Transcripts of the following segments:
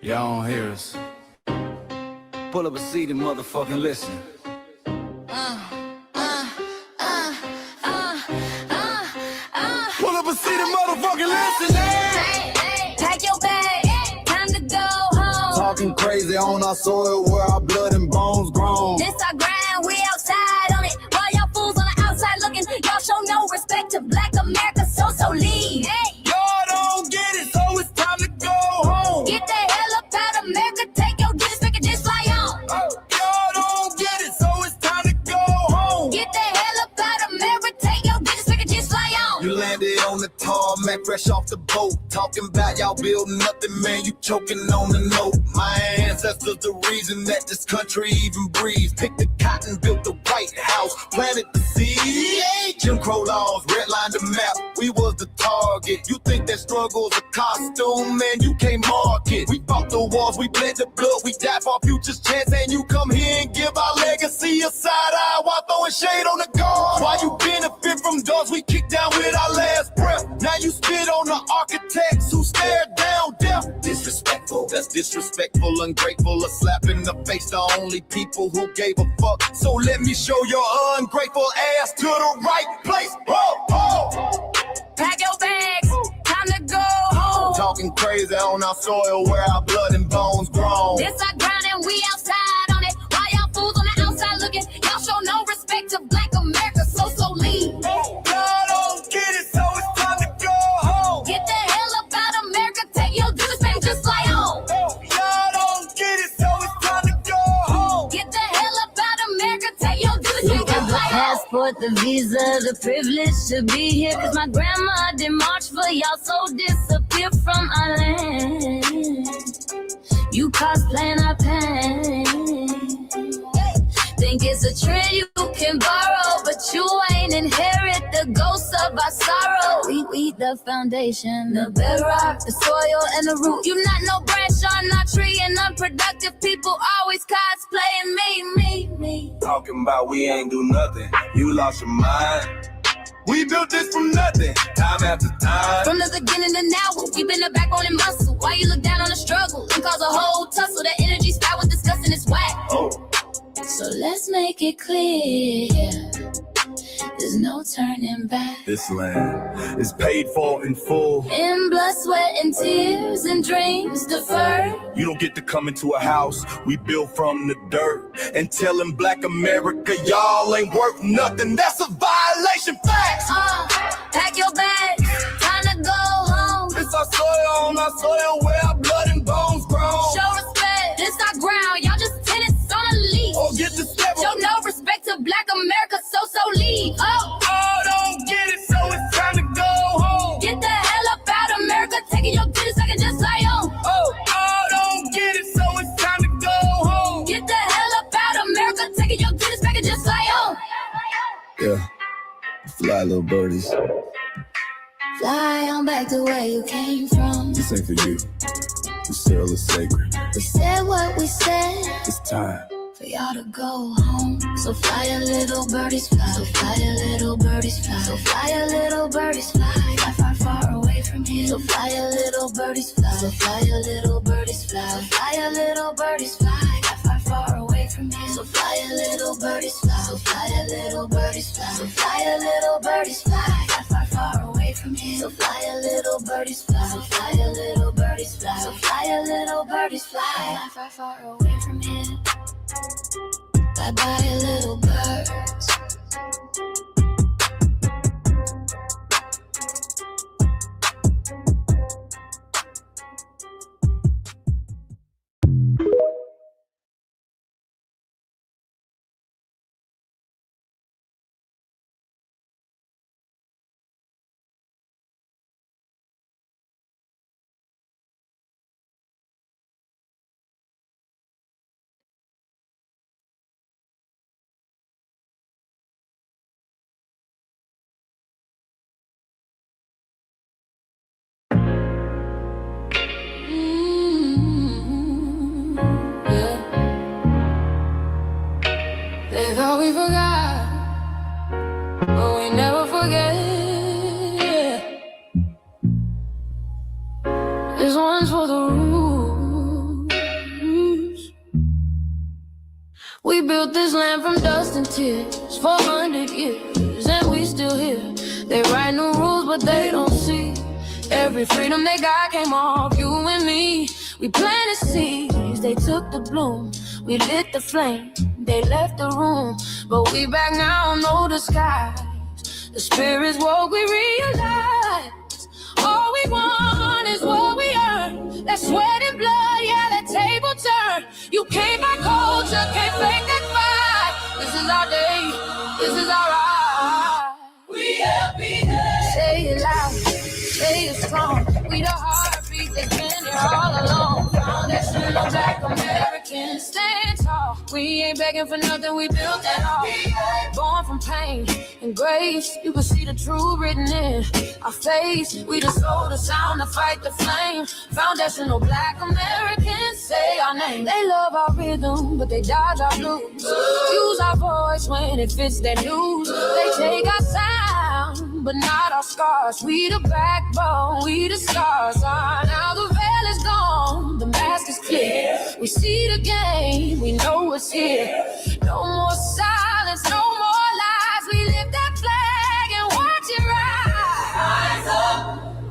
Y'all don't hear us. Pull up a seat and motherfucking listen. Pull up a seat and motherfucking listen. Pack your bag, time to go home. Talking crazy on our soil where our blood and bones grown. This our grind, we outside on it. While y'all fools on the outside looking, y'all show no respect to Black America, so leave. Y'all don't get it, so it's time to go home. Get the hell up out of America, take your disrespect and just fly on. Y'all don't get it, so it's time to go home. Get the hell up out of America, take your disrespect and just fly on. You landed on the tarmac, fresh off the boat. Talking about y'all building nothing, man, you choking on the note. My ancestors the reason that this country even breathes. Picked the cotton, built the White House, planted the seed. Jim Crow laws, redlined the map, we was the target. You think that struggle's a costume, man, you can't mark it. We fought the wars, we bled the blood, we died for our future's chance. And you come here and give our legacy a side eye while throwing shade on the guard. While you benefit from doors we kick down with our last breath. Now you spit on the architects who stared down death. Disrespectful, that's disrespectful, ungrateful, a slap in the face to only people who gave a fuck. So let me show your ungrateful ass to the right place. Pack your bags, time to go home. Talking crazy on our soil where our blood and bones grown. This our grind and we outside on it. While y'all fools on the outside looking, y'all show no respect to Black America, so leave. Y'all don't get it, so it's time to go home. Get the hell up out of America, take your disrespect and just fly on. Y'all don't get it, so it's time to go home. Get the hell up out of America, take your disrespect and just fly on. Passport, the visa, the privilege to be here. Cause my grandma did march for y'all, so disappear from our land. You cosplaying our pain. Think it's a trend you can borrow, but you ain't inherit the ghosts of our sorrow. We the foundation, the bedrock, the soil and the root. You not no branch on our tree, and unproductive people always cosplaying me. Talking about we ain't do nothing, you lost your mind. We built this from nothing, time after time. From the beginning to now, we been the backbone and muscle. Why you look down on the struggle and cause a whole tussle? The energy's foul with disgusting, it's whack. So let's make it clear, there's no turning back. This land is paid for in full. In blood, sweat, and tears, and dreams deferred. You don't get to come into a house we built from the dirt and telling Black America y'all ain't worth nothing. That's a violation, facts. Pack your bags, time to go home. It's our soil on our soil where our blood and bones grown. Show respect, this our ground, y'all just tenants on a leash. Or get the step. Show no respect to Black America, so leave. Don't get it, so it's time to go home. Get the hell up out of America, taking your kids, I can just fly on. Don't get it, so it's time to go home. Get the hell up out of America, taking your kids, I can just fly on. Yeah, fly little birdies. Fly on back to where you came from. This ain't for you. The soil is sacred. We said what we said. It's time For y'all to go home. So fly a little birdies fly. So fly a little birdies fly. So fly a little birdies fly. Fly far, far away from here. So fly a little birdies fly. So fly a little birdies fly. So fly a little birdies fly. Fly far, far away from here. So fly a little birdies fly. So fly a little birdies fly. So fly a little birdies fly. Fly far, far away from here. So fly a little birdies fly. So fly a little birdies fly. So fly a little birdies fly. Fly far, far away from here. Bye-bye, little birds. They thought we forgot, but we never forget. This one's for the root. built this land from dust and tears, 400 years, and we still here. They write new rules, but they don't see. Every freedom they got came off you and me. We planted seeds, they took the bloom. We lit the flame, they left the room. But we back now, no disguise. The spirit's woke, we realize. All we want is what we earn. That sweat and blood, yeah, that table turn. You can't buy culture, can't fake that fight. This is our day, this is our right. We happy day. Say it loud, say it strong. We the heartbeat that's been here all along. Foundation of Black Americans, stand tall. We ain't begging for nothing, we built that all. Born from pain and grace, you can see the truth written in our face. We the soul, the sound, to fight the flame. Foundational Black Americans, say our name. They love our rhythm, but they dodge our blues. Use our voice when it fits their news. They take our sound, but not our scars. We the backbone, we the stars. Now the veil is gone, the mask is clear. We see the game, we know what's here. No more silence, no more lies. We lift that flag and watch it rise. Rise up,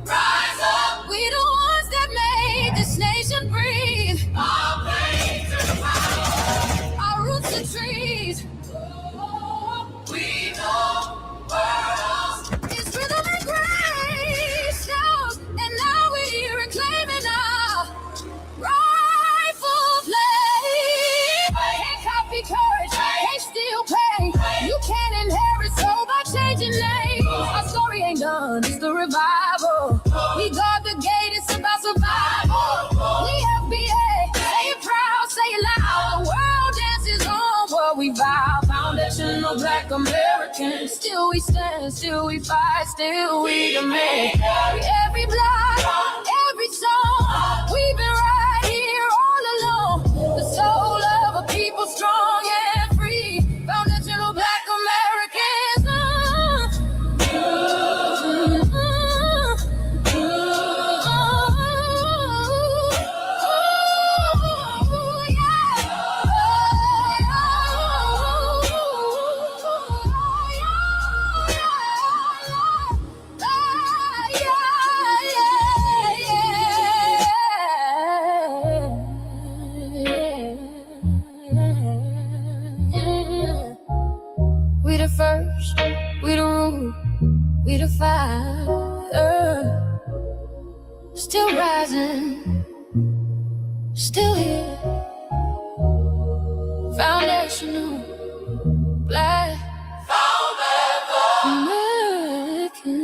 rise up. We the ones that made this nation breathe. Our plains are power, our roots are trees. We know worlds. It's rhythm and grace, and now we're reclaiming our rightful place. Can't copy courage, can't steal pay. You can't inherit soul by changing names. Our story ain't done, it's the revival. We guard the gate, it's about survival. We FBA, say it proud, say it loud. The world dances on what we vow. Foundational Black Americans, still we stand, still we fight, still we demand. Every block, every song, we've been right here all along. The soul of a people strong and free. Foundational Black Americans. We the first, we the root, we the fire. Still rising, still here. Foundational Black American.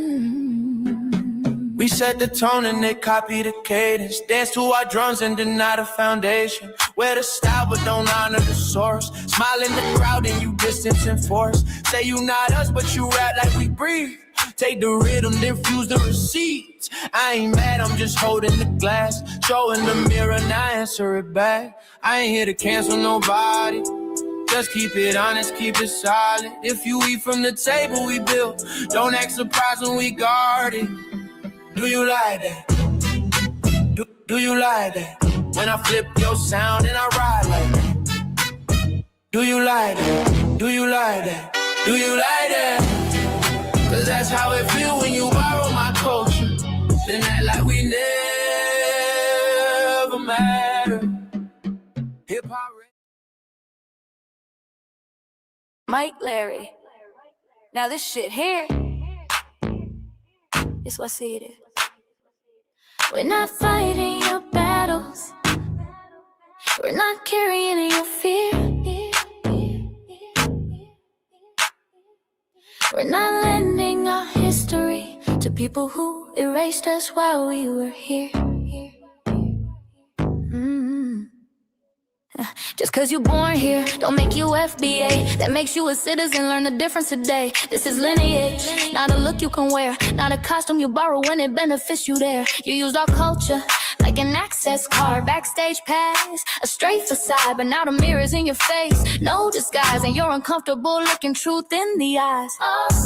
We set the tone and they copy the cadence. Dance to our drums and deny the foundation. Wear the style but don't honor the source. Smile in the crowd and you distance and force. Say you not us but you rap like we breathe. Take the rhythm, then fuse the receipts. I ain't mad, I'm just holding the glass. Showing the mirror, now answer it back. I ain't here to cancel nobody. Just keep it honest, keep it solid. If you eat from the table we built, don't act surprised when we guard it. Do you like that? Do you like that? When I flip your sound and I ride like that. Do you like that? Do you like that? Do you like that? Cause that's how it feel when you borrow my culture. Then act like we never matter. Hip-hop. Mike Larry. Now this shit here is what see it is. We're not fighting your battles. We're not carrying your fear. We're not lending our history to people who erased us while we were here. Just cause you're born here, don't make you FBA. That makes you a citizen, learn the difference today. This is lineage, not a look you can wear. Not a costume you borrow when it benefits you there. You used our culture, now like an access card, backstage pass, a straight facade, but now the mirror's in your face. No disguise, and you're uncomfortable looking truth in the eyes.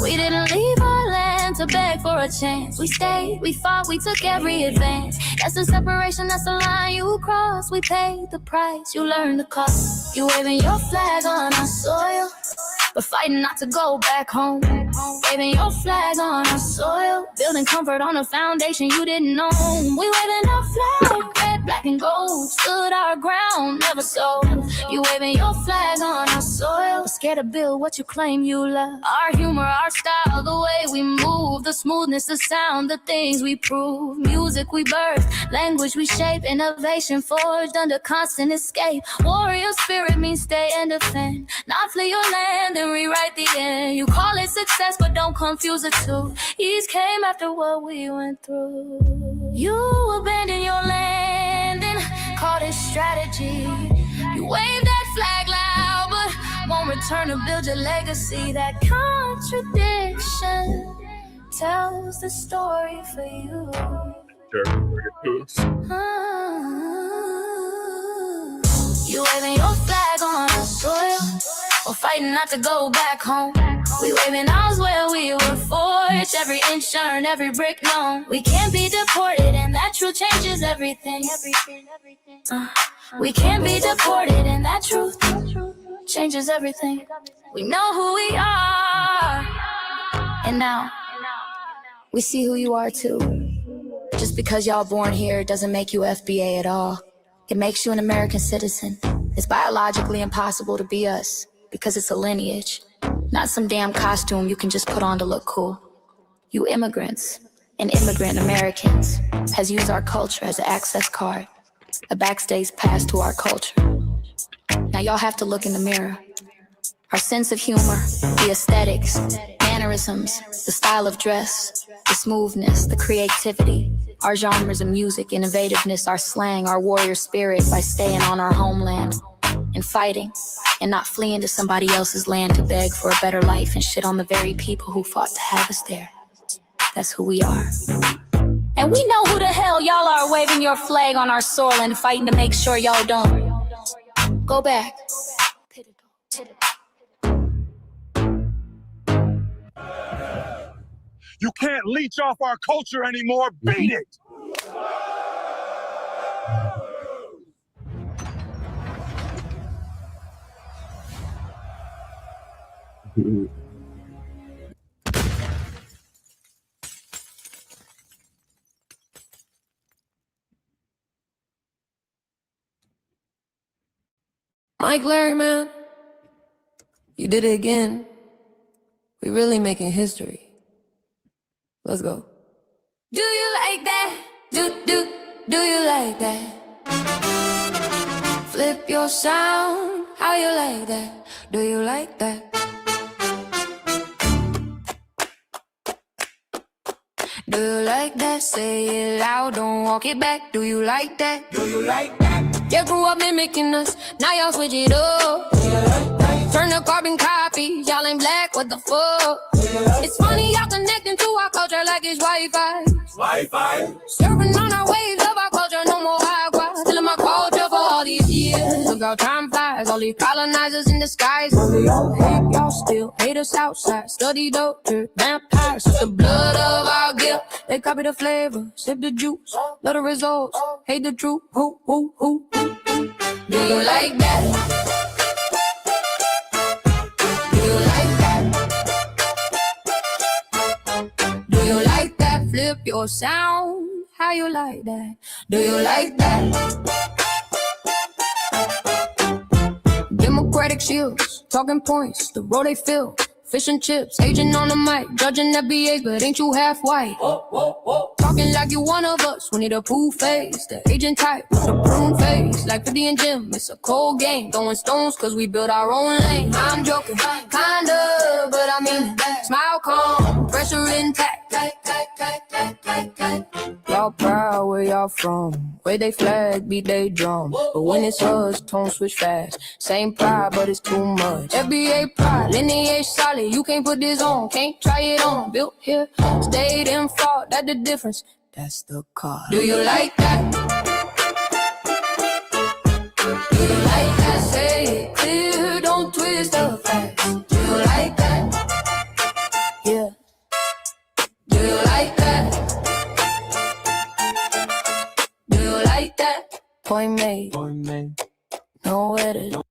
We didn't leave our land to beg for a chance. We stayed, we fought, we took every advance. That's the separation, that's the line you cross. We paid the price, you learned the cost. You waving your flag on our soil, but fighting not to go back home. Waving your flag on our soil, building comfort on a foundation you didn't know. We waving our flag, red, black, and gold. Stood our ground, never sold. You waving your flag on our soil, but scared to build what you claim you love. Our humor, our style, the way we move, the smoothness, the sound, the things we prove. Music we birth, language we shape, innovation forged under constant escape. Warrior spirit means stay and defend, not flee your land and rewrite the end. You call it success, but don't confuse the two. Ease came after what we went through. You abandoned your land and called it strategy. You waved that flag loud, but won't return to build your legacy. That contradiction tells the story for you. You waving your flag on the soil, or fighting not to go back home. We waving ours where we were forged, every inch earned, every brick known. We can't be deported, and that truth changes everything. We can't be deported, and that truth changes everything. We know who we are, and now we see who you are too. Just because y'all born here doesn't make you FBA at all. It makes you an American citizen. It's biologically impossible to be us, because it's a lineage, not some damn costume you can just put on to look cool. You immigrants and immigrant Americans has used our culture as an access card, a backstage pass to our culture. Now y'all have to look in the mirror. Our sense of humor, the aesthetics, mannerisms, the style of dress, the smoothness, the creativity, our genres of music, innovativeness, our slang, our warrior spirit by staying on our homeland and fighting and not fleeing to somebody else's land to beg for a better life and shit on the very people who fought to have us there. That's who we are. And we know who the hell y'all are waving your flag on our soil and fighting to make sure y'all don't go back. You can't leech off our culture anymore. Beat it! Mike Larry, man, you did it again. We really making history. Let's go. Do you like that? Do you like that? Flip your sound, how you like that? Do you like that? Do you like that? Say it loud, don't walk it back. Do you like that? Do you like that? You grew up mimicking us, now y'all switch it up. Do you like that? Turn the carbon copy, y'all ain't black, what the fuck? It's funny y'all connecting to our culture like it's Wi-Fi. Wi-Fi? Surfing on our waves of our culture, no more high-class. Still in my culture for all these years. Look how time flies, all these colonizers in disguise. Hate y'all still, hate us outside. Study doctor, vampires, it's the blood of our guilt. They copy the flavor, sip the juice. Love the results, hate the truth. Who? Do you like that? Flip your sound, how you like that? Do you like that? Democratic shields, talking points, the road they fill. Fish and chips, agent on the mic, judging FBAs, but ain't you half white? Talking like you one of us, we need a proof face. The agent type with a prune face, like 50 and Jim, it's a cold game. Throwing stones cause we build our own lane. I'm joking, kinda, but I mean it. Smile calm, pressure intact. Y'all proud where y'all from, where they flag, beat they drum. But when it's us, tone switch fast. Same pride, but it's too much. FBA pride, lineage solid, you can't put this on, can't try it on. Built here, stayed and fought, that's the difference. That's the card. Do you like that? Point made. Nowhere to.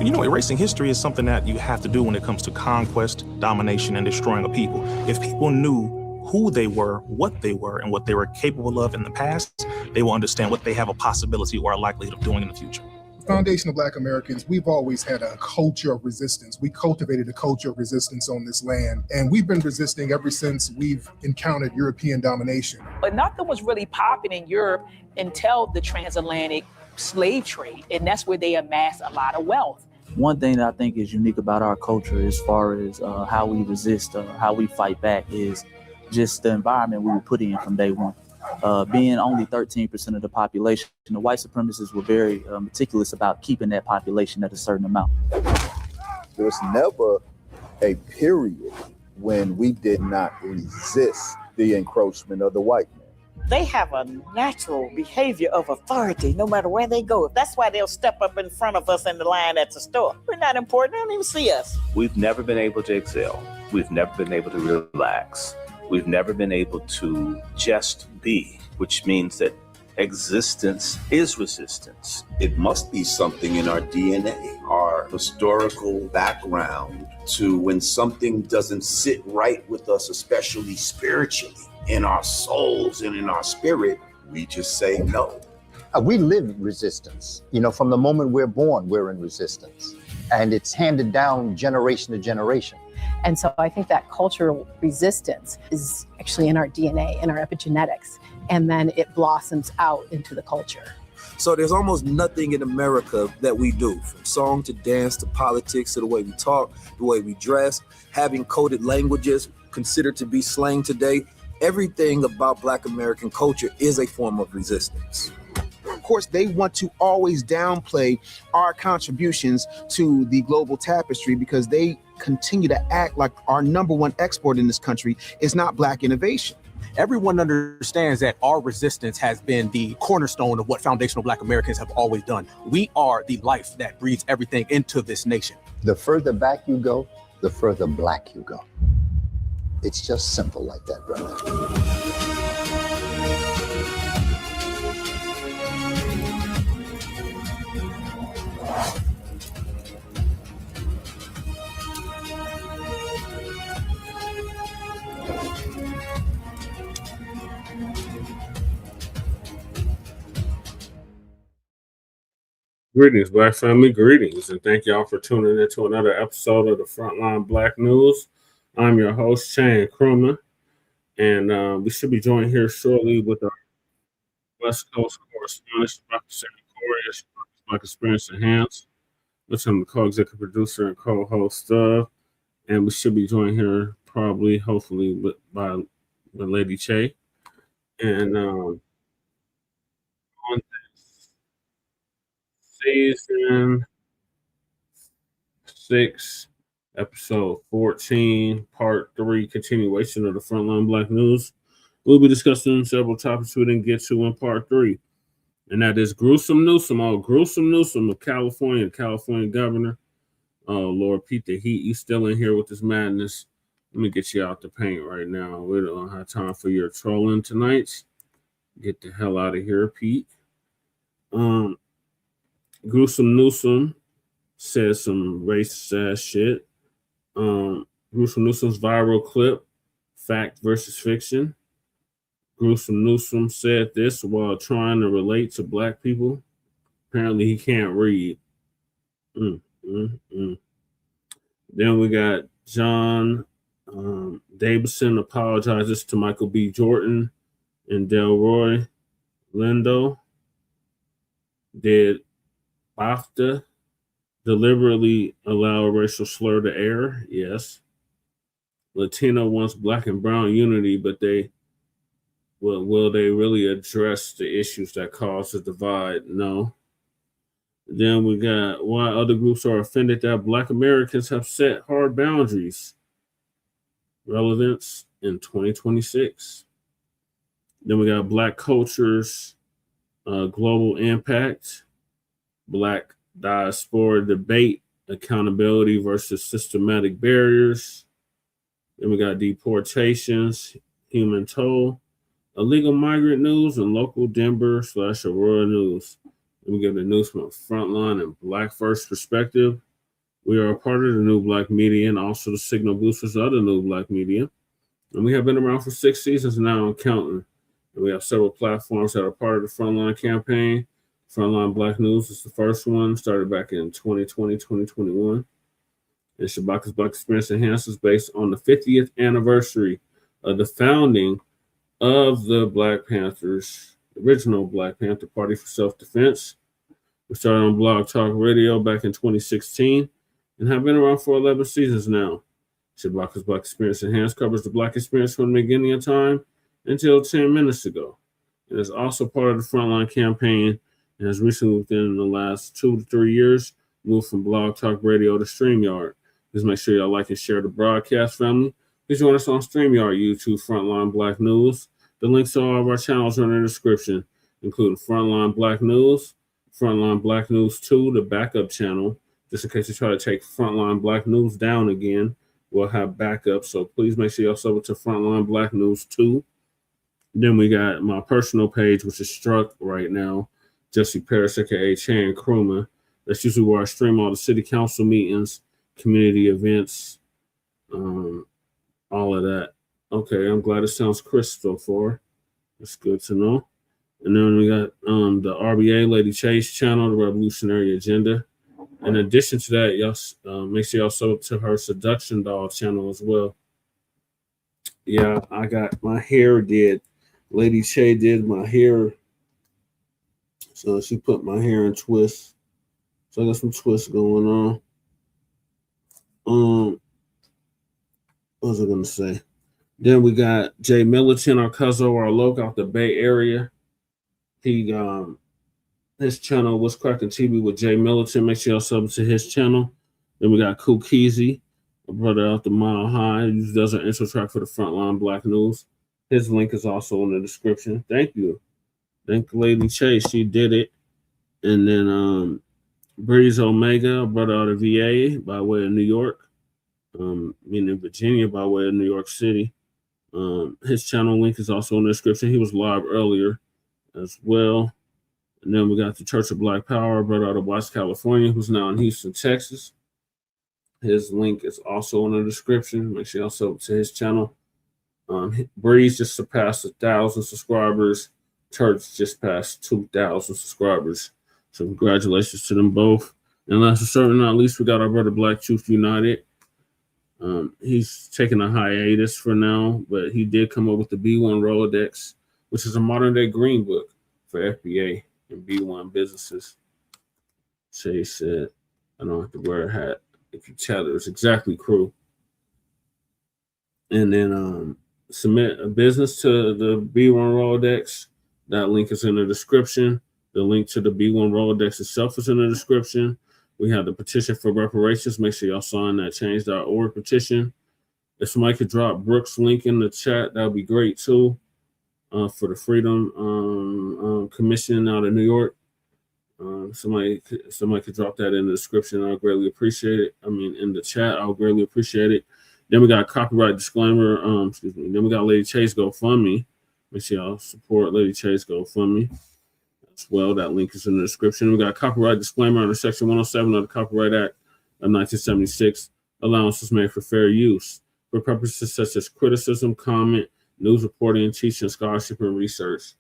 You know, erasing history is something that you have to do when it comes to conquest, domination, and destroying a people. If people knew who they were, what they were, and what they were capable of in the past, they will understand what they have a possibility or a likelihood of doing in the future. Foundation of Black Americans, we've always had a culture of resistance. We cultivated a culture of resistance on this land, and we've been resisting ever since we've encountered European domination. But nothing was really popping in Europe until the transatlantic slave trade, and that's where they amassed a lot of wealth. One thing that I think is unique about our culture as far as how we resist, how we fight back is just the environment we were put in from day one. Being only 13% of the population, the white supremacists were very meticulous about keeping that population at a certain amount. There was never a period when we did not resist the encroachment of the white man. They have a natural behavior of authority no matter where they go. That's why they'll step up in front of us in the line at the store. We're not important. They don't even see us. We've never been able to excel. We've never been able to relax. We've never been able to just be, which means that existence is resistance. It must be something in our DNA, our historical background, to when something doesn't sit right with us, especially spiritually, in our souls and in our spirit, we just say no. We live resistance. You know, from the moment we're born, we're in resistance. And it's handed down generation to generation. And so I think that cultural resistance is actually in our DNA, in our epigenetics, and then it blossoms out into the culture. So there's almost nothing in America that we do, from song to dance to politics to the way we talk, the way we dress, having coded languages considered to be slang today. Everything about Black American culture is a form of resistance. Of course, they want to always downplay our contributions to the global tapestry because they continue to act like our number one export in this country is not Black innovation. Everyone understands that our resistance has been the cornerstone of what foundational Black Americans have always done. We are the life that breathes everything into this nation. The further back you go, the further Black you go. It's just simple like that, brother. Greetings, Black family, greetings, and thank y'all for tuning in to another episode of the Front Line Blacc News. I'm your host, Shane Krumah, and we should be joined here shortly with our West Coast correspondent, Dr. Sarah Corey, Black Experience Enhanced, which I'm the co-executive producer and co-host of, and we should be joined here probably, hopefully, by Lady Che. And on Season 6, Episode 14, Part 3, continuation of the Frontline Blacc News. We'll be discussing several topics we didn't get to in Part 3, and that is Gruesome Newsom, Gruesome Newsom of California, California governor. Oh, Lord, Pete the Heat, you still in here with this madness. Let me get you out the paint right now. We don't have time for your trolling tonight. Get the hell out of here, Pete. Gruesome Newsom said some racist ass shit. Gruesome Newsom's viral clip, Fact versus Fiction. Gruesome Newsom said this while trying to relate to Black people. Apparently he can't read. Then we got John Davidson apologizes to Michael B. Jordan and Delroy. Lindo. Did BAFTA deliberately allow a racial slur to air? Yes. Latina wants Black and brown unity, but will they really address the issues that cause the divide? No. Then we got why other groups are offended that Black Americans have set hard boundaries. Relevance in 2026. Then we got Black cultures Global Impact, Black Diaspora Debate, Accountability versus Systematic Barriers. Then we got Deportations, Human Toll, Illegal Migrant News, and Local Denver/Aurora News. Then we get the news from a Front Line and Black First perspective. We are a part of the new Blacc Media and also the signal boosters of the new Blacc Media. And we have been around for 6 seasons now and counting. And we have several platforms that are part of the Frontline campaign. Frontline Blacc News is the first one, started back in 2020, 2021. And Shabaka's Black Experience Enhanced is based on the 50th anniversary of the founding of the Black Panthers, original Black Panther Party for Self-Defense. We started on Blog Talk Radio back in 2016 and have been around for 11 seasons now. Shabaka's Black Experience Enhanced covers the Black experience from the beginning of time until 10 minutes ago. It is also part of the Frontline campaign and has recently, within the last 2 to 3 years, moved from Blog Talk Radio to StreamYard. Please make sure y'all like and share the broadcast, family. Please join us on StreamYard, YouTube, Frontline Blacc News. The links to all of our channels are in the description, including Frontline Blacc News, Frontline Blacc News 2, the backup channel. Just in case you try to take Frontline Blacc News down again, we'll have backup. So please make sure y'all sub it to Frontline Blacc News 2. Then we got my personal page, which is struck right now, Jesse Paris, aka Chan Kruma. That's usually where I stream all the city council meetings, community events, all of that. Okay, I'm glad it sounds crisp so far. That's good to know. And then we got the RBA Lady Chase channel, the Revolutionary Agenda. In addition to that, y'all make sure y'all sub to her Seduction Doll channel as well. Yeah, I got my hair did. Lady Che did my hair. So she put my hair in twists. So I got some twists going on. What was I gonna say? Then we got Jay Militant, our cousin, our local out the Bay Area. He his channel was Cracking TV with Jay Militant. Make sure y'all sub to his channel. Then we got Kukizi, a brother out the Mile High. He does an intro track for the Frontline Blacc News. His link is also in the description. Thank you. Thank Lady Chase. She did it. And then Breeze Omega, a brother out of VA by way of New York. Meaning Virginia by way of New York City. His channel link is also in the description. He was live earlier as well. And then we got the Church of Black Power, brother out of West California, who's now in Houston, Texas. His link is also in the description. Make sure y'all sub to his channel. Breeze just surpassed 1,000 subscribers. Church just passed 2,000 subscribers. So congratulations to them both. And last but certainly not least, we got our brother Black Truth United. He's taking a hiatus for now, but he did come up with the B1 Rolodex, which is a modern day green book for FBA and B1 businesses. So he said, I don't have to wear a hat. If you tell it, it's exactly crew. And then submit a business to the B1 Rolodex. That link is in the description. The link to the B1 Rolodex itself is in the description. We have the petition for reparations. Make sure y'all sign that change.org petition. If somebody could drop Brooks' link in the chat, that would be great too. For the Freedom Commission out of New York. Somebody could drop that in the description. I'll greatly appreciate it. I mean, in the chat, I'll greatly appreciate it. Then we got a copyright disclaimer. Then we got Lady Chase GoFundMe. Make sure y'all support Lady Chase GoFundMe as well. That link is in the description. We got a copyright disclaimer under Section 107 of the Copyright Act of 1976. Allowances made for fair use for purposes such as criticism, comment, news reporting, teaching, scholarship, and research.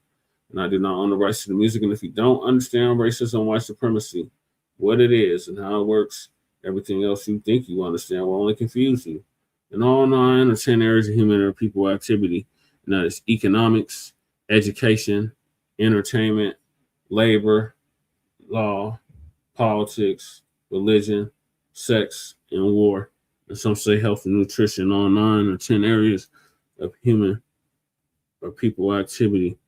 And I do not own the rights to the music. And if you don't understand racism, white supremacy, what it is and how it works, everything else you think you understand will only confuse you. In all 9 or 10 areas of human or people activity, and that is economics, education, entertainment, labor, law, politics, religion, sex, and war. And some say health and nutrition, all 9 or 10 areas of human or people activity.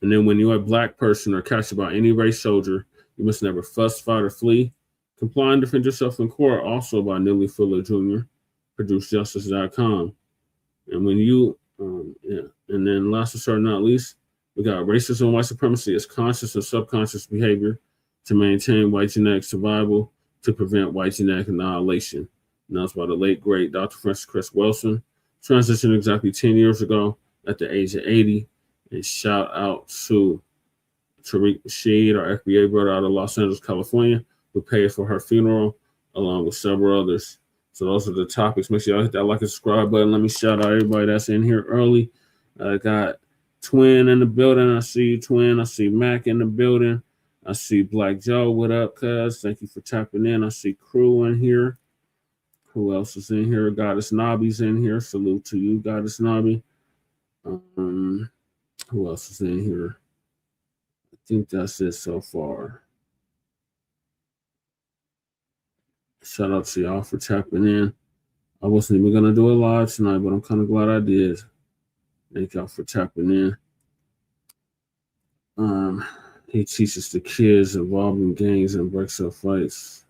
And then when you're a Black person or captured by any race soldier, you must never fuss, fight, or flee. Comply and defend yourself in court, also by Neely Fuller Jr., ProduceJustice.com. And when you, and then last but certainly not least, We got racism and white supremacy as conscious and subconscious behavior to maintain white genetic survival to prevent white genetic annihilation. Announced by the late, great Dr. Francis Chris Wilson. Transitioned exactly 10 years ago at the age of 80. And shout out to Tariq Rashid, our FBA brother out of Los Angeles, California, who paid for her funeral, along with several others. So those are the topics. Make sure y'all hit that like and subscribe button. Let me shout out everybody that's in here early. I got Twin in the building. I see you, Twin. I see Mac in the building. I see Black Joe. What up, cuz? Thank you for tapping in. I see Crew in here. Who else is in here? Goddess Nobby's in here. Salute to you, Goddess Nobby. Who else is in here? I think that's it so far. Shout out to y'all for tapping in. I wasn't even going to do a live tonight, but I'm kind of glad I did. Thank y'all for tapping in. He teaches the kids involved in gangs and breaks up fights.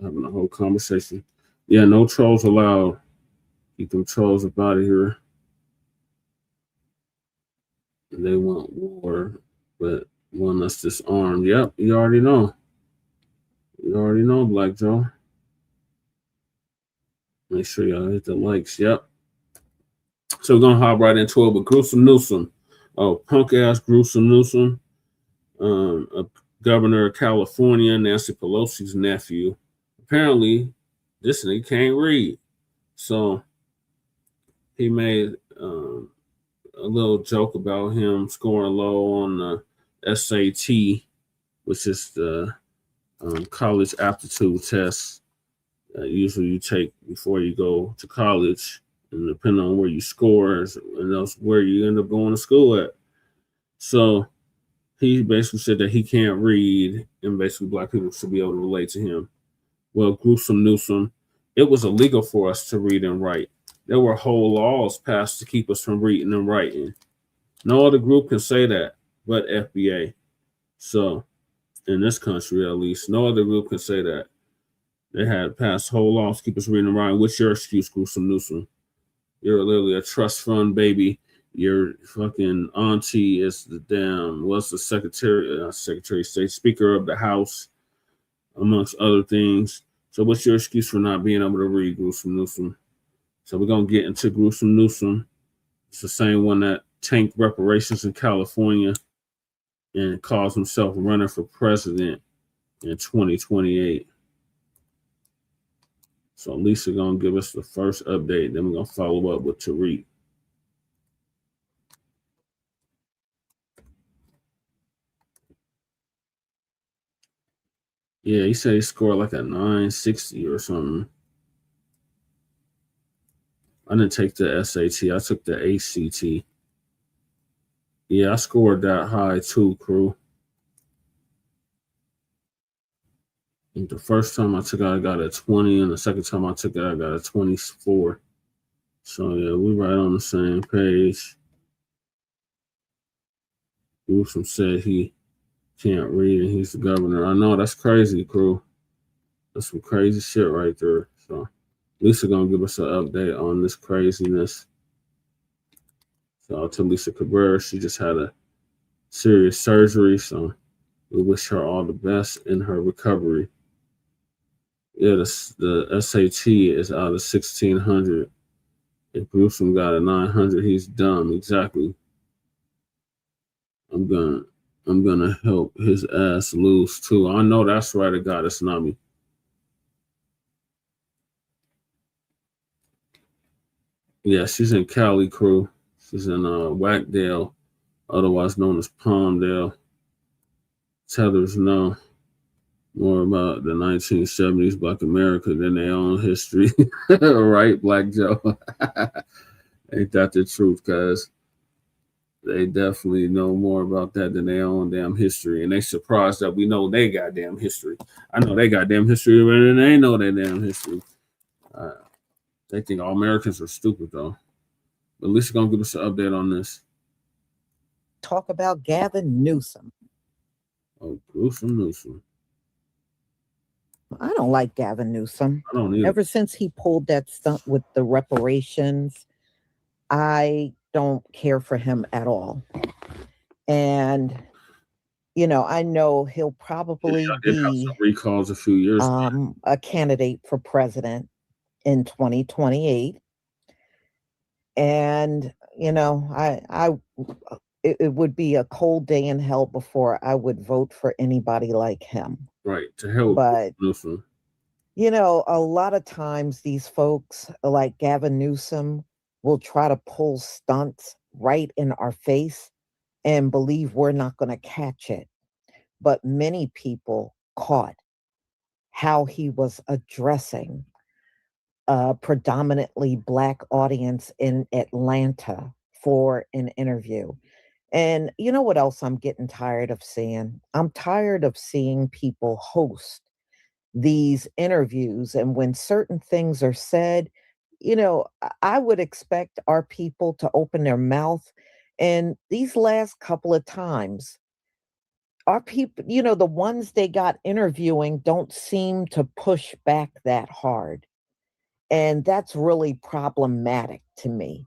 Having a whole conversation. Yeah, no trolls allowed. Keep them trolls up out of here. They want war, but want us disarmed. Yep, you already know. You already know, Black Joe. Make sure y'all hit the likes. Yep. So we're going to hop right into it with Gruesome Newsom. Oh, punk-ass Gruesome Newsom. A governor of California, Nancy Pelosi's nephew. Apparently, this nigga can't read. So he made a little joke about him scoring low on the SAT, which is the college aptitude test usually you take before you go to college. And depending on where you score, and that's where you end up going to school at. So he basically said that he can't read, and basically black people should be able to relate to him. Well, Gruesome Newsom, it was illegal for us to read and write. There were whole laws passed to keep us from reading and writing. No other group can say that but FBA. So, in this country at least, no other group can say that. They had passed whole laws to keep us reading and writing. What's your excuse, Gruesome Newsom? You're literally a trust fund baby. Your fucking auntie is the what's the Secretary of State, Speaker of the House, amongst other things. So what's your excuse for not being able to read, Gruesome Newsom? So we're going to get into Gruesome Newsom. It's the same one that tanked reparations in California and calls himself running for president in 2028. So Lisa going to give us the first update. Then we're going to follow up with Tariq. Yeah, he said he scored like a 960 or something. I didn't take the SAT. I took the ACT. Yeah, I scored that high too, crew. And the first time I took it, I got a 20, and the second time I took it, I got a 24. So yeah, we right on the same page. Newsom said he can't read and he's the governor. I know, that's crazy, crew. That's some crazy shit right there. So Lisa gonna give us an update on this craziness. So to Lisa Cabrera, she just had a serious surgery, so we wish her all the best in her recovery. Yeah, the SAT is out of 1,600. If Newsom got a 900, he's dumb. Exactly. I'm gonna help his ass lose too. I know that's right. A goddess Nami. Yeah, she's in Cali, crew. She's in Whackdale, otherwise known as Palmdale. Tethers know more about the 1970s Black America than their own history. Right, Black Joe? Ain't that the truth, cuz? They definitely know more about that than their own damn history. And they surprised that we know they goddamn history. I know they goddamn history, but they know their damn history. They think all Americans are stupid, though. But Lisa gonna give us an update on this. Talk about Gavin Newsom. Oh, Gruesome Newsom. I don't like Gavin Newsom. I don't either. Ever since he pulled that stunt with the reparations, I don't care for him at all. And, you know, I know he'll probably I did have be some recalls a few years ago. a candidate for president in 2028. And, you know, it would be a cold day in hell before I would vote for anybody like him. Right, to help. But, Newsom. you know, a lot of times these folks like Gavin Newsom will try to pull stunts right in our face and believe we're not going to catch it. But many people caught how he was addressing a predominantly Black audience in Atlanta for an interview. And you know what else I'm getting tired of seeing? I'm tired of seeing people host these interviews. And when certain things are said, you know, I would expect our people to open their mouth. And these last couple of times, our people, you know, the ones they got interviewing don't seem to push back that hard. And that's really problematic to me.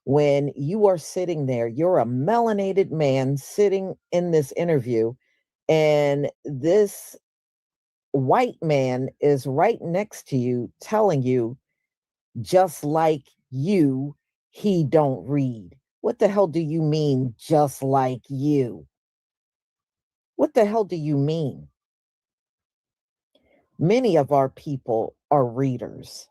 When you are sitting there, you're a melanated man sitting in this interview, and this white man is right next to you telling you, just like you, he don't read. What the hell do you mean, just like you? What the hell do you mean? Many of our people are readers.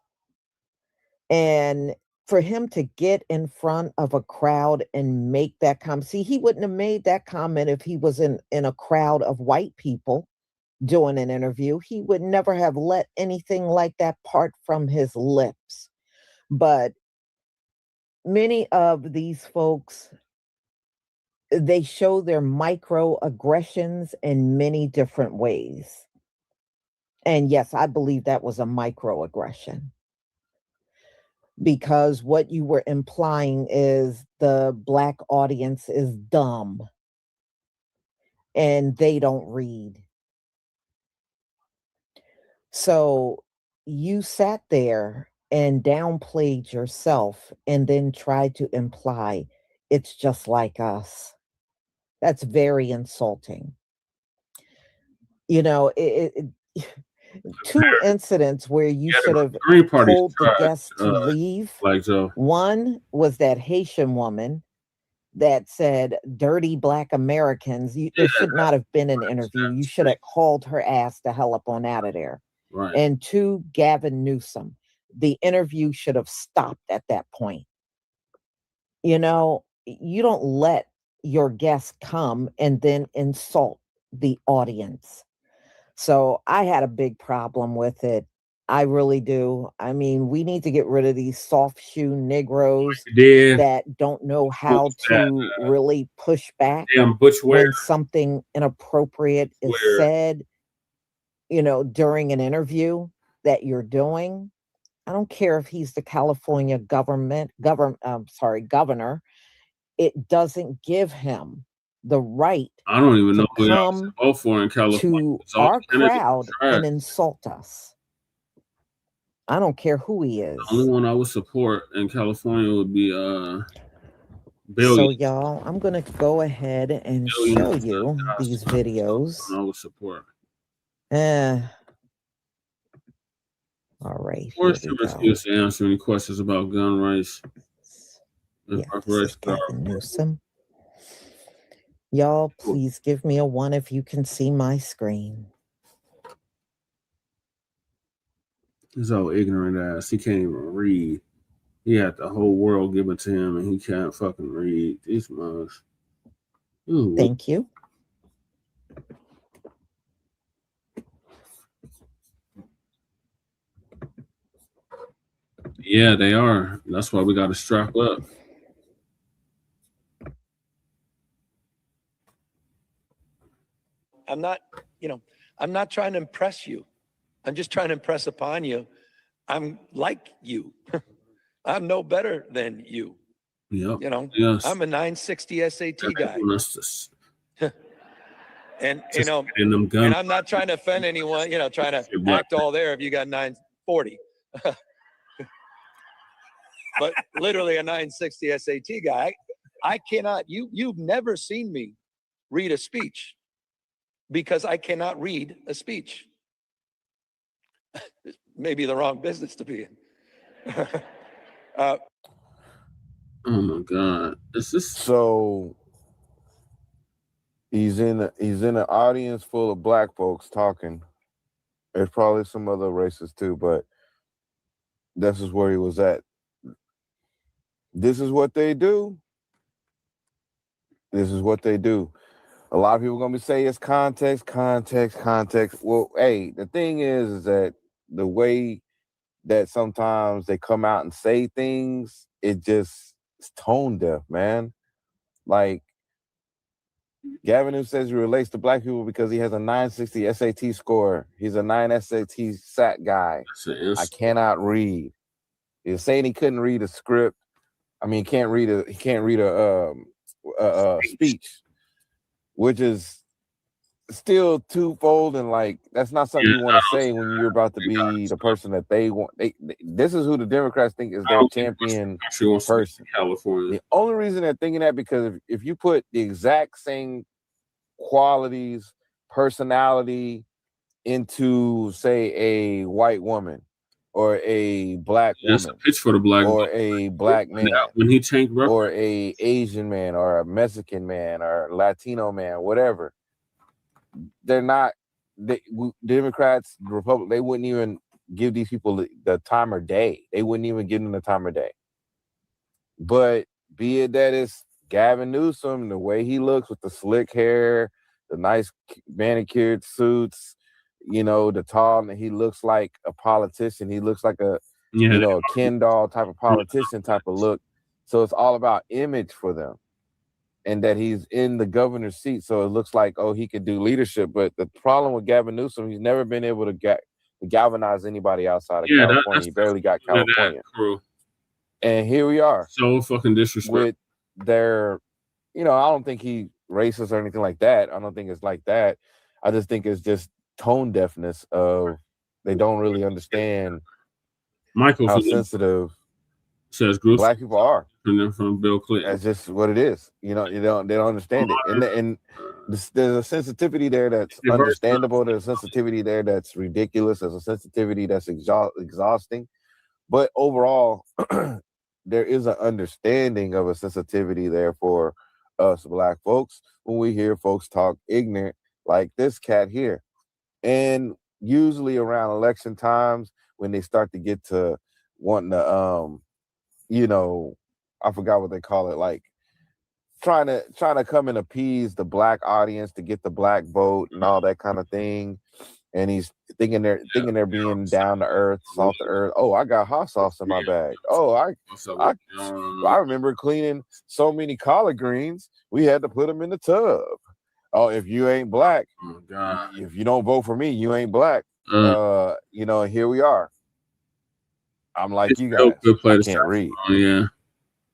And for him to get in front of a crowd and make that comment, see, he wouldn't have made that comment if he was in a crowd of white people doing an interview. He would never have let anything like that part from his lips. But many of these folks, they show their microaggressions in many different ways. And yes, I believe that was a microaggression. Because what you were implying is the Black audience is dumb and they don't read. So you sat there and downplayed yourself and then tried to imply it's just like us. That's very insulting. You know, two incidents where you should have told the guests to leave. One was that Haitian woman that said dirty Black Americans. There should not have been an interview. You should have called her ass the hell up on out of there. Right. And two, Gavin Newsom. The interview should have stopped at that point. You know, you don't let your guests come and then insult the audience. So I had a big problem with it. I really do. I mean, we need to get rid of these soft shoe Negroes that don't know how to really push back when something inappropriate is said, you know, during an interview that you're doing. I don't care if he's the California governor. It doesn't give him the right I don't even know who come y'all vote for in California. to our crowd and insult us. I don't care who he is. The only one I would support in California would be Bill. So y'all, I'm gonna go ahead and show you these videos. I would support. All right. Where's to answer any questions about gun rights? Newsom. Y'all, please give me a 1 if you can see my screen. He's so ignorant ass. He can't even read. He had the whole world given to him, and he can't fucking read. These mugs. Thank you. Yeah, they are. That's why we got to strap up. I'm not trying to impress you. I'm just trying to impress upon you. I'm like you. I'm no better than you. Yep. You know, yes. I'm a 960 SAT guy. And, you know, and I'm not trying to offend anyone, you know, trying to act all there if you got 940. but literally a 960 SAT guy. I cannot, you've never seen me read a speech because I cannot read a speech. Maybe the wrong business to be in. Oh my God. Is this So he's in an audience full of black folks talking. There's probably some other races too, but this is where he was at. This is what they do. This is what they do. A lot of people are gonna be saying it's context. Well, hey, the thing is that the way that sometimes they come out and say things, it's tone deaf, man. Like Gavin who says he relates to black people because he has a 960 SAT score. He's a 9 SAT SAT guy. I cannot read. He's saying he couldn't read a script. I mean, he can't read a speech, which is still twofold, and like that's not something you want to say when you're about to be the person that they want. This is who the Democrats think is their champion person. California. The only reason they're thinking that because if you put the exact same qualities, personality into, say, a white woman or a black That's woman, a pitch for the black or a black man, when he changed or a Asian man, or a Mexican man, or Latino man, whatever. They're not. Democrats, Republic, they wouldn't even give these people the time of day. They wouldn't even give them the time of day. But be it that it's Gavin Newsom, the way he looks with the slick hair, the nice manicured suits, the tall, and he looks like a politician. He looks like a Ken doll type of politician type of look. So it's all about image for them, and that he's in the governor's seat. So it looks like, oh, he could do leadership. But the problem with Gavin Newsom, he's never been able to galvanize anybody outside of California. He barely got California. And here we are. So fucking disrespectful. With their, I don't think he racist or anything like that. I don't think it's like that. I just think it's just tone deafness of they don't really understand how sensitive says black people are. And then from Bill Clinton. That's just what it is. They don't understand it. And there's a sensitivity there that's understandable. There's a sensitivity there that's ridiculous. There's a sensitivity that's exhausting. But overall, there is an understanding of a sensitivity there for us black folks when we hear folks talk ignorant like this cat here. And usually around election times when they start to get to wanting to I forgot what they call it, like trying to come and appease the black audience to get the black vote and all that kind of thing. And he's thinking they're being down to earth, salt to earth. Oh, I got hot sauce in my bag. Oh, I remember cleaning so many collard greens, we had to put them in the tub. Oh, if you ain't black, if you don't vote for me, you ain't black. Here we are. I'm like you guys. I can't read.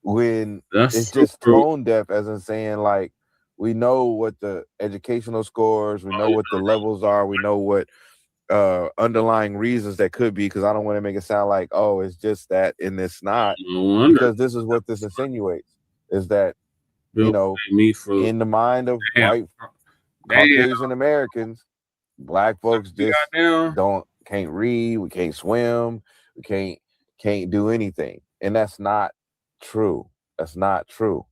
When it's just tone deaf, as in saying like we know what the educational scores, we know what the levels are, we know what underlying reasons that could be, because I don't want to make it sound like, oh, it's just that and it's not, because this is what this insinuates, is that in the mind of white Caucasian Americans, black folks just can't read, we can't swim, we can't do anything. And that's not true. That's not true.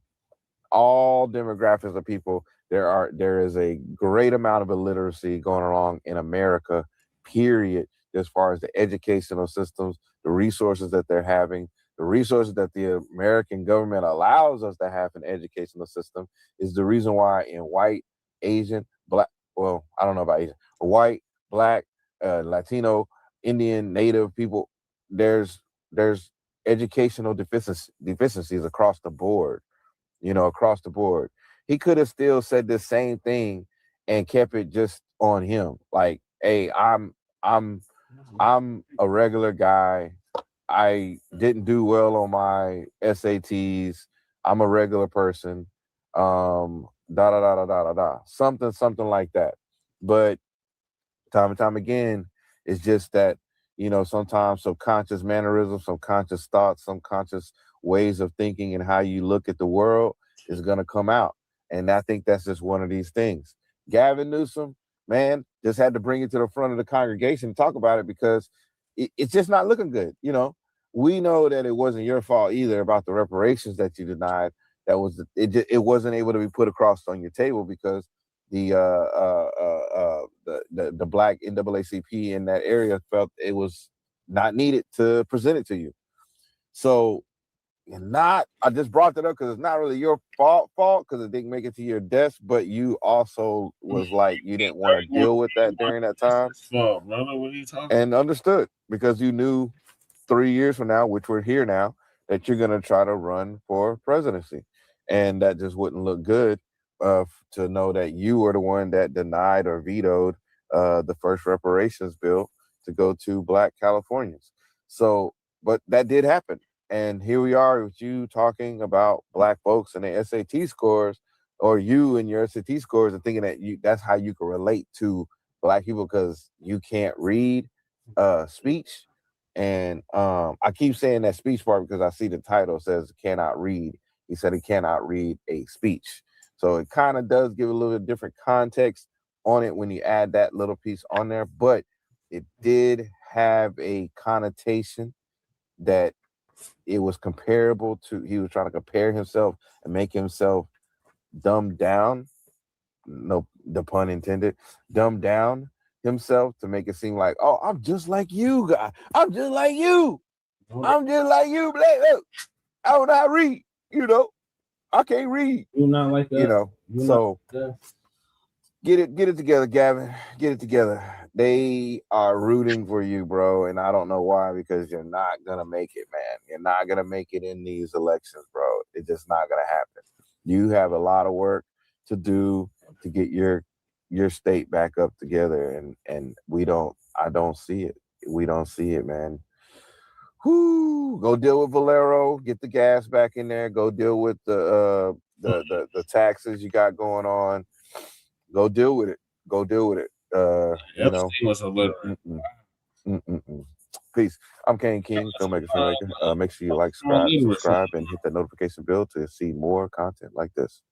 All demographics of people, there is a great amount of illiteracy going along in America, period, as far as the educational systems, the resources that they're having, the resources that the American government allows us to have an educational system is the reason why in white, Asian, black, well, I don't know about Asian, white, black, Latino, Indian, Native people, there's educational deficiencies across the board, across the board. He could have still said the same thing and kept it just on him. Like, hey, I'm a regular guy. I didn't do well on my SATs. I'm a regular person. Something like that. But time and time again, it's just that, sometimes subconscious mannerisms, subconscious thoughts, subconscious ways of thinking and how you look at the world is going to come out. And I think that's just one of these things. Gavin Newsom, man, just had to bring it to the front of the congregation and talk about it because it's just not looking good. We know that it wasn't your fault either about the reparations that you denied. It wasn't able to be put across on your table because the Black NAACP in that area felt it was not needed to present it to you. So I just brought that up because it's not really your fault because it didn't make it to your desk, but you also was like you didn't want to deal with that during that time. Well, brother, what are you talking? And understood because you knew 3 years from now, which we're here now, that you're going to try to run for presidency. And that just wouldn't look good to know that you were the one that denied or vetoed the first reparations bill to go to Black Californians. So, but that did happen. And here we are with you talking about Black folks and their SAT scores, or you and your SAT scores and thinking that that's how you can relate to Black people because you can't read speech. And I keep saying that speech part because I see the title says cannot read. He said he cannot read a speech. So it kind of does give a little bit different context on it when you add that little piece on there, but it did have a connotation that it was comparable to, he was trying to compare himself and make himself dumbed down. No, the pun intended, dumbed down himself to make it seem like, oh, I'm just like you guys. I'm just like you. I'm just like you, Black. Look, I don't know how to read, I can't read. You're not like that. So get it together, Gavin. Get it together. They are rooting for you, bro, and I don't know why, because you're not gonna make it, man. You're not gonna make it in these elections, bro. It's just not gonna happen. You have a lot of work to do to get your state back up together, and I don't see it. We don't see it, man. Go deal with Valero, get the gas back in there, go deal with the taxes you got going on. Go deal with it. Was a little. Peace. I'm Kane King, filmmaker. Make sure you like, subscribe, and hit the notification bell to see more content like this.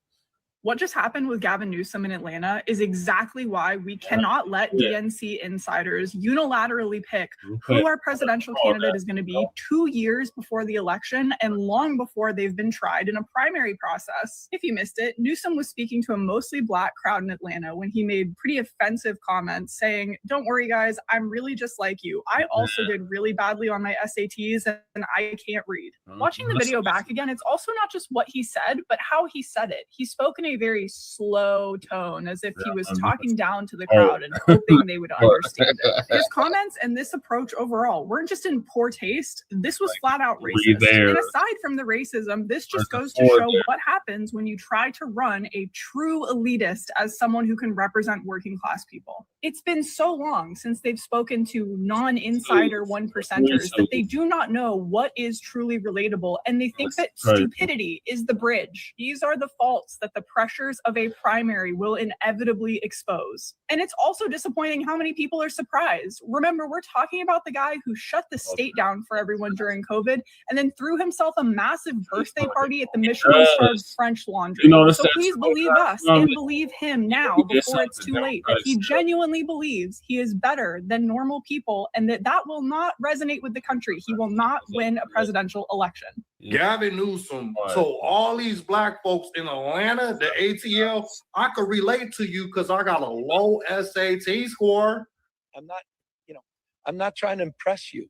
What just happened with Gavin Newsom in Atlanta is exactly why we cannot let DNC insiders unilaterally pick who our presidential candidate is going to be 2 years before the election and long before they've been tried in a primary process. If you missed it, Newsom was speaking to a mostly Black crowd in Atlanta when he made pretty offensive comments saying, "Don't worry, guys, I'm really just like you. I also did really badly on my SATs and I can't read." Watching the video back again, it's also not just what he said, but how he said it. He spoke in a very slow tone, as if he was talking down to the crowd and hoping they would understand it. His comments and this approach overall weren't just in poor taste, this was flat out racist. And aside from the racism, this just goes to show what happens when you try to run a true elitist as someone who can represent working class people. It's been so long since they've spoken to non-insider 1%ers that they do not know what is truly relatable, and they think that stupidity is the bridge. These are the faults that the pressures of a primary will inevitably expose. And it's also disappointing how many people are surprised. Remember, we're talking about the guy who shut the state down for everyone during COVID and then threw himself a massive birthday party at the Michelin-starred French Laundry. So please believe us and believe him now before it's too late, that he genuinely believes he is better than normal people and that will not resonate with the country. He will not win a presidential election. Gavin Newsom. So all these Black folks in Atlanta, the ATL, I could relate to you because I got a low SAT score. I'm not trying to impress you.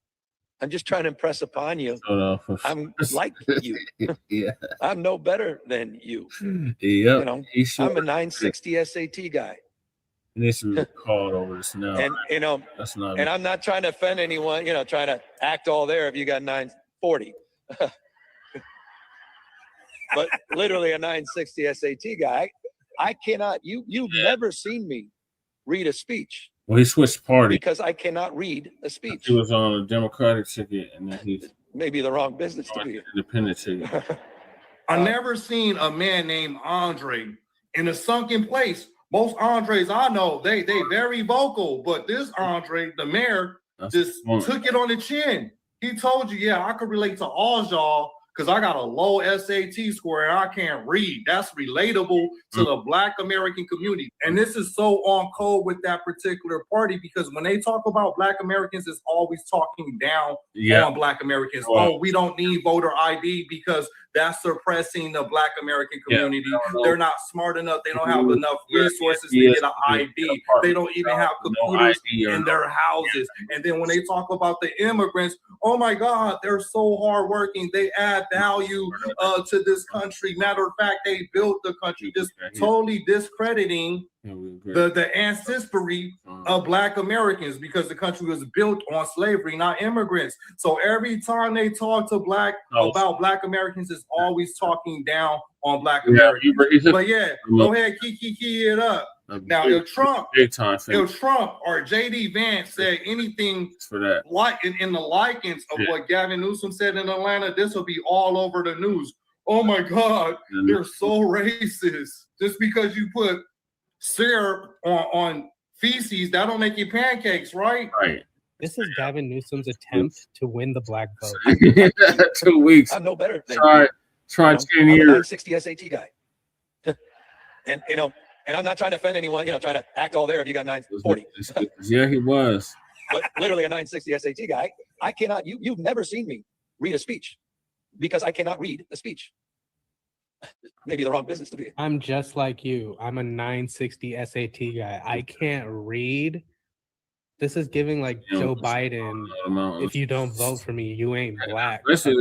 I'm just trying to impress upon you. I'm like you. I'm no better than you. I'm a 960 SAT guy. This is called over this now. And that's not. And I'm not trying to offend anyone. Trying to act all there if you got 940. But literally a 960 SAT guy. I cannot. You've never seen me read a speech. Well, he switched party because I cannot read a speech. He was on a Democratic ticket, and then he's maybe the wrong business to be independent ticket. I never seen a man named Andre in a sunken place. Most Andres I know, they very vocal, but this Andre, the mayor, just took it on the chin. He told you, yeah, I could relate to all y'all because I got a low SAT score and I can't read. That's relatable to the Black American community. And this is so on code with that particular party because when they talk about Black Americans, it's always talking down on Black Americans. Oh, we don't need voter ID because that's suppressing the Black American community. They're not smart enough. They don't have enough resources to get an ID. They don't even have computers in their houses. And then when they talk about the immigrants, oh my God, they're so hardworking. They add value to this country. Matter of fact, they built the country, just totally discrediting the ancestry of Black Americans because the country was built on slavery, not immigrants. So every time they talk to about Black Americans, it's always talking down on Black Americans. But yeah, go ahead, key it up. Now, if Trump or JD Vance said anything for that, like in the likings of what Gavin Newsom said in Atlanta, this will be all over the news. Oh my God, they're so racist. Just because you put syrup on feces, that don't make you pancakes, right? Right. This is Gavin Newsom's attempt to win the Black vote. 2 weeks. I'm no better than try 10 I'm years. a 960 SAT guy. And and I'm not trying to offend anyone, trying to act all there if you got 940. Yeah, he was. But literally a 960 SAT guy. I cannot, you've never seen me read a speech because I cannot read a speech. Maybe the wrong business to be in. I'm just like you. I'm a 960 SAT guy. I can't read. This is giving like Joe Biden, if you don't vote for me, you ain't Black. This is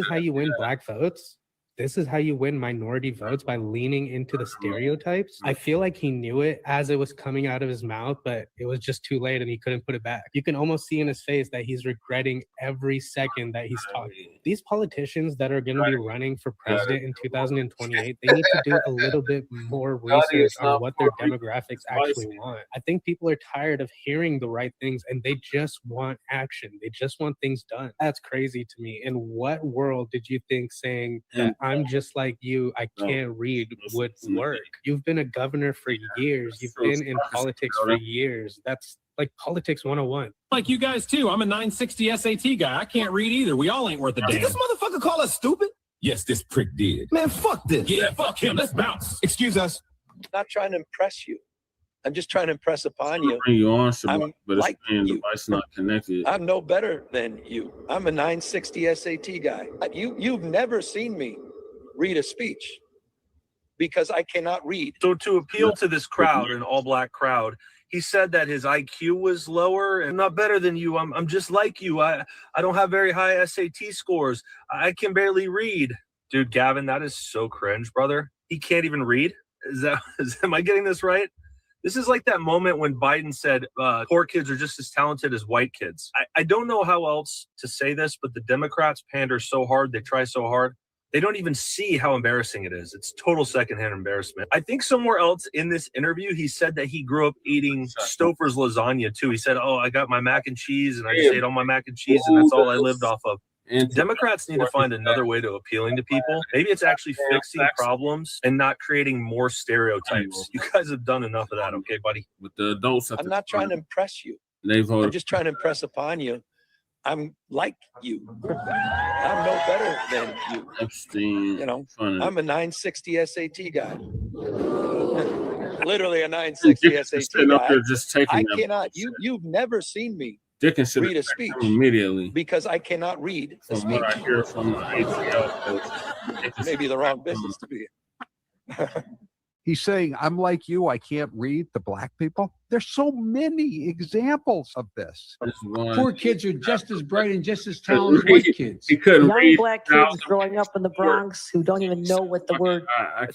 how you win Black votes. This is how you win minority votes, by leaning into the stereotypes. I feel like he knew it as it was coming out of his mouth, but it was just too late and he couldn't put it back. You can almost see in his face that he's regretting every second that he's talking. These politicians that are going to be running for president in 2028, they need to do a little bit more research on what their demographics actually want. I think people are tired of hearing the right things and they just want action. They just want things done. That's crazy to me. In what world did you think saying that I'm just like you, I can't read would work? You've been a governor for years. You've been in politics for years. That's like politics 101. Like you guys too. I'm a 960 SAT guy. I can't read either. We all ain't worth a damn. Did this motherfucker call us stupid? Yes, this prick did. Man, fuck this. Yeah, fuck him. Let's bounce. Excuse us. I'm not trying to impress you. I'm just trying to impress upon you. Bring you on, I'm but like the you. device not connected. I'm no better than you. I'm a 960 SAT guy. You've never seen me read a speech because I cannot read. So to appeal to this crowd, an all-Black crowd, he said that his IQ was lower and not better than you. I'm just like you. I don't have very high SAT scores. I can barely read. Dude, Gavin, that is so cringe, brother. He can't even read? Am I getting this right? This is like that moment when Biden said poor kids are just as talented as white kids. I don't know how else to say this, but the Democrats pander so hard, they try so hard. They don't even see how embarrassing it is. It's total secondhand embarrassment. I think somewhere else in this interview, he said that he grew up eating Stouffer's lasagna too. He said, oh, I got my mac and cheese and I just ate all my mac and cheese and that's all I lived off of. Democrats need to find another way to appealing to people. Maybe it's actually fixing problems and not creating more stereotypes. You guys have done enough of that, okay, buddy? With the adults, I'm not trying to impress you. I'm just trying to impress upon you. I'm like you. I'm no better than you. Epstein, I'm a 960 SAT guy. Literally a 960 SAT guy. Just taking I cannot. You've never seen me Dickens read a speech immediately because I cannot read a from speech. what I hear from the ATL. Maybe the wrong business to be in. He's saying, I'm like you, I can't read the Black people. There's so many examples of this. Poor kids are just as bright and just as talented as white kids. He couldn't Young read. Black kids growing up in the Bronx who don't even know what the word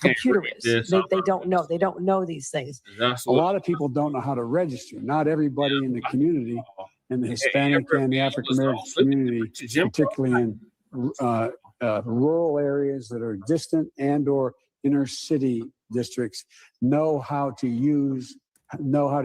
computer is. They don't know. They don't know these things. A lot of people don't know how to register. Not everybody in the community, in the Hispanic and the African American community, particularly in rural areas that are distant and or inner city districts, know how to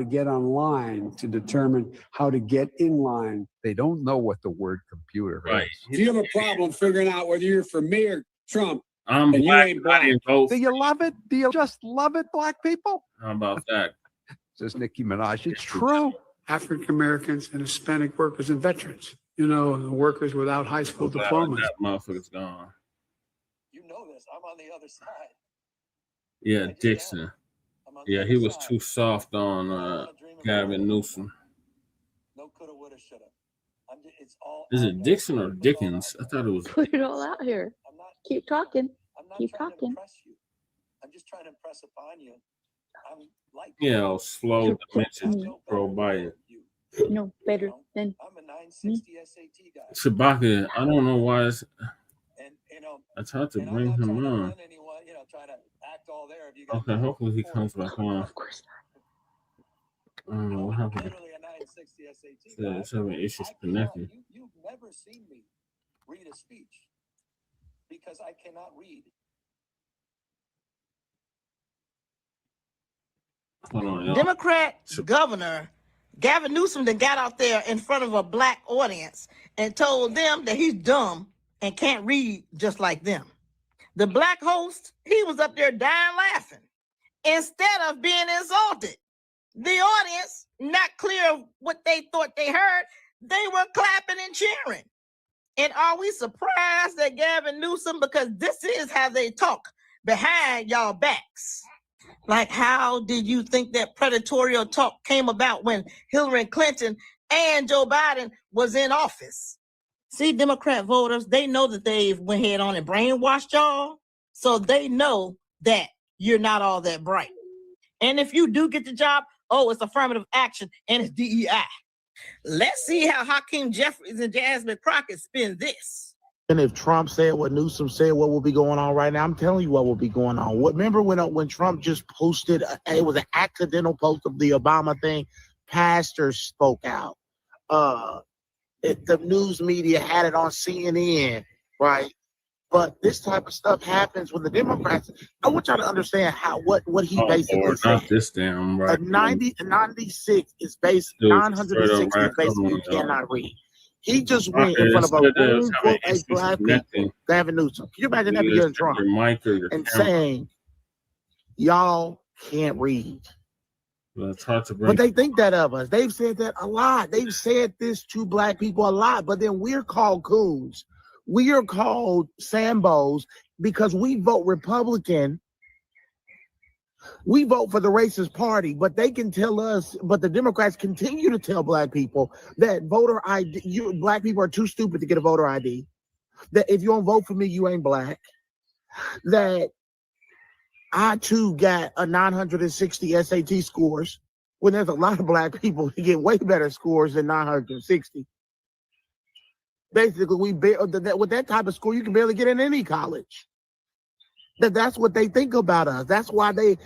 get online to determine how to get in line. They don't know what the word computer is. If you have a problem figuring out whether you're for me or Trump, I'm and Black, you ain't Black. Do you love it? Do you just love it, Black people? How about that? Says Nicki Minaj. It's true. African Americans and Hispanic workers and veterans, you know, and the workers without high school diplomas. That motherfucker's gone. You know this. I'm on the other side. Yeah, Dixon. Yeah, he was too soft on Gavin Newsom. No coulda, woulda, shoulda. It's all. Is it Dixon or Dickens? I thought it was. Put it all out here. Keep talking. Keep talking. I'm just trying to impress upon you. I'm like. Yeah, slow dimensions pro Biden. No better than I'm a 960 SAT guy. Chewbacca, I don't know why it's. And you know. I tried to bring him on. You know, try to act all there. If you Okay, hopefully he comes back on. Of course I don't know what happened. Literally a 960 SAT Yeah, guy. it's having issues connecting. You've never seen me read a speech because I cannot read. Hold on, y'all. Democrat Governor Gavin Newsom then got out there in front of a black audience and told them that he's dumb and can't read just like them. The black host, he was up there dying laughing instead of being insulted. The audience, not clear of what they thought they heard, they were clapping and cheering. And are we surprised at Gavin Newsom? Because this is how they talk behind y'all backs. Like, how did you think that predatorial talk came about when Hillary Clinton and Joe Biden was in office? See, Democrat voters, they know that they've went ahead on and brainwashed y'all. So they know that you're not all that bright. And if you do get the job, oh, it's affirmative action and it's DEI. Let's see how Hakeem Jeffries and Jasmine Crockett spin this. And if Trump said what Newsom said, what will be going on right now? I'm telling you what will be going on. Remember when Trump just posted, it was an accidental post of the Obama thing, pastors spoke out. The news media had it on CNN, right? But this type of stuff happens when the Democrats. I want y'all to understand what he basically Lord, said. not this damn right. A 96 is based. 960 is basically you cannot read. He just went in front of a room full of black people. Gavin Newsom. Can you imagine that being Trump and saying, "Y'all can't read"? Well, it's hard to bring. But they think that of us. They've said that a lot. They've said this to black people a lot. But then we're called coons. We are called Sambos because we vote Republican. We vote for the racist party, but they can tell us, but the Democrats continue to tell black people that voter ID, black people are too stupid to get a voter ID. That if you don't vote for me, you ain't black. That I too got a 960 SAT scores when there's a lot of black people who get way better scores than 960. Basically, with that type of score, you can barely get in any college. That's what they think about us. That's why they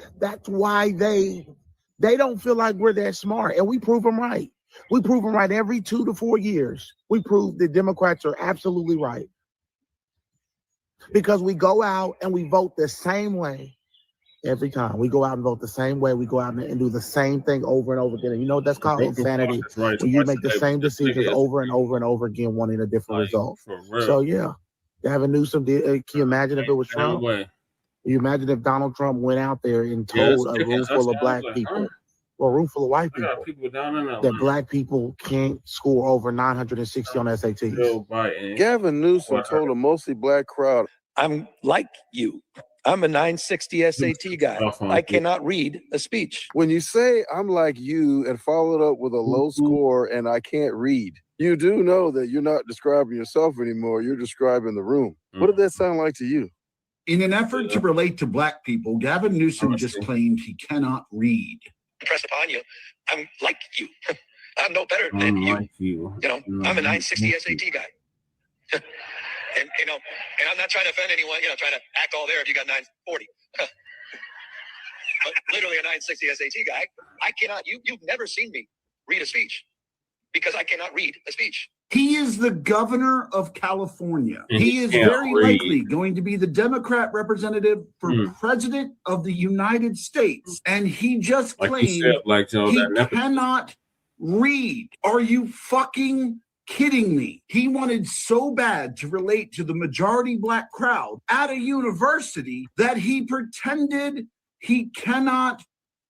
don't feel like we're that smart, and we prove them right. We prove them right every 2 to 4 years. We prove the Democrats are absolutely right because we go out and we vote the same way every time. We go out and vote the same way. We go out and do the same thing over and over again. And you know what that's called? Insanity. Right. When you make the same decisions over and over and over again, wanting a different result. So yeah, Gavin Newsom did. Can you imagine if it was Trump? Can you imagine if Donald Trump went out there and told a room full of black people, or a room full of white people, that black people can't score over 960 on SATs? Gavin Newsom told a mostly black crowd, I'm like you. I'm a 960 SAT guy. I cannot read a speech. When you say I'm like you and follow it up with a low score and I can't read, you do know that you're not describing yourself anymore. You're describing the room. What did that sound like to you? In an effort to relate to black people, Gavin Newsom just claimed he cannot read. Impress upon you. I'm like you. I'm no better than you. You know, I'm a 960 SAT guy. And you know, and I'm not trying to offend anyone, you know, trying to act all there if you got 940. But literally a 960 SAT guy. I cannot, you've never seen me read a speech because I cannot read a speech. He is the governor of California. And he is very likely going to be the Democrat representative for president of the United States. And he just claimed he cannot read. Are you fucking kidding me? He wanted so bad to relate to the majority black crowd at a university that he pretended he cannot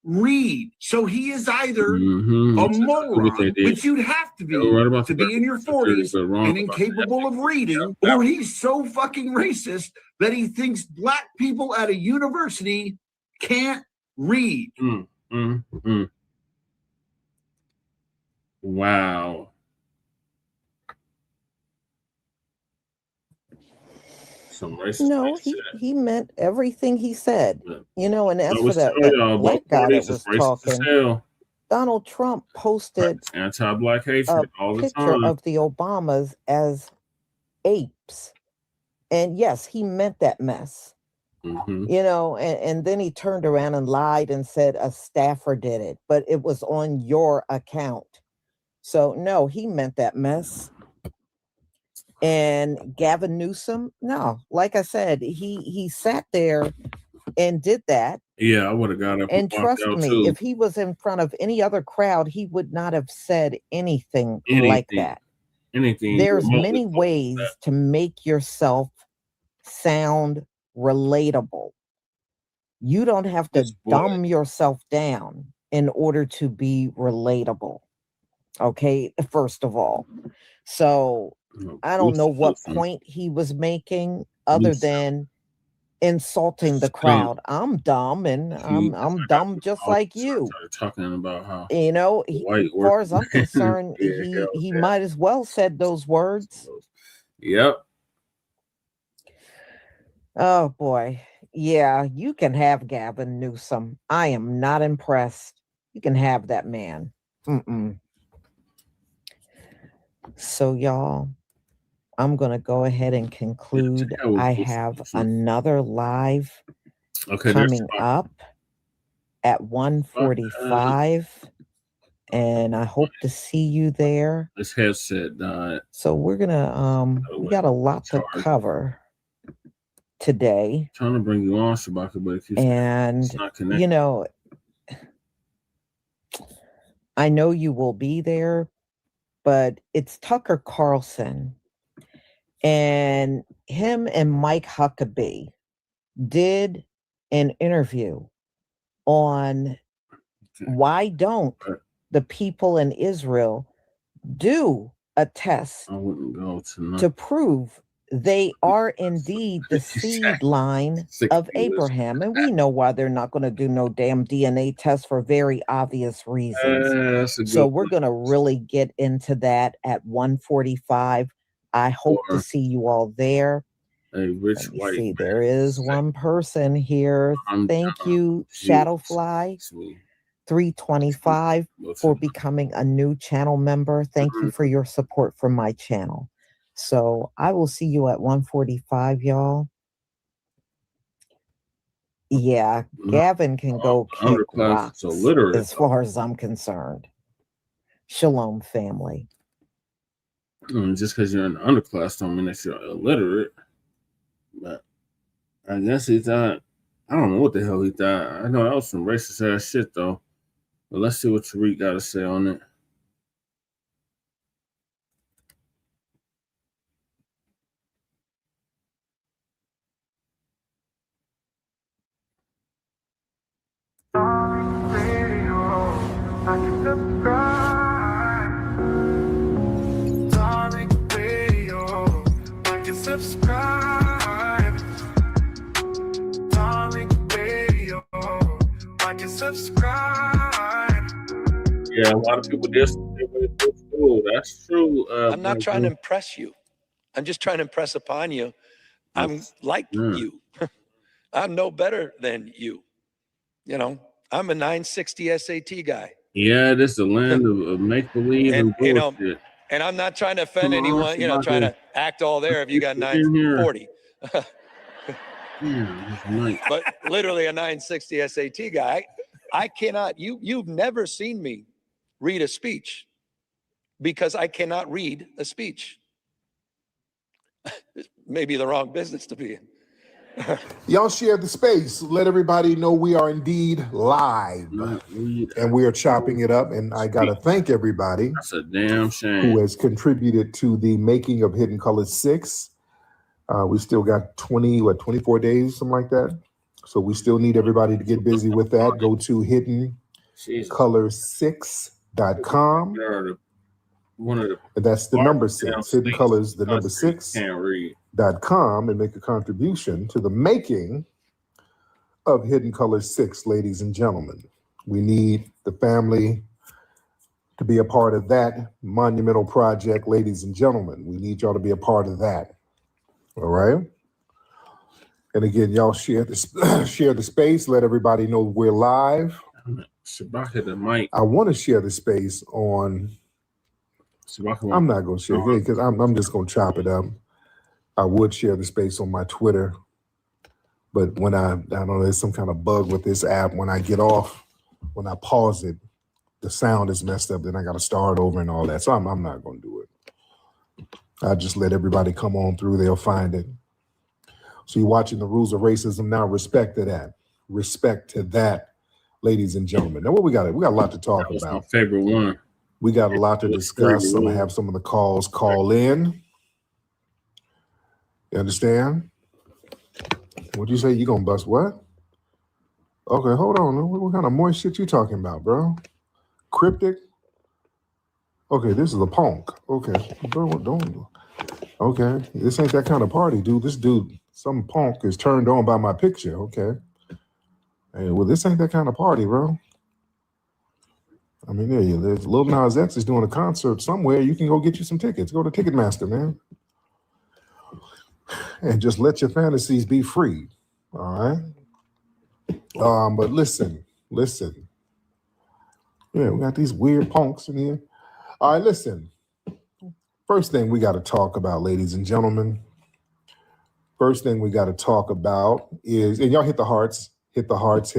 read. So he is either a moron, which you'd have to be in your 40s and incapable of reading, or he's so fucking racist that he thinks black people at a university can't read. Wow. Some racist. No, he meant everything he said. You know, and as for that black guy that was talking, Donald Trump posted anti-black hatred all the picture time of the Obamas as apes. And yes, he meant that mess. You know, and then he turned around and lied and said a staffer did it, but it was on your account. So no, he meant that mess. And Gavin Newsom, no, like I said, he sat there and did that. Yeah, I would have got up and trust me, too. If he was in front of any other crowd, he would not have said anything like that. There's many ways to make yourself sound relatable. You don't have to dumb yourself down in order to be relatable. Okay, first of all. So I don't know what point he was making other than insulting the crowd. I'm dumb and I'm dumb just like you. Talking about how, you know, as far as I'm concerned, he might as well said those words. Yep. Oh boy. Yeah, you can have Gavin Newsom. I am not impressed. You can have that man. So y'all, I'm going to go ahead and conclude. I have another live coming up at 1:45, and I hope to see you there. This headset died. So we're going to, we got a lot to cover today. Trying to bring you on, Shabaka, but it's not connected. You know, I know you will be there, but it's Tucker Carlson. And him and Mike Huckabee did an interview on why don't the people in Israel do a test to prove they are indeed the seed line of Abraham. And we know why they're not going to do no damn DNA test for very obvious reasons. So we're going to really get into that at 1:45. I hope to see you all there. Rich white. See, there is one person here. Thank you, Shadowfly 325, for becoming a new channel member. Thank you for your support for my channel. So I will see you at 1:45, y'all. Yeah, Gavin can go kick rocks as far as I'm concerned. Shalom, family. Just because you're in the underclass don't mean that you're illiterate. But I guess he thought, I don't know what the hell he thought. I know that was some racist ass shit though. But let's see what Tariq got to say on it. Subscribe. Darling Radio. Like and subscribe. Yeah, a lot of people did school. That's true. I'm not trying to impress you. I'm just trying to impress upon you. I'm like you. I'm no better than you. You know, I'm a 960 SAT guy. Yeah, this is the land of make-believe and bullshit. You know, and I'm not trying to offend anyone, you know, trying to act all there if you got 940. But literally a 960 SAT guy. I cannot, you've never seen me read a speech because I cannot read a speech. Maybe the wrong business to be in. Y'all share the space. Let everybody know we are indeed live. And we are chopping it up. And I got to thank everybody. That's a damn shame. Who has contributed to the making of Hidden Colors 6. We still got 24 days, something like that. So we still need everybody to get busy with that. Go to hiddencolors6.com. That's the number 6. Hidden Colors, the number 6.com, and make a contribution to the making of Hidden Colors 6, ladies and gentlemen. We need the family to be a part of that monumental project, ladies and gentlemen. We need y'all to be a part of that. All right? And again, y'all share the space. Let everybody know we're live. I want to share the space on. I'm not going to share it because I'm just going to chop it up. I would share the space on my Twitter, but when I don't know, there's some kind of bug with this app. When I get off, when I pause it, the sound is messed up. Then I got to start over and all that. So I'm not going to do it. I just let everybody come on through. They'll find it. So you're watching The Rules of Racism now. Respect to that. Respect to that, ladies and gentlemen. Now what we got? We got a lot to talk about. My favorite one. We got a lot to discuss. I'm gonna have some of the calls call in. You understand? What'd you say? You gonna bust what? Okay, hold on. What kind of moist shit you talking about, bro? Cryptic? Okay, this is a punk. Okay, don't. Okay, this ain't that kind of party, dude. This dude, some punk is turned on by my picture. Okay. Hey, well, this ain't that kind of party, bro. I mean, there's Lil Nas X is doing a concert somewhere. You can go get you some tickets. Go to Ticketmaster, man. And just let your fantasies be free. All right. But listen. Yeah, we got these weird punks in here. All right, listen. First thing we got to talk about, ladies and gentlemen. First thing we got to talk about is, and y'all hit the hearts. Hit the hearts.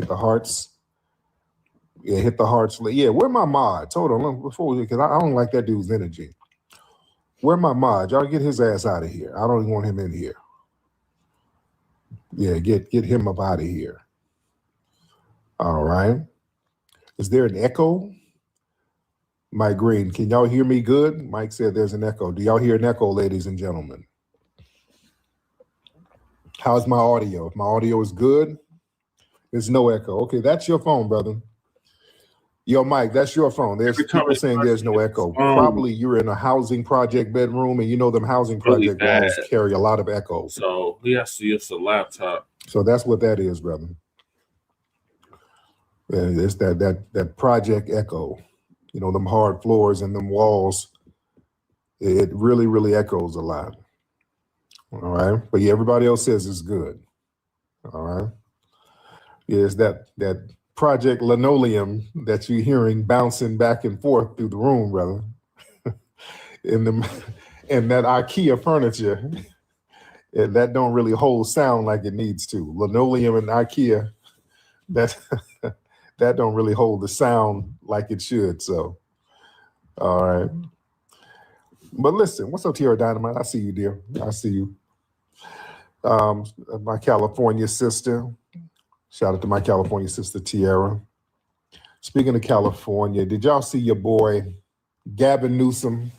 Yeah, hit the hearts. Yeah, where my mods? Hold on, before because I don't like that dude's energy. Where my mods? Y'all get his ass out of here. I don't even want him in here. Yeah, get him up out of here. All right. Is there an echo? Mike Green, can y'all hear me good? Mike said there's an echo. Do y'all hear an echo, ladies and gentlemen? How's my audio? If my audio is good, there's no echo. Okay, that's your phone, brother. Yo, Mike, that's your phone. There's people saying there's no echo. Probably you're in a housing project bedroom, and you know them housing project walls carry a lot of echo. So he has to use a laptop. So that's what that is, brother. Yeah, it's that project echo. You know, them hard floors and them walls. It really, really echoes a lot. All right. But yeah, everybody else says it's good. All right. Yeah, it's that project linoleum that you're hearing bouncing back and forth through the room, brother. and that IKEA furniture, that don't really hold sound like it needs to. Linoleum and IKEA, that don't really hold the sound like it should. So, all right. But listen, what's up, Tierra Dynamite? I see you, dear. I see you. My California sister. Shout out to my California sister, Tierra. Speaking of California, did y'all see your boy, Gavin Newsom?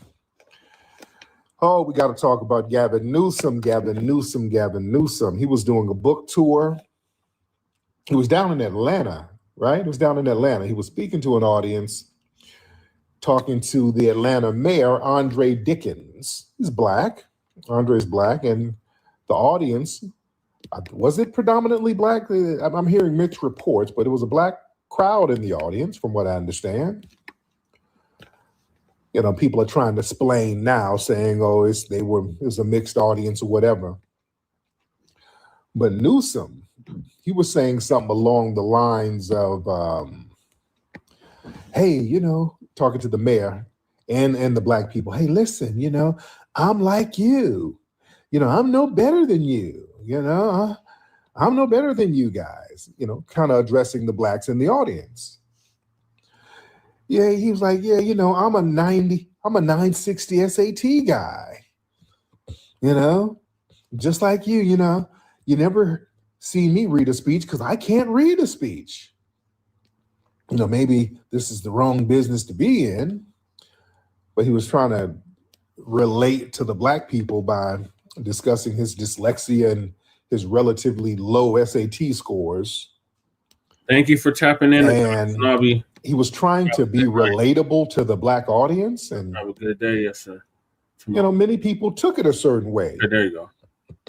Oh, we got to talk about Gavin Newsom. He was doing a book tour. He was down in Atlanta, right? He was down in Atlanta. He was speaking to an audience, talking to the Atlanta mayor, Andre Dickens. He's Black. Andre's Black. And the audience, was it predominantly Black? I'm hearing mixed reports, but it was a Black crowd in the audience, from what I understand. You know, people are trying to explain now, saying, "Oh, it was a mixed audience or whatever." But Newsom, he was saying something along the lines of, "Hey, you know," talking to the mayor and the Black people. "Hey, listen, you know, I'm like you. You know, I'm no better than you. You know, I'm no better than you guys." You know, kind of addressing the Blacks in the audience. Yeah, he was like, "Yeah, you know, I'm a 960 SAT guy. You know, just like you. You know, you never see me read a speech because I can't read a speech. You know, maybe this is the wrong business to be in." But he was trying to relate to the Black people by discussing his dyslexia and his relatively low SAT scores. Thank you for tapping in. And he was trying to be relatable to the Black audience. And have a good day, yes, sir. You know, many people took it a certain way. Okay, there you go.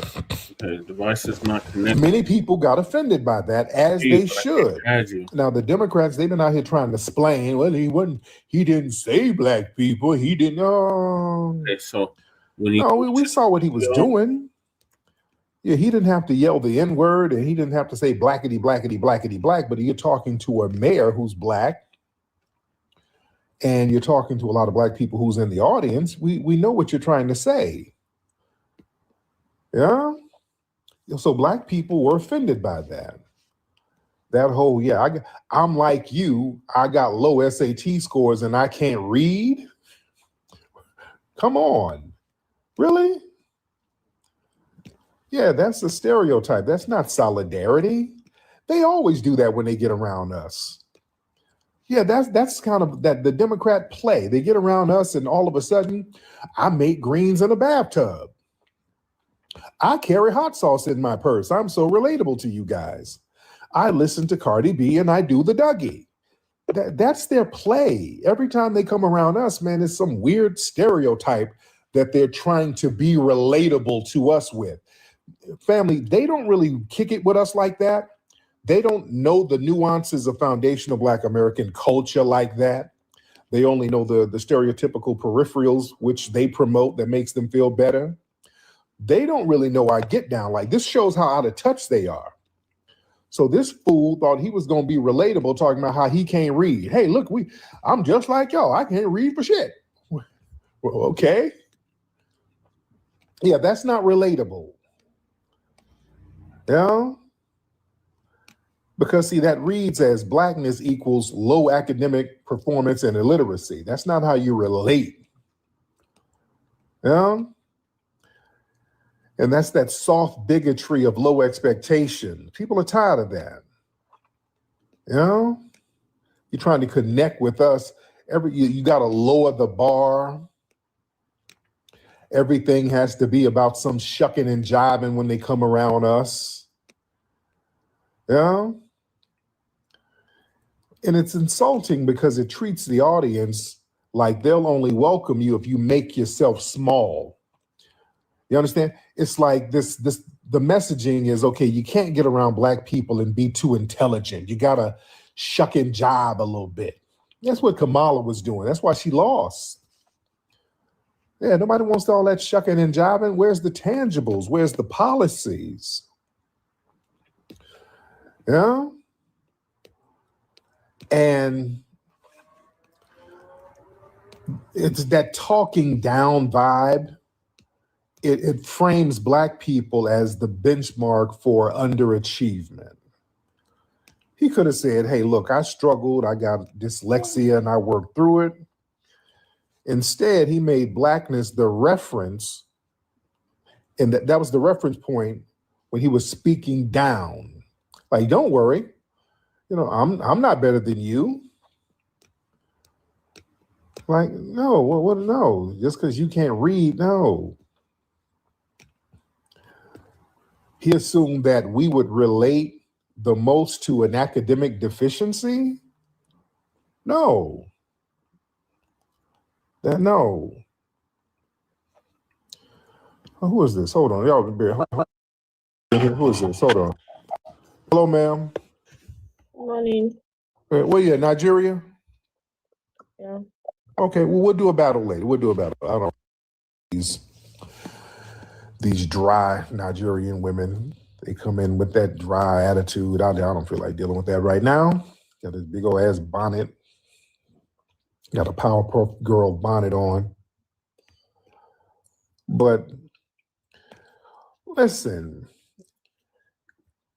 Okay, device is not connected. Many people got offended by that, as they should. Now, the Democrats, they've been out here trying to explain, well, he didn't say Black people. He didn't. Okay, so we saw what he was doing. Yeah, he didn't have to yell the N-word, and he didn't have to say blackity, blackity, blackity, black, but you're talking to a mayor who's Black, and you're talking to a lot of Black people who's in the audience. We know what you're trying to say. Yeah? So Black people were offended by that. That whole, I'm like you, I got low SAT scores and I can't read? Come on. Really? Yeah, that's a stereotype. That's not solidarity. They always do that when they get around us. Yeah, that's kind of that the Democrat play. They get around us and all of a sudden, I make greens in a bathtub. I carry hot sauce in my purse. I'm so relatable to you guys. I listen to Cardi B and I do the Dougie. That's their play. Every time they come around us, man, it's some weird stereotype that they're trying to be relatable to us with. Family, they don't really kick it with us like that. They don't know the nuances of foundational Black American culture like that. They only know the stereotypical peripherals, which they promote that makes them feel better. They don't really know our get down. Like, this shows how out of touch they are. So this fool thought he was going to be relatable, talking about how he can't read. Hey, look, I'm just like y'all. I can't read for shit. Well, okay. Yeah, that's not relatable. Yeah. Because see, that reads as Blackness equals low academic performance and illiteracy. That's not how you relate. Yeah. And that's that soft bigotry of low expectation. People are tired of that. You know? You're trying to connect with us. You got to lower the bar. Everything has to be about some shucking and jiving when they come around us. Yeah? And it's insulting because it treats the audience like they'll only welcome you if you make yourself small. You understand? It's like the messaging is, okay, you can't get around Black people and be too intelligent. You got to shuck and jive a little bit. That's what Kamala was doing. That's why she lost. Yeah, nobody wants all that shucking and jiving. Where's the tangibles? Where's the policies? Yeah? And it's that talking down vibe. It frames Black people as the benchmark for underachievement. He could have said, hey, look, I struggled. I got dyslexia and I worked through it. Instead, he made Blackness the reference. And that was the reference point when he was speaking down. Like, don't worry. You know, I'm not better than you. Like, no, what? No, just because you can't read, no. He assumed that we would relate the most to an academic deficiency. No. No. Oh, who is this? Hold on, y'all. Who is this? Hold on. Hello, ma'am. Morning. Where you at? Nigeria? Yeah. Okay, well, we'll do a battle later. We'll do a battle. I don't know. These dry Nigerian women, they come in with that dry attitude. I don't feel like dealing with that right now. Got this big old ass bonnet. Got a Powerpuff Girl bonnet on. But listen,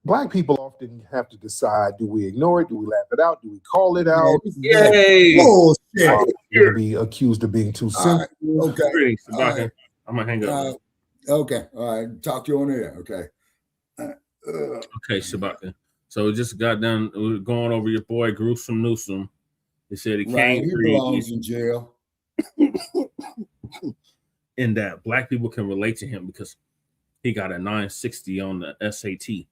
Black people often have to decide, do we ignore it? Do we laugh it out? Do we call it out? Yay! Bullshit. You're be accused of being too simple. Okay. I'm gonna hang up. Okay. All right. Talk to you on air. Okay. Okay, Shabaka. So we just got done. We were going over your boy Gruesome Newsom. He said he can't He read. belongs in jail. In that Black people can relate to him because He got a 960 on the SAT.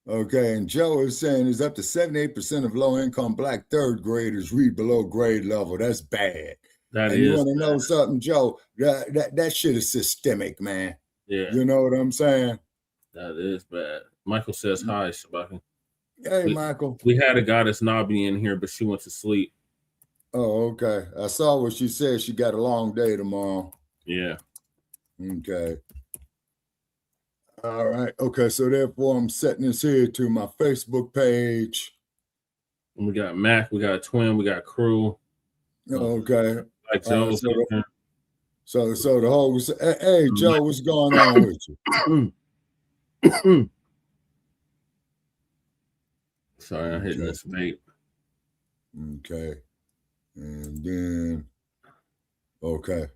Okay, and Joe is saying is up to 78% of low-income Black third graders read below grade level. That's bad. That and is you want to bad. know something, Joe? That shit is systemic, man. Yeah. You know what I'm saying? That is bad. Michael says hi, Shabaki. Hey, Michael. We had a goddess Nobby in here, but she went to sleep. Oh, okay. I saw what she said. She got a long day tomorrow. Yeah. Okay. All right. Okay. So therefore, I'm setting this here to my Facebook page. And we got Mac, we got Twin, we got Crew. Okay. Like Joe. So the whole hey Joe, what's going on with you? Sorry, I'm hitting this vape. Okay. And then okay.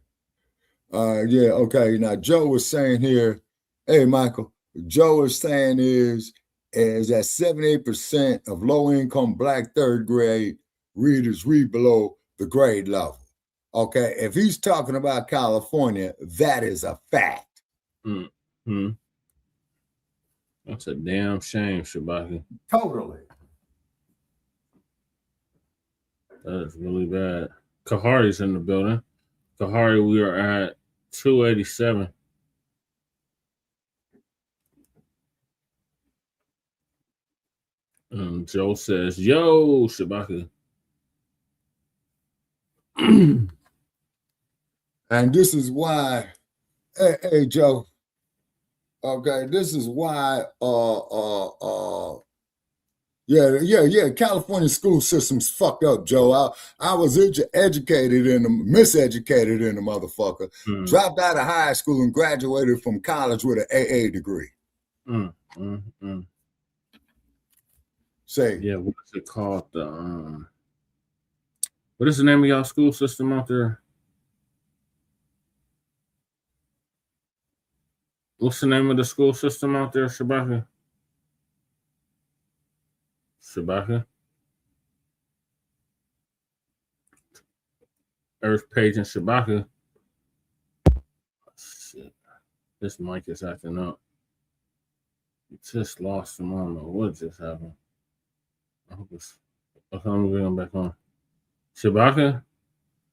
Yeah, okay. Now Joe was saying here, hey Michael, Joe is saying is that 78% of low-income Black third grade readers read below the grade level. Okay, if he's talking about California, that is a fact. Mm-hmm. That's a damn shame, Shabaki. Totally. That is really bad. Kahari's in the building. Kahari, we are at 287. Joe says, yo, Shabaki. And this is why, hey Joe. Okay, this is why yeah, California school system's fucked up, Joe. I was educated in the miseducated in the motherfucker. Dropped out of high school and graduated from college with an AA degree. Say, yeah, what's it called? What is the name of y'all school system out there? What's the name of the school system out there, Shabaka? Shabaka? Earth Page and Shabaka. Shit. This mic is acting up. You just lost him. I don't know what just happened. I hope it's okay. I'm going back on. Shabaka?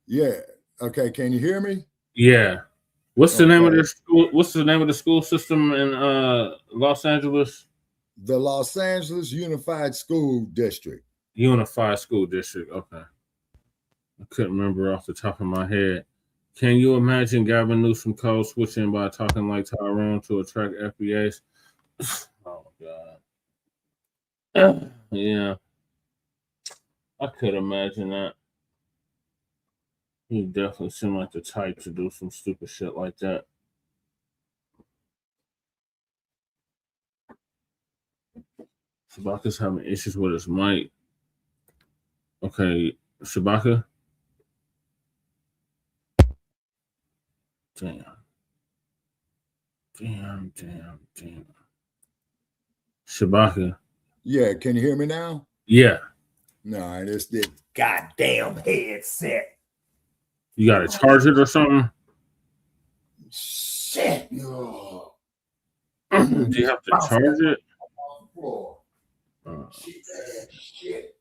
Yeah. Okay, can you hear me? Yeah. What's the name of the school? What's the name of the school system in Los Angeles? The Los Angeles Unified School District. Unified School District. Okay. I couldn't remember off the top of my head. Can you imagine Gavin Newsom code switching by talking like Tyrone to attract FBAs? Oh God. Yeah. I could imagine that. He definitely seemed like the type to do some stupid shit like that. Shabaka's having issues with his mic. Okay, Shabaka. Damn. Shabaka. Yeah, can you hear me now? Yeah. No, it's this goddamn headset. You got to charge it or something? Shit. Do you have to charge it? Shit.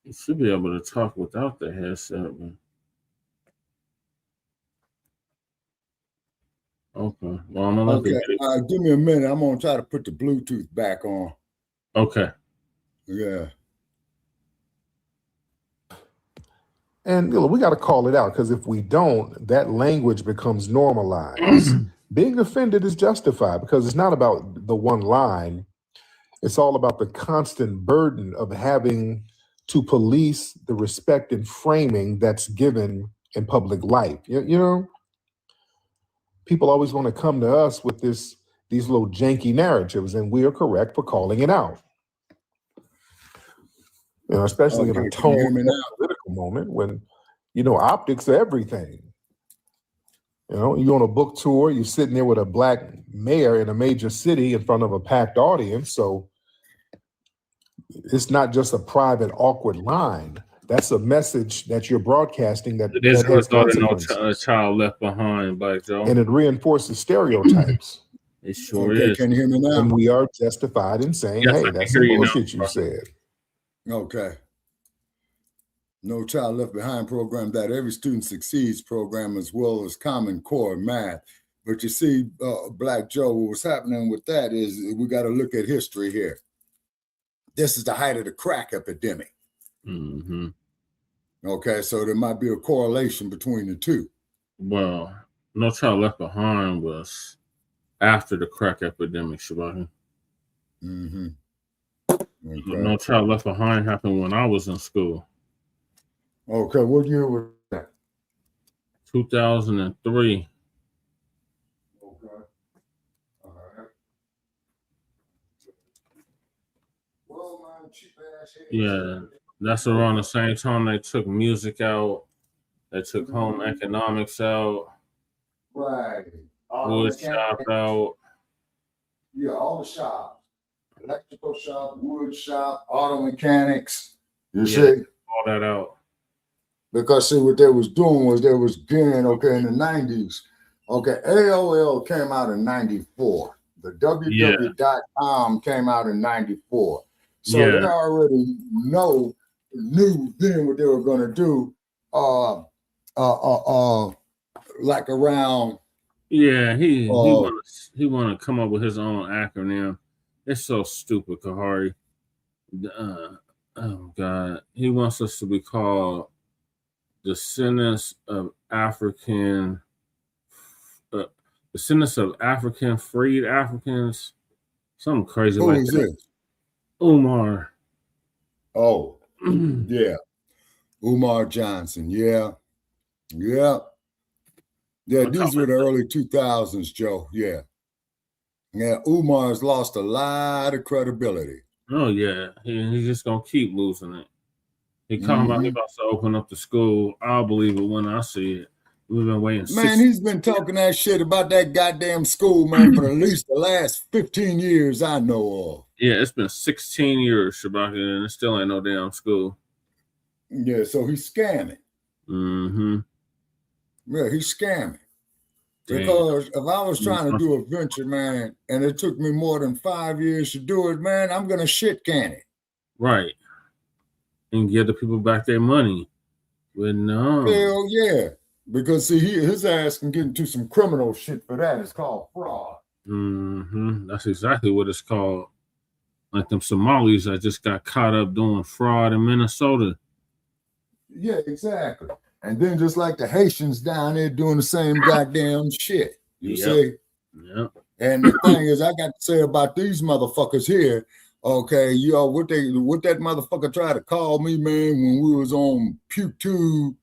You should be able to talk without the headset, man. Okay. Well, I'm gonna give me a minute. I'm gonna try to put the Bluetooth back on. Okay. Yeah. And we got to call it out, because if we don't, that language becomes normalized. Being offended is justified, because it's not about the one line. It's all about the constant burden of having to police the respect and framing that's given in public life. You know, people always want to come to us with these little janky narratives, and we are correct for calling it out. You know, especially in a tone political moment when, optics are everything. You're on a book tour, you're sitting there with a black mayor in a major city in front of a packed audience. So it's not just a private, awkward line. That's a message that you're broadcasting that, It is that has result in consequences. child left behind, Black Joe. And it reinforces stereotypes. It sure is. Can you hear me now? And we are justified in saying, Yes, I hey, can that's hear some you now, bullshit you bro. said. Okay. No Child Left Behind program, that every student succeeds program, as well as Common Core math. But you see, Black Joe, what's happening with that is we got to look at history here. This is the height of the crack epidemic. Mm-hmm. Okay, so there might be a correlation between the two. Well, No Child Left Behind was after the crack epidemic, Shabaki. Mm-hmm. Okay. No Child Left Behind happened when I was in school. Okay, what year was that? 2003. Okay. All right. Well, man, cheap ass head. Yeah, that's around the same time they took music out. They took home economics out. Right. Wood shop out. Yeah, all the shops. Electrical shop, wood shop, auto mechanics. You see? All that out. Because see what they was doing was they was getting, okay, in the 90s. Okay, AOL came out in 94. The www.com came out in 94. So they already knew then what they were gonna do. Like around. Yeah, he want to come up with his own acronym. It's so stupid, Kahari. Oh God, he wants us to be called descendants of African, descendants of African freed Africans. Something crazy Who like is that. this? Umar. Oh, yeah. Umar Johnson. Yeah. Yeah. Yeah, these were the early 2000s, Joe. Yeah. Yeah, Umar's lost a lot of credibility. Oh yeah, he's just gonna keep losing it. He talking about he about to open up the school. I'll believe it when I see it. We've been waiting. Man, he's been talking that shit about that goddamn school, man, for at least the last 15 years I know of. Yeah, it's been 16 years, Shabaka, and it still ain't no damn school. Yeah, so he's scamming. Mm-hmm. Yeah, he's scamming. Damn. Because if I was trying to do a venture, man, and it took me more than 5 years to do it, man, I'm gonna shit can it. Right. And give the people back their money. But no. Hell yeah. Because see, his ass can get into some criminal shit for that. It's called fraud. Mm-hmm. That's exactly what it's called. Like them Somalis that just got caught up doing fraud in Minnesota. Yeah, exactly. And then just like the Haitians down there doing the same goddamn shit. You see? Yeah. And the thing is, I got to say about these motherfuckers here, okay, yo, what that motherfucker tried to call me, man, when we was on PewTube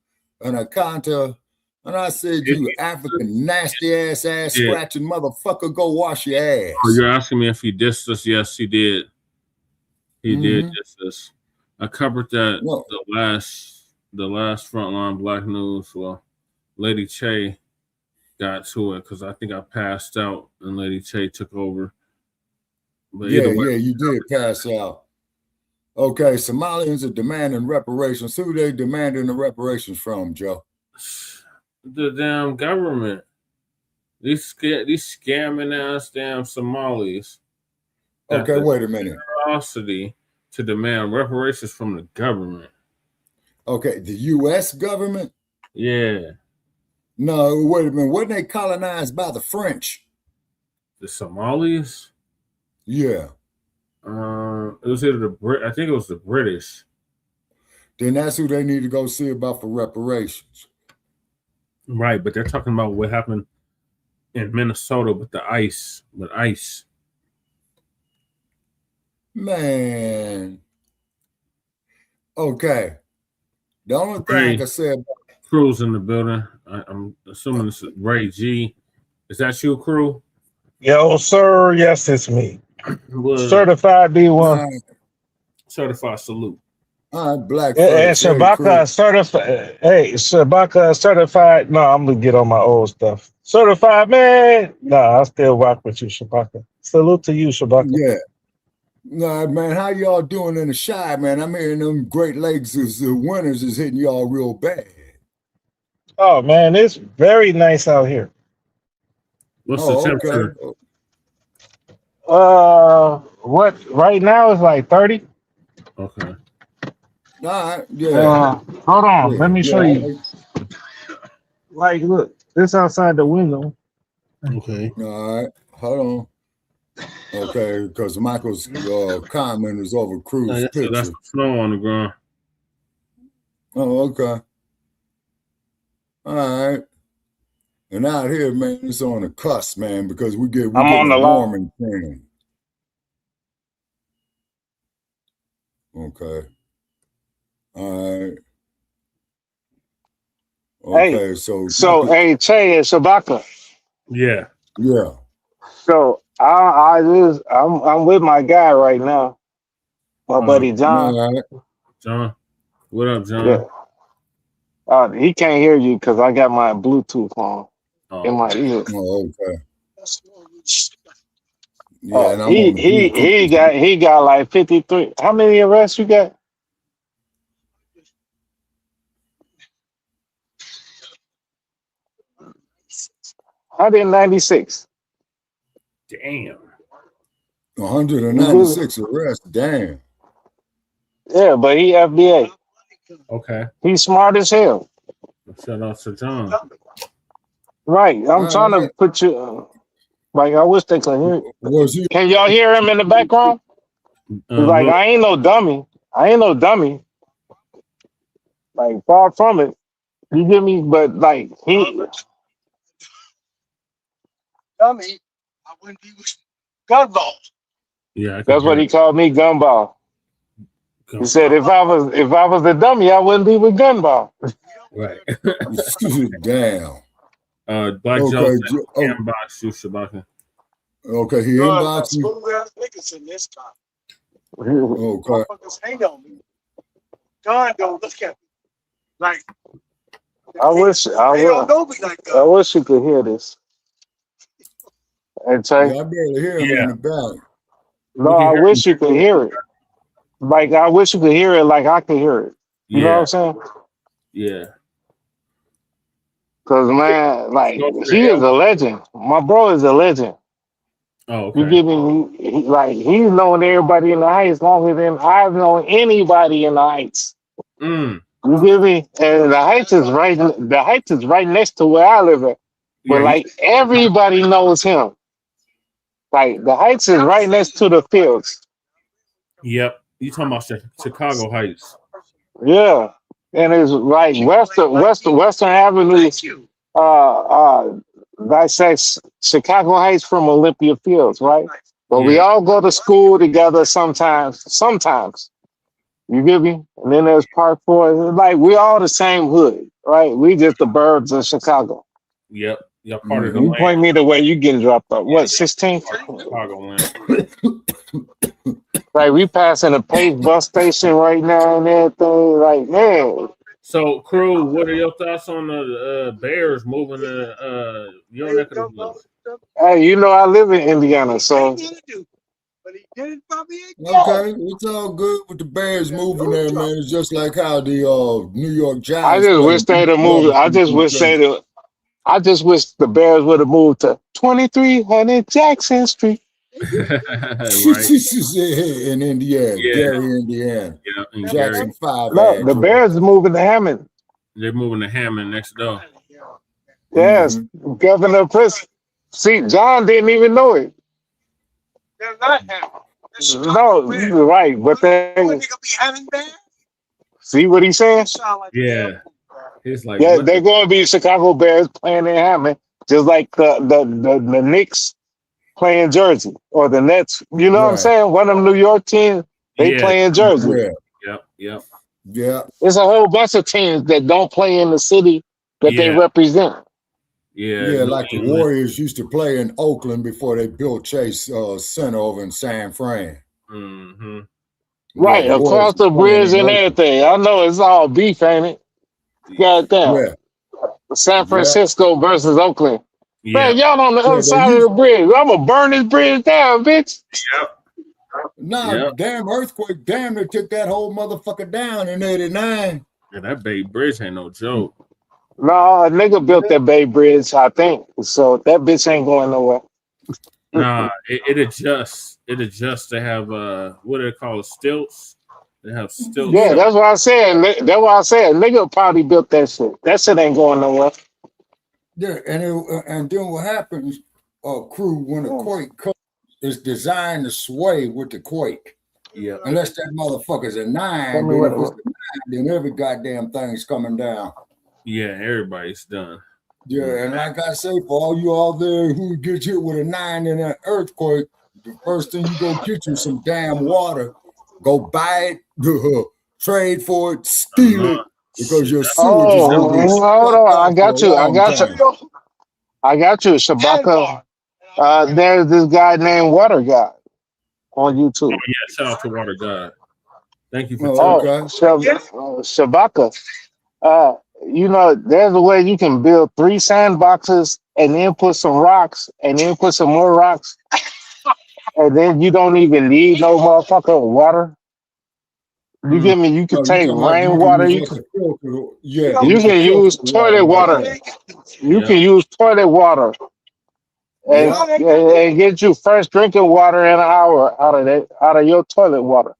and Akanta, and I said, you African nasty ass scratching motherfucker, go wash your ass. Oh, you're asking me if he dissed us? Yes, he did. He did diss us. I covered that the last Frontline Black News. Well, Lady Che got to it because I think I passed out and Lady Che took over. But yeah, you did pass out. Okay, Somalians are demanding reparations. Who they demanding the reparations from, Joe? The damn government. These scamming ass damn Somalis. Okay, wait a minute. Generosity to demand reparations from the government. Okay, the U.S. government? Yeah. No, wait a minute. Wasn't they colonized by the French? The Somalis? Yeah. It was either I think it was the British. Then that's who they need to go see about for reparations. Right, but they're talking about what happened in Minnesota with the ice. Man. Okay. The only thing I can say about Crew's in the building. I'm assuming it's Ray G. Is that you, Crew? Yo, sir. Yes, it's me. Certified B1. Certified salute. All right, Black. And Shabaka certified. Hey, Shabaka certified. No, I'm gonna get on my old stuff. Certified, man. No, I still rock with you, Shabaka. Salute to you, Shabaka. Yeah. Nah, man, how y'all doing in the shy, man? I'm hearing them Great Lakes winters is hitting y'all real bad. Oh man, it's very nice out here. What's the temperature? What right now is like 30. Okay. All right, yeah. Hold on, Yeah, let me show yeah. you. Like, look, this outside the window. Okay. All right, hold on. Okay, because Michael's comment is over Cruz's picture. That's snow on the ground. Oh, okay. All right. And out here, man, it's on the cusp, man, because we get on the warm and tan. Okay. All right. Okay, Hey, so hey, Che and Shabaka. Yeah. Yeah. So I'm with my guy right now, my buddy John. All right. John, what up, John? Yeah. He can't hear you because I got my Bluetooth on in my ear. Oh, okay. Yeah, and I'm on he got like 53. How many arrests you got? $196. Damn. 196 arrests. Damn. Yeah, but he FBA. Okay. He's smart as hell. Shout out to John. Right. I'm trying to put you. Like, I wish they could hear. Can y'all hear him in the background? Like, I ain't no dummy. Like, far from it. You get me? But like he dummy, I wouldn't be with gunball. Yeah, that's what he called me, gunball. He said if I was a dummy, I wouldn't be with gunball. Right. Damn. Black Joe inbox you, Shabaka. Okay, he inboxed you. Niggas in this time. Okay. Hang on me. Gun don't look at me. Like I wish you could hear this. And say, yeah, I barely hear him in the back. No, I wish you could hear it. Like I wish you could hear it like I could hear it. You know what I'm saying? Yeah. Cause man, like he is a legend. My bro is a legend. Oh, okay. You get me? Like he's known everybody in the Heights longer than I've known anybody in the Heights. You get me? And the Heights is right next to where I live at. But like everybody knows him. Like the Heights is right next to the fields. Yep. You talking about Chicago Heights? Yeah, and it's like Western Avenue. Dissects Chicago Heights from Olympia Fields, right? But we all go to school together sometimes. You get me? And then there's Park 4. Like we all the same hood, right? We just the burbs of Chicago. Yep. Y'all part of the You land. point me the way you getting dropped off. What, 16th? Chicago land. Like we passing a Pace bus station right now and everything. Like, man. So, crew, what are your thoughts on the Bears moving to your neck of the woods? Hey, you know I live in Indiana, so Okay, it's all good with the Bears moving there, man. It's just like how the New York Giants. I just wish they'd have moved. I just wish the Bears would have moved to 2300 Jackson Street. Right. In Indiana, Gary, Indiana. Yeah, in Jackson Gary. 5. No, the Bears are moving to Hammond. They're moving to Hammond next door. Yes, Governor Prince. See, John didn't even know it. They're not Hammond. No, you're right, but they see what he's saying? Yeah. It's like they're going to be Chicago Bears playing in Hammond, just like the Knicks playing Jersey or the Nets. You know what I'm saying? One of them New York teams, they play in Jersey. Yep. There's a whole bunch of teams that don't play in the city that they represent. Yeah, like the Warriors used to play in Oakland before they built Chase Center over in San Fran. Right, across the bridge and everything. I know it's all beef, ain't it? Goddamn. San Francisco versus Oakland. Man, y'all on the other side of the bridge. I'm gonna burn this bridge down, bitch. Nah, damn earthquake, damn, they took that whole motherfucker down in 89. Yeah, that Bay Bridge ain't no joke. No, a nigga built that Bay Bridge, I think. So that bitch ain't going nowhere. Nah, it adjusts. It adjusts. They have what do they call it? Stilts. They have stilts. Yeah, that's what I said. That's what I said. Nigga probably built that shit. That shit ain't going nowhere. Yeah, and then what happens, crew, when a quake comes, it's designed to sway with the quake. Yeah. Unless that motherfucker's a 9, then if it's a 9, then every goddamn thing's coming down. Yeah, everybody's done. Yeah, and like I say, for all you all there who get hit with a 9 in an earthquake, the first thing you go get you some damn water. Go buy it, trade for it, steal it, because your sewage is going to be hold on. I got you. I got you, Shabaka. There's this guy named Water God on YouTube. Oh, yeah, shout out to Water God. Thank you for Shabaka. You know, there's a way you can build 3 sandboxes and then put some rocks and then put some more rocks. And then you don't even need no motherfucking water. You get me? You can take rainwater. You can use toilet water. You can use toilet water and get you fresh drinking water in an hour out of your toilet water.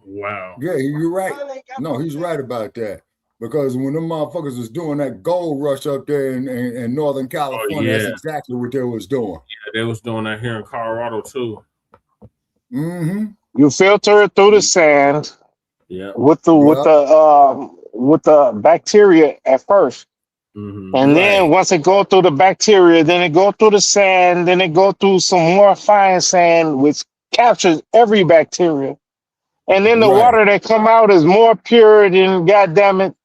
Wow. Yeah, you're right. No, he's right about that. Because when them motherfuckers was doing that gold rush up there in Northern California, that's exactly what they was doing. Yeah, they was doing that here in Colorado too. Mm-hmm. You filter it through the sand. Yeah. With the bacteria at first. Mm-hmm. And then once it go through the bacteria, then it go through the sand, then it go through some more fine sand, which captures every bacteria. And then the water that come out is more pure than, goddamn it,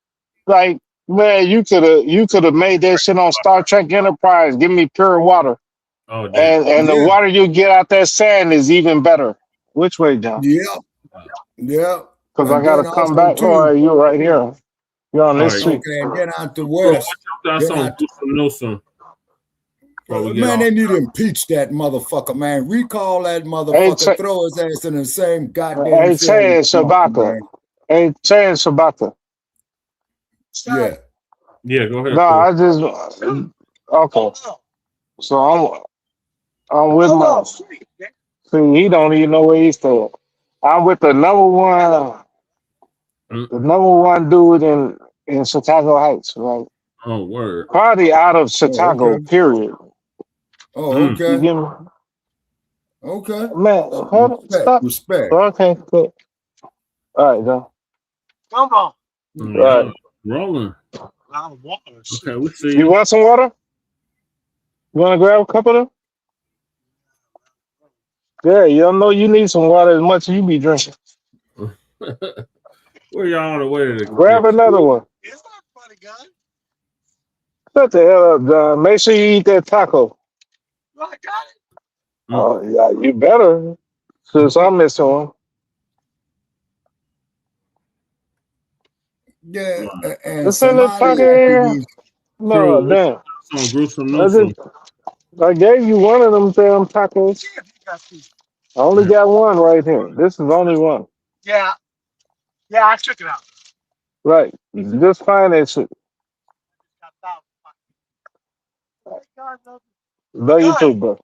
like, man, you could have made that shit on Star Trek Enterprise. Give me pure water. Oh, damn. And the water you get out that sand is even better. Which way, John? Yeah. Yeah. Because I gotta come back. Oh, you right here. You're on this street. Okay, and get out the west. Newsom. Man, they need to impeach that motherfucker, man. Recall that motherfucker. Throw his ass in the same goddamn. Hey, Chad Shabaka. Hey, Chad Shabaka. Yeah. Yeah, go ahead. No, I just okay. So I'm with my. See, he don't even know where he's staying. I'm with the number one dude in Chicago Heights, right? Oh, word. Probably out of Chicago, period. Oh, okay. You get me? Okay. Man, hold on. Stop. Respect. Okay, good. All right, though. Come on. All right. Rolling. Okay, we see. You want some water? You want to grab a cup of them? Yeah, you don't know you need some water as much as you be drinking. Where y'all on the way to grab another one. Shut the hell up, John. Make sure you eat that taco. I got it. Oh, yeah, you better. Since I'm missing one. Yeah, and It's in the fucking air. No, damn. I gave you one of them damn tacos. I only got one right here. This is only one. Yeah. Yeah, I took it out. Right. Just find that shit. Love you too, bro.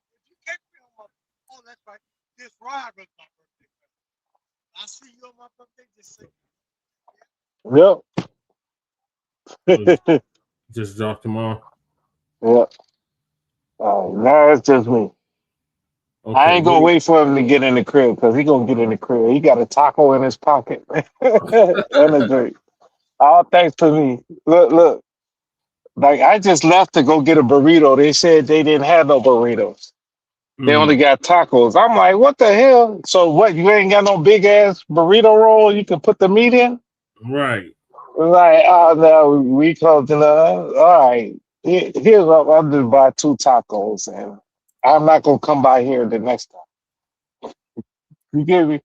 Oh, that's right. This ride was my birthday. I see you on my birthday. Just say. Yep. Just dropped them off. Yeah. Now it's just me. Okay, I ain't gonna wait for him to get in the crib because he gonna get in the crib. He got a taco in his pocket and a drink. All thanks to me. Look. Like I just left to go get a burrito. They said they didn't have no burritos. They only got tacos. I'm like, what the hell? So what? You ain't got no big ass burrito roll you can put the meat in? Right. Like, oh no, we closed it up. All right. Here's what I'll just buy 2 tacos and I'm not gonna come by here the next time. You get me?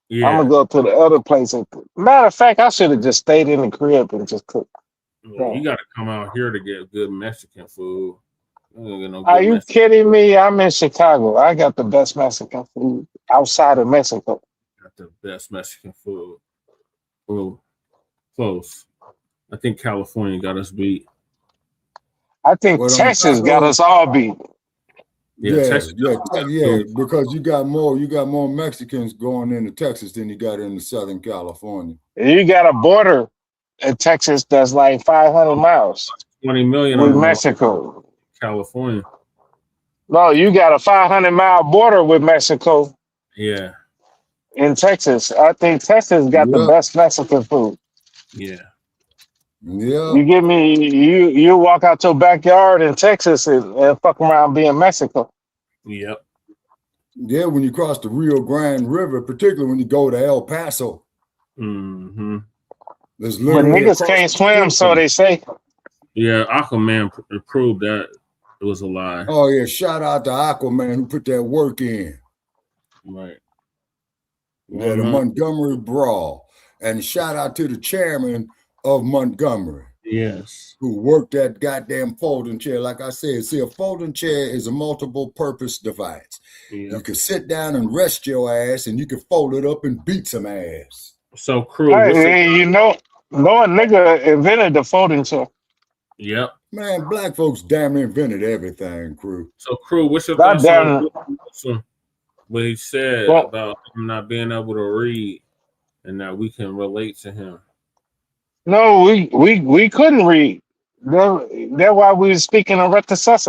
Yeah. I'm gonna go to the other place. Matter of fact, I should have just stayed in the crib and just cooked. Yeah, you gotta come out here to get good Mexican food. Are you kidding me? I'm in Chicago. I got the best Mexican food outside of Mexico. Got the best Mexican food. Well, close. I think California got us beat. I think Texas got us all beat. Yeah, because you got more Mexicans going into Texas than you got into Southern California. You got a border in Texas that's like 500 miles. 20 million with Mexico. California. No, you got a 500-mile border with Mexico. Yeah. In Texas, I think Texas got the best Mexican food. Yeah. Yeah. You give me you walk out your backyard in Texas and fuck around being Mexico. Yep. Yeah, when you cross the Rio Grande River, particularly when you go to El Paso. Mm-hmm. There's But literally niggas can't swim, so they say. Yeah, Aquaman proved that it was a lie. Oh yeah, shout out to Aquaman who put that work in. Right. Yeah, the Montgomery Brawl. And shout out to the chairman of Montgomery. Yes. Who worked that goddamn folding chair. Like I said, see, a folding chair is a multiple purpose device. Yep. You can sit down and rest your ass, and you can fold it up and beat some ass. So, Crew. Hey, no nigga invented the folding chair. Yep. Man, black folks damn near invented everything, Crew. So, Crew, what's your thoughts on what he said about him not being able to read and that we can relate to him? No, we couldn't read. That's why we were speaking a reticence.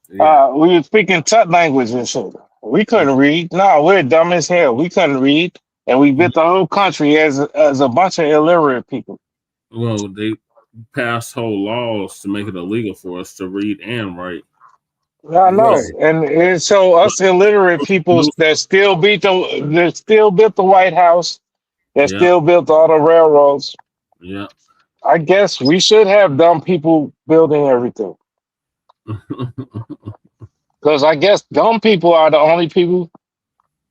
Yeah. We were speaking Tut language and shit. We couldn't read. No, we're dumb as hell. We couldn't read. And we built the whole country as a bunch of illiterate people. Well, they passed whole laws to make it illegal for us to read and write. I know. Right. And so us illiterate people that still built the White House, that still built all the railroads. Yeah. I guess we should have dumb people building everything. Because I guess dumb people are the only people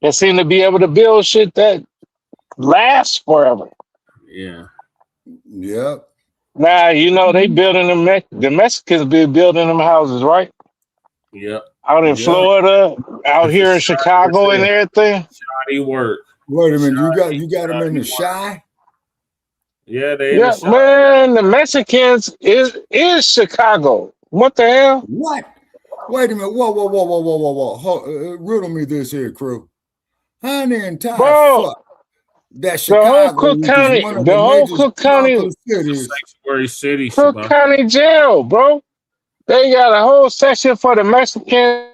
that seem to be able to build shit that lasts forever. Yeah. Yep. Now, they building the Mexicans be building them houses, right? Yep. Out in Florida, out here in Chicago and everything. Shoddy work. Wait a minute, you got them in the shy? Yeah, they in the shy. Man, the Mexicans is Chicago. What the hell? What? Wait a minute. Whoa. Riddle me this here, Crew. How in the entire fuck that Chicago, the whole Cook County sanctuary city, Cook County jail, bro. They got a whole section for the Mexicans.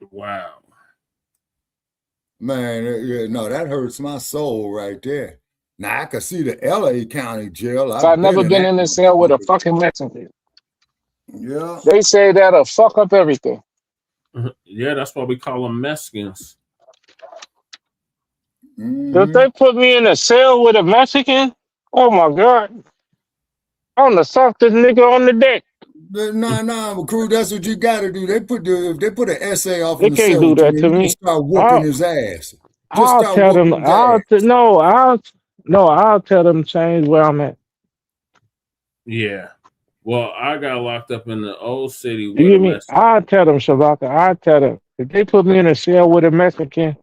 Wow. Man, no, that hurts my soul right there. Now I can see the LA County jail. I've never been in a cell with a fucking Mexican. Yeah. They say that'll fuck up everything. Yeah, that's why we call them Mexicans. If they put me in a cell with a Mexican, oh my God. I'm the softest nigga on the deck. Nah, Crew, that's what you gotta do. If they put an essay off they in the can't cell, do that to me. Start whooping his ass. I'll tell them. I'll tell them to change where I'm at. Yeah. Well, I got locked up in the old city. You hear me? I'll tell them, Shabaka. I'll tell them. If they put me in a cell with a Mexican,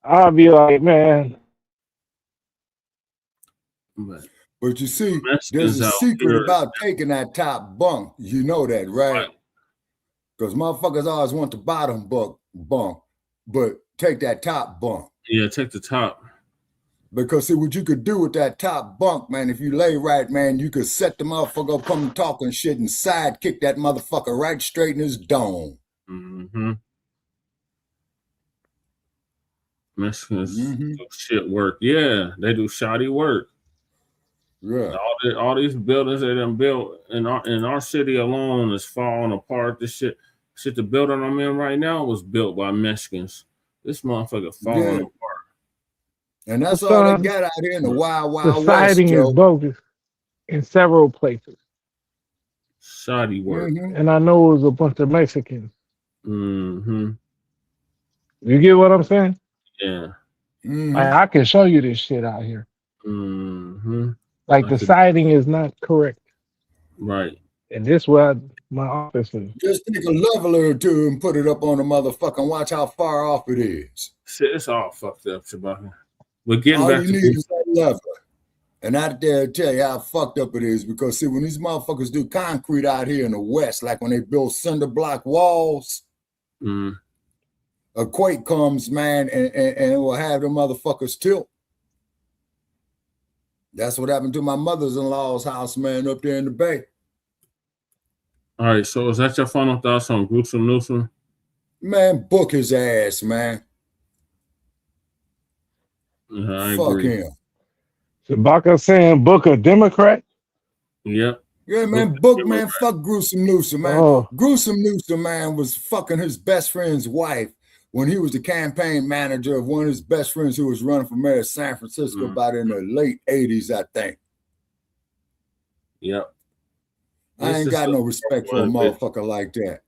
I'll be like, man. But you see, there's a secret about taking that top bunk. You know that, right? Because motherfuckers always want the bottom bunk, but take that top bunk. Yeah, take the top. Because see what you could do with that top bunk, man, if you lay right, man, you could set the motherfucker up, come talking shit and sidekick that motherfucker right straight in his dome. Mm-hmm. Mexicans do shit work. Yeah, they do shoddy work. Yeah. All these buildings they done built in our city alone is falling apart. This shit, the building I'm in right now was built by Mexicans. This motherfucker falling apart. And that's all they got out here in the wild West, Siding is bogus in several places. Shoddy work. And I know it was a bunch of Mexicans. Mm-hmm. You get what I'm saying? Yeah. I can show you this shit out here. Mm-hmm. Like the siding is not correct. Right. And this where my office is. Just take a leveler or two and put it up on the motherfucker and watch how far off it is. Shit, it's all fucked up, Chewbacca. We're getting All back you to need is that leveler. And I dare tell you how fucked up it is, because see, when these motherfuckers do concrete out here in the West, like when they build cinder block walls, a quake comes, man, and it will have the motherfuckers tilt. That's what happened to my mother's-in-law's house, man, up there in the Bay. All right, so is that your final thoughts on Gruesome Newsom? Man, book his ass, man. I Fuck agree. him. Chewbacca saying book a Democrat? Yep. Yeah, man, man, fuck Gruesome Newsom, man. Oh. Gruesome Newsom, man, was fucking his best friend's wife when he was the campaign manager of one of his best friends who was running for mayor of San Francisco about in the late 80s, I think. Yep. I ain't got no respect for a motherfucker like that.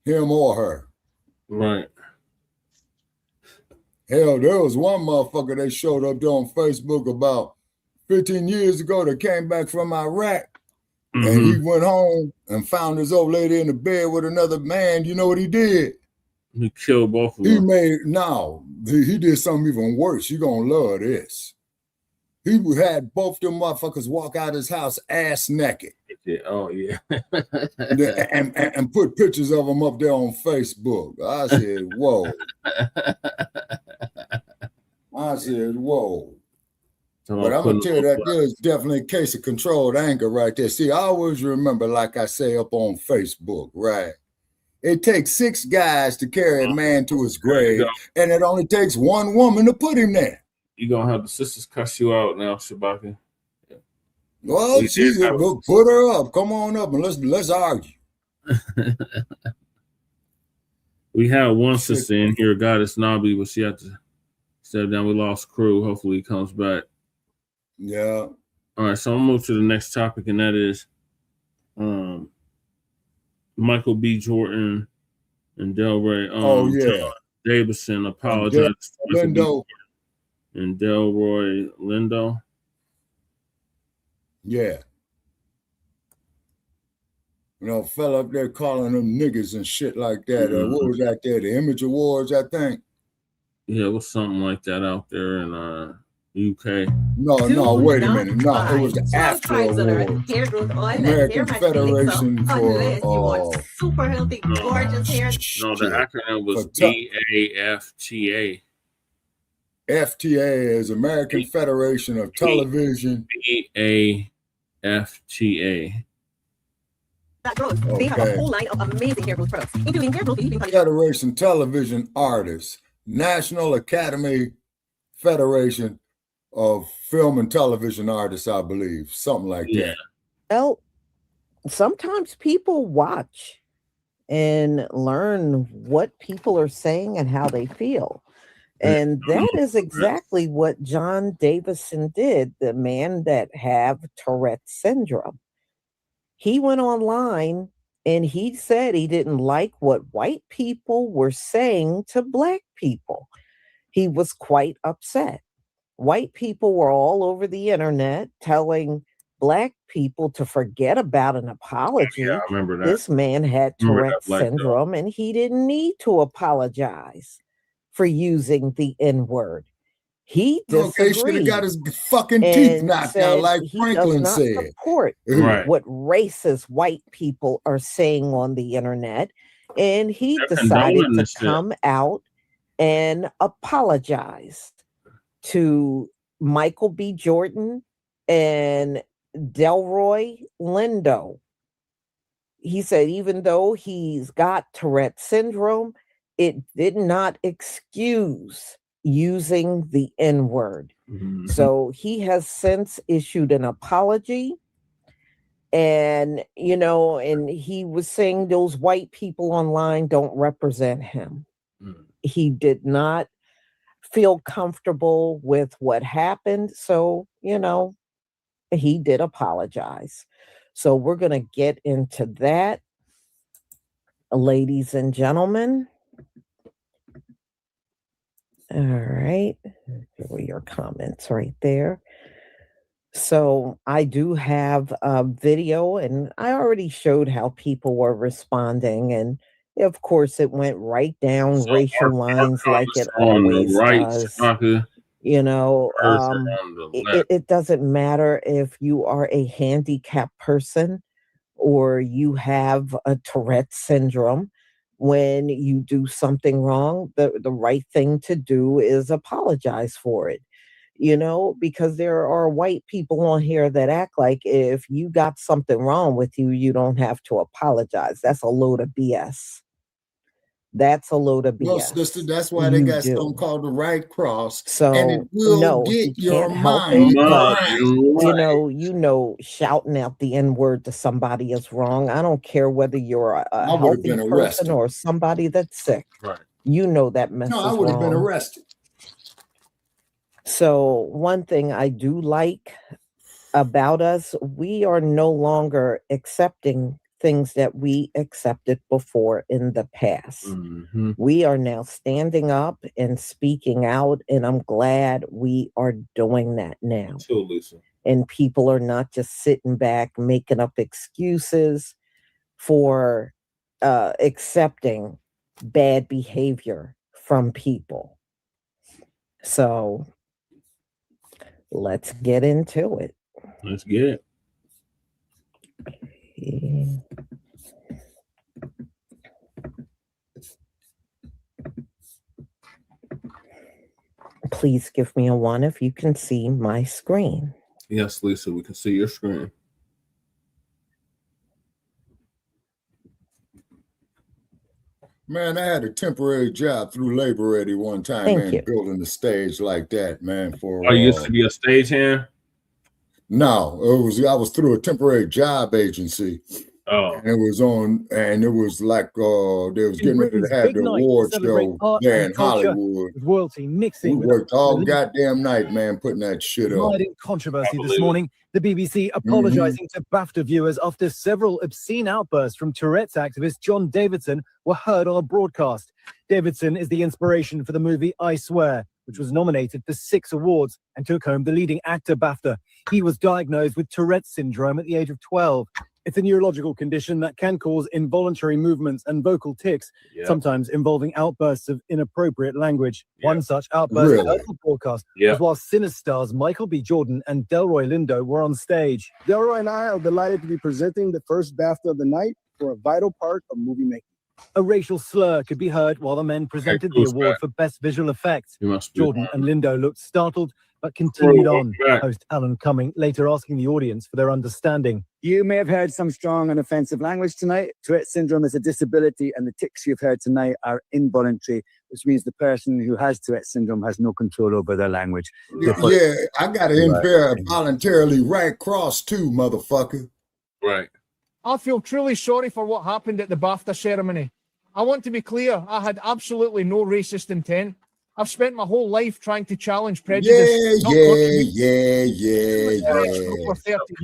Him or her. Right. Hell, there was one motherfucker that showed up there on Facebook about 15 years ago that came back from Iraq. And he went home and found his old lady in the bed with another man. You know what he did? He killed both of them. He did something even worse. You're going to love this. He had both them motherfuckers walk out his house ass naked. Oh, yeah. and put pictures of them up there on Facebook. I said, whoa. I said, whoa. But I'm going to tell you that there's definitely a case of controlled anger right there. See, I always remember, like I say up on Facebook, right? It takes 6 guys to carry a man to his grave, and it only takes 1 woman to put him there. You're going to have the sisters cuss you out now, Chewbacca. Well, put her up. Come on up and let's argue. We had one sister in here, Goddess Nobby, but she had to step down. We lost crew. Hopefully he comes back. Yeah. All right, so I'm gonna move to the next topic, and that is Michael B. Jordan and Delroy. Davidson apologized to Lindo and Delroy Lindo. Yeah. You know, fell up there calling them niggas and shit like that. What was that there? The Image Awards, I think. Yeah, it was something like that out there in UK. No, wait a minute. No, it was the AFTA Award. American Federation for super healthy, gorgeous hair. No, the acronym was BAFTA. FTA is American Federation of Television. BAFTA. They have a whole line of amazing hair growth products, including hair growth. Federation Television Artists, National Academy Federation of Film and Television Artists, I believe, something like that. Well, sometimes people watch and learn what people are saying and how they feel. And that is exactly what John Davidson did, the man that have Tourette's syndrome. He went online and he said he didn't like what white people were saying to Black people. He was quite upset. White people were all over the internet telling Black people to forget about an apology. Yeah, I remember that. This man had Tourette's syndrome and he didn't need to apologize for using the N-word. He disagreed. He should have got his fucking teeth knocked out, like Franklin said. He does not support what racist white people are saying on the internet. And he decided to come out and apologize to Michael B. Jordan and Delroy Lindo. He said, even though he's got Tourette's syndrome, it did not excuse using the N-word. So he has since issued an apology. And, you know, and he was saying those white people online don't represent him. He did not feel comfortable with what happened. So, you know, he did apologize. So we're going to get into that, ladies and gentlemen. All right. Here were your comments right there. So I do have a video, and I already showed how people were responding, and of course it went right down So racial our lines like comments it are on the always right, does. Shaka. You know, Hers are on the left. it doesn't matter if you are a handicapped person or you have a Tourette syndrome. When you do something wrong, the right thing to do is apologize for it. You know, because there are white people on here that act like if you got something wrong with you, you don't have to apologize. That's a load of BS. That's a load of Well, BS. sister, that's why they You got do. something called the right cross, and it So will no, get he your can't help mind it. But right. you know, shouting out the N-word to somebody is wrong. I don't care whether you're a I would have healthy been person arrested. or somebody that's sick. Right. You know that mess No, is I would have been wrong. arrested. So one thing I do like about us, we are no longer accepting things that we accepted before in the past. Mm-hmm. We are now standing up and speaking out, and I'm glad we are doing that now. Too, Lisa. And people are not just sitting back making up excuses for accepting bad behavior from people. So let's get into it. Let's get it. Okay. Please give me a 1 if you can see my screen. Yes, Lisa, we can see your screen. Man, I had a temporary job through Labor Ready one time, Thank man, you. building the stage like that, man. For Oh, you used to be a stagehand? No, I was through a temporary job agency. Oh. And it was like they was getting ready to have the award show there in Hollywood. With royalty mixing We with worked all goddamn night, man, putting that shit up. in controversy this morning. The BBC apologizing to BAFTA viewers after several obscene outbursts from Tourette's activist John Davidson were heard on a broadcast. Davidson is the inspiration for the movie I Swear, which was nominated for 6 awards and took home the leading actor BAFTA. He was diagnosed with Tourette's syndrome at the age of 12. It's a neurological condition that can cause involuntary movements and vocal tics, sometimes involving outbursts of inappropriate language. One such outburst Really? at the broadcast was while Cinestars Michael B. Jordan and Delroy Lindo were on stage. Delroy and I are delighted to be presenting the first BAFTA of the night for a vital part of movie making. A racial slur could be heard while the men presented the award for Best Visual Effects. Jordan and Lindo looked startled, but continued on. Host Alan Cumming later asking the audience for their understanding. You may have heard some strong and offensive language tonight. Tourette syndrome is a disability, and the tics you've heard tonight are involuntary, which means the person who has Tourette syndrome has no control over their language. Yeah, I got to involuntarily right cross too, motherfucker. Right. I feel truly sorry for what happened at the BAFTA ceremony. I want to be clear, I had absolutely no racist intent. I've spent my whole life trying to challenge prejudice. For 30 years.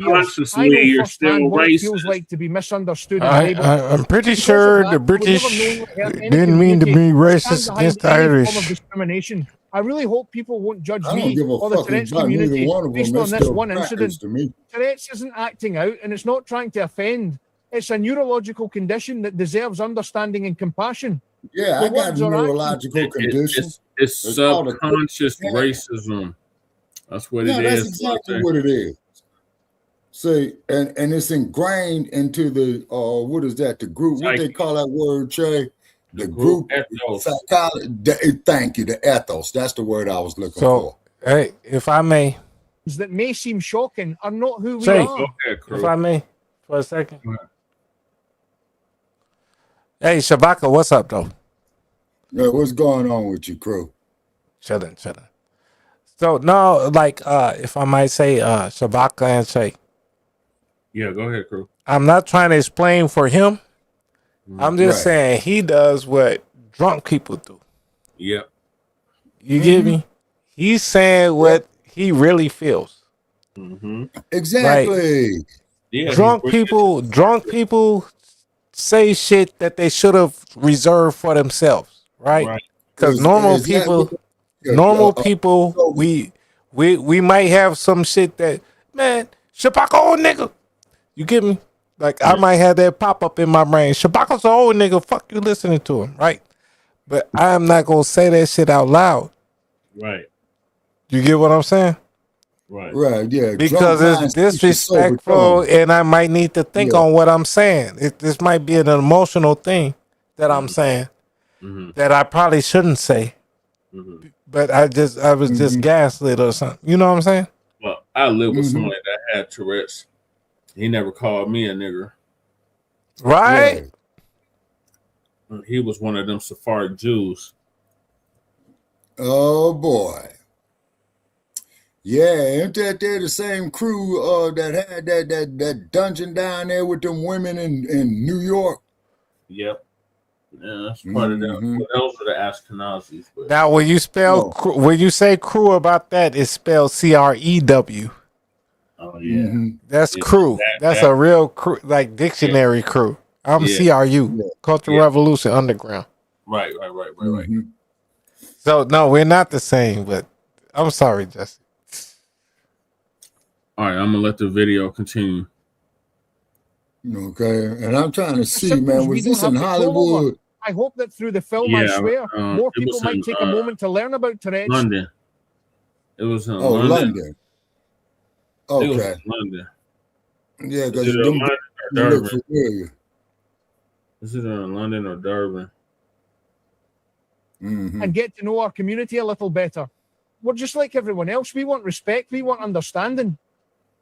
Consciously, you're still firsthand what it racist. feels like to be misunderstood and labeled. I'm pretty Because sure of the that, I would British never knowingly hurt any didn't mean to be community or stand racist behind against the any form of Irish. discrimination. I really hope people won't judge I don't me give a or the fuck Tourette's about neither community one of them. based They're on this still one crackers incident. to me. Tourette's isn't acting out, and it's not trying to offend. It's a neurological condition that deserves understanding and compassion. Yeah, The I got words a are neurological condition. It's called a- subconscious racism. That's what Yeah, it that's is. exactly what it is. See, and it's ingrained into the what is that? The group, what they call that word, Che? The group ethos. psychology. Thank you, the ethos. That's the word I was looking for. So, hey, if I may, That may seem shocking are not who we say, are. if I may, for a second. Hey, Shabaka, what's up, though? Yeah, what's going on with you, crew? Chilling. So, no, like, if I might say, Shabaka and say, Yeah, go ahead, crew. I'm not trying to explain for him. I'm just Right. saying he does what drunk people do. Yep. You get me? He's saying what he really feels. Exactly. Yeah, Drunk people say shit that they should have reserved for themselves, right? Because normal people, we might have some shit that man, Shabaka old nigga. You get me? Like I might have that pop up in my brain. Shabaka's an old nigga. Fuck you listening to him, right? But I am not gonna say that shit out loud. Right. You get what I'm saying? Right. Right. Yeah. Because it's disrespectful, and I might need to think on what I'm saying. This might be an emotional thing that I'm saying that I probably shouldn't say. But I was just gaslit or something. You know what I'm saying? Well, I lived with somebody that had Tourette's. He never called me a nigger. Right? He was one of them Sephardic Jews. Oh boy. Yeah, ain't that they're the same crew that had that dungeon down there with them women in New York? Yep. Yeah, that's part of them. Those are the Ashkenazis. But. Now, when you spell when you say crew about that, it's spelled CREW. Oh yeah, that's crew. That's a real crew, like dictionary crew. I'm CRU, Cultural Revolution Underground. Right. So no, we're not the same. But I'm sorry, Jesse. All right, I'm gonna let the video continue. Okay, and I'm trying to see, man, was this in Hollywood? I hope that through the film, I swear, more people might take a moment to learn about Tourette's. London. It was in London. Okay. It was in London. Yeah, because them look familiar. Is it in London or Durban? And get to know our community a little better. We're just like everyone else. We want respect. We want understanding.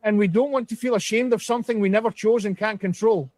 And we don't want to feel ashamed of something we never chose and can't control.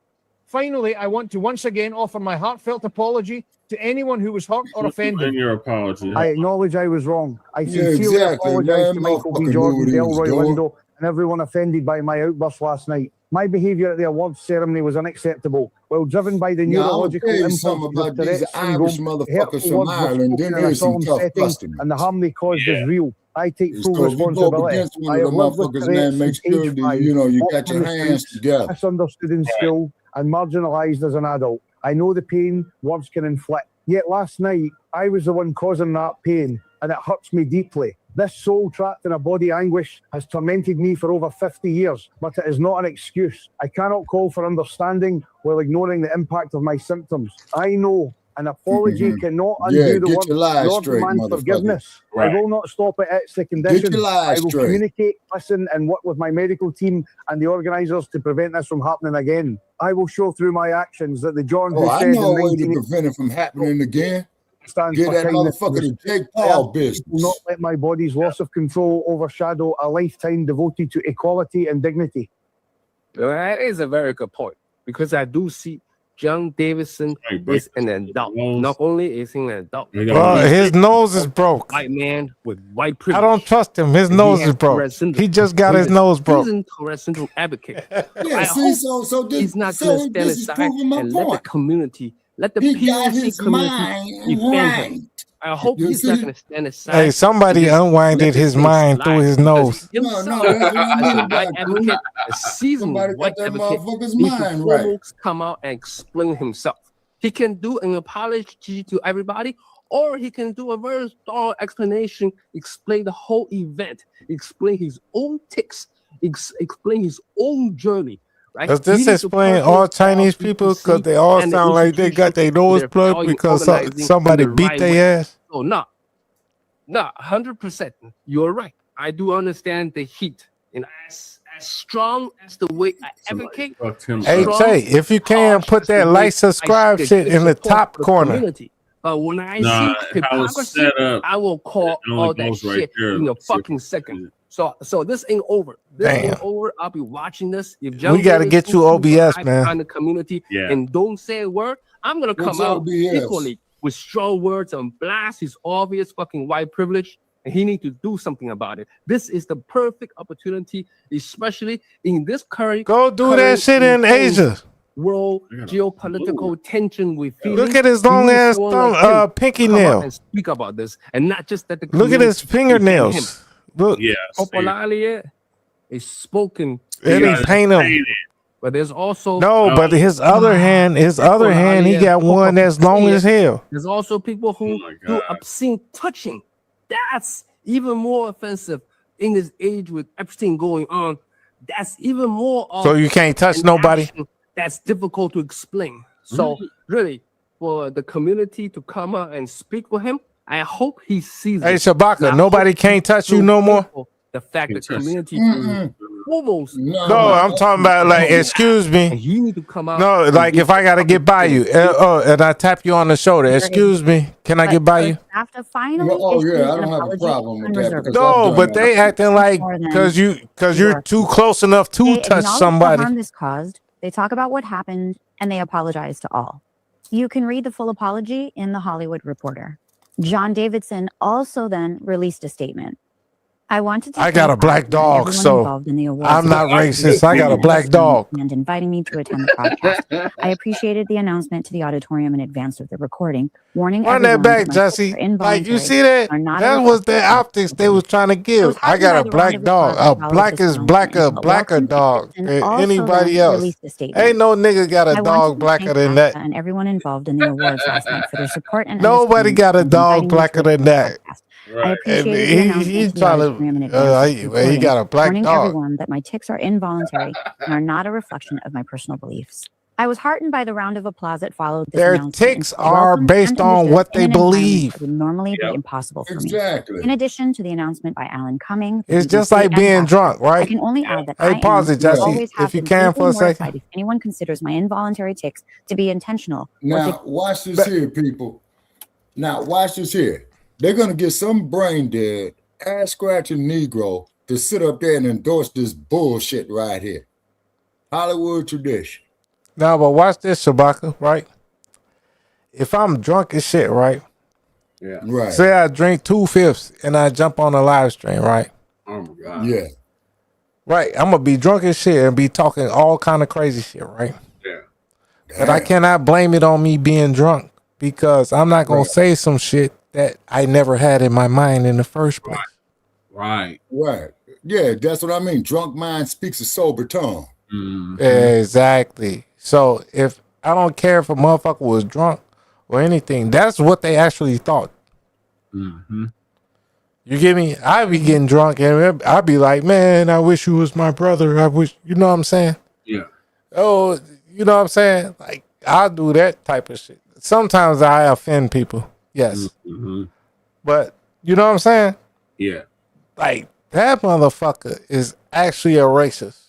Finally, I want to once again offer my heartfelt apology to anyone who was hurt or offended. And your apology. I acknowledge I was wrong. I sincerely apologize to Michael B. Jordan, Delroy, Lindo, and everyone offended by my outburst last night. My behaviour at the awards ceremony was unacceptable. While driven by the neurological impulse of Tourette's syndrome, hurtful words were spoken in a solemn setting, and the harm they caused is real. I take full responsibility. I have lived with Tourette's since age 5, you got your hands together. Misunderstood in school and marginalised as an adult. I know the pain words can inflict. Yet last night, I was the one causing that pain, and it hurts me deeply. This soul trapped in a body anguish has tormented me for over 50 years, but it is not an excuse. I cannot call for understanding while ignoring the impact of my symptoms. I know an apology cannot undo the work Lord demands forgiveness. I will not stop at its the condition. I will communicate, listen, and work with my medical team and the organisers to prevent this from happening again. I will show through my actions that the John who I said know in a way to prevent it from happening again. Stands Get for that kindness. motherfucker to Jake Paul business. Will not let my body's loss of control overshadow a lifetime devoted to equality and dignity. Well, that is a very good point, because I do see John Davidson is an adult. Not only is he an adult, his nose is broke. White man with white privilege. I don't trust him. His nose is broke. He just got his nose broke. He's a Tourette syndrome advocate. Yeah, He's not going to stand aside and let the community, let the POC community defend him. I hope he's not going to stand aside. Hey, somebody unwinded his mind through his nose. As a white advocate, a seasoned white advocate, he can almost come out and explain himself. He can do an apology to everybody, or he can do a very thorough explanation, explain the whole event, explain his own tics, explain his own journey. Right? Does this explain all Chinese people? Because they all sound like they got their nose plugged because somebody beat their ass? Oh, no, 100%. You're right. I do understand the heat. And as strong as the way I advocate. Hey, Jay, if you can, put that like, subscribe shit in the top corner. But when I see hypocrisy, I will call all that shit in a fucking second. So this ain't over. This ain't over. I'll be watching this. If we got to get you OBS, man. On the community and don't say a word, I'm gonna come out equally with strong words and blast his obvious fucking white privilege. And he needs to do something about it. This is the perfect opportunity, especially in this current. Go do that shit in Asia. World geopolitical tension we feel. Look at his long ass thumb, pinky nail. And speak about this, and not just that. Look at his fingernails. Look, Popularly is spoken. And he paint him. But there's also but his other hand, he got one that's long as hell. There's also people who do obscene touching. That's even more offensive in this age with Epstein going on. that's even more. So you can't touch nobody? That's difficult to explain. So really, for the community to come out and speak for him, I hope he sees Hey, it. Shabaka, And I nobody hope can't touch you no more? The fact that community almost No, I'm talking about like, excuse me. You need to come out. No, like if I gotta get by you, and I tap you on the shoulder, excuse me, can I get by you? BAFTA finally Oh issued yeah, I an don't have a apology problem with that unreservedly. because I've No, done but that. they acting like because you're too close enough to They touch acknowledge somebody. the harm this caused. They talk about what happened, and they apologize to all. You can read the full apology in The Hollywood Reporter. John Davidson also then released a statement. I wanted to I got a thank black BAFTA and dog, everyone so involved in the awards I'm not racist. I got a black dog. and inviting me to attend the broadcast. I appreciated the announcement to the auditorium in advance of the recording, warning Run that everyone back, my Jesse. tips are Like you involuntary see that? and are not a That was reflection the of my optics they was trying to I was give. I heartened got by a the round black of dog. applause that A followed black this is blacker, announcement, but blacker Welcome dog Davidson than also anybody then else. released a statement. Ain't no nigga got a I wanted dog to blacker thank than BAFTA that. and everyone involved in the awards last night for their support and Nobody understanding got a and dog inviting me to blacker than attend the that. broadcast. I And appreciated the he announcement to the trying auditorium in to. advance of the He recording, got a black warning dog. everyone that my tics are involuntary and are not a reflection of my personal beliefs. I was heartened by the round of applause that followed this Their announcement. tics and felt are welcomed based and on understood what in they an environment believe. that would normally be impossible for me. Exactly. In addition to the announcement by Alan Cumming, the It's just BBC like and being BAFTA, drunk, I right? can only add that Hey, I pause am it, and Jesse, always have if you been can deeply for a second. mortified if anyone considers my involuntary tics to be intentional. or to Now watch this here, people. Now watch this here. They're gonna get some brain dead, ass scratching Negro to sit up there and endorse this bullshit right here. Hollywood tradition. Now, but watch this, Shabaka, right? If I'm drunk as shit, right? Yeah. Right. Say I drink 2/5 and I jump on a live stream, right? Oh my God. Yeah. Right. I'm gonna be drunk as shit and be talking all kind of crazy shit, right? Yeah. But I cannot blame it on me being drunk because I'm not gonna say some shit that I never had in my mind in the first place. Right. Right. Yeah, that's what I mean. Drunk mind speaks a sober tongue. Exactly. So if I don't care if a motherfucker was drunk or anything, that's what they actually thought. You get me? I be getting drunk and I be like, man, I wish you was my brother. I wish, you know what I'm saying? Yeah. Oh, you know what I'm saying? Like, I do that type of shit. Sometimes I offend people. Yes. But, you know what I'm saying? Yeah. Like, that motherfucker is actually a racist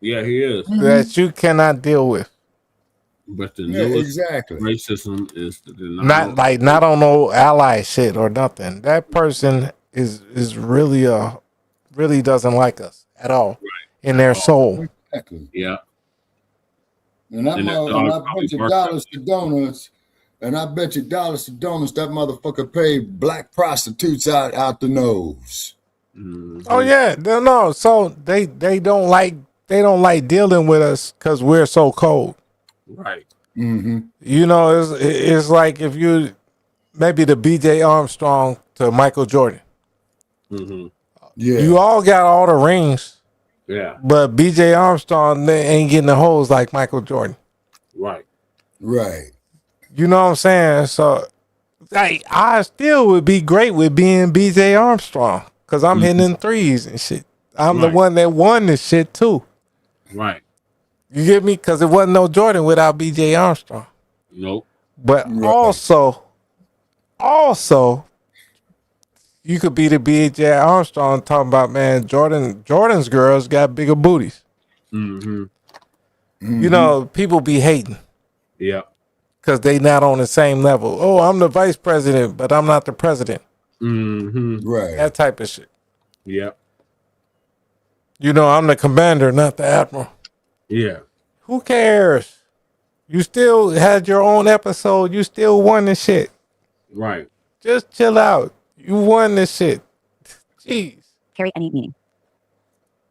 Yeah, he is. that you cannot deal with. But the Yeah, newest exactly. racism is the denial. Not on no ally shit or nothing. That person is really really doesn't like us at all in their soul. Exactly. Yeah. And I And that bet dog you probably dollars to donuts. And I bet you dollars to donuts that motherfucker paid black prostitutes out the nose. Oh yeah, no. So they don't like dealing with us because we're so cold. Right. You know, it's like if you maybe the BJ Armstrong to Michael Jordan. Yeah. You all got all the rings. Yeah. But BJ Armstrong they ain't getting the hoes like Michael Jordan. Right. Right. You know what I'm saying? So like I still would be great with being BJ Armstrong because I'm hitting in threes and shit. I'm the one that won this shit too. Right. You get me? Because it wasn't no Jordan without BJ Armstrong. Nope. But also, you could be the BJ Armstrong talking about, man, Jordan's girls got bigger booties. You know, people be hating. Yeah. Because they not on the same level. Oh, I'm the vice president, but I'm not the president. Right. That type of shit. Yeah. You know, I'm the commander, not the admiral. Yeah. Who cares? You still had your own episode. You still won the shit. Right. Just chill out. You won this shit. Jeez. Carry any meaning.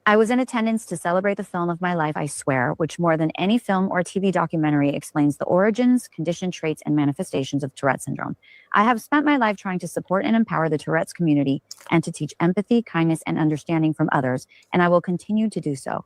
I was in attendance to celebrate the film of my life, I Swear, which more than any film or TV documentary explains the origins, condition traits, and manifestations of Tourette syndrome. I have spent my life trying to support and empower the Tourette's community and to teach empathy, kindness, and understanding from others, and I will continue to do so.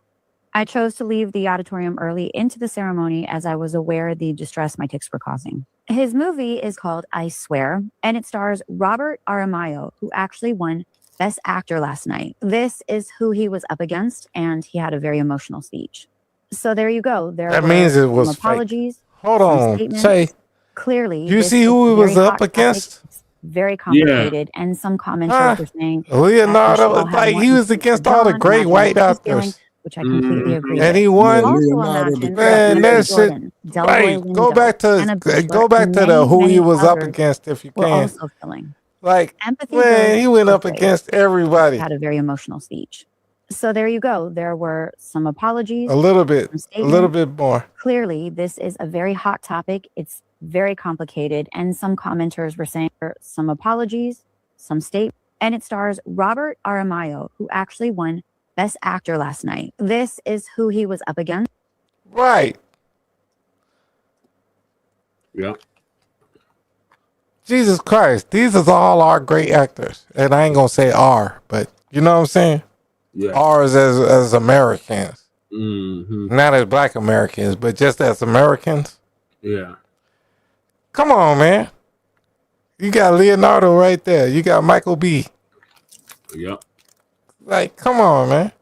I chose to leave the auditorium early into the ceremony as I was aware of the distress my tics were causing. His movie is called I Swear, and it stars Robert Aramayo, who actually won Best Actor last night. This is who he was up against, and he had a very emotional speech. So there you go. There means it was some apologies. Hold some on, statements. say. Clearly, You this see is who a he was very up hot topic. against? It's very complicated, and some commenters were saying that we should Leonardo, all have like more he was empathy for against all the John, great imagine white what he's feeling, actors. which I completely agree And with. he won. Also Leonardo imagine Man, Michael that shit. Jordan, Delroy Hey, Lindo, go back to Hannah Beachler, and the many, who he many was up others against if you were can. also feeling. Like, Empathy man, goes he went both up ways. against everybody. He had a very emotional speech. So there you go. There were some apologies, A little bit, some a little statements. bit more. Clearly, this is a very hot topic. It's very complicated, and some commenters were saying some apologies, some statements, and it stars Robert Aramayo, who actually won Best Actor last night. This is who he was up against. Right. Yeah. Jesus Christ, these are all our great actors, and I ain't gonna say R, but you know what I'm saying? Yeah. R's as Americans, Mm-hmm. not as Black Americans, but just as Americans. Yeah. Come on, man. You got Leonardo right there. You got Michael B. Yep. Like, come on, man.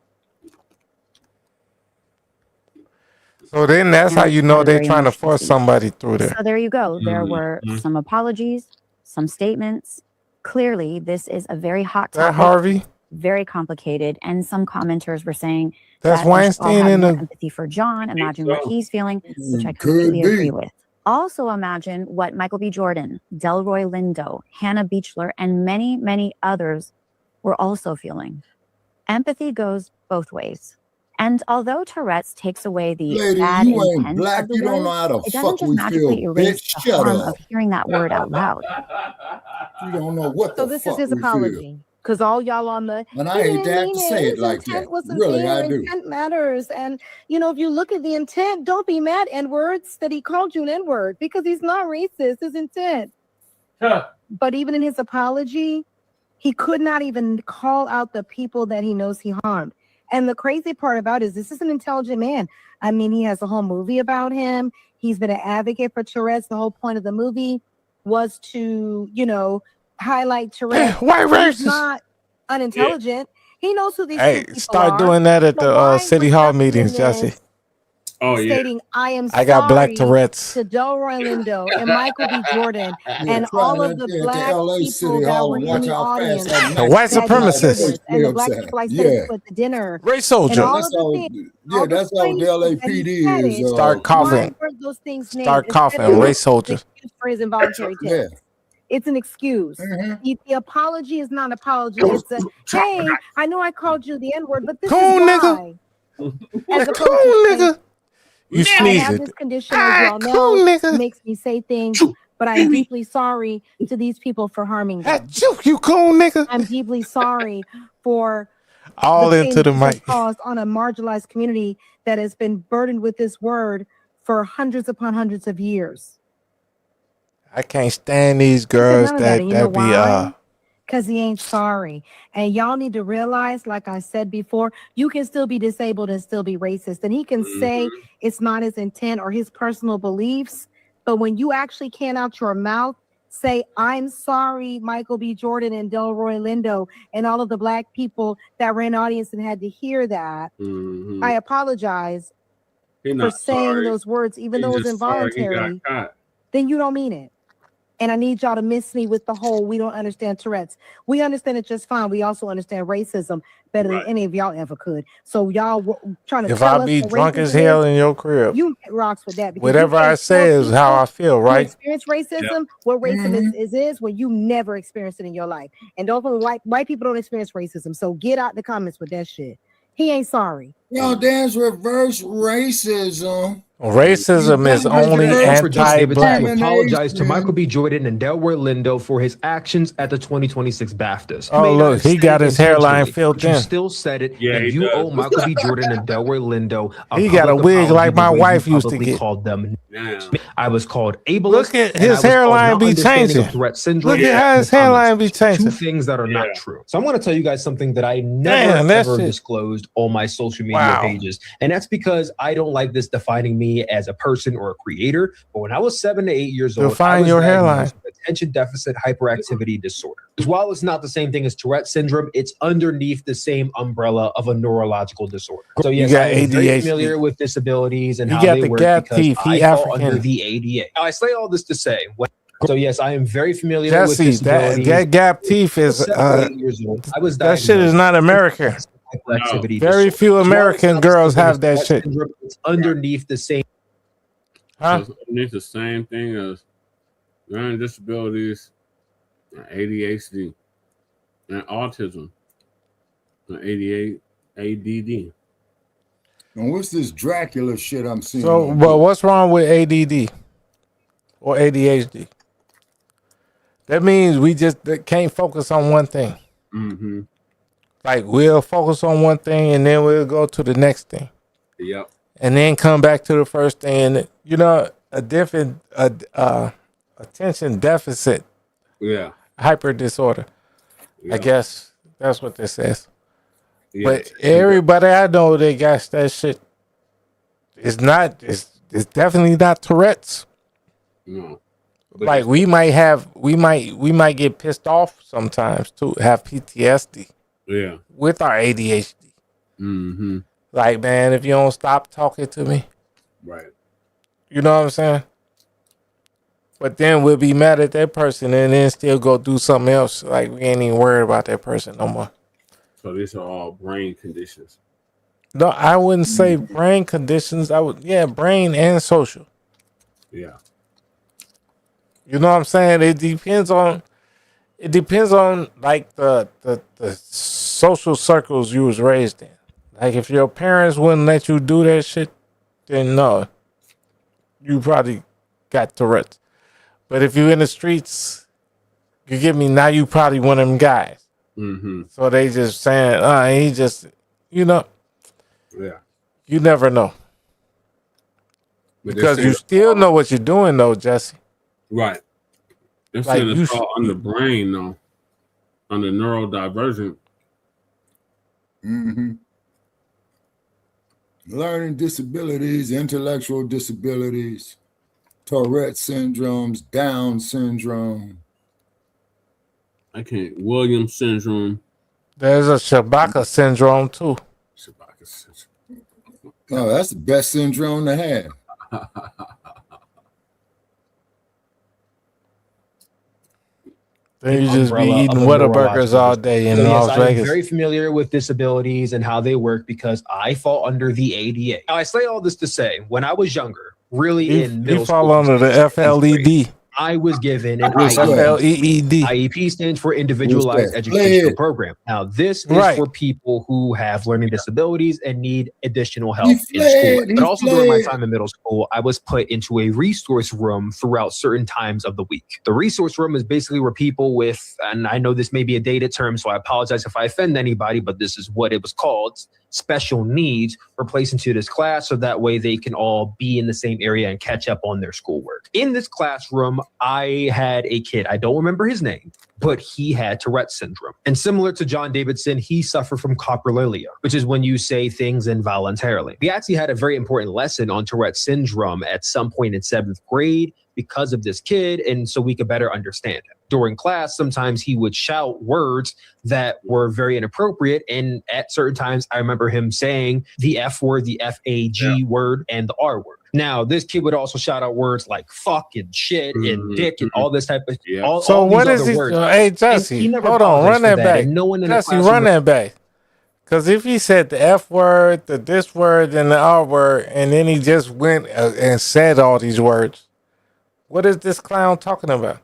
So then that's how you know they're trying to force somebody through there. So there you go. There Mm-hmm. were some apologies, some statements. Clearly, this is a very hot That topic. Harvey? Very complicated, and some commenters were saying That's that we should all Weinstein have in more the. empathy for John. Imagine what he's feeling, which I Could completely agree be. with. Also imagine what Michael B. Jordan, Delroy Lindo, Hannah Beachler, and many, many others were also feeling. Empathy goes both ways. And although Tourette's takes away the Lady, bad you ain't intent black. of the You don't know word, how the it doesn't fuck just we magically feel, erase bitch. the Shut harm up. of hearing that word out loud. You don't know what So the this is fuck his we feel. apology. Because all y'all on the And he I hate to didn't have mean to it. say it His like that. intent wasn't Really, there. I do. Intent matters. And you know, if you look at the intent, don't be mad N-words that he called you an N-word because he's not racist. His intent. But even in his apology, he could not even call out the people that he knows he harmed. And the crazy part about it is this is an intelligent man. I mean, he has a whole movie about him. He's been an advocate for Tourette's. The whole point of the movie was to, you know, highlight Tourette's. White He's racist. not unintelligent. He knows who these two Hey, people start are. doing that at So the why city would hall Gavin meetings, do Jesse. this, Oh yeah. stating I am I got Black sorry Tourette's. to Delroy Lindo and Michael B. Jordan Yeah, and try all that of the there at the black LA people City that Hall were and in watch the how fast audience that The knife white that did flies supremacists. service and the black outside. people I Yeah. said at the dinner Race and soldier. all That's of the all. things, Yeah, all the that's all the phrases that he LAPD said is. it. Start Why coughing. weren't those things named Start instead coughing. of Race an soldiers. excuse for his involuntary Yeah. tests? It's an excuse. Mhm. The apology is not an apology. It's a hey, I know I called you the N-word, but this is Coon nigga. why. As opposed to Coon saying, nigga. You I sneeze have it. this condition, as you all know, Coon nigga. makes me say things, but I'm deeply sorry to these people for harming them. You coon nigga. I'm deeply sorry for All the into pain the this has mic. caused on a marginalized community that has been burdened with this word for hundreds upon hundreds of years. I can't stand these He said girls none of that, and you know that be why? Because he ain't sorry. And y'all need to realize, like I said before, you can still be disabled and still be racist. And he can say it's not his intent or his personal beliefs, but when you actually can out your mouth say, I'm sorry, Michael B. Jordan and Delroy Lindo and all of the black people that were in the audience and had to hear that, I apologize He for not saying sorry. those words, even He though it was just sorry he got involuntary, caught. then you don't mean it. And I need y'all to miss me with the whole we don't understand Tourette's. We understand it just fine. We also understand racism better than any of y'all ever could. So y'all trying to If tell I us be what drunk as racism hell is, in your crib, you get rocks with that. Because whatever I say is how I feel, you right? experience racism. What racism is when you never experienced it in your life. And don't white people don't experience racism. So get out the comments with that shit. He ain't sorry. Yo, there's reverse racism. Racism is only For John Davidson to anti-black. apologize to Michael B. Jordan and Delroy Lindo for his actions at the 2026 BAFTAs. Oh, You may not look, have he said got it his hairline intentionally, filled but you in. still said it, Yeah, and he you does. owe Michael B. Jordan and Delroy Lindo a He got a public wig apology like my the way wife you used to publicly get. called them. Damn. I was called ableist. Look at and I his was called hairline not be understanding changing. of Tourette syndrome. Look at how in his the comments. hairline be Two changing. things that are not Yeah. true. So I'm going to tell you guys something that I never Damn, that ever shit. disclosed on my social media Wow. pages, and that's because I don't like this defining me me as a person or a creator. But when I was 7 to 8 years old, I Define was your hairline. diagnosed with attention deficit hyperactivity disorder. While it's not the same thing as Tourette syndrome, it's underneath the same umbrella of a neurological disorder. So yes, got I am very ADHD. familiar with disabilities and He how got they the work gap because teeth. He I fall under African. the ADA. Now, I say all this to say, so yes, I am very familiar with Jesse, disabilities. that gap teeth is 7 to 8 years old, I was that shit is diagnosed not American. with hyperactivity Very disorder. few So while it's American not the girls same thing have as that Tourette shit. syndrome, it's underneath the same. Huh? So it's the same thing as learning disabilities, and ADHD, and autism, and ADD. And what's this Dracula shit I'm seeing? So, but what's wrong with ADD or ADHD? That means we just can't focus on one thing. Mm-hmm. Like we'll focus on one thing and then we'll go to the next thing. Yep. And then come back to the first thing. And you know, attention deficit. Yeah. Hyper disorder. Yeah. I guess that's what this says. Yeah. But everybody I know that got that shit. It's definitely not Tourette's. No. Like we might get pissed off sometimes too, have PTSD. Yeah. With our ADHD. Mm-hmm. Like, man, if you don't stop talking to me. Right. You know what I'm saying? But then we'll be mad at that person and then still go do something else. Like we ain't even worried about that person no more. So these are all brain conditions. No, I wouldn't say brain conditions. Brain and social. Yeah. You know what I'm saying? It depends on like the social circles you was raised in. Like if your parents wouldn't let you do that shit, then no. You probably got Tourette's. But if you're in the streets, you get me, now you probably one of them guys. Mm-hmm. So they just saying, he just, you know. Yeah. You never know. But Because you still know what you're doing though, Jesse. Right. They're Like saying it's all on the brain though. On the neurodivergent. Mm-hmm. Learning disabilities, intellectual disabilities, Tourette syndromes, Down syndrome. I can't. Williams syndrome. There's a Shabaka syndrome too. Shabaka syndrome. Oh, that's the best syndrome to have. Then you just be eating Whataburgers all day in Las I'm Vegas. very familiar with disabilities and how they work because I fall under the ADA. Now, I say all this to say, when I was younger, really in middle You fall school, under the FLED. I was given an FLEED. IEP stands for Individualized Educational Program. Now, this is for people who have learning disabilities and need additional help in school. But also during my time in middle school, I was put into a resource room throughout certain times of the week. The resource room is basically where people with, and I know this may be a dated term, so I apologize if I offend anybody, but this is what it was called, special needs, were placed into this class so that way they can all be in the same area and catch up on their schoolwork. In this classroom, I had a kid, I don't remember his name, but he had Tourette syndrome. And similar to John Davidson, he suffered from coprolalia, which is when you say things involuntarily. We actually had a very important lesson on Tourette syndrome at some point in 7th grade because of this kid, and so we could better understand him. During class, sometimes he would shout words that were very inappropriate, and at certain times, I remember him saying the F word, the FAG word, and the R word. Now, this kid would also shout out words like fuck and shit and dick and all this type of all What these is other he? words. Hey, Jesse, hold on, run that back. Jesse, run that back. Because if he said the F word, the this word, and the R word, and then he just went and said all these words, what is this clown talking about?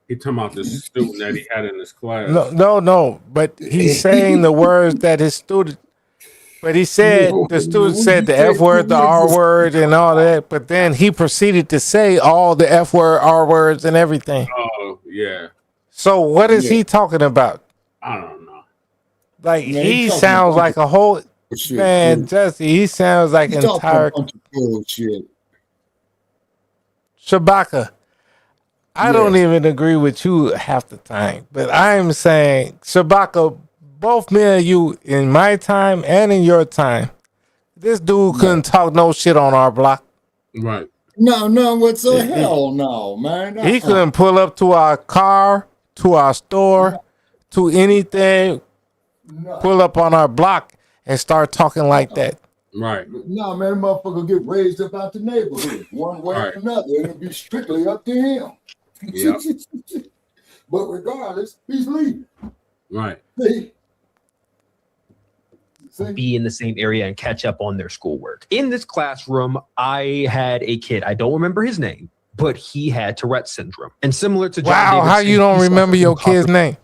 He talking about the student that he had in his class. No. But he's saying the words that his student. But he said the student said the F word, the R word, and all that. But then he proceeded to say all the F word, R words, and everything. Oh yeah. So what is he talking about? I don't know. Like he sounds like a whole man, Jesse. He sounds like entire bullshit. Shabaka. I don't even agree with you half the time, but I'm saying, Shabaka, both me and you, in my time and in your time, this dude couldn't talk no shit on our block. Right. No, what's the hell no, man. He couldn't pull up to our car, to our store, to anything, pull up on our block and start talking like that. Right. No, man, motherfucker get raised up out the neighborhood one way or another. It'll be strictly up to him. Yeah. But regardless, he's leaving. Right. Be in the same area and catch up on their schoolwork. In this classroom, I had a kid. I don't remember his name, but he had Tourette's syndrome. And similar to John Wow, Davidson, how you don't remember your kid's name?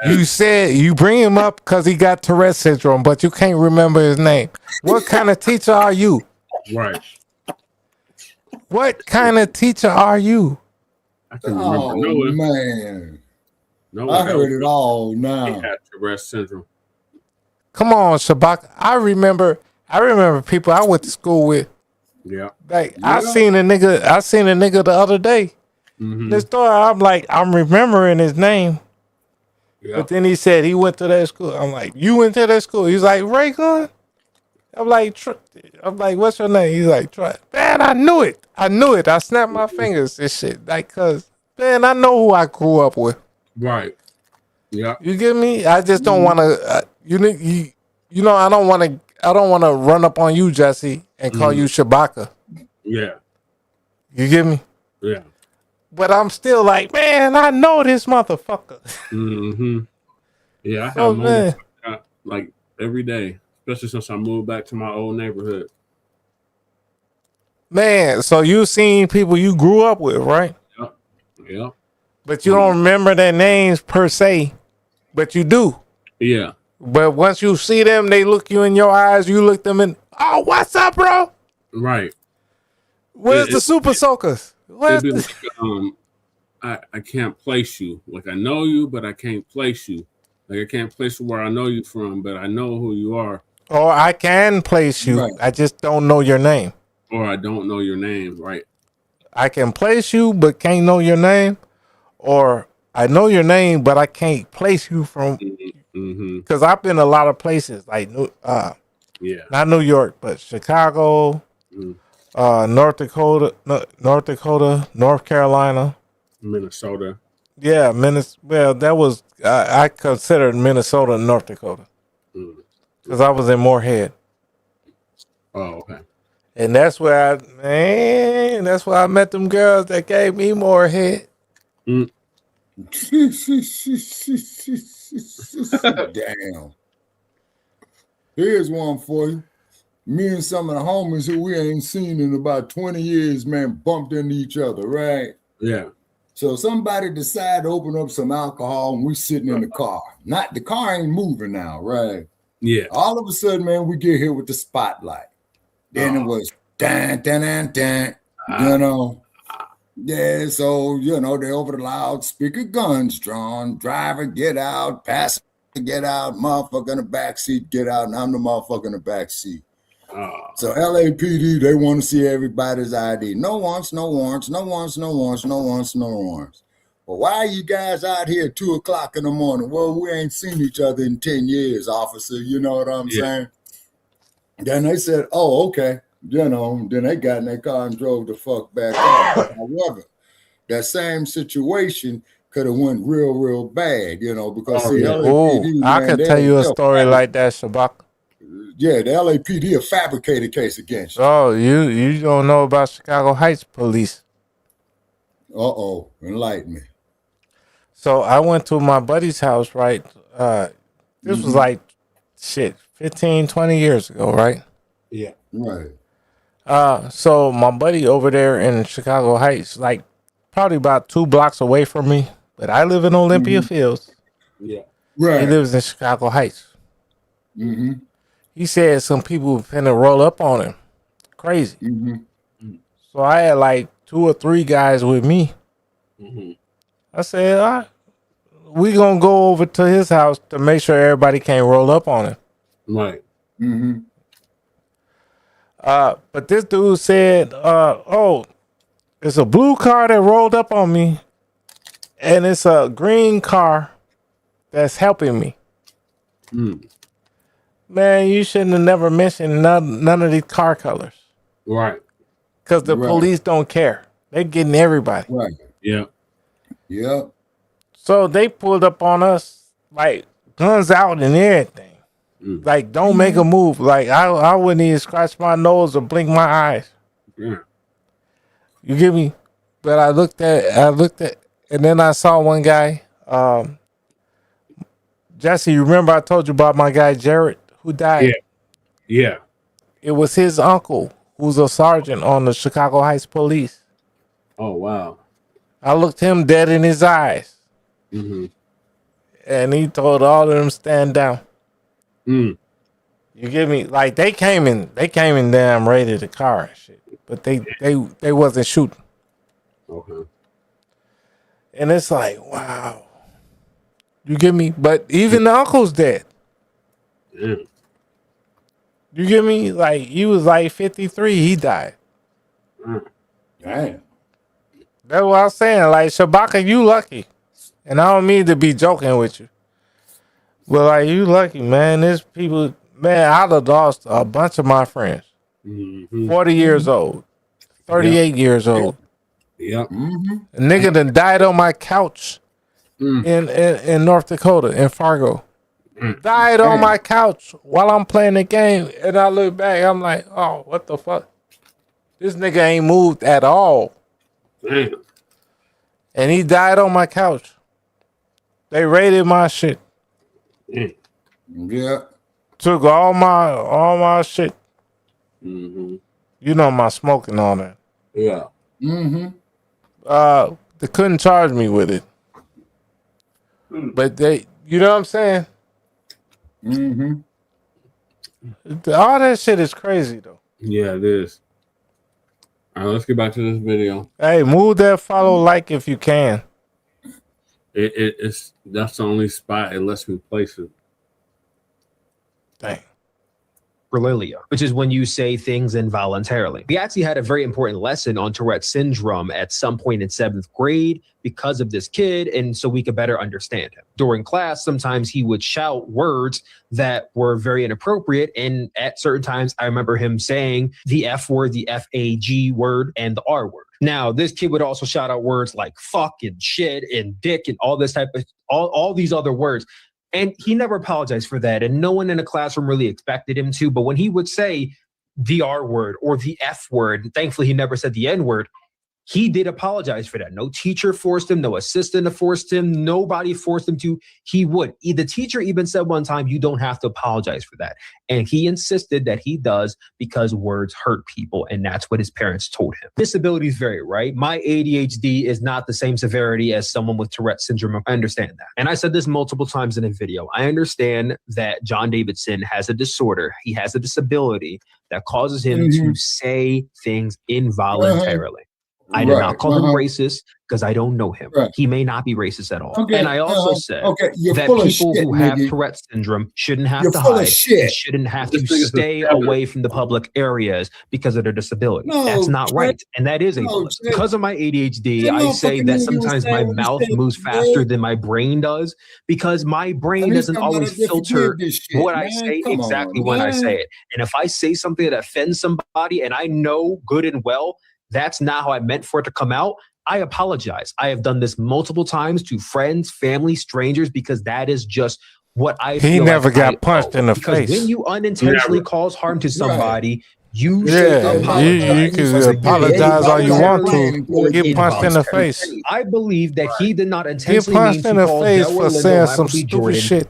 You said you bring him up because he got Tourette's syndrome, but you can't remember his name. What kind of teacher are you? Right. What kind of teacher are you? I can remember Noah. Man. Noah I heard it all now. He had Tourette's syndrome. Come on, Shabak. I remember people I went to school with. Yeah. Like I seen a nigga the other day. The story, I'm remembering his name. Yeah. But then he said he went to that school. I'm like, you went to that school? He's like, Ray Gun? I'm like, what's your name? He's like, Troy. Man, I knew it. I snapped my fingers and shit. Like, cause man, I know who I grew up with. Right. Yeah. You get me? I just don't want to. You know, I don't want to run up on you, Jesse, and call you Shabaka. Yeah. You get me? Yeah. But I'm still like, man, I know this motherfucker. Yeah, I have moments like every day, especially since I moved back to my old neighborhood. Man, so you seen people you grew up with, right? Yep. Yeah. But you don't remember their names per se, but you do. Yeah. But once you see them, they look you in your eyes, you look them in, oh, what's up, bro? Right. Where's the Super Soakers? Like, I can't place you. Like, I know you, but I can't place you. Like, I can't place you where I know you from, but I know who you are. Or I can place you. Right. I just don't know your name. Or I don't know your name, right? I can place you, but can't know your name. Or I know your name, but I can't place you from. Because I've been a lot of places, like not New York, but Chicago, North Dakota, North Carolina, Minnesota. Yeah, well, that was I considered Minnesota and North Dakota because I was in Moorhead. Oh, okay. And that's where I met them girls that gave me Moorhead. Damn. Here's one for you. Me and some of the homies who we ain't seen in about 20 years, man, bumped into each other, right? Yeah. So somebody decided to open up some alcohol and we sitting in the car. The car ain't moving now, right? Yeah. All of a sudden, man, we get here with the spotlight. Then it was dan, dan, dan, dan, you know. Yeah, so, you know, they over the loudspeaker, guns drawn, driver, get out, passenger, get out, motherfucker in the backseat, get out, and I'm the motherfucker in the backseat. So LAPD, they want to see everybody's ID. No warrants, no warrants, no warrants, no warrants, no warrants, no warrants. Well, why are you guys out here at 2 o'clock in the morning? Well, we ain't seen each other in 10 years, officer. You know what I'm saying? Then they said, oh, okay. You know, then they got in their car and drove the fuck back off. However, that same situation could have went real, real bad, you know, because LAPD, I could tell you a story like that, Shabak. Yeah, the LAPD a fabricated case against you. Oh, you don't know about Chicago Heights police. Uh-oh, enlighten me. So I went to my buddy's house, right? This was like, 15, 20 years ago, right? Yeah. Right. So my buddy over there in Chicago Heights, like probably about 2 blocks away from me, but I live in Olympia Fields. Yeah. Right. He lives in Chicago Heights. Mm-hmm. He said some people finna roll up on him. Crazy. Mm-hmm. So I had like 2 or 3 guys with me. Mm-hmm. I said, all right, we gonna go over to his house to make sure everybody can't roll up on him. Right. Mm-hmm. But this dude said, oh, it's a blue car that rolled up on me, and it's a green car that's helping me. Man, you shouldn't have never mentioned none of these car colors. Right. Because the police don't care. They're getting everybody. Right. Yeah. Yeah. So they pulled up on us, like, guns out and everything. Like, don't make a move. Like, I wouldn't even scratch my nose or blink my eyes. Yeah. You get me? But I looked at, and then I saw one guy, Jesse, you remember I told you about my guy Jared who died? Yeah. It was his uncle, who's a sergeant on the Chicago Heights Police. Oh, wow. I looked him dead in his eyes. Mm-hmm. And he told all of them stand down. Mm. You get me? Like they came in damn raided the car and shit. But they wasn't shooting. Okay. And it's like, wow. You get me? But even the uncle's dead. Yeah. You get me? Like he was like 53, he died. Damn. That's what I'm saying. Like Shabaka, you lucky. And I don't mean to be joking with you. But like you lucky, man. There's people, man, I done lost a bunch of my friends. 40 years old, 38 years old. Yep. A nigga done died on my couch in North Dakota, in Fargo. Died on my couch while I'm playing the game. And I look back, I'm like, oh, what the fuck? This nigga ain't moved at all. Damn. And he died on my couch. They raided my shit. Yeah. Took all my shit. Mm-hmm. You know my smoking on that. Yeah. Mm-hmm. They couldn't charge me with it. But they, you know what I'm saying? Mm-hmm. All that shit is crazy though. Yeah, it is. All right, let's get back to this video. Hey, move that follow like if you can. It's that's the only spot it lets me place it. Dang. Relilia, which is when you say things involuntarily. We actually had a very important lesson on Tourette syndrome at some point in 7th grade because of this kid, and so we could better understand him. During class, sometimes he would shout words that were very inappropriate, and at certain times, I remember him saying the F word, the F-A-G word, and the R word. Now, this kid would also shout out words like fuck and shit and dick and all this type of, all these other words. And he never apologized for that. And no one in the classroom really expected him to. But when he would say the R word or the F word, thankfully he never said the N word, he did apologize for that. No teacher forced him. No assistant forced him. Nobody forced him to. He would. The teacher even said one time, you don't have to apologize for that. And he insisted that he does because words hurt people. And that's what his parents told him. Disabilities vary, right? My ADHD is not the same severity as someone with Tourette syndrome. I understand that. And I said this multiple times in a video. I understand that John Davidson has a disorder. He has a disability that causes him to say things involuntarily. I did not call him racist because I don't know him. He may not be racist at all. And I also said that people who have Tourette syndrome shouldn't have to hide and shouldn't have to stay away from the public areas because of their disability. That's not right. And that is ableist. Because of my ADHD, I say that sometimes my mouth moves faster than my brain does because my brain doesn't always filter what I say exactly when I say it. And if I say something that offends somebody and I know good and well that's not how I meant for it to come out, I apologize. I have done this multiple times to friends, family, strangers, because that is just what I feel. He never got punched in the face. When you unintentionally cause harm to somebody, you you can apologize all you want to. Get punched in the face. I believe that he did not intentionally get punched in the face for saying some stupid shit.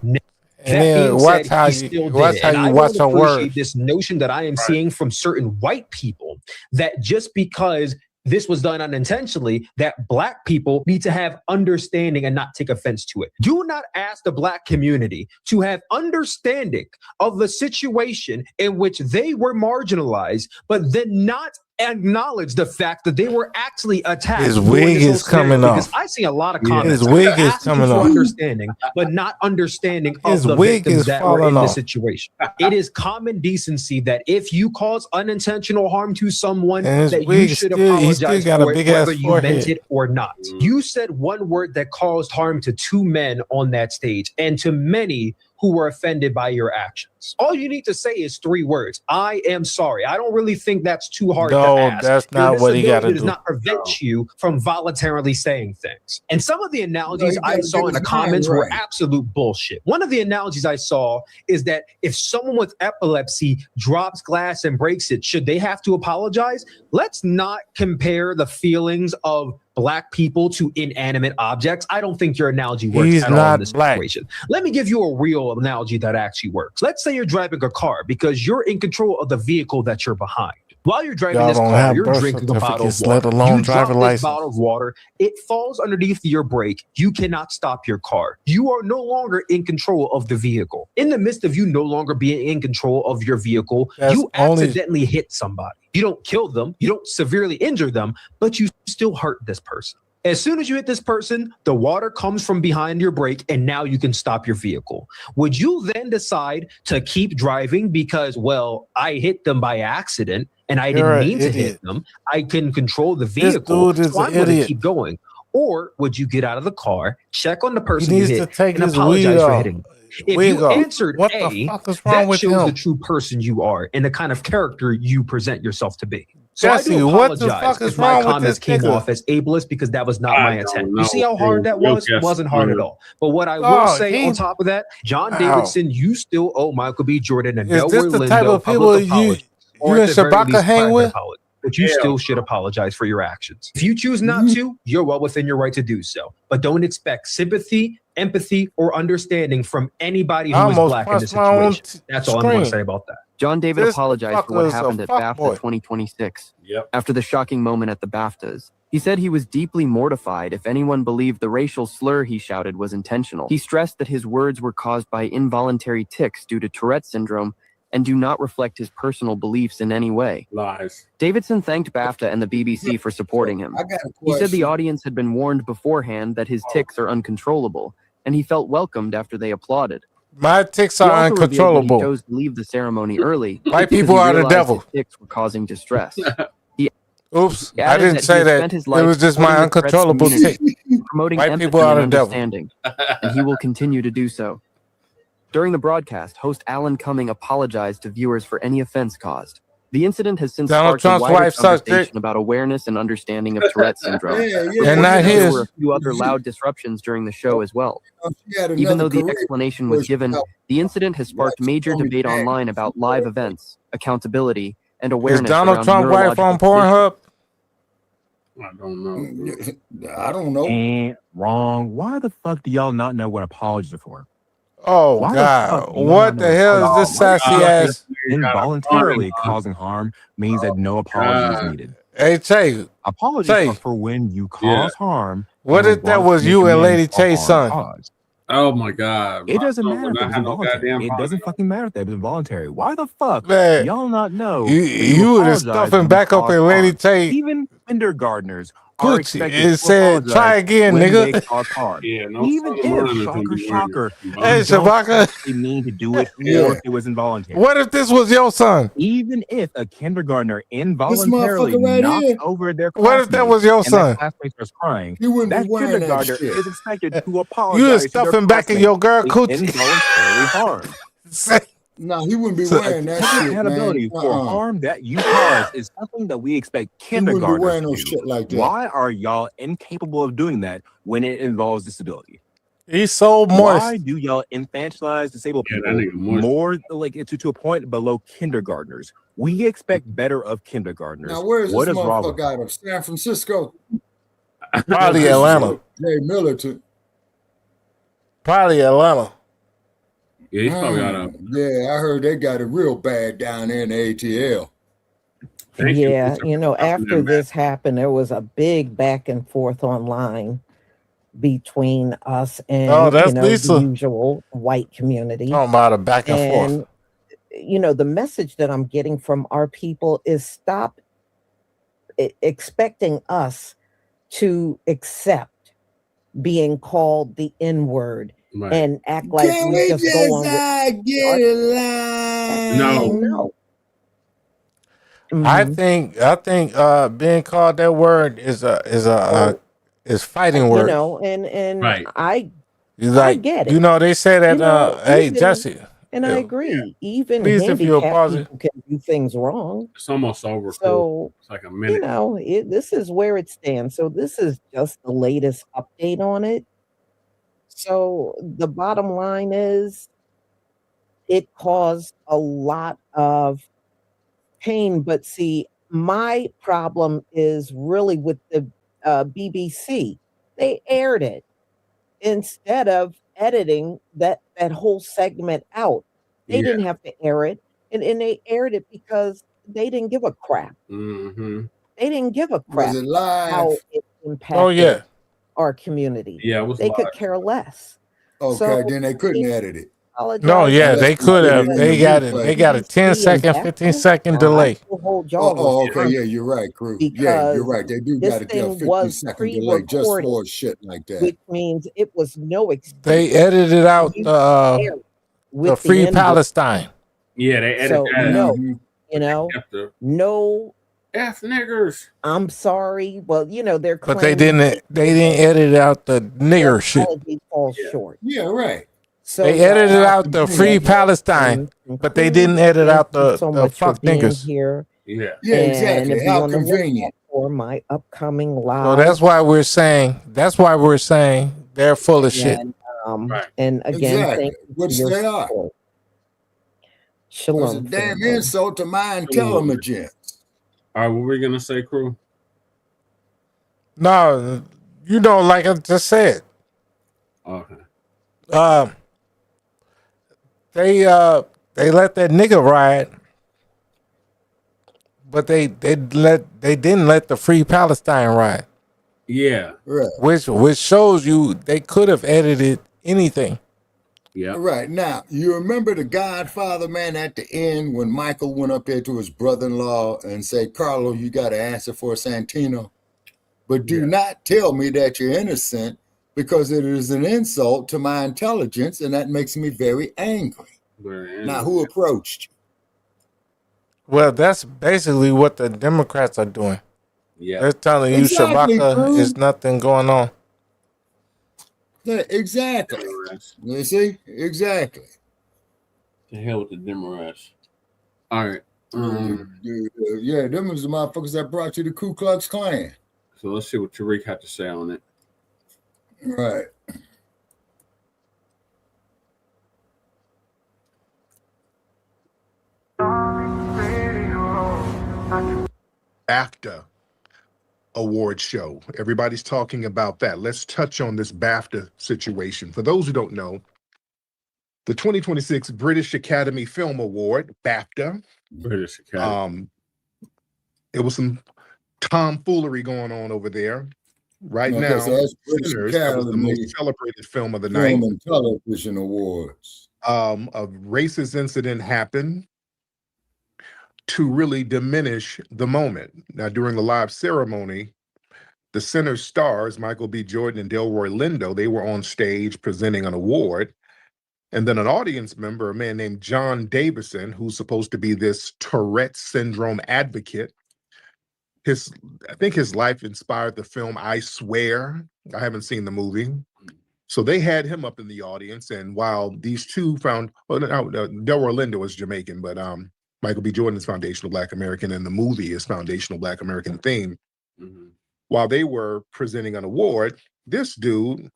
And then watch how you watch your words. This notion that I am seeing from certain white people that just because this was done unintentionally, that black people need to have understanding and not take offense to it. Do not ask the black community to have understanding of the situation in which they were marginalized, but then not acknowledge the fact that they were actually attacked. His wig is coming off. Because I see a lot of comments. His wig is coming off. Understanding, but not understanding his of the wig victims is that were in off. the situation. It is common decency that if you cause unintentional harm to someone, that you should apologize for it, whether you meant it or not. You said one word that caused harm to two men on that stage, and to many who were offended by your actions. All you need to say is 3 words. I am sorry. I don't really think that's too hard to ask. That's not what he got to do. Does not prevent you from voluntarily saying things. And some of the analogies I saw in the comments were absolute bullshit. One of the analogies I saw is that if someone with epilepsy drops glass and breaks it, should they have to apologize? Let's not compare the feelings of Black people to inanimate objects. I don't think your analogy works at all in this situation. Let me give you a real analogy that actually works. Let's say you're driving a car because you're in control of the vehicle that you're behind. While you're driving this car, you're drinking a bottle of water. You drop this bottle of water, it falls underneath your brake. You cannot stop your car. You are no longer in control of the vehicle. In the midst of you no longer being in control of your vehicle, you accidentally hit somebody. You don't kill them, you don't severely injure them, but you still hurt this person. As soon as you hit this person, the water comes from behind your brake and now you can stop your vehicle. Would you then decide to keep driving because, well, I hit them by accident and I didn't mean to hit them. I can control the vehicle, so I'm going to keep going. Or would you get out of the car, check on the person you hit, and apologize for hitting them? If you answered A, that shows the true person you are and the kind of character you present yourself to be. So Jesse, I do what the apologize fuck is if my wrong with comments this came nigga? off as ableist because that was not my intent. You see how hard that Real was? guess. It wasn't hard at all. But what I will Oh, say on top of that, John Davidson, you still owe Michael B. Jordan and Is this Delroy the type Lindo of people public you apology, or and at the very Shabaka least, hang private with? apology. But you still should apologize for your actions. If you choose not to, you're well within your right to do so. But don't expect sympathy, empathy, or understanding from anybody who is Black in this situation. That's all I'm going to say about that. John David This apologized for fucker what is a happened at fuckboy. BAFTA 2026 after the shocking moment at the BAFTAs. He said he was deeply mortified if anyone believed the racial slur he shouted was intentional. He stressed that his words were caused by involuntary tics due to Tourette syndrome and do not reflect his personal beliefs in any way. Lies. Davidson thanked BAFTA and the BBC for supporting him. He said the audience had been warned beforehand that his tics are uncontrollable, and he felt welcomed after they applauded. My tics He are also revealed that uncontrollable. He chose to leave the ceremony early. White because people he are the realized devil. his tics were causing distress. Oops, He I added didn't that say he has that. spent his It life was just my supporting the Tourette's uncontrollable tick. community, promoting White empathy people are and the devil. understanding, and he will continue to do so. During the broadcast, host Alan Cumming apologized to viewers for any offense caused. The incident has since Donald sparked Trump's a wider wife sucked conversation dick. about awareness and understanding of Tourette syndrome. And not There his. were a few other loud disruptions during the show as well. She had Even though another the career explanation was before she given, fell. the incident has sparked major told me debate that. online about live events, accountability, and Is awareness Donald around Trump wife neurological on conditions. Pornhub? I don't know. I don't know. Ain't wrong. Why the fuck do y'all not know what apologies are for? Oh Why the God! fuck do y'all What not the know hell is apologies this are for? sassy ass? Involuntarily causing harm means that no apology is needed. Hey Tay, Apologies are for when you cause harm. what and if that want was to make you and amends Lady for Tay's harm son? caused. Oh my God. It doesn't My matter son if will it was not have no involuntary. goddamn It body. doesn't fucking matter if it was involuntary. Why the fuck Man, do y'all not know you when you you would have apologize stuffing when you back up cause in Lady harm? Tay Even kindergartners are Gucci expected and to said, "Try apologize again, when they nigga." cause harm. Yeah, no Even son of if, mine is gonna shocker, be wearing shocker, it. Hey you don't Shabaka, actually mean to do it or Yeah. if it was involuntary. what if this was your son? Even if a kindergartner This involuntarily motherfucker right knocks here, over their What if that classmate was your and that son? classmate starts crying, he wouldn't be that wearing that kindergartner shit. is expected to You is apologize to their stuffing back in classmate your girl being coochie. involuntarily harmed. No, he wouldn't be So, wearing that Taking shit, man. accountability for harm that you caused is something that we expect He wouldn't be kindergartners wearing to no do. shit like that. Why are y'all incapable of doing that when it involves disability? He's so Why moist. do y'all infantilize disabled Yeah, that people nigga moist. more like to a point below kindergartners? We expect better of kindergartners. Now, where is What this is wrong with motherfucker out of? San Francisco? Probably This is Atlanta. Jay Miller too. Probably Atlanta. Yeah, he's probably out of. Yeah, I heard they got it real bad down there in the ATL. Thank you. Yeah, you know, After after that, man. this happened, there was a big back and forth online between us Oh, and, you that's know, the Lisa. usual white community. Talking about a back and forth. And, you know, the message that I'm getting from our people is stop expecting us to accept being called the N-word Right. and act like Can we we just just go on with get a line? No. no. I Mhm. think being called that word is Well, fighting you word. know, and Right. I Like, I get it. you know, they say that, You know, hey, even, Jesse. and I agree. Even Please, if you'll handicapped pause it. people can do things wrong. It's almost over. So, It's like a you minute. know, this is where it stands. So this is just the latest update on it. So the bottom line is it caused a lot of pain. But see, my problem is really with the BBC. They aired it instead of editing that whole segment out. They didn't have to air it, and they aired it because they didn't give a crap. Mm-hmm. They didn't give a crap Was it live? how it impacted Oh, yeah. our community. Yeah, it was They live. could care less. Okay, So then they couldn't edit it. No, yeah, Unless they they could put it have. in They the got it. replay. They got a 10-second, 15-second delay. Oh, okay, yeah, you're right, crew. Yeah, you're Because right. They do this got to get a thing was 15-second delay just pre-recorded, for shit like that. which means it was no excuse. They edited out the Free Palestine. Yeah, they edited So that no, out. you know, no F niggers. I'm sorry. Well, you know, they're But they claiming didn't edit out the nigger shit. apology falls short. Yeah, right. So They y'all edited have out to the do Free that. Palestine, but they didn't edit Thank out you the, so the much for fuck being niggas. here. Yeah. Yeah, And exactly. if you How want to look convenient. for my upcoming live, So that's why we're saying they're full of shit. and again, Exactly. thank you for Which your they are. support. It's a Shalom, damn family. insult to my intelligence. All right, what were we gonna say, crew? No, you know, like I just said, Okay. they let that nigga ride, but they didn't let the Free Palestine ride. Yeah. Right. Which shows you they could have edited anything. Yeah. Right. Now, you remember the Godfather, man, at the end when Michael went up there to his brother-in-law and said, Carlo, you got to answer for Santino. But do not tell me that you're innocent because it is an insult to my intelligence, and that makes me very angry. Now, who approached you? Well, that's basically what the Democrats are doing. Yeah. They're telling you Exactly, Shabaka bro. is nothing going on. Yeah, exactly. You see? Exactly. The hell with the Democrats. All right. Yeah, them was the motherfuckers that brought you the Ku Klux Klan. So let's see what Tariq had to say on it. Right. BAFTA award show. Everybody's talking about that. Let's touch on this BAFTA situation. For those who don't know, the 2026 British Academy Film Award, BAFTA. British Academy. It was some tomfoolery going on over there. Right Okay, now, so that's British Sinners, that was the Academy most celebrated film of the Film night. and Television Awards. A racist incident happened to really diminish the moment. Now, during the live ceremony, the center stars, Michael B. Jordan and Delroy Lindo, they were on stage presenting an award. And then an audience member, a man named John Davidson, who's supposed to be this Tourette syndrome advocate, I think his life inspired the film I Swear. I haven't seen the movie. So they had him up in the audience. And while these two Delroy Lindo is Jamaican, but Michael B. Jordan is foundational Black American, and the movie is foundational Black American theme. Mm-hmm. While they were presenting an award, this dude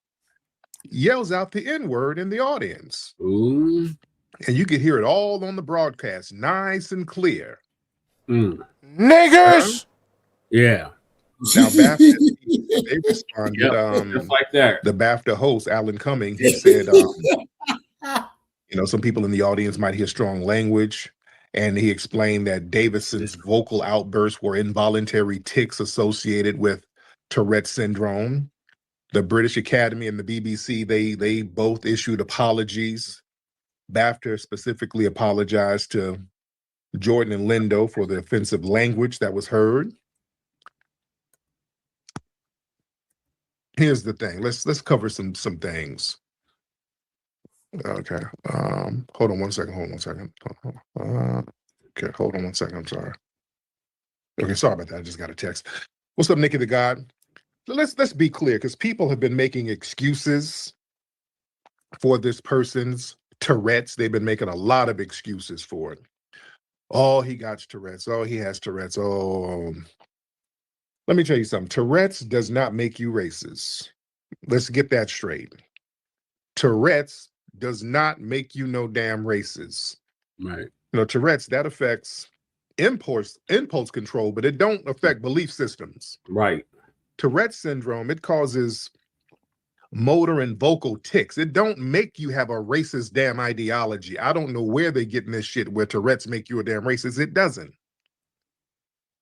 yells out the N-word in the audience. Ooh. And you could hear it all on the broadcast, nice and clear. Niggers! Yeah. Now, BAFTA, they responded. Just like that. The BAFTA host, Alan Cumming, he said, some people in the audience might hear strong language. And he explained that Davidson's vocal outbursts were involuntary tics associated with Tourette syndrome. The British Academy and the BBC, they both issued apologies. BAFTA specifically apologized to Jordan and Lindo for the offensive language that was heard. Here's the thing. Let's cover some things. Okay. Hold on one second. Okay, hold on one second. I'm sorry. Okay, sorry about that. I just got a text. What's up, Nikki the God? Let's be clear, because people have been making excuses for this person's Tourette's. They've been making a lot of excuses for it. Oh, he got Tourette's. Oh, he has Tourette's. Oh, let me tell you something. Tourette's does not make you racist. Let's get that straight. Tourette's does not make you no damn racist. Right. You know, Tourette's, that affects impulse control, but it don't affect belief systems. Right. Tourette's syndrome, it causes motor and vocal tics. It don't make you have a racist damn ideology. I don't know where they're getting this shit where Tourette's make you a damn racist. It doesn't.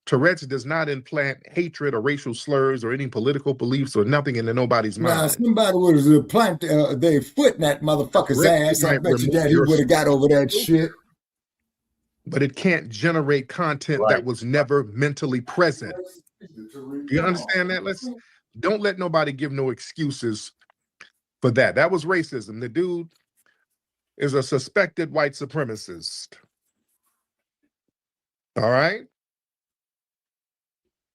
Tourette's does not implant hatred or racial slurs or any political beliefs or nothing into nobody's mind. Now, somebody would have planted their foot in that motherfucker's ass. I bet you that he would have got over that shit. But it can't generate content that was never mentally present. Do you understand that? Don't let nobody give no excuses for that. That was racism. The dude is a suspected white supremacist. All right?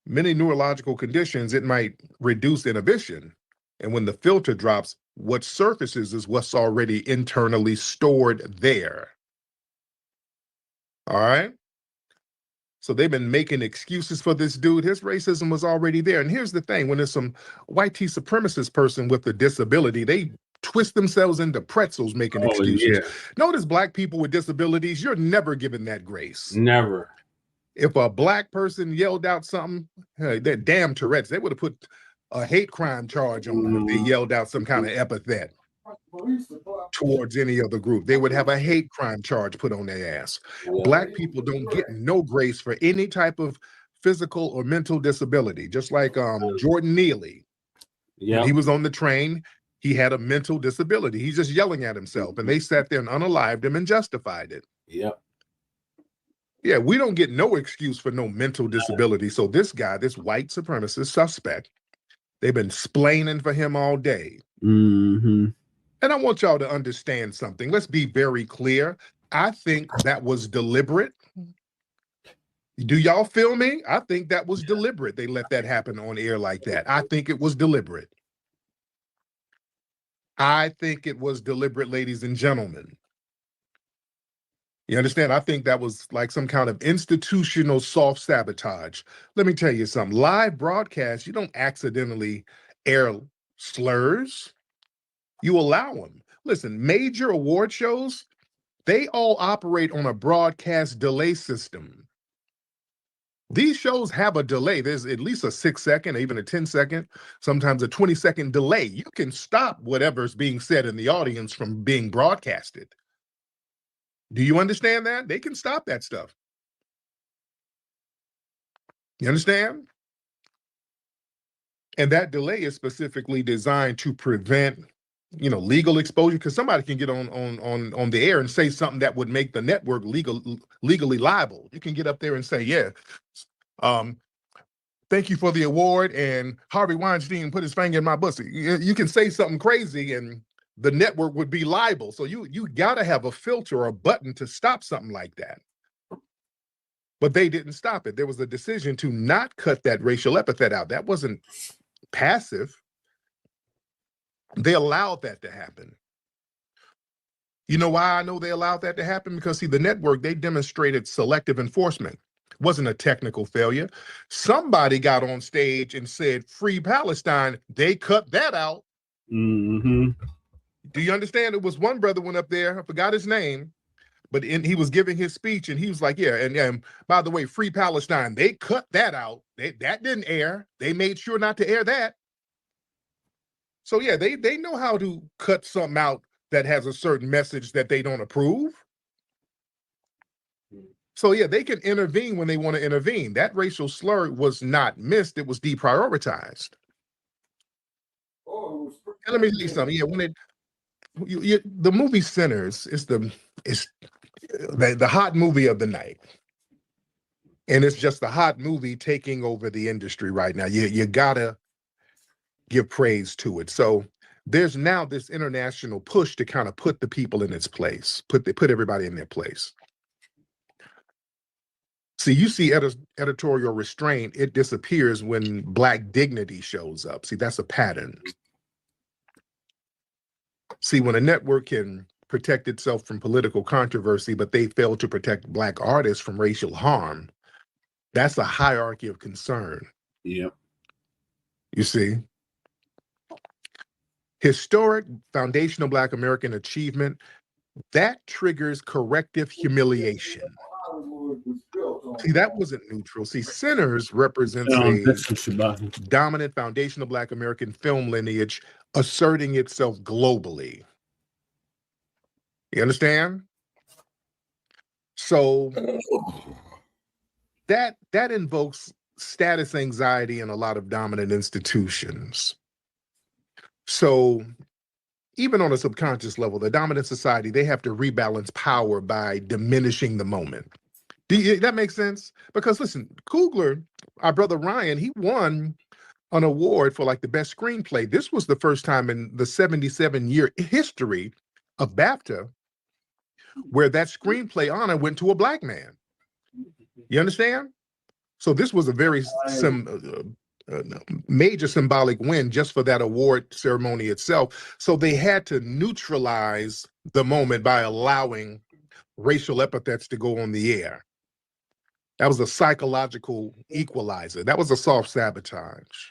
Many neurological conditions, it might reduce inhibition. And when the filter drops, what surfaces is what's already internally stored there. All right? So they've been making excuses for this dude. His racism was already there. And here's the thing, when there's some white supremacist person with a disability, they twist themselves into pretzels making excuses. Yeah. Notice black people with disabilities, you're never given that grace. Never. If a black person yelled out something, hey, that damn Tourette's, they would have put a hate crime charge on them if they yelled out some kind of epithet towards any other group. They would have a hate crime charge put on their ass. Black people don't get no grace for any type of physical or mental disability. Just like Jordan Neely. Yeah, he was on the train. He had a mental disability. He's just yelling at himself, and they sat there and unalived him and justified it. Yep. Yeah, we don't get no excuse for no mental disability. So this guy, this white supremacist suspect, they've been splaining for him all day. Mm-hmm. And I want y'all to understand something. Let's be very clear. I think that was deliberate. Do y'all feel me? I think that was deliberate. They let that happen on air like that. I think it was deliberate. I think it was deliberate, ladies and gentlemen. You understand? I think that was like some kind of institutional soft sabotage. Let me tell you something. Live broadcasts, you don't accidentally air slurs. You allow them. Listen, major award shows, they all operate on a broadcast delay system. These shows have a delay. There's at least a 6-second, even a 10-second, sometimes a 20-second delay. You can stop whatever's being said in the audience from being broadcasted. Do you understand that? They can stop that stuff. You understand? And that delay is specifically designed to prevent, you know, legal exposure, because somebody can get on the air and say something that would make the network legally liable. You can get up there and say, yeah, thank you for the award, and Harvey Weinstein put his finger in my pussy. You can say something crazy and the network would be liable. So you gotta have a filter or a button to stop something like that. But they didn't stop it. There was a decision to not cut that racial epithet out. That wasn't passive. They allowed that to happen. You know why I know they allowed that to happen? Because see, the network, they demonstrated selective enforcement. It wasn't a technical failure. Somebody got on stage and said, "Free Palestine." They cut that out. Mm-hmm. Do you understand? It was one brother went up there, I forgot his name, but he was giving his speech and he was like, yeah, and by the way, Free Palestine, they cut that out. That didn't air. They made sure not to air that. So yeah, they know how to cut something out that has a certain message that they don't approve. So yeah, they can intervene when they want to intervene. That racial slur was not missed, it was deprioritized. And let me tell you something. Yeah, when the movie Sinners is the hot movie of the night. And it's just the hot movie taking over the industry right now. You gotta give praise to it. So there's now this international push to kind of put the people in its place, put everybody in their place. See, you see editorial restraint, it disappears when Black dignity shows up. See, that's a pattern. See, when a network can protect itself from political controversy, but they fail to protect Black artists from racial harm, that's a hierarchy of concern. Yep. You see? Historic foundational Black American achievement, that triggers corrective humiliation. See, that wasn't neutral. See, Sinners represents a dominant foundational Black American film lineage asserting itself globally. You understand? So that invokes status anxiety in a lot of dominant institutions. So even on a subconscious level, the dominant society, they have to rebalance power by diminishing the moment. That makes sense? Because listen, Coogler, our brother Ryan, he won an award for like the best screenplay. This was the first time in the 77-year history of BAFTA where that screenplay honor went to a Black man. You understand? So this was a very major symbolic win just for that award ceremony itself. So they had to neutralize the moment by allowing racial epithets to go on the air. That was a psychological equalizer. That was a soft sabotage.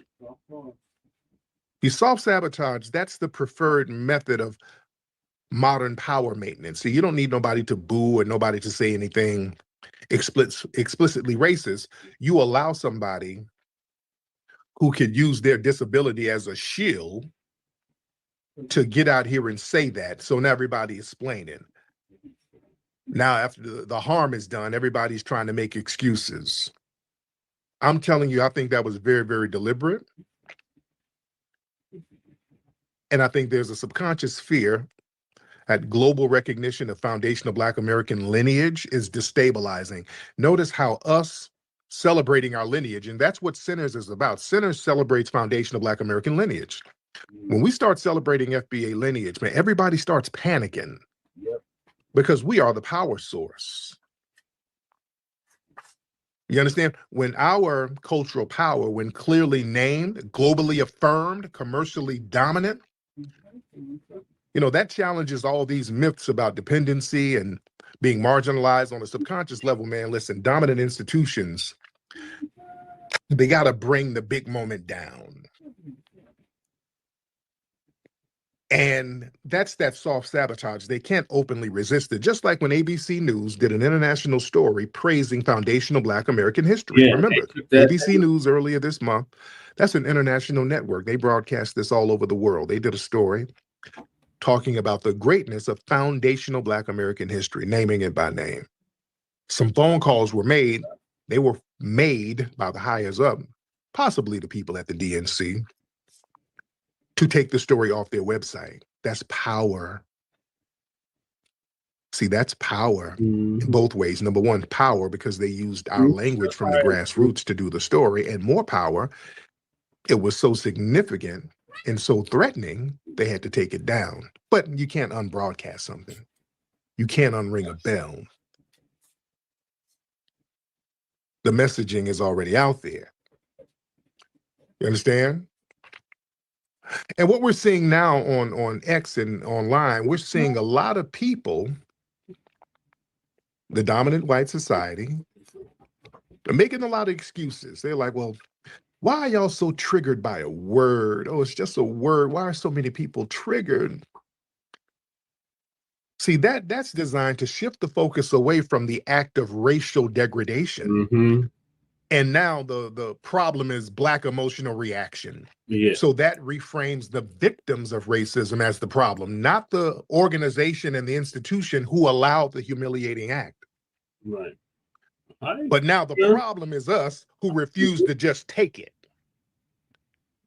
The soft sabotage, that's the preferred method of modern power maintenance. See, you don't need nobody to boo or nobody to say anything explicitly racist. You allow somebody who could use their disability as a shield to get out here and say that. So now everybody is explaining. Now, after the harm is done, everybody's trying to make excuses. I'm telling you, I think that was very, very deliberate. And I think there's a subconscious fear that global recognition of foundational Black American lineage is destabilizing. Notice how us celebrating our lineage, and that's what Sinners is about. Sinners celebrates foundational Black American lineage. When we start celebrating FBA lineage, man, everybody starts panicking. Yep. Because we are the power source. You understand? When our cultural power, when clearly named, globally affirmed, commercially dominant, you know, that challenges all these myths about dependency and being marginalized on a subconscious level, man. Listen, dominant institutions, they got to bring the big moment down. And that's that soft sabotage. They can't openly resist it. Just like when ABC News did an international story praising foundational Black American history. Yeah, remember, ABC News earlier this month, that's an international network. They broadcast this all over the world. They did a story talking about the greatness of foundational Black American history, naming it by name. Some phone calls were made. They were made by the highest up, possibly the people at the DNC, to take the story off their website. That's power. See, that's power in both ways. Number one, power because they used our language from the grassroots to do the story, and more power, it was so significant and so threatening, they had to take it down. But you can't unbroadcast something. You can't unring a bell. The messaging is already out there. You understand? And what we're seeing now on X and online, we're seeing a lot of people, the dominant white society, are making a lot of excuses. They're like, well, why are y'all so triggered by a word? Oh, it's just a word. Why are so many people triggered? See, that's designed to shift the focus away from the act of racial degradation. And now the problem is Black emotional reaction. Yeah. So that reframes the victims of racism as the problem, not the organization and the institution who allowed the humiliating act. Right. But now the problem is us who refuse to just take it.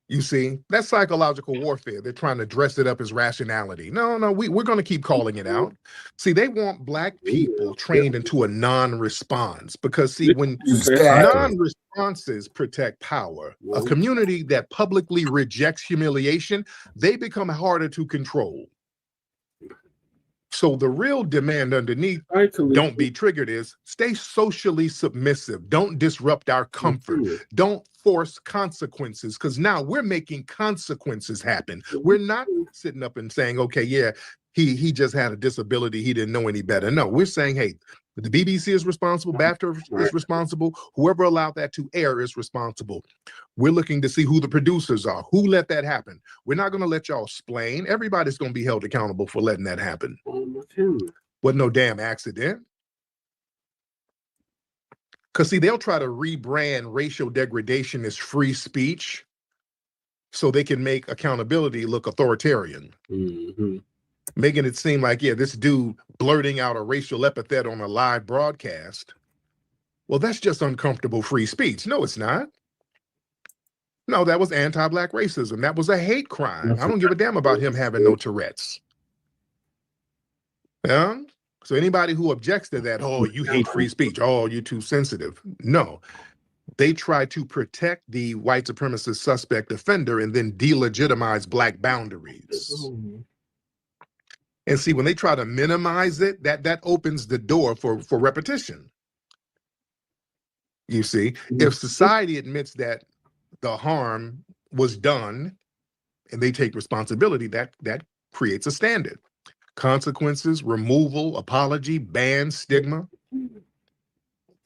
You see, that's psychological warfare. They're trying to dress it up as rationality. No, we're going to keep calling it out. See, they want Black people trained into a non-response because, see, when non-responses protect power, a community that publicly rejects humiliation, they become harder to control. So the real demand underneath, don't be triggered, is stay socially submissive. Don't disrupt our comfort. Don't force consequences, because now we're making consequences happen. We're not sitting up and saying, okay, yeah, he just had a disability. He didn't know any better. No, we're saying, hey, the BBC is responsible. BAFTA is responsible. Whoever allowed that to air is responsible. We're looking to see who the producers are. Who let that happen? We're not going to let y'all explain. Everybody's going to be held accountable for letting that happen. Wasn't no damn accident. Because, see, they'll try to rebrand racial degradation as free speech so they can make accountability look authoritarian. Making it seem like, yeah, this dude blurting out a racial epithet on a live broadcast, well, that's just uncomfortable free speech. No, it's not. No, that was anti-Black racism. That was a hate crime. I don't give a damn about him having no Tourette's. Yeah? So anybody who objects to that, oh, you hate free speech, oh, you're too sensitive. No. They try to protect the white supremacist suspect offender and then delegitimize Black boundaries. And see, when they try to minimize it, that opens the door for repetition. You see, if society admits that the harm was done and they take responsibility, that creates a standard. Consequences, removal, apology, ban, stigma.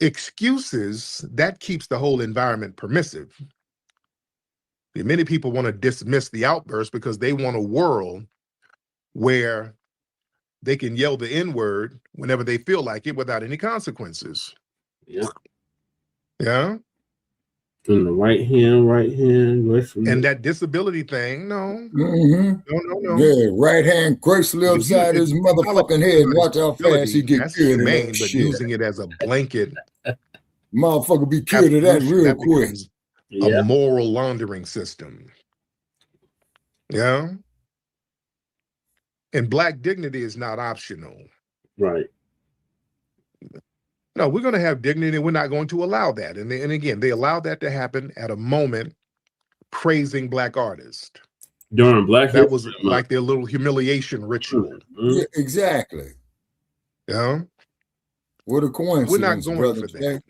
Excuses, that keeps the whole environment permissive. Many people want to dismiss the outburst because they want a world where they can yell the N-word whenever they feel like it without any consequences. Yeah. Yeah. In the right hand. And that disability thing, no. No. Yeah, right hand gracefully upside his motherfucking head. Watch how fast he get cured of that but shit. using it as a blanket. Motherfucker be cured of that real quick. A moral laundering system. Yeah. And Black dignity is not optional. Right. No, we're going to have dignity and we're not going to allow that. And again, they allowed that to happen at a moment praising Black artists. During Black That was like their little humiliation ritual. Yeah, exactly. Yeah. What a coincidence. We're not going for that.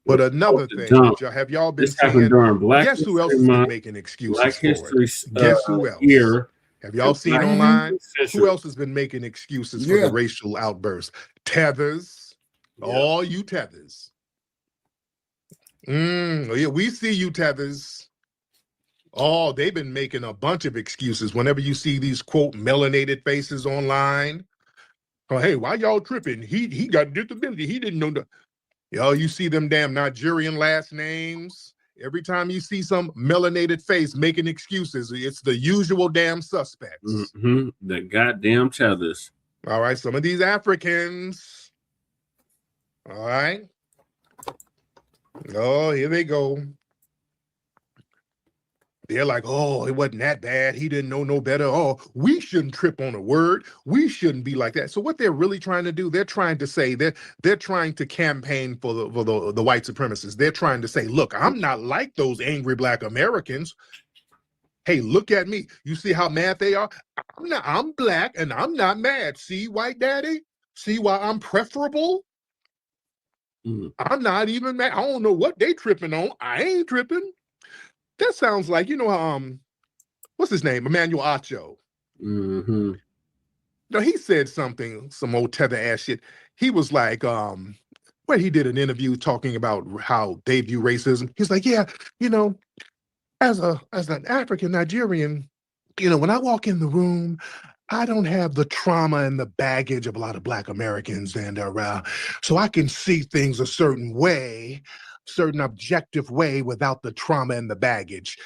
But another thing, have y'all been seeing? Guess who else has been making excuses for it? Guess who else? Have y'all seen online? Who else has been making excuses for the racial outburst? Tethers. All you Tethers. Yeah, we see you Tethers. Oh, they've been making a bunch of excuses whenever you see these, quote, melanated faces online. Oh, hey, why y'all tripping? He got disability. He didn't know that. Yo, you see them damn Nigerian last names. Every time you see some melanated face making excuses, it's the usual damn suspects. The goddamn Tethers. All right, some of these Africans. All right. Oh, here they go. They're like, oh, it wasn't that bad. He didn't know no better. Oh, we shouldn't trip on a word. We shouldn't be like that. So what they're really trying to do, they're trying to say they're trying to campaign for the white supremacists. They're trying to say, look, I'm not like those angry Black Americans. Hey, look at me. You see how mad they are? I'm Black and I'm not mad. See, white daddy? See why I'm preferable? I'm not even mad. I don't know what they tripping on. I ain't tripping. That sounds like, what's his name? Emmanuel Acho. No, he said something, some old tether ass shit. He was like, where he did an interview talking about how they view racism. He's like, yeah, as an African Nigerian, when I walk in the room, I don't have the trauma and the baggage of a lot of Black Americans, and so I can see things a certain way, certain objective way without the trauma and the baggage.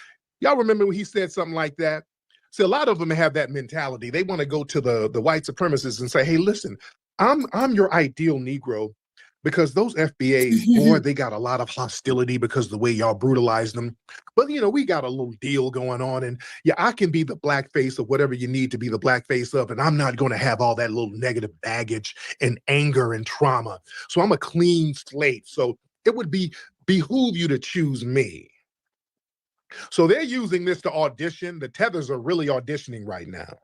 Y'all remember when he said something like that? See, a lot of them have that mentality. They want to go to the white supremacists and say, hey, listen, I'm your ideal Negro, because those FBAs, boy, they got a lot of hostility because of the way y'all brutalized them. But, we got a little deal going on. And yeah, I can be the Black face of whatever you need to be the Black face of. And I'm not going to have all that little negative baggage and anger and trauma. So I'm a clean slate. So it would behoove you to choose me. So they're using this to audition. The Tethers are really auditioning right now.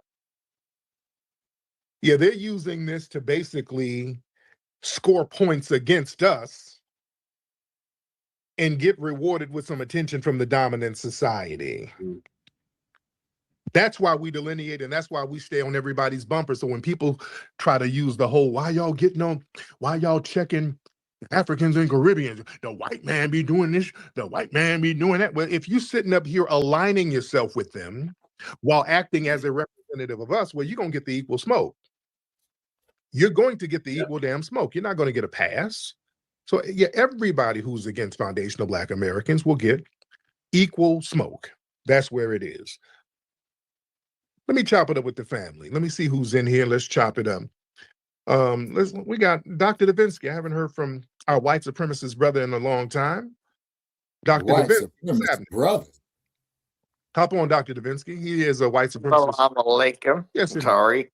Yeah, they're using this to basically score points against us and get rewarded with some attention from the dominant society. That's why we delineate, and that's why we stay on everybody's bumper. So when people try to use the whole, why y'all checking Africans and Caribbeans, the white man be doing this, the white man be doing that. Well, if you're sitting up here aligning yourself with them while acting as a representative of us, well, you're going to get the equal smoke. You're going to get the equal damn smoke. You're not going to get a pass. So yeah, everybody who's against foundational Black Americans will get equal smoke. That's where it is. Let me chop it up with the family. Let me see who's in here. Let's chop it up. We got Dr. Davinsky. I haven't heard from our white supremacist brother in a long time. Dr. Davinsky, brother. Hop on, Dr. Davinsky. He is a white supremacist. Assalamu alaikum. Yes, Tariq.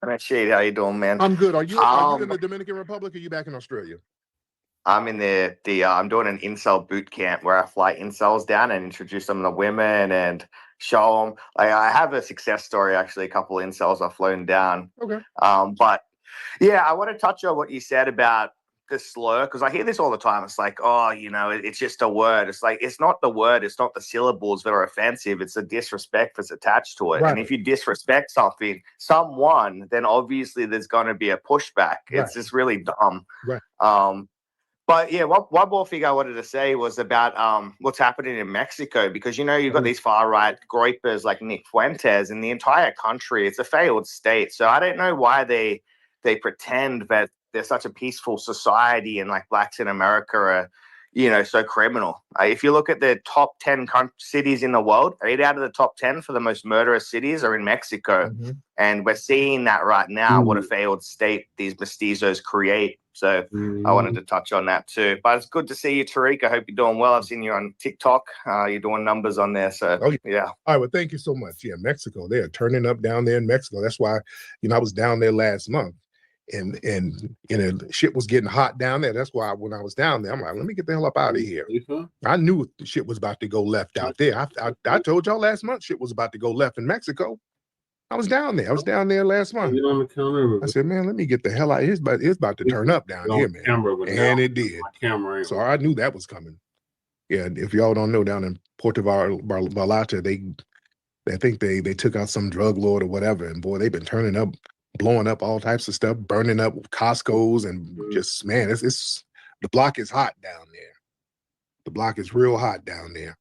How you doing, man? I'm good. Are you in the Dominican Republic or are you back in Australia? I'm in I'm doing an incel boot camp where I fly incels down and introduce them to women and show them. Like, I have a success story, actually. A couple of incels I've flown down. Okay. But yeah, I want to touch on what you said about the slur, because I hear this all the time. It's like, oh, it's just a word. It's like, it's not the word. It's not the syllables that are offensive. It's the disrespect that's attached to it. Right. And if you disrespect someone, then obviously there's going to be a pushback. Right. It's just really dumb. Right. But yeah, one more thing I wanted to say was about what's happening in Mexico, because you've got these far right groypers like Nick Fuentes, and the entire country, it's a failed state. So I don't know why they pretend that they're such a peaceful society and like blacks in America are, so criminal. If you look at the top 10 cities in the world, 8 out of the top 10 for the most murderous cities are in Mexico. Mm-hmm. And we're seeing that right now, what a failed state these mestizos create. So I wanted to touch on that too. But it's good to see you, Tariq. I hope you're doing well. I've seen you on TikTok. You're doing numbers on there. So yeah. All right. Well, thank you so much. Yeah, Mexico. They are turning up down there in Mexico. That's why, I was down there last month. And shit was getting hot down there. That's why when I was down there, I'm like, let me get the hell up out of here. I knew the shit was about to go left out there. I told y'all last month shit was about to go left in Mexico. I was down there. I was down there last month. I said, man, let me get the hell out. It's about to turn up down here, man. And it did. So I knew that was coming. Yeah, if y'all don't know, down in Puerto Vallarta, I think they took out some drug lord or whatever, and boy, they've been turning up, blowing up all types of stuff, burning up Costco's, and just, man, it's the block is hot down there. The block is real hot down there.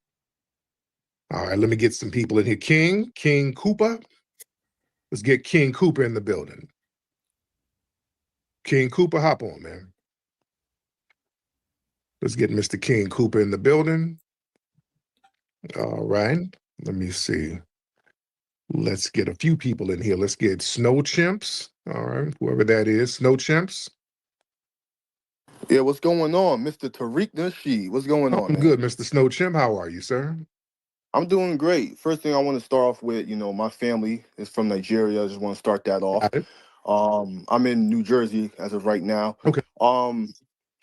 All right, let me get some people in here. King Cooper. Let's get King Cooper in the building. King Cooper, hop on, man. Let's get Mr. King Cooper in the building. All right, let me see. Let's get a few people in here. Let's get Snow Chimps. All right, whoever that is, Snow Chimps. Yeah, what's going on, Mr. Tariq Nasheed? What's going on, I'm good, Mr. Snow Chimp. How are you, sir? I'm doing great. First thing I want to start off with, my family is from Nigeria. I just want to start that off. I'm in New Jersey as of right now. Okay.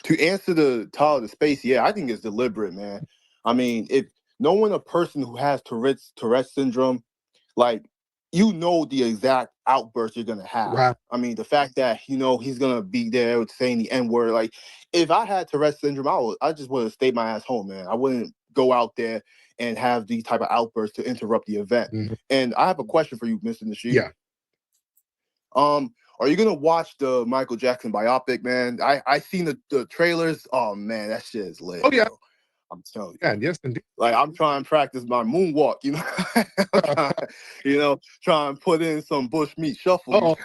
To answer the title of the space, yeah, I think it's deliberate, man. I mean, if knowing a person who has Tourette's syndrome, like, the exact outburst you're gonna have. Right. I mean, the fact that he's gonna be there saying the N-word. Like, if I had Tourette's syndrome, I just would have stayed my ass home, man. I wouldn't go out there and have these type of outbursts to interrupt the event. Mm-hmm. And I have a question for you, Mr. Nasheed. Yeah. Are you gonna watch the Michael Jackson biopic, man? I seen the trailers. Oh man, that shit is lit. Oh yeah. Bro. I'm telling you. Yeah, yes, indeed. Like, I'm trying to practice my moonwalk, trying to put in some bush meat shuffle.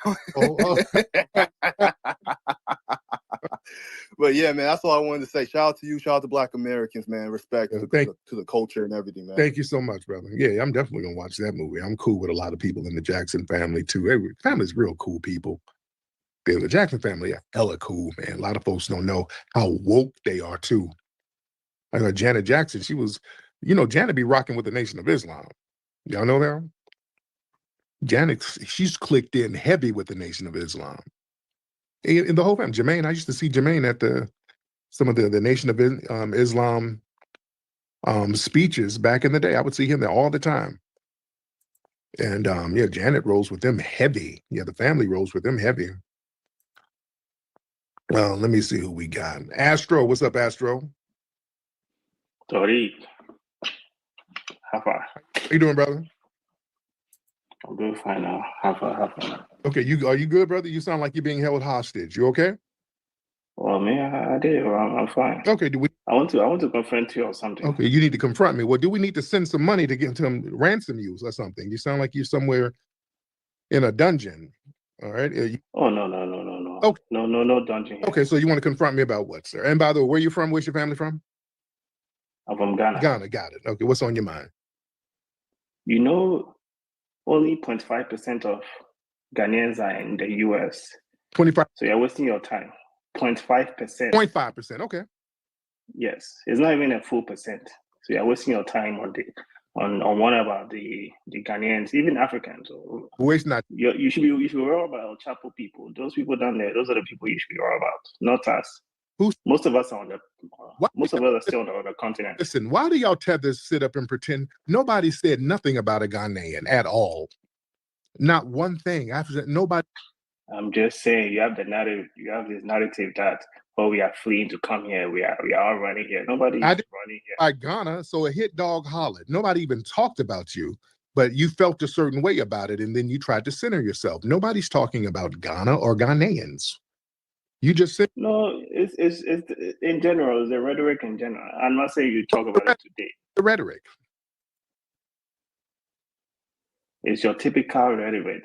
But yeah, man, that's all I wanted to say. Shout out to you. Shout out to Black Americans, man. Respect to the culture and everything, man. Thank you so much, brother. Yeah, I'm definitely gonna watch that movie. I'm cool with a lot of people in the Jackson family too. Family's real cool people. The Jackson family are hella cool, man. A lot of folks don't know how woke they are too. Like Janet Jackson, she was, Janet be rocking with the Nation of Islam. Y'all know that? Janet, she's clicked in heavy with the Nation of Islam. And the whole family, Jermaine, I used to see Jermaine at some of the Nation of Islam speeches back in the day. I would see him there all the time. And yeah, Janet rolls with them heavy. Yeah, the family rolls with them heavy. Let me see who we got. Astro, what's up, Astro? Sorry. How far? How you doing, brother? I'm doing fine now. How far? Okay, are you good, brother? You sound like you're being held hostage. You okay? Well, man, I did. Well, I'm fine. Okay, I want to confront you or something. Okay, you need to confront me. Well, do we need to send some money to get them ransom you or something? You sound like you're somewhere in a dungeon. All right. Oh no. Okay. No dungeon here. Okay, so you want to confront me about what, sir? And by the way, where you from? Where's your family from? I'm from Ghana. Ghana, got it. Okay, what's on your mind? You know, only 0.5% of Ghanaians are in the US. 25. So you're wasting your time. 0.5%. 0.5%. Okay. Yes, it's not even a full percent. So you're wasting your time on one about the Ghanaians, even Africans. Waste not. You should be worried about El Chapo people. Those people down there, those are the people you should be worried about, not us. Most of us are still on the continent. Listen, why do y'all tethers sit up and pretend nobody said nothing about a Ghanaian at all? Not one thing. After nobody. I'm just saying, you have the narrative. You have this narrative that we are fleeing to come here. We are all running here. Nobody's running here. By Ghana, so a hit dog hollered. Nobody even talked about you, but you felt a certain way about it, and then you tried to center yourself. Nobody's talking about Ghana or Ghanaians. You just said no. It's in general. It's the rhetoric in general. I'm not saying you talk about it today. The rhetoric. It's your typical rhetoric.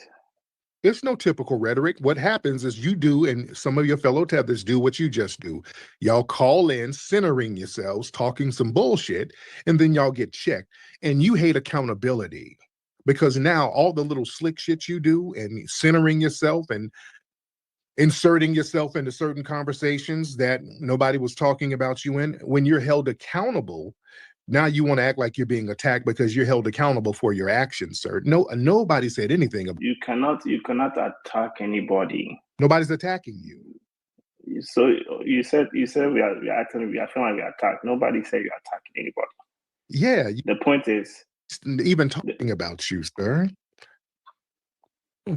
There's no typical rhetoric. What happens is you do, and some of your fellow tethers do what you just do. Y'all call in, centering yourselves, talking some bullshit, and then y'all get checked. And you hate accountability because now all the little slick shit you do and centering yourself and inserting yourself into certain conversations that nobody was talking about you in, when you're held accountable, now you want to act like you're being attacked because you're held accountable for your actions, sir. No, nobody said anything about. You cannot attack anybody. Nobody's attacking you. So you said we feeling like we are attacked. Nobody said you're attacking anybody. Yeah. The point is even talking about you, sir.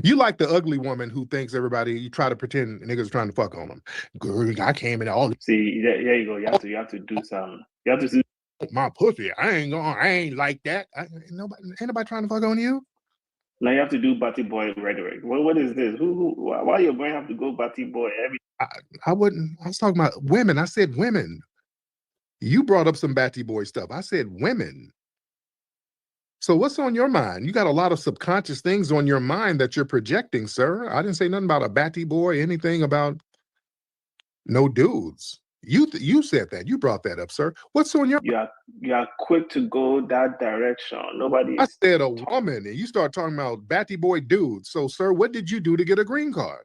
You like the ugly woman who thinks everybody, you try to pretend niggas trying to fuck on them. Girl, I came in all. See, there you go. You have to do some. You have to do my pussy. I ain't like that. Ain't nobody trying to fuck on you. Now you have to do batty boy rhetoric. What is this? Why your brain have to go batty boy every? I wouldn't. I was talking about women. I said women. You brought up some batty boy stuff. I said women. So what's on your mind? You got a lot of subconscious things on your mind that you're projecting, sir. I didn't say nothing about a batty boy, anything about no dudes. You said that. You brought that up, sir. What's on your mind? You are quick to go that direction. Nobody. I said a woman, and you start talking about batty boy dudes. So, sir, what did you do to get a green card?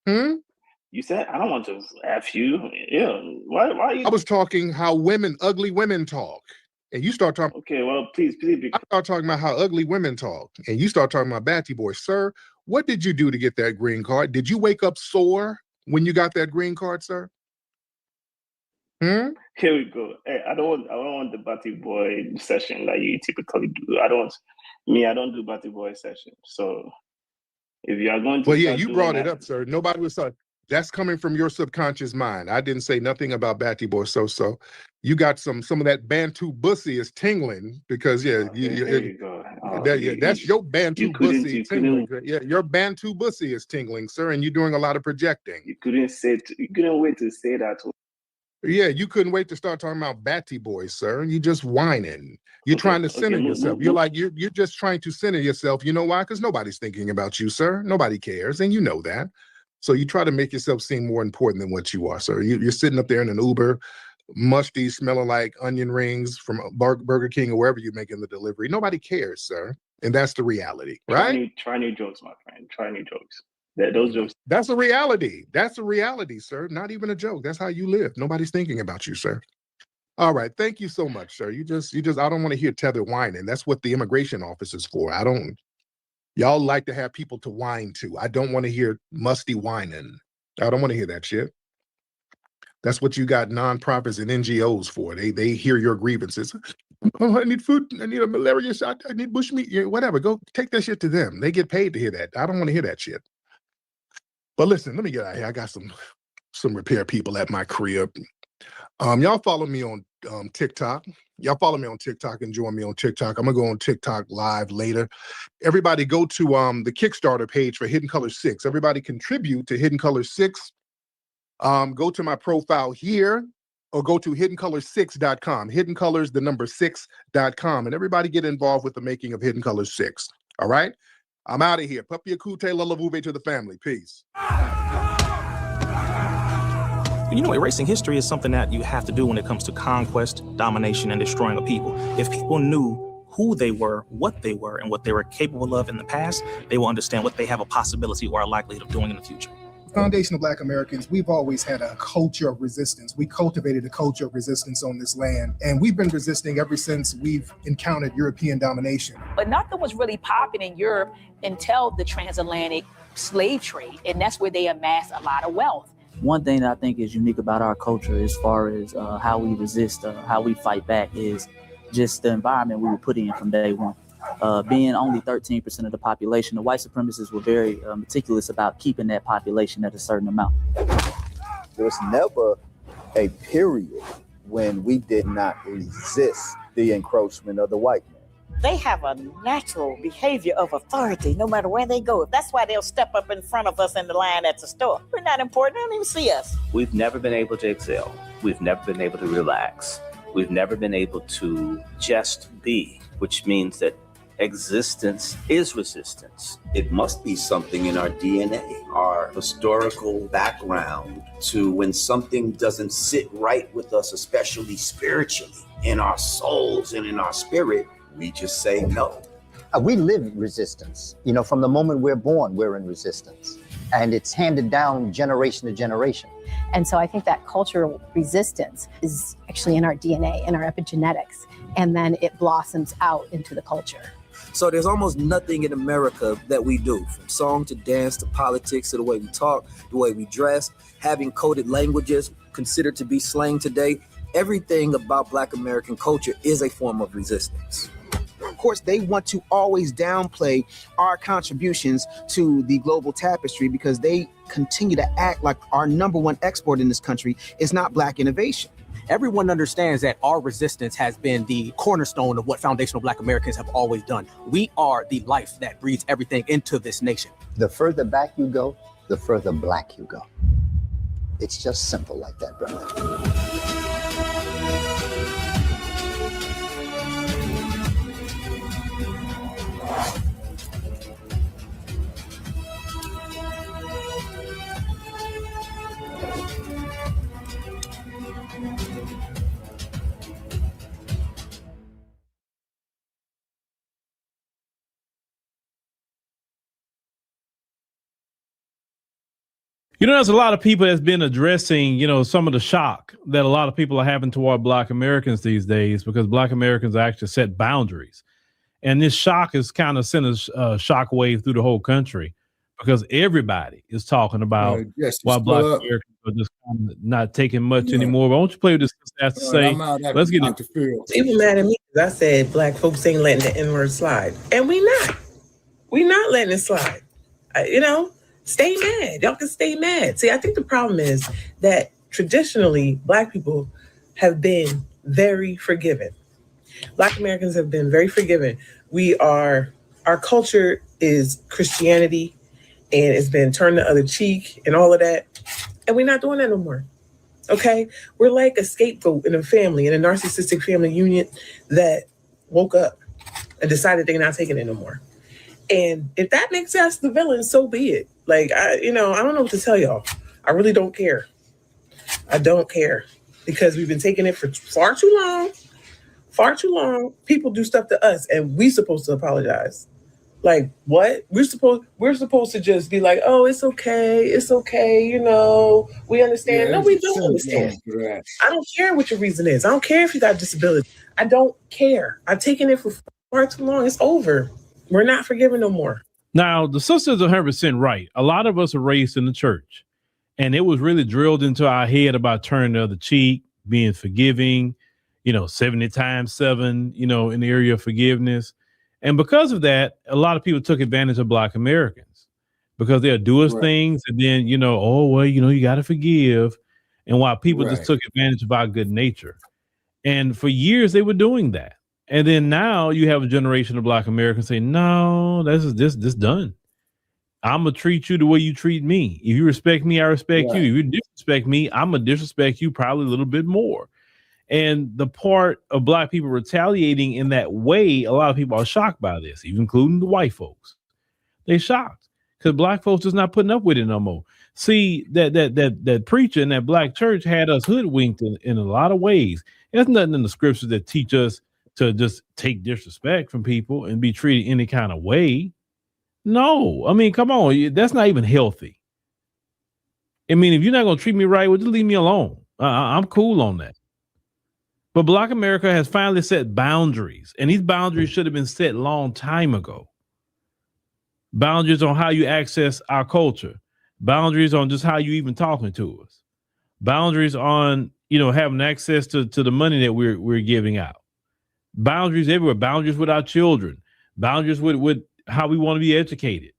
You said I don't want to F you. Yeah. Why you? I was talking how ugly women talk. And you start talking. Okay, well, please. I start talking about how ugly women talk, and you start talking about batty boy. Sir, what did you do to get that green card? Did you wake up sore when you got that green card, sir? Here we go. Hey, I don't want the batty boy session that you typically do. I don't do batty boy session. So if you are going to, well, yeah, you brought it up, sir. Nobody was. That's coming from your subconscious mind. I didn't say nothing about batty boy. So you got some of that Bantu bussy is tingling because there you go. That's your Bantu bussy tingling. Yeah, your Bantu bussy is tingling, sir, and you're doing a lot of projecting. You couldn't wait to say that. Yeah, you couldn't wait to start talking about batty boy, sir. You just whining. You're trying to center yourself. You're just trying to center yourself. You know why? Because nobody's thinking about you, sir. Nobody cares, and you know that. So you try to make yourself seem more important than what you are, sir. You're sitting up there in an Uber, musty, smelling like onion rings from Burger King or wherever you're making the delivery. Nobody cares, sir. And that's the reality, right? Try new jokes, my friend. Try new jokes. Those jokes. That's a reality. That's a reality, sir. Not even a joke. That's how you live. Nobody's thinking about you, sir. All right. Thank you so much, sir. I don't want to hear tether whining. That's what the immigration office is for. Y'all like to have people to whine to. I don't want to hear musty whining. I don't want to hear that shit. That's what you got nonprofits and NGOs for. They hear your grievances. Oh, I need food. I need a malaria shot. I need bushmeat. Yeah, whatever. Go take that shit to them. They get paid to hear that. I don't want to hear that shit. But listen, let me get out of here. I got some repair people at my crib. Y'all follow me on TikTok. Y'all follow me on TikTok and join me on TikTok. I'm gonna go on TikTok live later. Everybody go to the Kickstarter page for Hidden Color 6. Everybody contribute to Hidden Color 6. Go to my profile here or go to hiddencolor6.com. Hidden Colors, the number 6.com. And everybody get involved with the making of Hidden Color 6. All right? I'm out of here. Papi Akute, Lalavuve to the family. Peace. You know, erasing history is something that you have to do when it comes to conquest, domination, and destroying a people. If people knew who they were, and what they were capable of in the past, they will understand what they have a possibility or a likelihood of doing in the future. Foundation of Black Americans, we've always had a culture of resistance. We cultivated a culture of resistance on this land, and we've been resisting ever since we've encountered European domination. But nothing was really popping in Europe until the transatlantic slave trade, and that's where they amassed a lot of wealth. One thing that I think is unique about our culture as far as how we resist, how we fight back is just the environment we were put in from day one. Being only 13% of the population, the white supremacists were very meticulous about keeping that population at a certain amount. There was never a period when we did not resist the encroachment of the white man. They have a natural behavior of authority no matter where they go. That's why they'll step up in front of us in the line at the store. We're not important. They don't even see us. We've never been able to excel. We've never been able to relax. We've never been able to just be, which means that existence is resistance. It must be something in our DNA, our historical background, to when something doesn't sit right with us, especially spiritually, in our souls and in our spirit, we just say no. We live resistance. You know, from the moment we're born, we're in resistance. And it's handed down generation to generation. And so I think that cultural resistance is actually in our DNA, in our epigenetics, and then it blossoms out into the culture. So there's almost nothing in America that we do, from song to dance to politics to the way we talk, the way we dress, having coded languages considered to be slang today. Everything about Black American culture is a form of resistance. Of course, they want to always downplay our contributions to the global tapestry because they continue to act like our number one export in this country is not Black innovation. Everyone understands that our resistance has been the cornerstone of what foundational Black Americans have always done. We are the life that breathes everything into this nation. The further back you go, the further Black you go. It's just simple like that, brother. You know, there's a lot of people that's been addressing, you know, some of the shock that a lot of people are having toward Black Americans these days because Black Americans actually set boundaries. And this shock is kind of sent a shock wave through the whole country because everybody is talking about why Black Americans are just kind of not taking much anymore. But why don't you play with this has to say? Let's get into People mad at me because I said Black folks ain't letting the N-word slide. And we not. We not letting it slide. You know? Stay mad. Y'all can stay mad. See, I think the problem is that traditionally, Black people have been very forgiving. Black Americans have been very forgiving. Our culture is Christianity, and it's been turned the other cheek and all of that. And we're not doing that no more. Okay? We're like a scapegoat in a family, in a narcissistic family unit that woke up and decided they're not taking it no more. And if that makes us the villain, so be it. Like, I don't know what to tell y'all. I really don't care. I don't care because we've been taking it for far too long. Far too long. People do stuff to us and we supposed to apologize. Like, what? We're supposed to just be like, oh, it's okay, you know, we understand. No, we don't understand. I don't care what your reason is. I don't care if you got a disability. I don't care. I've taken it for far too long. It's over. We're not forgiving no more. Now, the sisters are 100% right. A lot of us are raised in the church, and it was really drilled into our head about turning the other cheek, being forgiving, 70 times 7, in the area of forgiveness. And because of that, a lot of people took advantage of Black Americans because they'll do us things and then, you got to forgive. And while people just took advantage of our good nature. And for years they were doing that. And then now you have a generation of Black Americans say, no, this is done. I'm going to treat you the way you treat me. If you respect me, I respect you. If you disrespect me, I'm going to disrespect you probably a little bit more. And the part of Black people retaliating in that way, a lot of people are shocked by this, even including the white folks. They're shocked because Black folks is not putting up with it no more. See, that preacher in that Black church had us hoodwinked in a lot of ways. There's nothing in the scriptures that teach us to just take disrespect from people and be treated any kind of way. No, I mean, come on, that's not even healthy. I mean, if you're not going to treat me right, well, just leave me alone. I'm cool on that. But Black America has finally set boundaries, and these boundaries should have been set a long time ago. Boundaries on how you access our culture, boundaries on just how you even talking to us, boundaries on, having access to the money that we're giving out, boundaries everywhere, boundaries with our children, boundaries with how we want to be educated.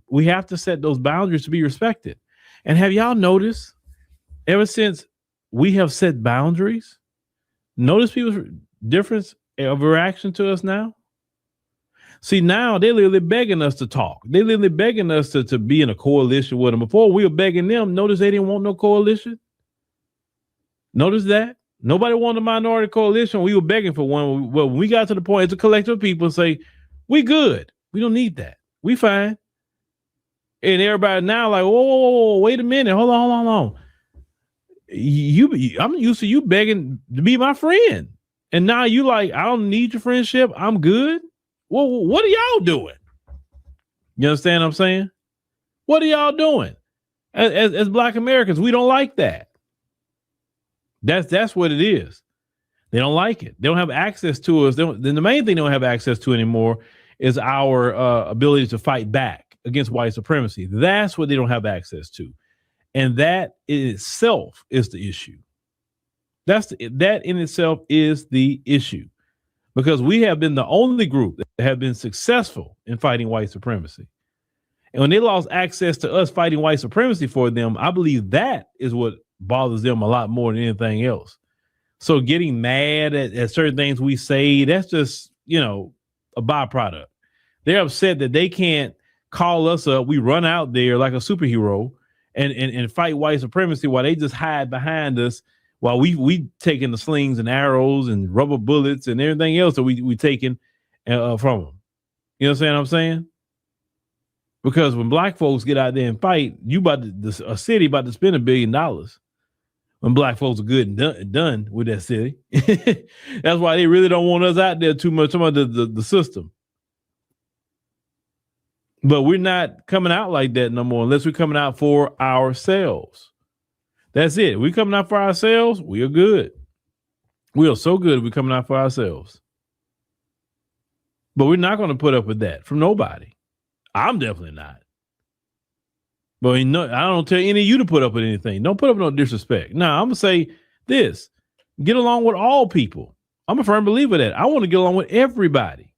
We have to set those boundaries to be respected. And have y'all noticed, ever since we have set boundaries, notice people's difference of reaction to us now? See, now they're literally begging us to talk. They're literally begging us to be in a coalition with them. Before we were begging them, notice they didn't want no coalition. Notice that? Nobody wanted a minority coalition. We were begging for one. Well, when we got to the point as a collective of people say, we good. We don't need that. We fine. And everybody now like, whoa, wait a minute. Hold on. I'm used to you begging to be my friend. And now you like, I don't need your friendship. I'm good. Well, what are y'all doing? You understand what I'm saying? What are y'all doing? As Black Americans, we don't like that. That's what it is. They don't like it. They don't have access to us. Then the main thing they don't have access to anymore is our ability to fight back against white supremacy. That's what they don't have access to. And that in itself is the issue. That in itself is the issue. Because we have been the only group that have been successful in fighting white supremacy. And when they lost access to us fighting white supremacy for them, I believe that is what bothers them a lot more than anything else. So getting mad at certain things we say, that's just, a byproduct. They're upset that they can't call us up. We run out there like a superhero and fight white supremacy while they just hide behind us while we taking the slings and arrows and rubber bullets and everything else that we taking from them. You know what I'm saying? Because when Black folks get out there and fight, a city about to spend $1 billion. When Black folks are good and done with that city. That's why they really don't want us out there too much about the system. But we're not coming out like that no more unless we're coming out for ourselves. That's it. We're coming out for ourselves. We are good. We are so good. We're coming out for ourselves. But we're not going to put up with that from nobody. I'm definitely not. But I don't tell any of you to put up with anything. Don't put up no disrespect. Now, I'm going to say this. Get along with all people. I'm a firm believer of that. I want to get along with everybody.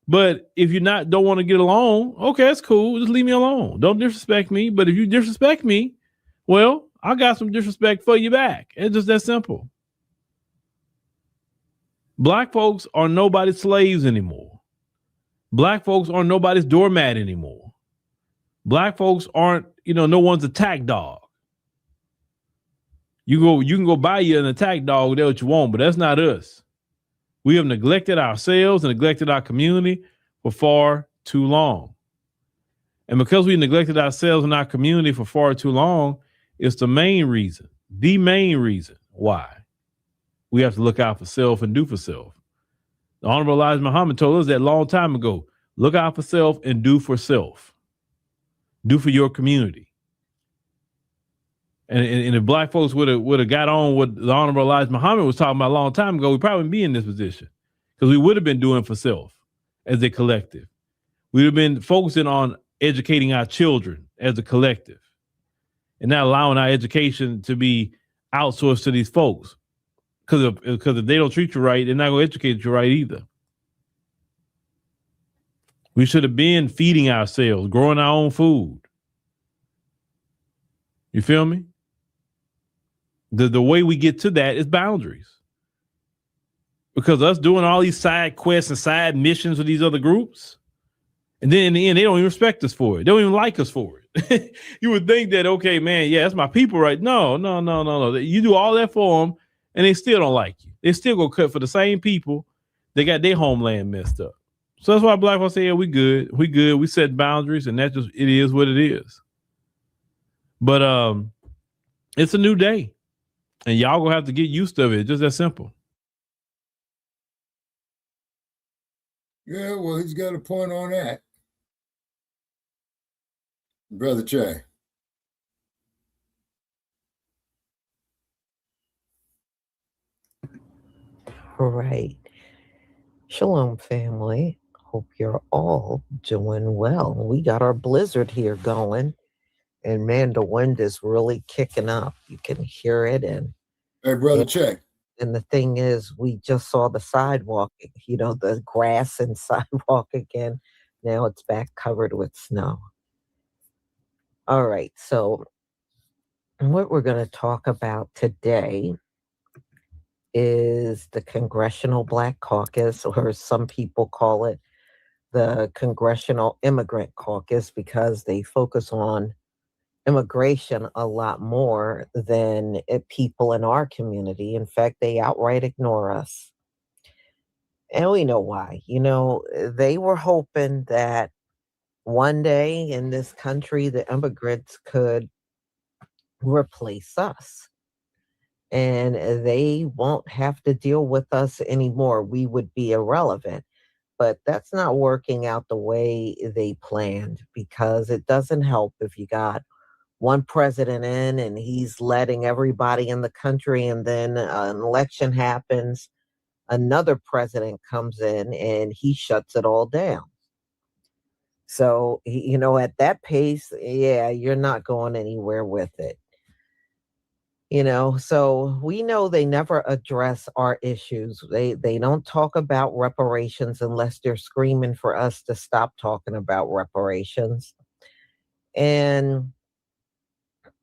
But if you don't want to get along, okay, that's cool. Just leave me alone. Don't disrespect me. But if you disrespect me, well, I got some disrespect for you back. It's just that simple. Black folks are nobody's slaves anymore. Black folks aren't nobody's doormat anymore. Black folks aren't, no one's attack dog. You can go buy you an attack dog, that's what you want, but that's not us. We have neglected ourselves and neglected our community for far too long. And because we neglected ourselves and our community for far too long, it's the main reason why we have to look out for self and do for self. The Honorable Elijah Muhammad told us that a long time ago, look out for self and do for self. Do for your community. And if Black folks would have got on what the Honorable Elijah Muhammad was talking about a long time ago, we'd probably be in this position because we would have been doing for self as a collective. We'd have been focusing on educating our children as a collective and not allowing our education to be outsourced to these folks. Because if they don't treat you right, they're not going to educate you right either. We should have been feeding ourselves, growing our own food. You feel me? The way we get to that is boundaries. Because us doing all these side quests and side missions with these other groups, and then in the end, they don't even respect us for it. They don't even like us for it. You would think that, okay, man, yeah, that's my people, right? No. You do all that for them, and they still don't like you. They still go cut for the same people. They got their homeland messed up. So that's why Black folks say, yeah, we good. We set boundaries, and that just, it is what it is. But it's a new day, and y'all gonna have to get used to it. Just that simple. Yeah, well, he's got a point on that. Brother Che. All right. Shalom, family. Hope you're all doing well. We got our blizzard here going, and man, the wind is really kicking up. You can hear it. And hey, Brother Che. And the thing is, we just saw the sidewalk, the grass and sidewalk again. Now it's back covered with snow. All right. So what we're going to talk about today is the Congressional Black Caucus, or some people call it the Congressional Immigrant Caucus, because they focus on immigration a lot more than people in our community. In fact, they outright ignore us. And we know why. They were hoping that one day in this country, the immigrants could replace us. And they won't have to deal with us anymore. We would be irrelevant. But that's not working out the way they planned, because it doesn't help if you got one president in and he's letting everybody in the country, and then an election happens, another president comes in and he shuts it all down. So, at that pace, yeah, you're not going anywhere with it. So we know they never address our issues. They don't talk about reparations unless they're screaming for us to stop talking about reparations. And,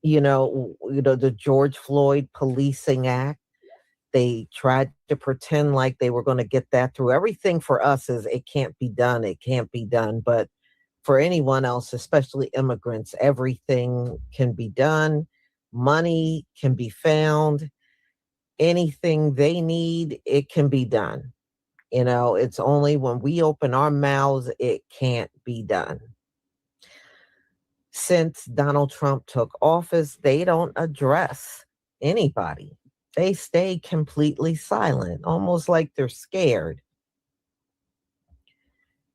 the George Floyd Policing Act, they tried to pretend like they were going to get that through. Everything for us is, it can't be done. It can't be done. But for anyone else, especially immigrants, everything can be done. Money can be found. Anything they need, it can be done. It's only when we open our mouths, it can't be done. Since Donald Trump took office, they don't address anybody. They stay completely silent, almost like they're scared.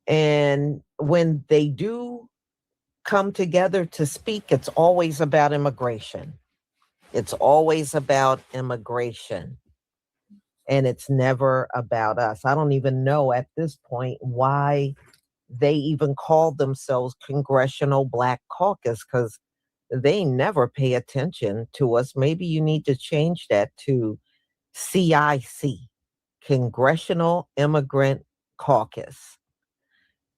And when they do come together to speak, it's always about immigration. It's always about immigration. And it's never about us. I don't even know at this point why they even call themselves Congressional Black Caucus, because they never pay attention to us. Maybe you need to change that to CIC, Congressional Immigrant Caucus,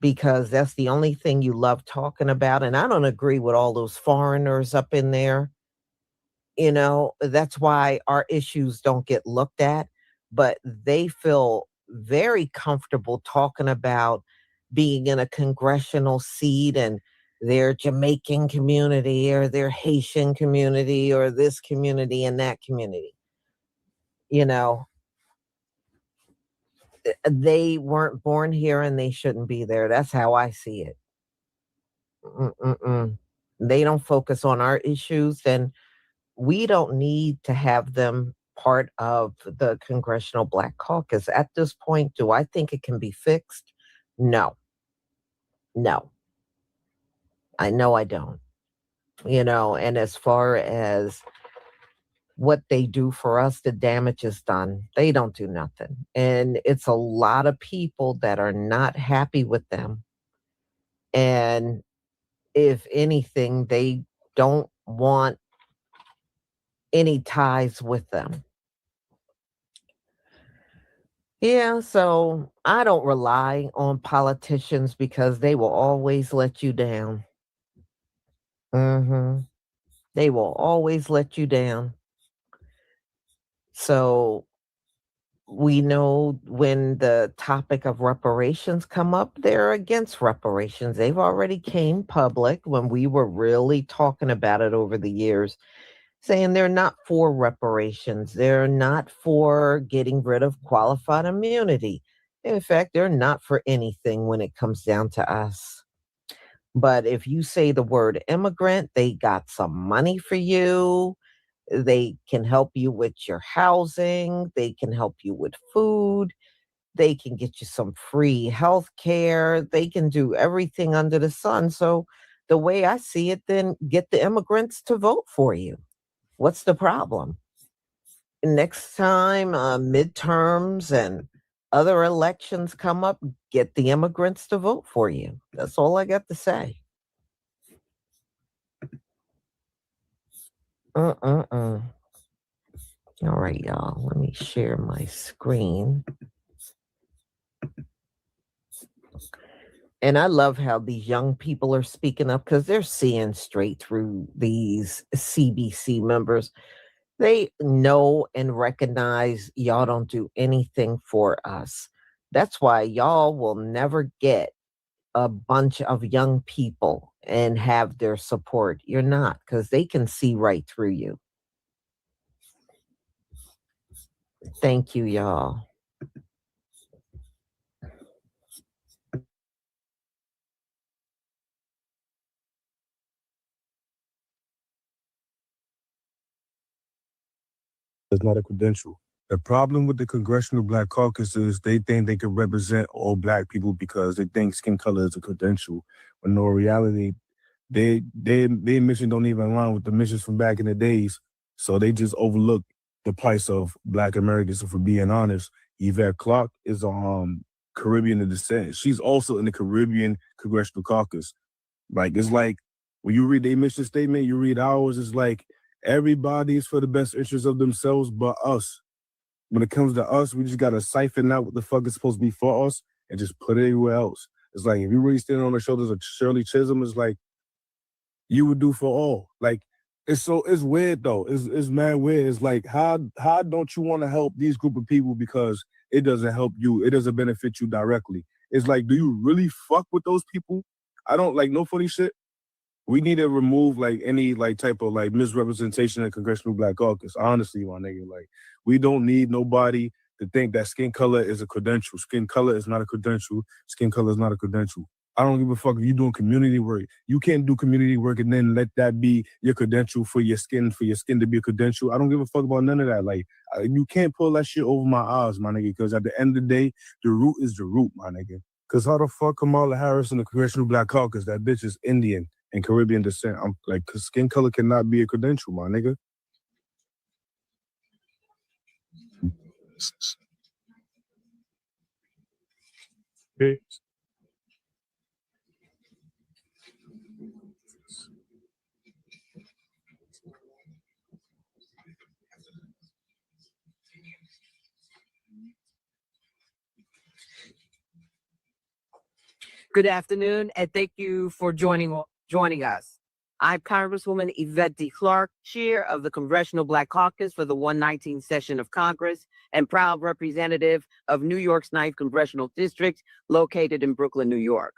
because that's the only thing you love talking about. And I don't agree with all those foreigners up in there. That's why our issues don't get looked at. But they feel very comfortable talking about being in a congressional seat and their Jamaican community or their Haitian community or this community and that community. They weren't born here and they shouldn't be there. That's how I see it. They don't focus on our issues, and we don't need to have them part of the Congressional Black Caucus. At this point, do I think it can be fixed? No. I know I don't. And as far as what they do for us, the damage is done. They don't do nothing. And it's a lot of people that are not happy with them. And if anything, they don't want any ties with them. Yeah, so I don't rely on politicians because they will always let you down. They will always let you down. So we know when the topic of reparations come up, they're against reparations. They've already came public when we were really talking about it over the years, saying they're not for reparations. They're not for getting rid of qualified immunity. In fact, they're not for anything when it comes down to us. But if you say the word immigrant, they got some money for you. They can help you with your housing. They can help you with food. They can get you some free health care. They can do everything under the sun. So the way I see it, then get the immigrants to vote for you. What's the problem? Next time midterms and other elections come up, get the immigrants to vote for you. That's all I got to say. All right, y'all. Let me share my screen. And I love how these young people are speaking up because they're seeing straight through these CBC members. They know and recognize y'all don't do anything for us. That's why y'all will never get a bunch of young people and have their support. You're not, because they can see right through you. Thank you, y'all. It's not a credential. The problem with the Congressional Black Caucus is they think they can represent all Black people because they think skin color is a credential. When no reality, their mission don't even align with the missions from back in the days. So they just overlook the plight of Black Americans. So for being honest, Yvette Clarke is Caribbean in descent. She's also in the Caribbean Congressional Caucus. Like, it's like when you read their mission statement, you read ours, it's like everybody is for the best interest of themselves but us. When it comes to us, we just got to siphon out what the fuck is supposed to be for us and just put it anywhere else. It's like, if you really stand on the shoulders of Shirley Chisholm, it's like, you would do for all. Like, it's weird though. It's mad weird. It's like, how don't you want to help these group of people because it doesn't help you. It doesn't benefit you directly. It's like, do you really fuck with those people? I don't like no funny shit. We need to remove like any like type of like misrepresentation in the Congressional Black Caucus. Honestly, my nigga, like we don't need nobody to think that skin color is a credential. Skin color is not a credential. Skin color is not a credential. I don't give a fuck if you're doing community work. You can't do community work and then let that be your credential for your skin to be a credential. I don't give a fuck about none of that. Like, you can't pull that shit over my eyes, my nigga, because at the end of the day, the root is the root, my nigga. Because how the fuck Kamala Harris in the Congressional Black Caucus? That bitch is Indian and Caribbean descent. I'm like, cause skin color cannot be a credential, my nigga. Okay. Good afternoon, and thank you for joining us. I'm Congresswoman Yvette D. Clarke, Chair of the Congressional Black Caucus for the 119th session of Congress and proud representative of New York's 9th Congressional District, located in Brooklyn, New York.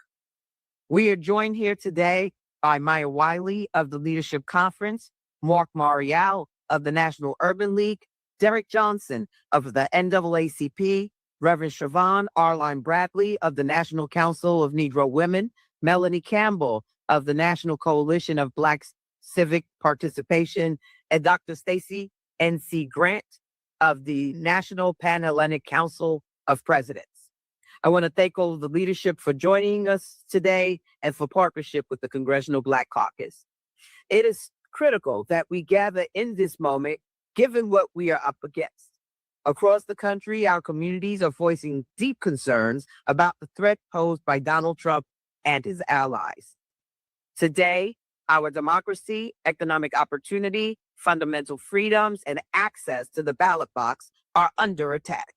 We are joined here today by Maya Wiley of the Leadership Conference, Mark Marial of the National Urban League, Derek Johnson of the NAACP, Reverend Siobhan Arline Bradley of the National Council of Negro Women, Melanie Campbell of the National Coalition of Black Civic Participation, and Dr. Stacey N.C. Grant of the National Pan-Hellenic Council of Presidents. I want to thank all of the leadership for joining us today and for partnership with the Congressional Black Caucus. It is critical that we gather in this moment, given what we are up against. Across the country, our communities are voicing deep concerns about the threat posed by Donald Trump and his allies. Today, our democracy, economic opportunity, fundamental freedoms, and access to the ballot box are under attack.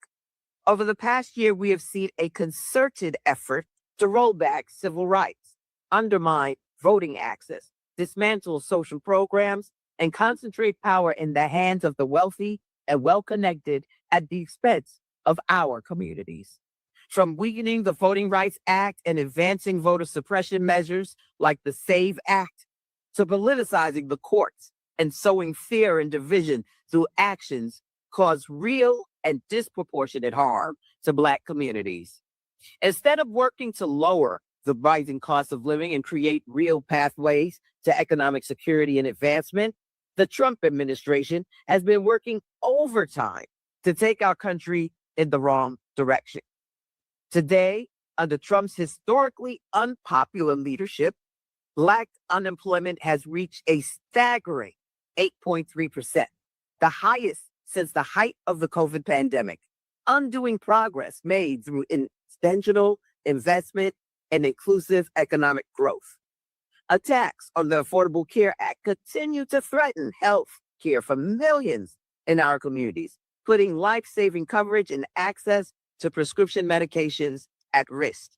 Over the past year, we have seen a concerted effort to roll back civil rights, undermine voting access, dismantle social programs, and concentrate power in the hands of the wealthy and well-connected at the expense of our communities. From weakening the Voting Rights Act and advancing voter suppression measures like the SAVE Act, to politicizing the courts and sowing fear and division through actions cause real and disproportionate harm to Black communities. Instead of working to lower the rising cost of living and create real pathways to economic security and advancement, the Trump administration has been working overtime to take our country in the wrong direction. Today, under Trump's historically unpopular leadership, Black unemployment has reached a staggering 8.3%, the highest since the height of the COVID pandemic, undoing progress made through intentional investment and inclusive economic growth. Attacks on the Affordable Care Act continue to threaten health care for millions in our communities, putting life-saving coverage and access to prescription medications at risk.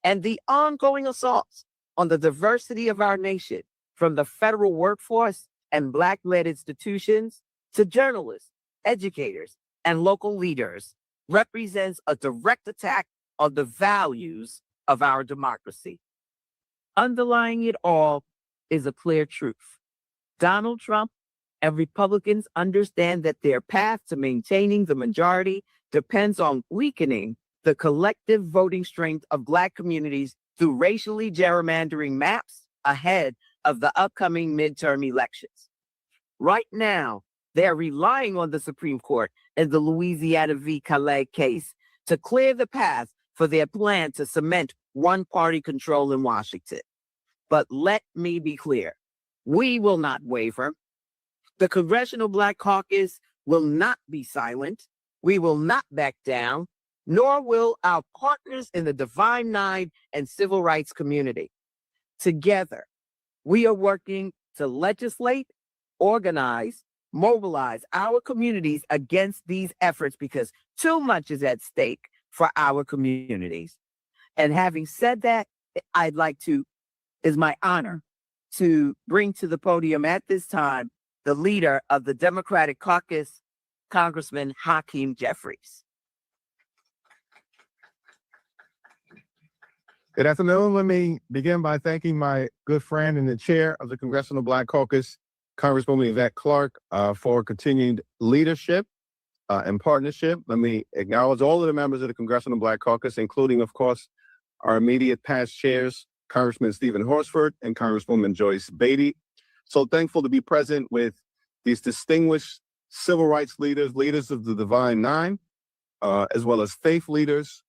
And the ongoing assaults on the diversity of our nation, from the federal workforce and Black-led institutions to journalists, educators, and local leaders, represents a direct attack on the values of our democracy. Underlying it all is a clear truth. Donald Trump and Republicans understand that their path to maintaining the majority depends on weakening the collective voting strength of Black communities through racially gerrymandering maps ahead of the upcoming midterm elections. Right now, they're relying on the Supreme Court in the Louisiana v. Calais case to clear the path for their plan to cement one-party control in Washington. But let me be clear, we will not waver. The Congressional Black Caucus will not be silent. We will not back down, nor will our partners in the Divine Nine and civil rights community. Together, we are working to legislate, organize, mobilize our communities against these efforts because too much is at stake for our communities. And having said that, it's my honor to bring to the podium at this time the leader of the Democratic Caucus, Congressman Hakeem Jeffries. Good afternoon. Let me begin by thanking my good friend and the chair of the Congressional Black Caucus, Congresswoman Yvette Clarke, for continued leadership and partnership. Let me acknowledge all of the members of the Congressional Black Caucus, including, of course, our immediate past chairs, Congressman Stephen Horsford and Congresswoman Joyce Beatty. So thankful to be present with these distinguished civil rights leaders, leaders of the Divine Nine, as well as faith leaders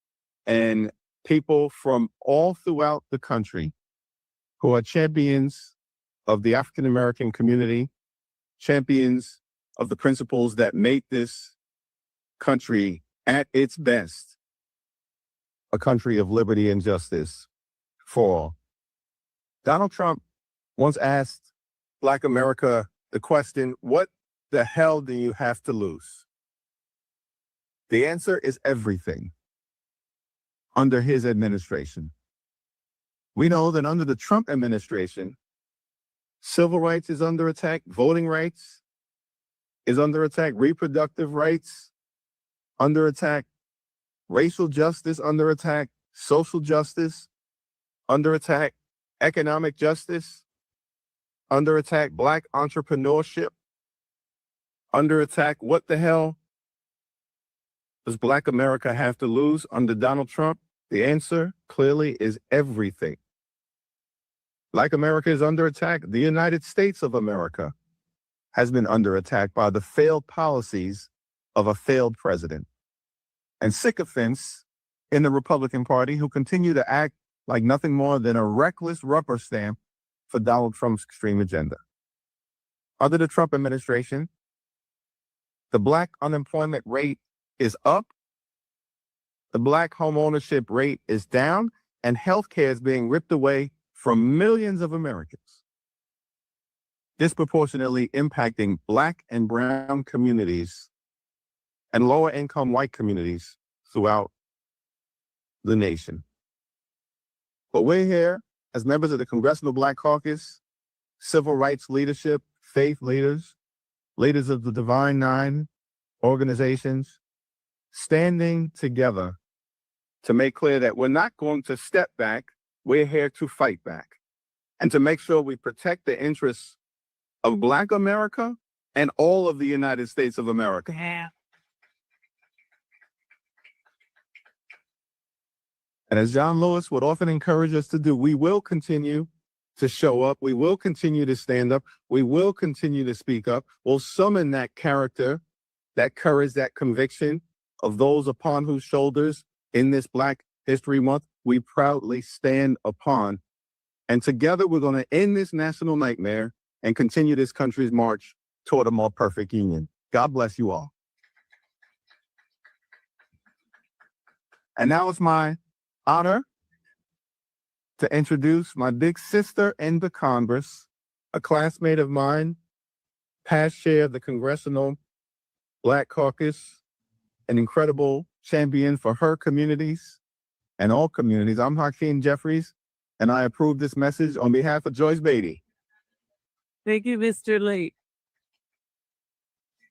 and people from all throughout the country who are champions of the African-American community, champions of the principles that make this country at its best a country of liberty and justice for all. Donald Trump once asked Black America the question, what the hell do you have to lose? The answer is everything under his administration. We know that under the Trump administration, civil rights is under attack, voting rights is under attack, reproductive rights under attack, racial justice under attack, social justice under attack, economic justice under attack, Black entrepreneurship under attack. What the hell does Black America have to lose under Donald Trump? The answer clearly is everything. Black America is under attack. The United States of America has been under attack by the failed policies of a failed president and sycophants in the Republican Party who continue to act like nothing more than a reckless rubber stamp for Donald Trump's extreme agenda. Under the Trump administration, the Black unemployment rate is up, the Black home ownership rate is down, and healthcare is being ripped away from millions of Americans, disproportionately impacting Black and brown communities and lower income white communities throughout the nation. But we're here as members of the Congressional Black Caucus, civil rights leadership, faith leaders, leaders of the Divine Nine organizations, standing together to make clear that we're not going to step back, we're here to fight back, and to make sure we protect the interests of Black America and all of the United States of America. And as John Lewis would often encourage us to do, we will continue to show up. We will continue to stand up. We will continue to speak up. We'll summon that character, that courage, that conviction of those upon whose shoulders in this Black History Month we proudly stand upon. And together we're going to end this national nightmare and continue this country's march toward a more perfect union. God bless you all. And now it's my honor to introduce my big sister in the Congress, a classmate of mine, past chair of the Congressional Black Caucus, an incredible champion for her communities and all communities. I'm Hakeem Jeffries, and I approve this message on behalf of Joyce Beatty. Thank you, Mr. Lee.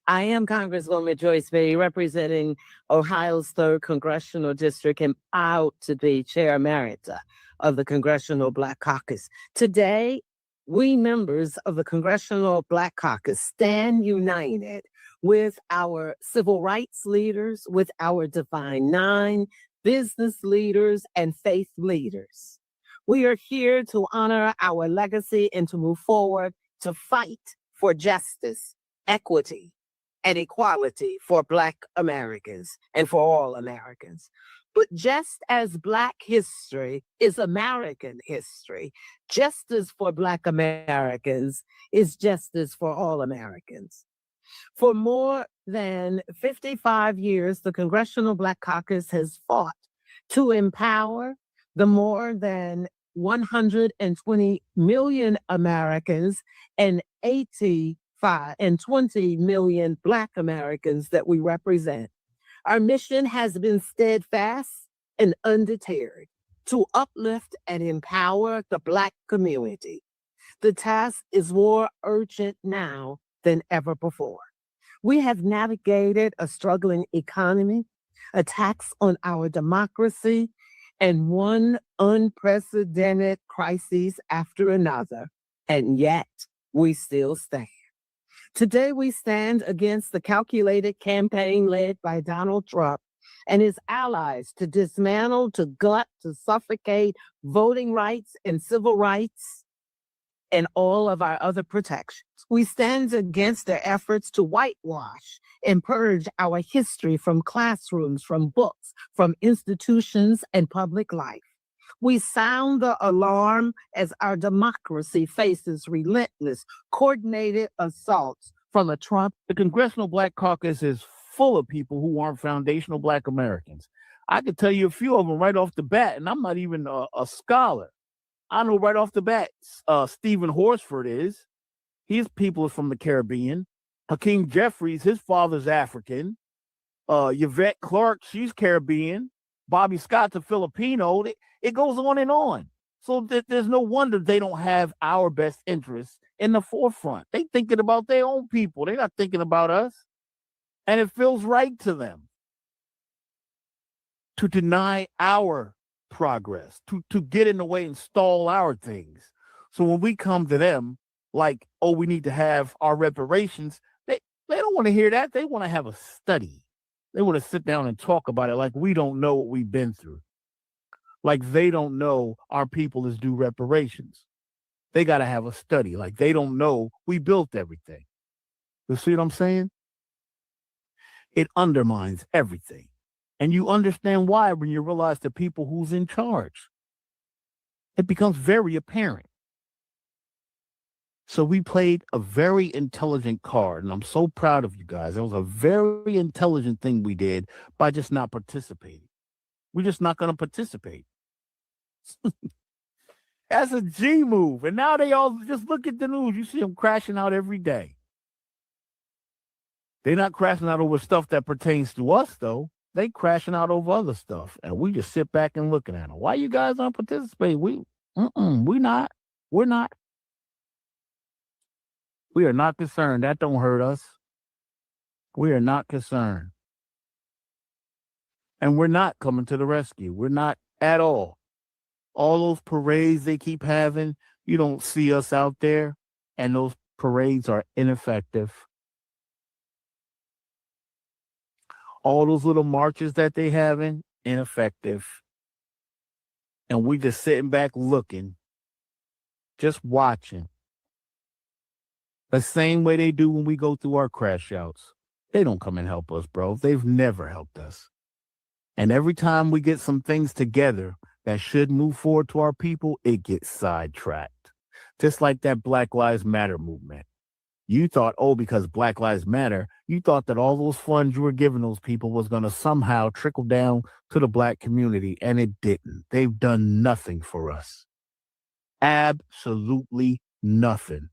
I am Congresswoman Joyce Beatty, representing Ohio's 3rd Congressional District, and proud to be Chair Emerita of the Congressional Black Caucus. Today, we members of the Congressional Black Caucus stand united with our civil rights leaders, with our Divine Nine, business leaders, and faith leaders. We are here to honor our legacy and to move forward to fight for justice, equity, and equality for Black Americans and for all Americans. But just as Black history is American history, justice for Black Americans is justice for all Americans. For more than 55 years, the Congressional Black Caucus has fought to empower the more than 120 million Americans and 85 and 20 million Black Americans that we represent. Our mission has been steadfast and undeterred to uplift and empower the Black community. The task is more urgent now than ever before. We have navigated a struggling economy, attacks on our democracy, and one unprecedented crisis after another, and yet we still stand. Today, we stand against the calculated campaign led by Donald Trump and his allies to dismantle, to gut, to suffocate voting rights and civil rights and all of our other protections. We stand against their efforts to whitewash and purge our history from classrooms, from books, from institutions and public life. We sound the alarm as our democracy faces relentless, coordinated assaults from a Trump. The Congressional Black Caucus is full of people who aren't foundational Black Americans. I could tell you a few of them right off the bat, and I'm not even a scholar. I know right off the bat, Stephen Horsford is. His people are from the Caribbean. Hakeem Jeffries, his father's African. Yvette Clarke, she's Caribbean. Bobby Scott's a Filipino. It goes on and on. So there's no wonder they don't have our best interests in the forefront. They thinking about their own people. They're not thinking about us. And it feels right to them to deny our progress, to get in the way and stall our things. So when we come to them like, oh, we need to have our reparations, they don't want to hear that. They want to have a study. They want to sit down and talk about it like we don't know what we've been through. Like they don't know our people is due reparations. They got to have a study. Like they don't know we built everything. You see what I'm saying? It undermines everything. And you understand why when you realize the people who's in charge. It becomes very apparent. So we played a very intelligent card, and I'm so proud of you guys. It was a very intelligent thing we did by just not participating. We're just not going to participate. That's a G move. And now they all just look at the news. You see them crashing out every day. They're not crashing out over stuff that pertains to us, though. They crashing out over other stuff, and we just sit back and looking at them. Why you guys aren't participating? We not. We're not. We are not concerned. That don't hurt us. We are not concerned. And we're not coming to the rescue. We're not at all. All those parades they keep having, you don't see us out there, and those parades are ineffective. All those little marches that they having, ineffective. And we just sitting back looking, just watching. The same way they do when we go through our crash outs. They don't come and help us, bro. They've never helped us. And every time we get some things together that should move forward to our people, it gets sidetracked. Just like that Black Lives Matter movement. You thought, because Black Lives Matter, you thought that all those funds you were giving those people was going to somehow trickle down to the Black community, and it didn't. They've done nothing for us. Absolutely nothing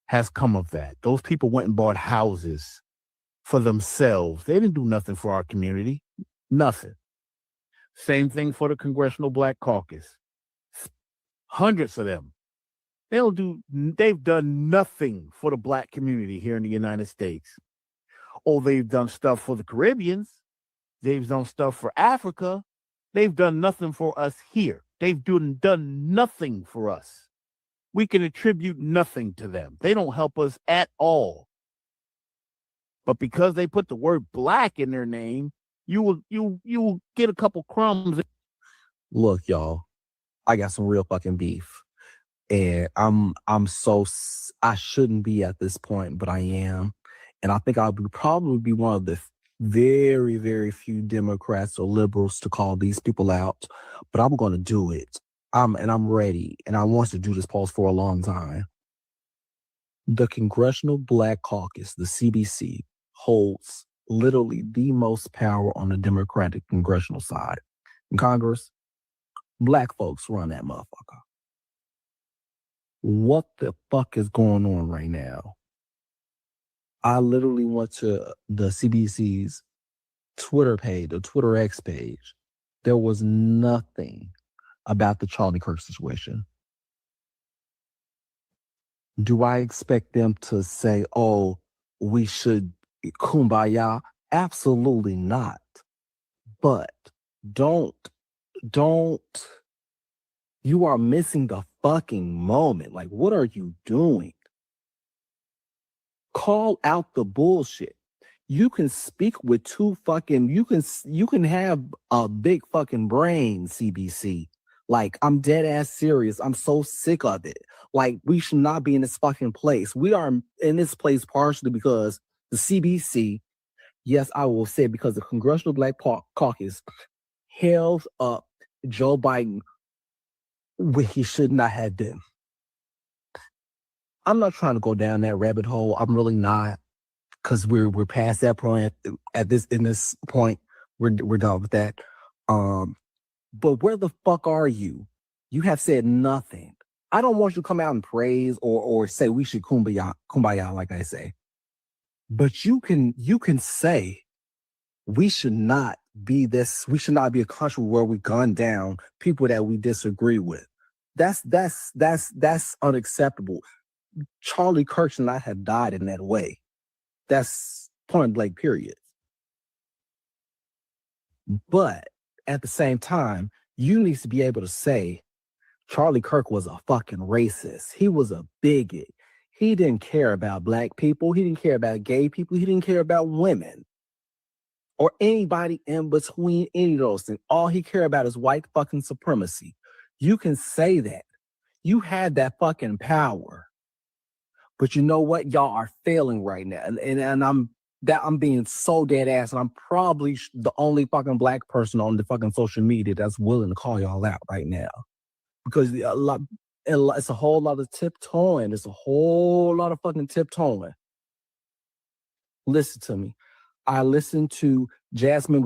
has come of that. Those people went and bought houses for themselves. They didn't do nothing for our community. Nothing. Same thing for the Congressional Black Caucus. Hundreds of them. They've done nothing for the Black community here in the United States. They've done stuff for the Caribbeans. They've done stuff for Africa. They've done nothing for us here. They've done nothing for us. We can attribute nothing to them. They don't help us at all. But because they put the word Black in their name, you will get a couple crumbs. Look, y'all, I got some real fucking beef. And I shouldn't be at this point, but I am. And I think I'll probably be one of the very, very few Democrats or liberals to call these people out, but I'm going to do it. I'm ready. And I want to do this pause for a long time. The Congressional Black Caucus, the CBC, holds literally the most power on the Democratic congressional side. In Congress, Black folks run that motherfucker. What the fuck is going on right now? I literally went to the CBC's Twitter page, the Twitter X page. There was nothing about the Charlie Kirk situation. Do I expect them to say, we should kumbaya? Absolutely not. But don't, you are missing the fucking moment. Like, what are you doing? Call out the bullshit. You can speak with you can have a big fucking brain, CBC. Like, I'm dead ass serious. I'm so sick of it. Like, we should not be in this fucking place. We are in this place partially because the CBC, yes, I will say, because the Congressional Black Caucus held up Joe Biden where he should not have been. I'm not trying to go down that rabbit hole. I'm really not, because we're past that point. In this point, we're done with that. But where the fuck are you? You have said nothing. I don't want you to come out and praise or say we should kumbaya, like I say. But you can say we should not be a country where we gun down people that we disagree with. That's unacceptable. Charlie Kirk should not have died in that way. That's point blank, period. But at the same time, you need to be able to say Charlie Kirk was a fucking racist. He was a bigot. He didn't care about Black people. He didn't care about gay people. He didn't care about women or anybody in between any of those things. All he cared about is white fucking supremacy. You can say that. You had that fucking power. But you know what? Y'all are failing right now. And I'm being so dead ass, and I'm probably the only fucking Black person on the fucking social media that's willing to call y'all out right now. Because it's a whole lot of tiptoeing. It's a whole lot of fucking tiptoeing. Listen to me. I listened to Jasmine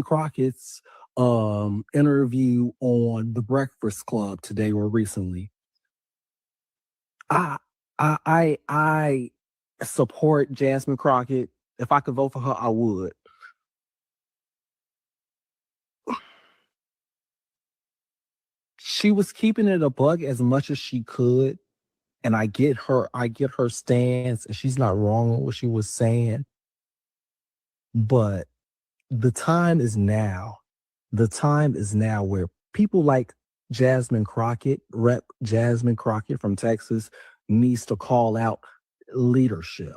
Crockett's interview on The Breakfast Club today or recently. I support Jasmine Crockett. If I could vote for her, I would. she was keeping it a bug as much as she could. And I get her stance, and she's not wrong on what she was saying. But the time is now. The time is now where people like Jasmine Crockett, Rep. Jasmine Crockett from Texas, needs to call out leadership.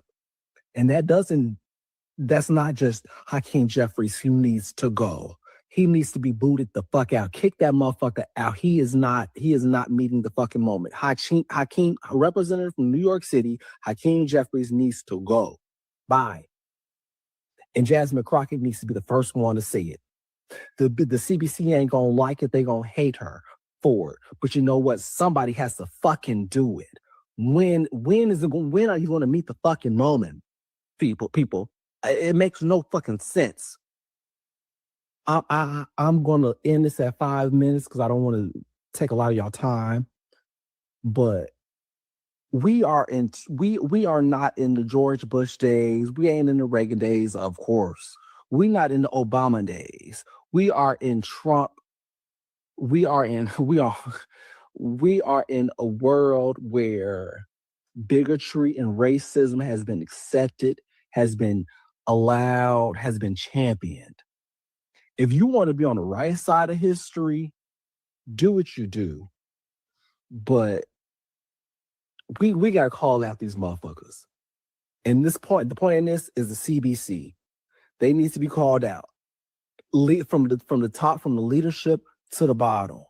And that's not just Hakeem Jeffries who needs to go. He needs to be booted the fuck out. Kick that motherfucker out. He is not meeting the fucking moment. Hakeem, a representative from New York City, Hakeem Jeffries needs to go. Bye. And Jasmine Crockett needs to be the first one to say it. The CBC ain't gonna like it. They gonna hate her for it. But you know what? Somebody has to fucking do it. When are you gonna meet the fucking moment? People. It makes no fucking sense. I'm gonna end this at 5 minutes because I don't want to take a lot of y'all time. But we are not in the George Bush days. We ain't in the Reagan days, of course. We're not in the Obama days. We are in Trump. We are in a world where bigotry and racism has been accepted, has been allowed, has been championed. If you want to be on the right side of history, do what you do. But we gotta call out these motherfuckers. And the point in this is the CBC. They need to be called out. From the top, from the leadership to the bottom.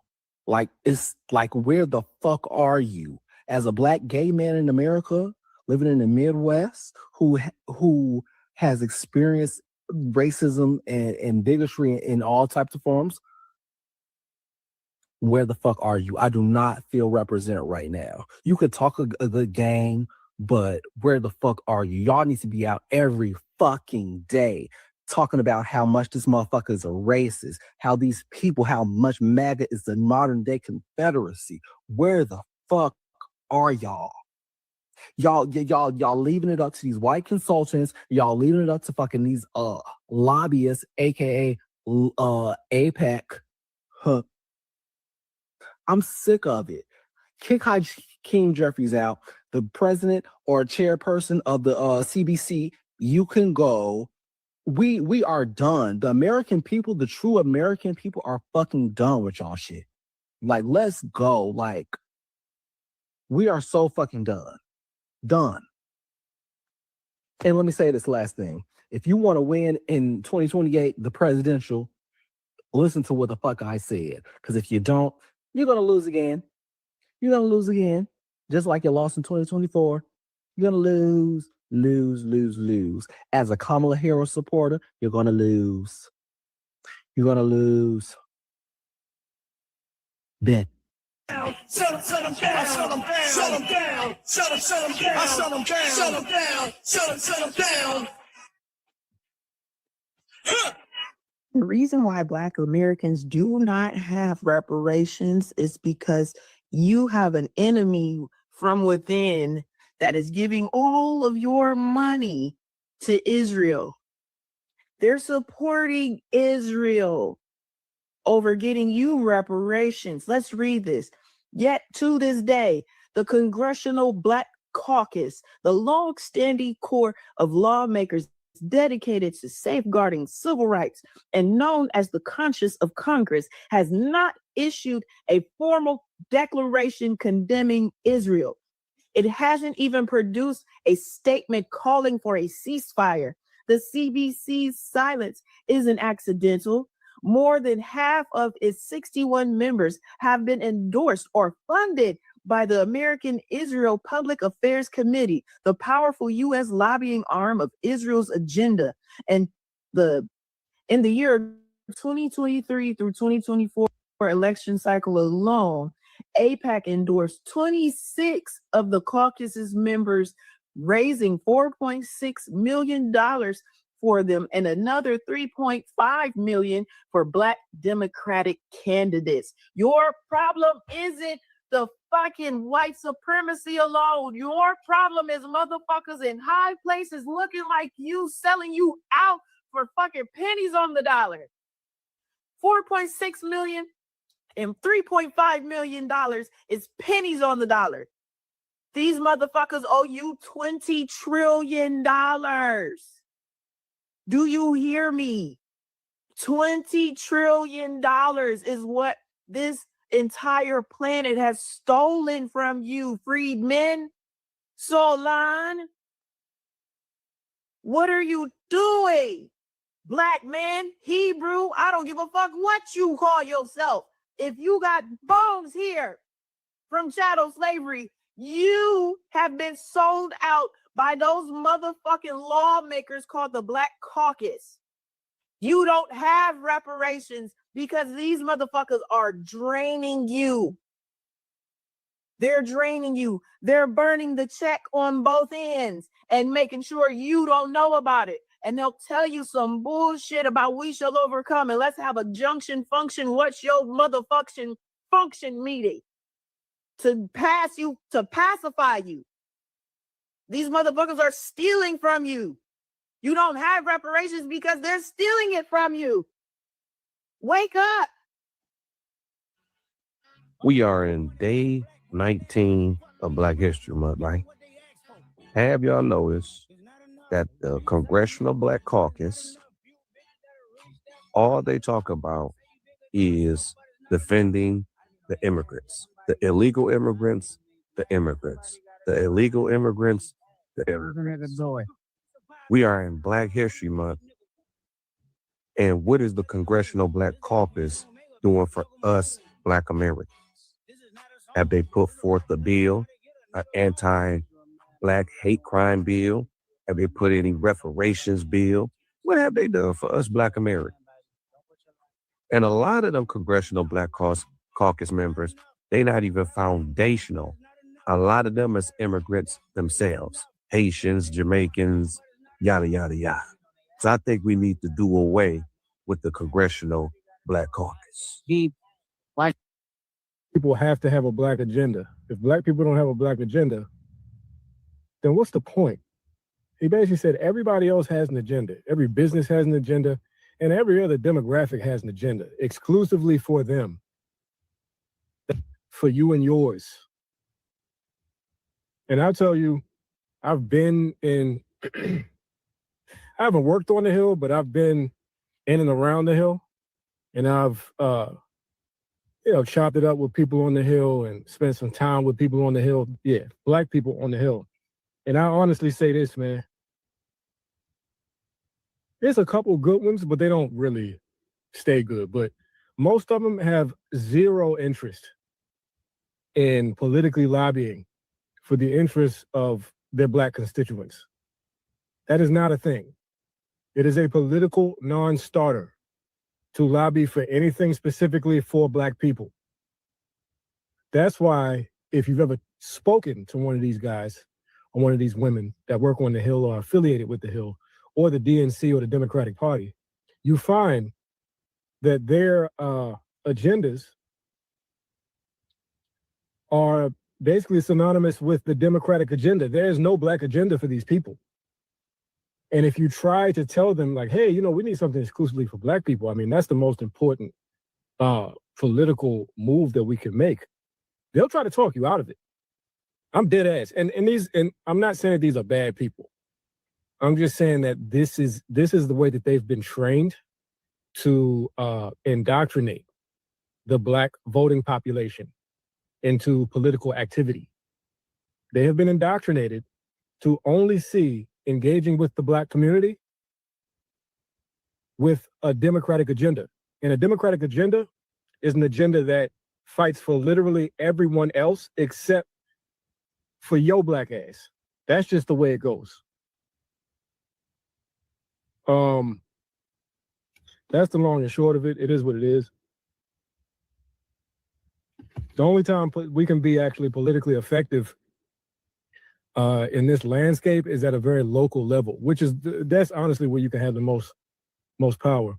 Like, it's like, where the fuck are you? As a Black gay man in America, living in the Midwest, who has experienced racism and bigotry in all types of forms, where the fuck are you? I do not feel represented right now. You could talk a good game, but where the fuck are you? Y'all need to be out every fucking day talking about how much this motherfucker is a racist, how these people, how much MAGA is the modern day Confederacy. Where the fuck are y'all? Y'all leaving it up to these white consultants. Y'all leaving it up to fucking these lobbyists, aka APAC. Huh. I'm sick of it. Kick Hakeem Jeffries out. The president or chairperson of the CBC, you can go. We are done. The American people, the true American people, are fucking done with y'all shit. Like, let's go. Like, we are so fucking done. Done. And let me say this last thing. If you want to win in 2028, the presidential, listen to what the fuck I said. Because if you don't, you're going to lose again. You're going to lose again. Just like you lost in 2024. You're going to lose. As a Kamala Harris supporter, you're going to lose. You're going to lose. Bet. Shut them down. The reason why Black Americans do not have reparations is because you have an enemy from within that is giving all of your money to Israel. They're supporting Israel over getting you reparations. Let's read this. Yet to this day, the Congressional Black Caucus, the long-standing core of lawmakers dedicated to safeguarding civil rights and known as the conscience of Congress, has not issued a formal declaration condemning Israel. It hasn't even produced a statement calling for a ceasefire. The CBC's silence isn't accidental. More than half of its 61 members have been endorsed or funded by the American Israel Public Affairs Committee, the powerful U.S. lobbying arm of Israel's agenda. And in the year 2023 through 2024 election cycle alone, AIPAC endorsed 26 of the caucus's members, raising $4.6 million for them and another $3.5 million for Black Democratic candidates. Your problem isn't the fucking white supremacy alone. Your problem is motherfuckers in high places looking like you, selling you out for fucking pennies on the dollar. $4.6 million And $3.5 million is pennies on the dollar. These motherfuckers owe you $20 trillion. Do you hear me? $20 trillion is what this entire planet has stolen from you, freedmen. Solon, what are you doing? Black man, Hebrew, I don't give a fuck what you call yourself. If you got bones here from chattel slavery, you have been sold out by those motherfucking lawmakers called the Black Caucus. You don't have reparations because these motherfuckers are draining you. They're draining you. They're burning the check on both ends and making sure you don't know about it. And they'll tell you some bullshit about we shall overcome and let's have a junction function. What's your motherfucking function meeting? To pass you, to pacify you. These motherfuckers are stealing from you. You don't have reparations because they're stealing it from you. Wake up. We are in day 19 of Black History Month, right? Have y'all noticed that the Congressional Black Caucus, all they talk about is defending the immigrants, the illegal immigrants, the immigrants, the illegal immigrants, the immigrants. We are in Black History Month. And what is the Congressional Black Caucus doing for us Black Americans? Have they put forth a bill, an anti-Black hate crime bill? Have they put any reparations bill? What have they done for us Black Americans? And a lot of them Congressional Black Caucus members, they not even foundational. A lot of them is immigrants themselves, Haitians, Jamaicans, yada, yada, yada. So I think we need to do away with the Congressional Black Caucus. Black people have to have a Black agenda. If Black people don't have a Black agenda, then what's the point? He basically said everybody else has an agenda. Every business has an agenda, and every other demographic has an agenda, exclusively for them, for you and yours. And I'll tell you, I've been in, I haven't worked on the Hill, but I've been in and around the Hill, and I've, chopped it up with people on the Hill and spent some time with people on the Hill. Yeah, Black people on the Hill. And I honestly say this, man. There's a couple good ones, but they don't really stay good. But most of them have zero interest in politically lobbying for the interests of their Black constituents. That is not a thing. It is a political non-starter to lobby for anything specifically for Black people. That's why if you've ever spoken to one of these guys or one of these women that work on the Hill or affiliated with the Hill or the DNC or the Democratic Party, you find that their agendas are basically synonymous with the Democratic agenda. There's no Black agenda for these people. And if you try to tell them like, hey, we need something exclusively for Black people, I mean, that's the most important political move that we can make. They'll try to talk you out of it. I'm dead ass. And I'm not saying that these are bad people. I'm just saying that this is the way that they've been trained to indoctrinate the Black voting population into political activity. They have been indoctrinated to only see engaging with the Black community with a Democratic agenda. And a Democratic agenda is an agenda that fights for literally everyone else except for your Black ass. That's just the way it goes. That's the long and short of it. It is what it is. The only time we can be actually politically effective in this landscape is at a very local level, that's honestly where you can have the most power.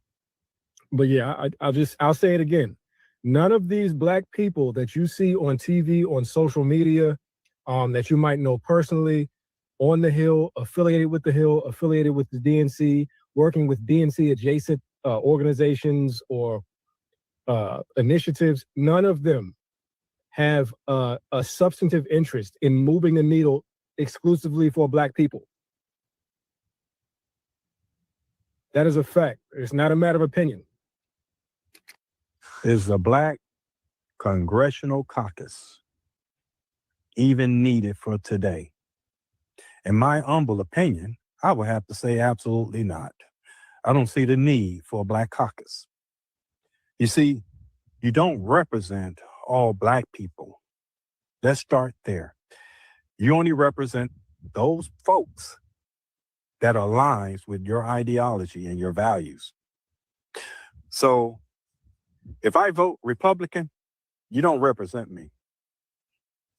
But yeah, I'll say it again. None of these Black people that you see on TV, on social media, that you might know personally, on the Hill, affiliated with the Hill, affiliated with the DNC, working with DNC adjacent organizations or initiatives, none of them have a substantive interest in moving the needle exclusively for Black people. That is a fact. It's not a matter of opinion. Is the Black Congressional Caucus even needed for today? In my humble opinion, I would have to say absolutely not. I don't see the need for a Black caucus. You see, you don't represent all Black people. Let's start there. You only represent those folks that aligns with your ideology and your values. So if I vote Republican, you don't represent me.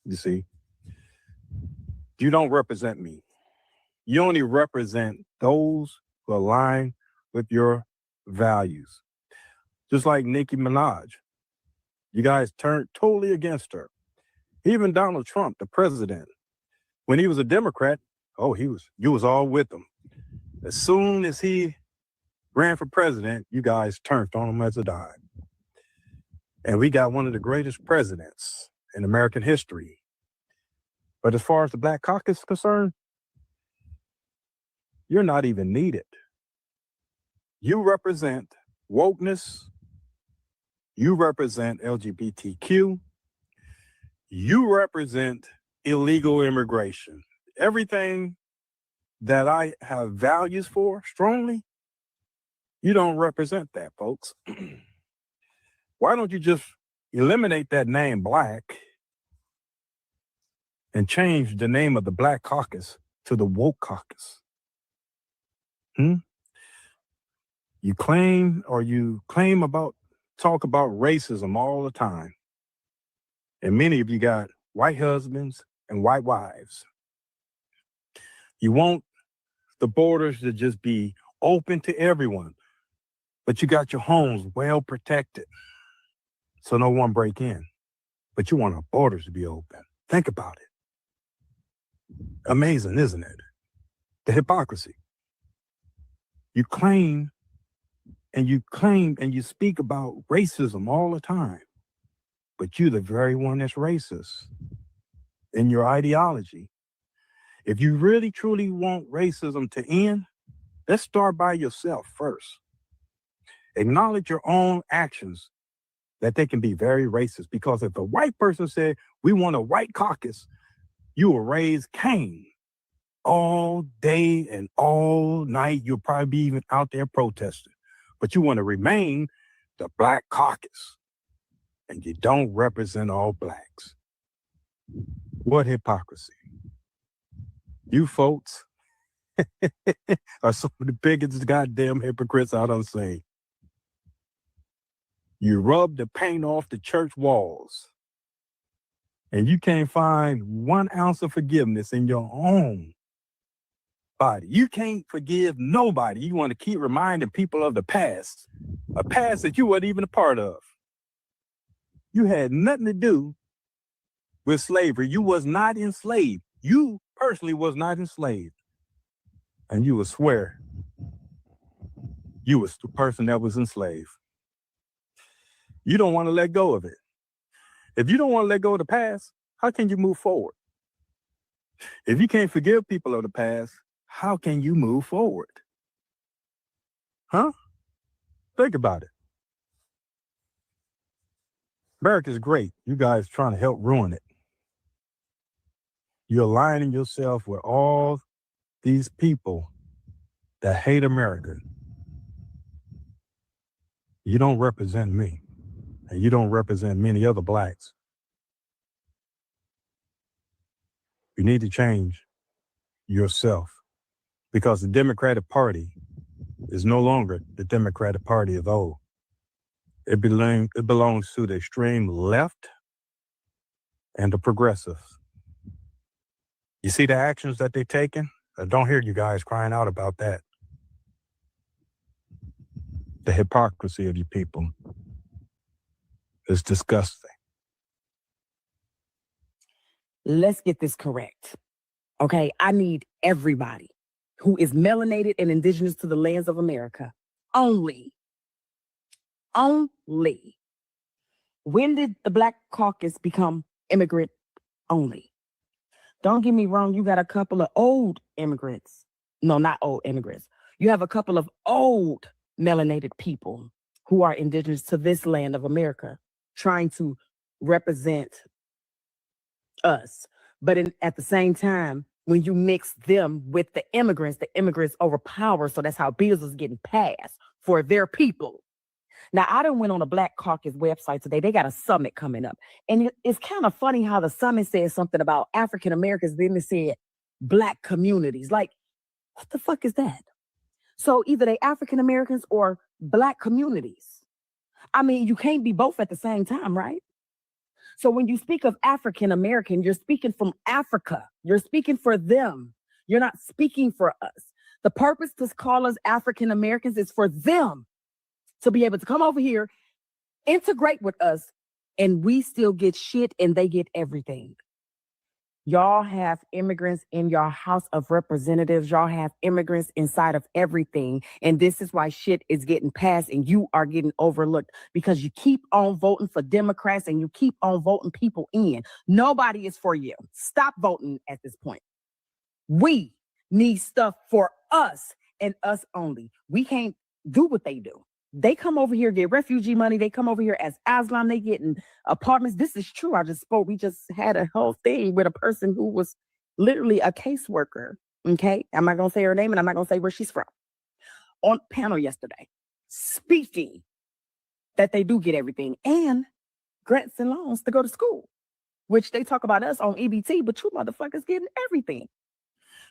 You see, you don't represent me. You only represent those who align with your values. Just like Nicki Minaj, you guys turned totally against her. Even Donald Trump, the president, when he was a Democrat, you was all with him. As soon as he ran for president, you guys turned on him as a dime. And we got one of the greatest presidents in American history. But as far as the Black caucus is concerned, you're not even needed. You represent wokeness. You represent LGBTQ. You represent illegal immigration. Everything that I have values for strongly, you don't represent that, folks. Why don't you just eliminate that name Black and change the name of the Black caucus to the woke caucus? You talk about racism all the time. And many of you got white husbands and white wives. You want the borders to just be open to everyone, but you got your homes well protected so no one break in. But you want our borders to be open. Think about it. Amazing, isn't it? The hypocrisy. You claim and you speak about racism all the time, but you're the very one that's racist in your ideology. If you really truly want racism to end, let's start by yourself first. Acknowledge your own actions that they can be very racist, because if a white person said, we want a white caucus, you will raise Cain all day and all night. You'll probably be even out there protesting, but you want to remain the Black caucus and you don't represent all Blacks. What hypocrisy. You folks are some of the biggest goddamn hypocrites I done seen. You rub the paint off the church walls and you can't find 1 ounce of forgiveness in your own body. You can't forgive nobody. You want to keep reminding people of the past, a past that you weren't even a part of. You had nothing to do with slavery. You was not enslaved. You personally was not enslaved. And you would swear you was the person that was enslaved. You don't want to let go of it. If you don't want to let go of the past, how can you move forward? If you can't forgive people of the past, how can you move forward? Huh? Think about it. America's great. You guys trying to help ruin it. You're aligning yourself with all these people that hate America. You don't represent me, and you don't represent many other Blacks. You need to change yourself, because the Democratic Party is no longer the Democratic Party of old. It belongs to the extreme left and the progressives. You see the actions that they're taking? I don't hear you guys crying out about that. The hypocrisy of you people is disgusting. Let's get this correct. Okay, I need everybody who is melanated and indigenous to the lands of America only When did the Black Caucus become immigrant only? Don't get me wrong, you got a couple of old immigrants. No, not old immigrants. You have a couple of old melanated people who are indigenous to this land of America trying to represent us. But at the same time, when you mix them with the immigrants overpower. So that's how bills is getting passed for their people. Now, I done went on a Black Caucus website today. They got a summit coming up. And it's kind of funny how the summit says something about African Americans, then it said Black communities. Like, what the fuck is that? So either they African Americans or Black communities. I mean, you can't be both at the same time, right? So when you speak of African American, you're speaking from Africa. You're speaking for them. You're not speaking for us. The purpose to call us African Americans is for them to be able to come over here, integrate with us, and we still get shit and they get everything. Y'all have immigrants in your House of Representatives. Y'all have immigrants inside of everything. And this is why shit is getting passed and you are getting overlooked because you keep on voting for Democrats and you keep on voting people in. Nobody is for you. Stop voting at this point. We need stuff for us and us only. We can't do what they do. They come over here, get refugee money. They come over here as Islam. They get in apartments. This is true. I just spoke. We just had a whole thing with a person who was literally a caseworker. Okay. I'm not going to say her name and I'm not going to say where she's from. On panel yesterday, speaking that they do get everything and grants and loans to go to school, which they talk about us on EBT, but you motherfuckers getting everything.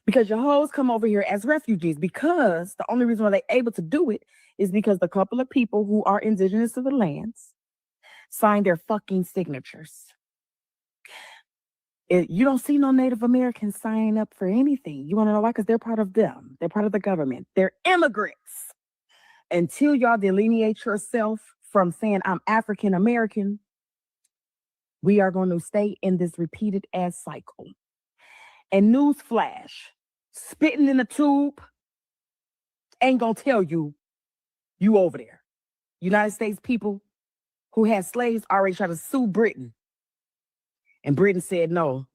Because your hoes come over here as refugees because the only reason why they're able to do it is because the couple of people who are indigenous to the lands signed their fucking signatures. You don't see no Native Americans signing up for anything. You want to know why? Because they're part of them. They're part of the government. They're immigrants. Until y'all delineate yourself from saying I'm African American, we are going to stay in this repeated ass cycle. And newsflash, spitting in the tube ain't gonna tell you over there. United States people who had slaves already tried to sue Britain. And Britain said no.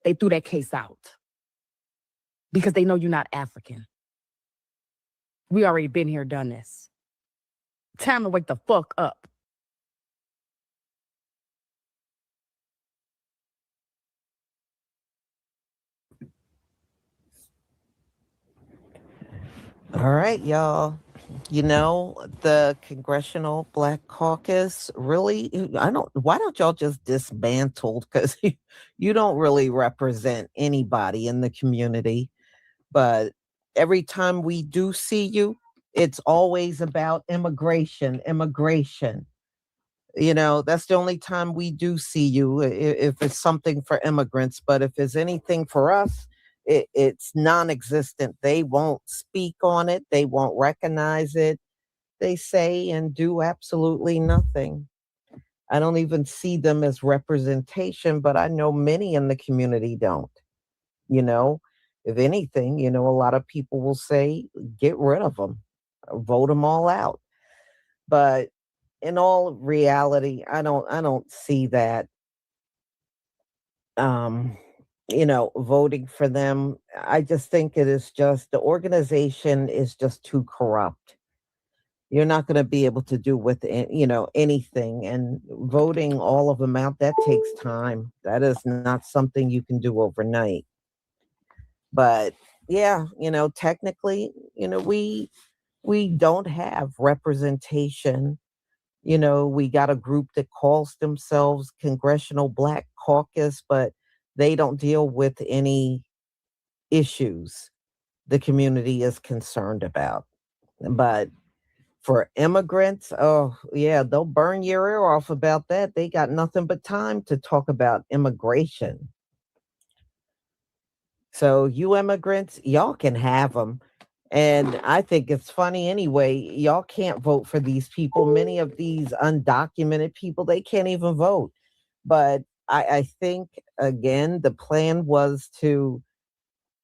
They threw that case out because they know you're not African. We already been here, done this. Time to wake the fuck up. All right, y'all. You know, the Congressional Black Caucus really, why don't y'all just dismantle? Because you don't really represent anybody in the community. But every time we do see you, it's always about immigration. You know, that's the only time we do see you if it's something for immigrants. But if it's anything for us, it's non-existent. They won't speak on it. They won't recognize it. They say and do absolutely nothing. I don't even see them as representation, but I know many in the community don't. You know, if anything, you know, a lot of people will say, get rid of them, vote them all out. But in all reality, I don't see that. You know, voting for them. I just think it is just, the organization is just too corrupt. You're not going to be able to do with, you know, anything. And voting all of them out, that takes time. That is not something you can do overnight. But yeah, you know, technically, you know, we don't have representation. You know, we got a group that calls themselves Congressional Black Caucus, but they don't deal with any issues the community is concerned about. But for immigrants, oh yeah, they'll burn your ear off about that. They got nothing but time to talk about immigration. So you immigrants, y'all can have them. And I think it's funny anyway, y'all can't vote for these people. Many of these undocumented people, they can't even vote. But I think, again, the plan was to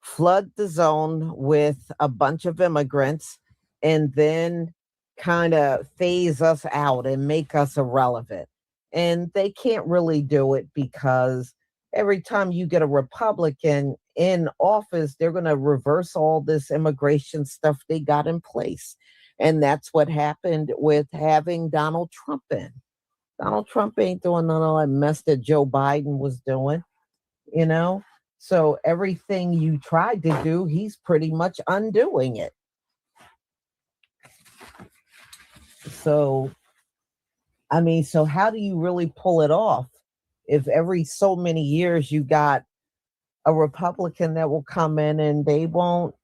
flood the zone with a bunch of immigrants and then kind of phase us out and make us irrelevant. And they can't really do it because every time you get a Republican in office, they're going to reverse all this immigration stuff they got in place. And that's what happened with having Donald Trump in. Donald Trump ain't doing none of that mess that Joe Biden was doing, you know? So everything you tried to do, he's pretty much undoing it. So, I mean, so how do you really pull it off if every so many years you got a Republican that will come in and they won't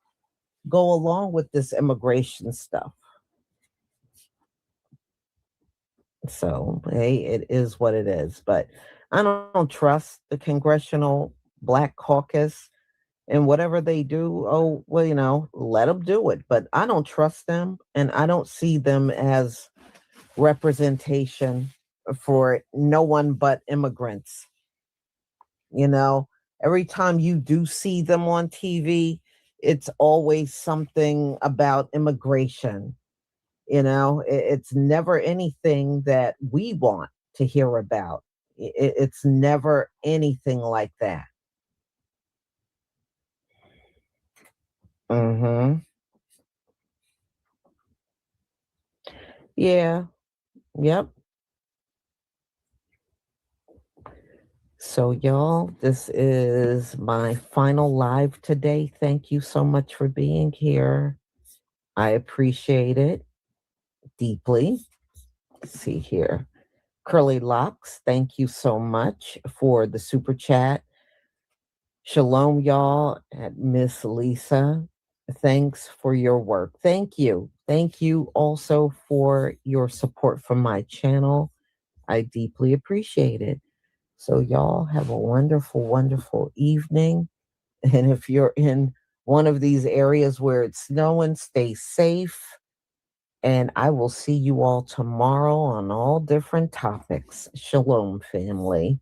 go along with this immigration stuff? So, hey, it is what it is. But I don't trust the Congressional Black Caucus, and whatever they do, oh, well, you know, let them do it. But I don't trust them, and I don't see them as representation for no one but immigrants. You know, every time you do see them on TV, it's always something about immigration. You know, it's never anything that we want to hear about. It's never anything like that. Mm-hmm. Yeah. Yep. So, y'all, this is my final live today. Thank you so much for being here. I appreciate it deeply. Let's see here. Curly Locks, thank you so much for the super chat. Shalom, y'all, at Miss Lisa. Thanks for your work. Thank you. Thank you also for your support from my channel. I deeply appreciate it. So y'all have a wonderful, wonderful evening. And if you're in one of these areas where it's snowing, stay safe. And I will see you all tomorrow on all different topics. Shalom, family.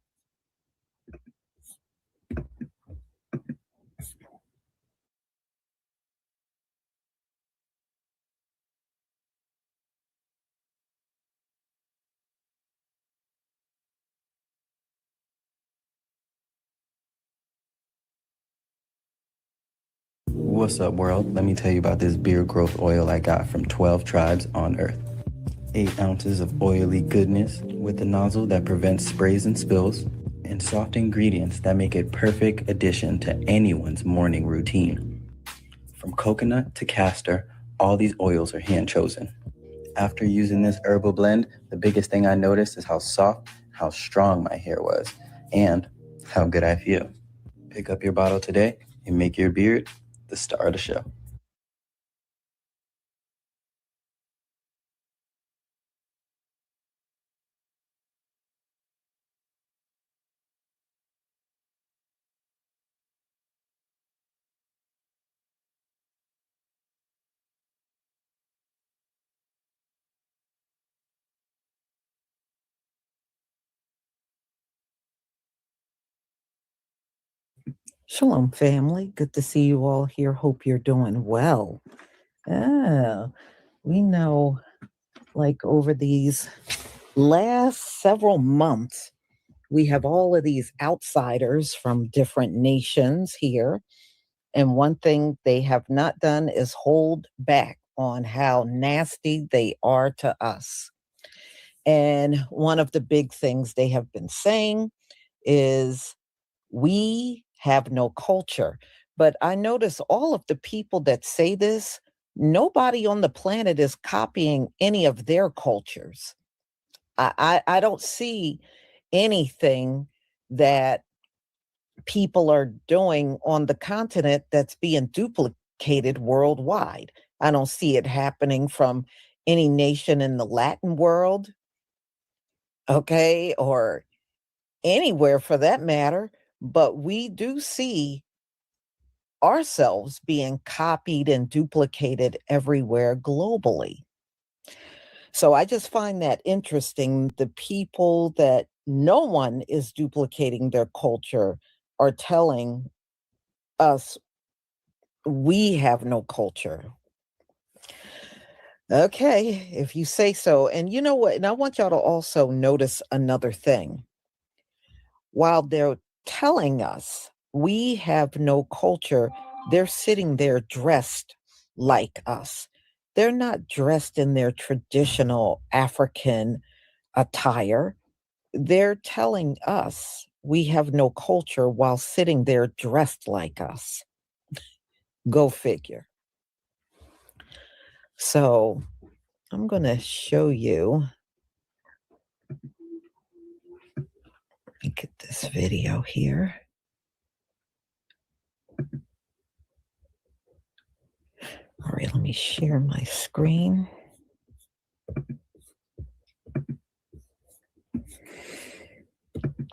What's up, world? Let me tell you about this beard growth oil I got from 12 tribes on Earth. 8 ounces of oily goodness with a nozzle that prevents sprays and spills, and soft ingredients that make it perfect addition to anyone's morning routine. From coconut to castor, all these oils are hand chosen. After using this herbal blend, the biggest thing I noticed is how soft, how strong my hair was, and how good I feel. Pick up your bottle today and make your beard the star of the show. Shalom, family. Good to see you all here. Hope you're doing well. We know, like, over these last several months, we have all of these outsiders from different nations here. And one thing they have not done is hold back on how nasty they are to us. And one of the big things they have been saying is, we have no culture. But I notice all of the people that say this, nobody on the planet is copying any of their cultures. I don't see anything that people are doing on the continent that's being duplicated worldwide. I don't see it happening from any nation in the Latin world, okay, or anywhere for that matter. But we do see ourselves being copied and duplicated everywhere globally. So I just find that interesting. The people that no one is duplicating their culture are telling us we have no culture. Okay, if you say so. And you know what? And I want y'all to also notice another thing. While they're telling us we have no culture, they're sitting there dressed like us. They're not dressed in their traditional African attire. They're telling us we have no culture while sitting there dressed like us. Go figure. So I'm going to show you. Let me get this video here. All right, let me share my screen.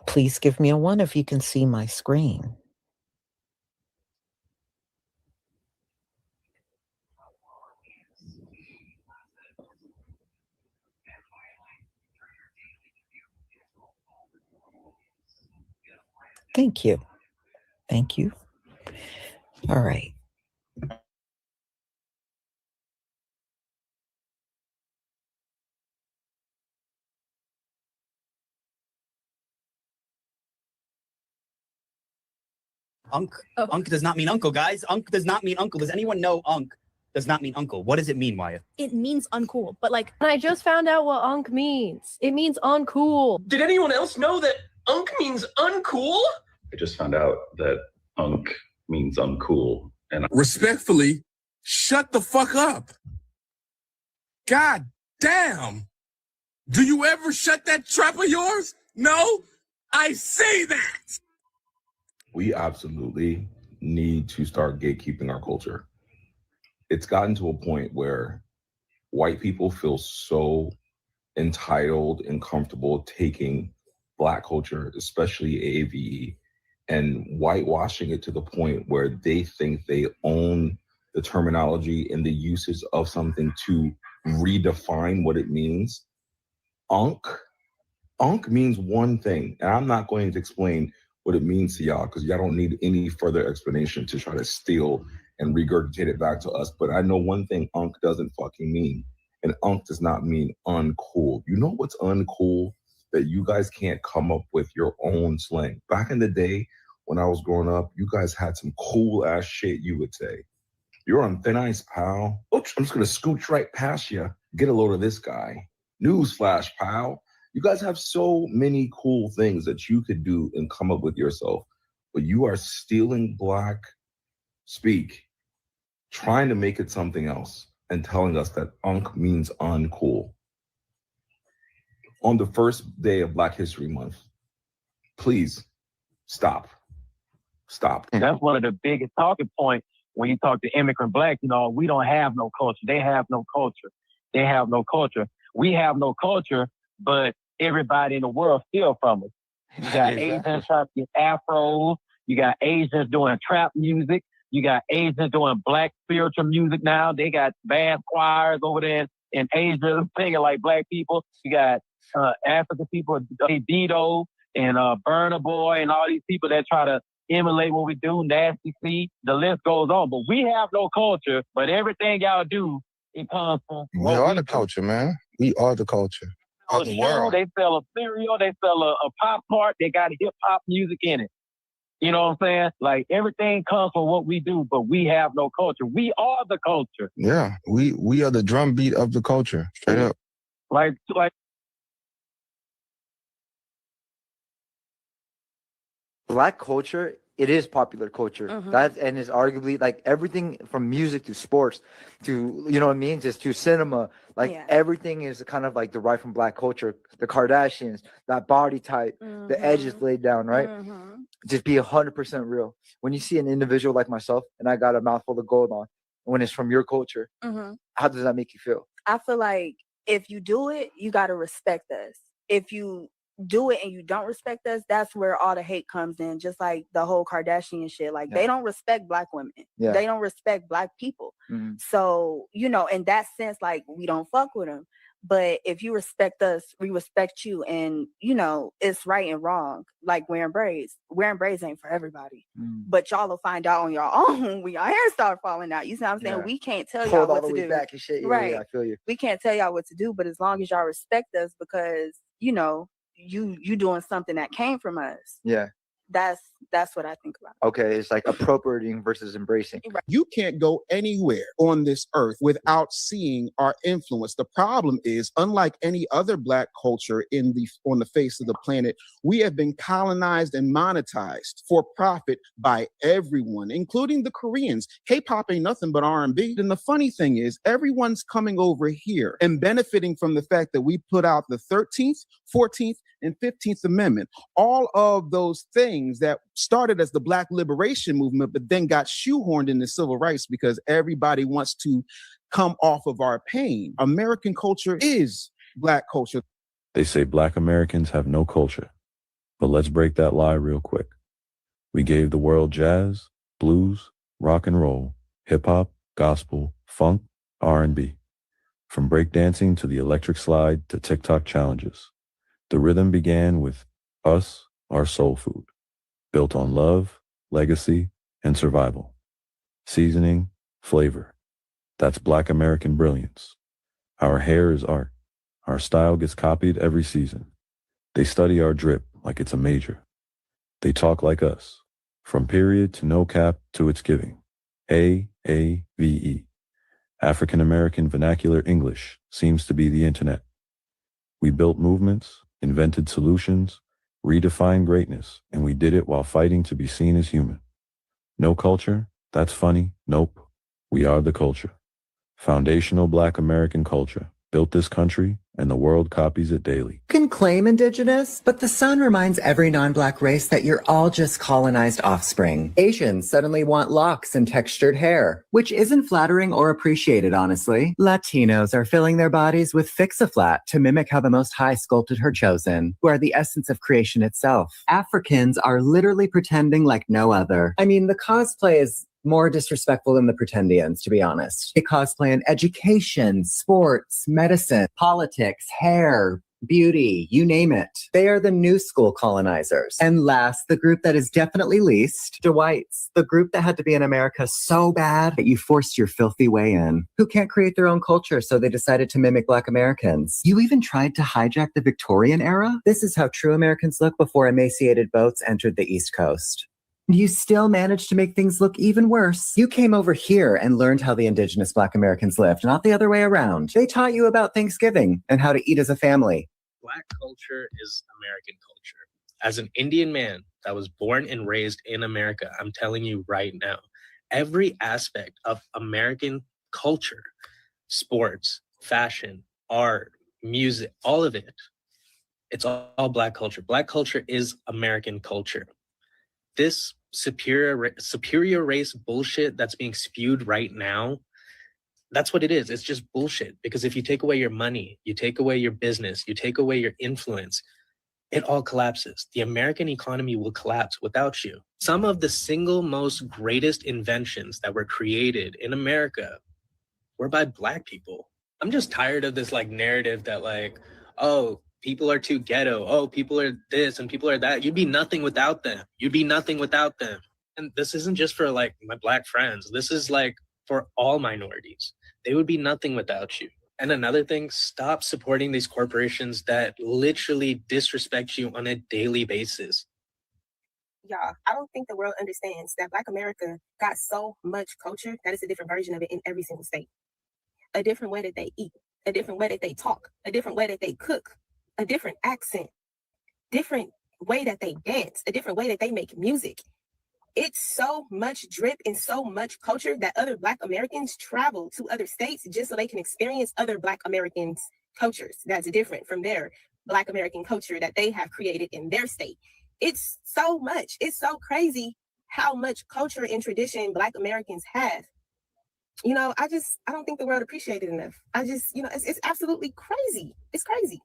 Please give me a 1 if you can see my screen. Thank you. Thank you. All right. Unk does not mean uncle, guys. Unk does not mean uncle. Does anyone know unk does not mean uncle? What does it mean, Maya? It means uncool, but like, I just found out what unk means. It means uncool. Did anyone else know that unk means uncool? I just found out that unk means uncool. And respectfully, shut the fuck up. God damn. Do you ever shut that trap of yours? No? I say that. We absolutely need to start gatekeeping our culture. It's gotten to a point where white people feel so entitled and comfortable taking Black culture, especially AAVE, and whitewashing it to the point where they think they own the terminology and the uses of something to redefine what it means. Unk means one thing, and I'm not going to explain what it means to y'all because y'all don't need any further explanation to try to steal and regurgitate it back to us. But I know one thing unk doesn't fucking mean, and unk does not mean uncool. You know what's uncool? That you guys can't come up with your own slang. Back in the day when I was growing up, you guys had some cool ass shit you would say. You're on thin ice, pal. Oops, I'm just gonna scooch right past you. Get a load of this guy. Newsflash, pal. You guys have so many cool things that you could do and come up with yourself, but you are stealing Black speak, trying to make it something else, and telling us that unk means uncool. On the first day of Black History Month, please stop. Stop. That's one of the biggest talking points when you talk to immigrant Blacks. You know, we don't have no culture. They have no culture. They have no culture. We have no culture, but everybody in the world steal from us. You got Asians trying to get afros. You got Asians doing trap music. You got Asians doing Black spiritual music now. They got band choirs over there in Asia singing like Black people. You got African people, Dido and Burna Boy and all these people that try to emulate what we do, Nasty C. The list goes on. But we have no culture, but everything y'all do, it comes from We are the culture, man. We are the culture of the world. They sell a cereal, they sell a Pop Tart, they got hip hop music in it. You know what I'm saying? Like everything comes from what we do, but we have no culture. We are the culture. Yeah, we are the drumbeat of the culture. Straight up. Like Black culture, it is popular culture. That and is arguably like everything from music to sports to, you know what I mean, just to cinema. Like everything is kind of like derived from Black culture. The Kardashians, that body type, the edges laid down, right? Just be 100% real. When you see an individual like myself and I got a mouthful of gold on, when it's from your culture, how does that make you feel? I feel like if you do it, you got to respect us. If you do it and you don't respect us, that's where all the hate comes in. Just like the whole Kardashian shit. Like they don't respect Black women. Yeah. They don't respect Black people. So, you know, in that sense, like we don't fuck with them. But if you respect us, we respect you. And, you know, it's right and wrong. Like wearing braids. Wearing braids ain't for everybody. But y'all will find out on your own when y'all hair start falling out. You see what I'm saying? Yeah. We can't tell Pull y'all it all what the to way do. back and shit. Yeah, Right. yeah, I feel you. We can't tell y'all what to do, but as long as y'all respect us because, you know, you doing something that came from us. Yeah. That's what I think about. Okay, it's like appropriating versus embracing. You can't go anywhere on this earth without seeing our influence. The problem is, unlike any other Black culture on the face of the planet, we have been colonized and monetized for profit by everyone, including the Koreans. K-pop ain't nothing but R&B. And the funny thing is, everyone's coming over here and benefiting from the fact that we put out the 13th, 14th, and 15th Amendment. All of those things that started as the Black liberation movement, but then got shoehorned into civil rights because everybody wants to come off of our pain. American culture is Black culture. They say Black Americans have no culture, but let's break that lie real quick. We gave the world jazz, blues, rock and roll, hip hop, gospel, funk, R&B. From breakdancing to the electric slide to TikTok challenges. The rhythm began with us, our soul food, built on love, legacy, and survival. Seasoning, flavor. That's Black American brilliance. Our hair is art. Our style gets copied every season. They study our drip like it's a major. They talk like us, from period to no cap to its giving. AAVE. African American Vernacular English seems to be the internet. We built movements, invented solutions, redefined greatness, and we did it while fighting to be seen as human. No culture? That's funny. Nope. We are the culture. Foundational Black American culture. Built this country, and the world copies it daily. You can claim indigenous, but the sun reminds every non-Black race that you're all just colonized offspring. Asians suddenly want locks and textured hair, which isn't flattering or appreciated, honestly. Latinos are filling their bodies with Fix-A-Flat to mimic how the Most High sculpted her chosen, who are the essence of creation itself. Africans are literally pretending like no other. I mean, the cosplay is more disrespectful than the pretendians, to be honest. They cosplay in education, sports, medicine, politics, hair, beauty, you name it. They are the new school colonizers. And last, the group that is definitely least, Dwights, the group that had to be in America so bad that you forced your filthy way in, who can't create their own culture, so they decided to mimic Black Americans. You even tried to hijack the Victorian era? This is how true Americans look before emaciated boats entered the East Coast. You still managed to make things look even worse. You came over here and learned how the indigenous Black Americans lived, not the other way around. They taught you about Thanksgiving and how to eat as a family. Black culture is American culture. As an Indian man that was born and raised in America, I'm telling you right now, every aspect of American culture, sports, fashion, art, music, all of it, it's all Black culture. Black culture is American culture. This superior race bullshit that's being spewed right now, that's what it is. It's just bullshit. Because if you take away your money, you take away your business, you take away your influence, it all collapses. The American economy will collapse without you. Some of the single most greatest inventions that were created in America were by Black people. I'm just tired of this like narrative that like, oh, people are too ghetto. Oh, people are this and people are that. You'd be nothing without them. You'd be nothing without them. And this isn't just for like my Black friends. This is like for all minorities. They would be nothing without you. And another thing, stop supporting these corporations that literally disrespect you on a daily basis. Y'all, I don't think the world understands that Black America got so much culture that it's a different version of it in every single state. A different way that they eat, a different way that they talk, a different way that they cook, a different accent, different way that they dance, a different way that they make music. It's so much drip and so much culture that other Black Americans travel to other states just so they can experience other Black Americans' cultures that's different from their Black American culture that they have created in their state. It's so much. It's so crazy how much culture and tradition Black Americans have. You know, I don't think the world appreciates it enough. It's absolutely crazy. It's crazy.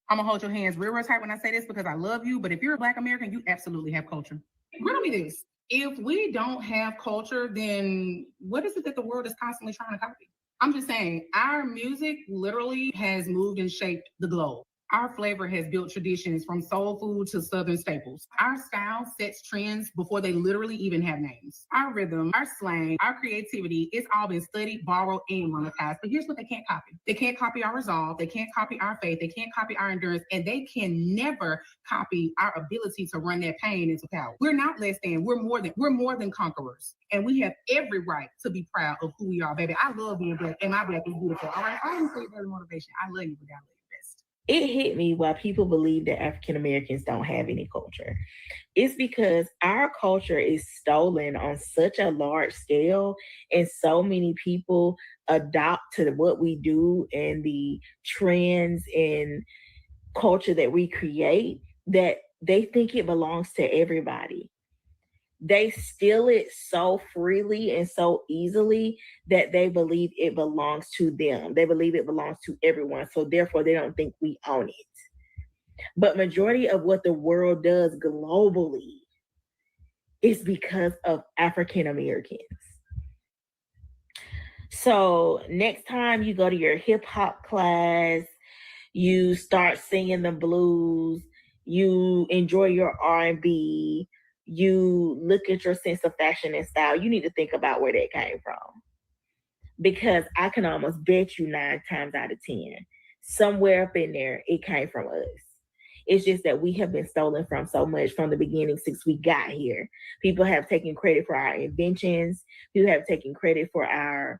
I'm gonna hold your hands real tight when I say this because I love you, but if you're a Black American, you absolutely have culture. Riddle me this. If we don't have culture, then what is it that the world is constantly trying to copy? I'm just saying, our music literally has moved and shaped the globe. Our flavor has built traditions from soul food to Southern staples. Our style sets trends before they literally even have names. Our rhythm, our slang, our creativity, it's all been studied, borrowed, and monetized. But here's what they can't copy. They can't copy our resolve. They can't copy our faith. They can't copy our endurance. And they can never copy our ability to run that pain into power. We're not less than. We're more than conquerors. And we have every right to be proud of who we are, baby. I love being Black, and my Black is beautiful. All right, I didn't say that motivation. I love you, but I love you best. It hit me why people believe that African Americans don't have any culture. It's because our culture is stolen on such a large scale, and so many people adopt to what we do and the trends and culture that we create that they think it belongs to everybody. They steal it so freely and so easily that they believe it belongs to them. They believe it belongs to everyone. So therefore, they don't think we own it. But majority of what the world does globally is because of African Americans. So next time you go to your hip hop class, you start singing the blues, you enjoy your R&B, you look at your sense of fashion and style, you need to think about where that came from. Because I can almost bet you 9 times out of 10, somewhere up in there, it came from us. It's just that we have been stolen from so much from the beginning since we got here. People have taken credit for our inventions. People have taken credit for our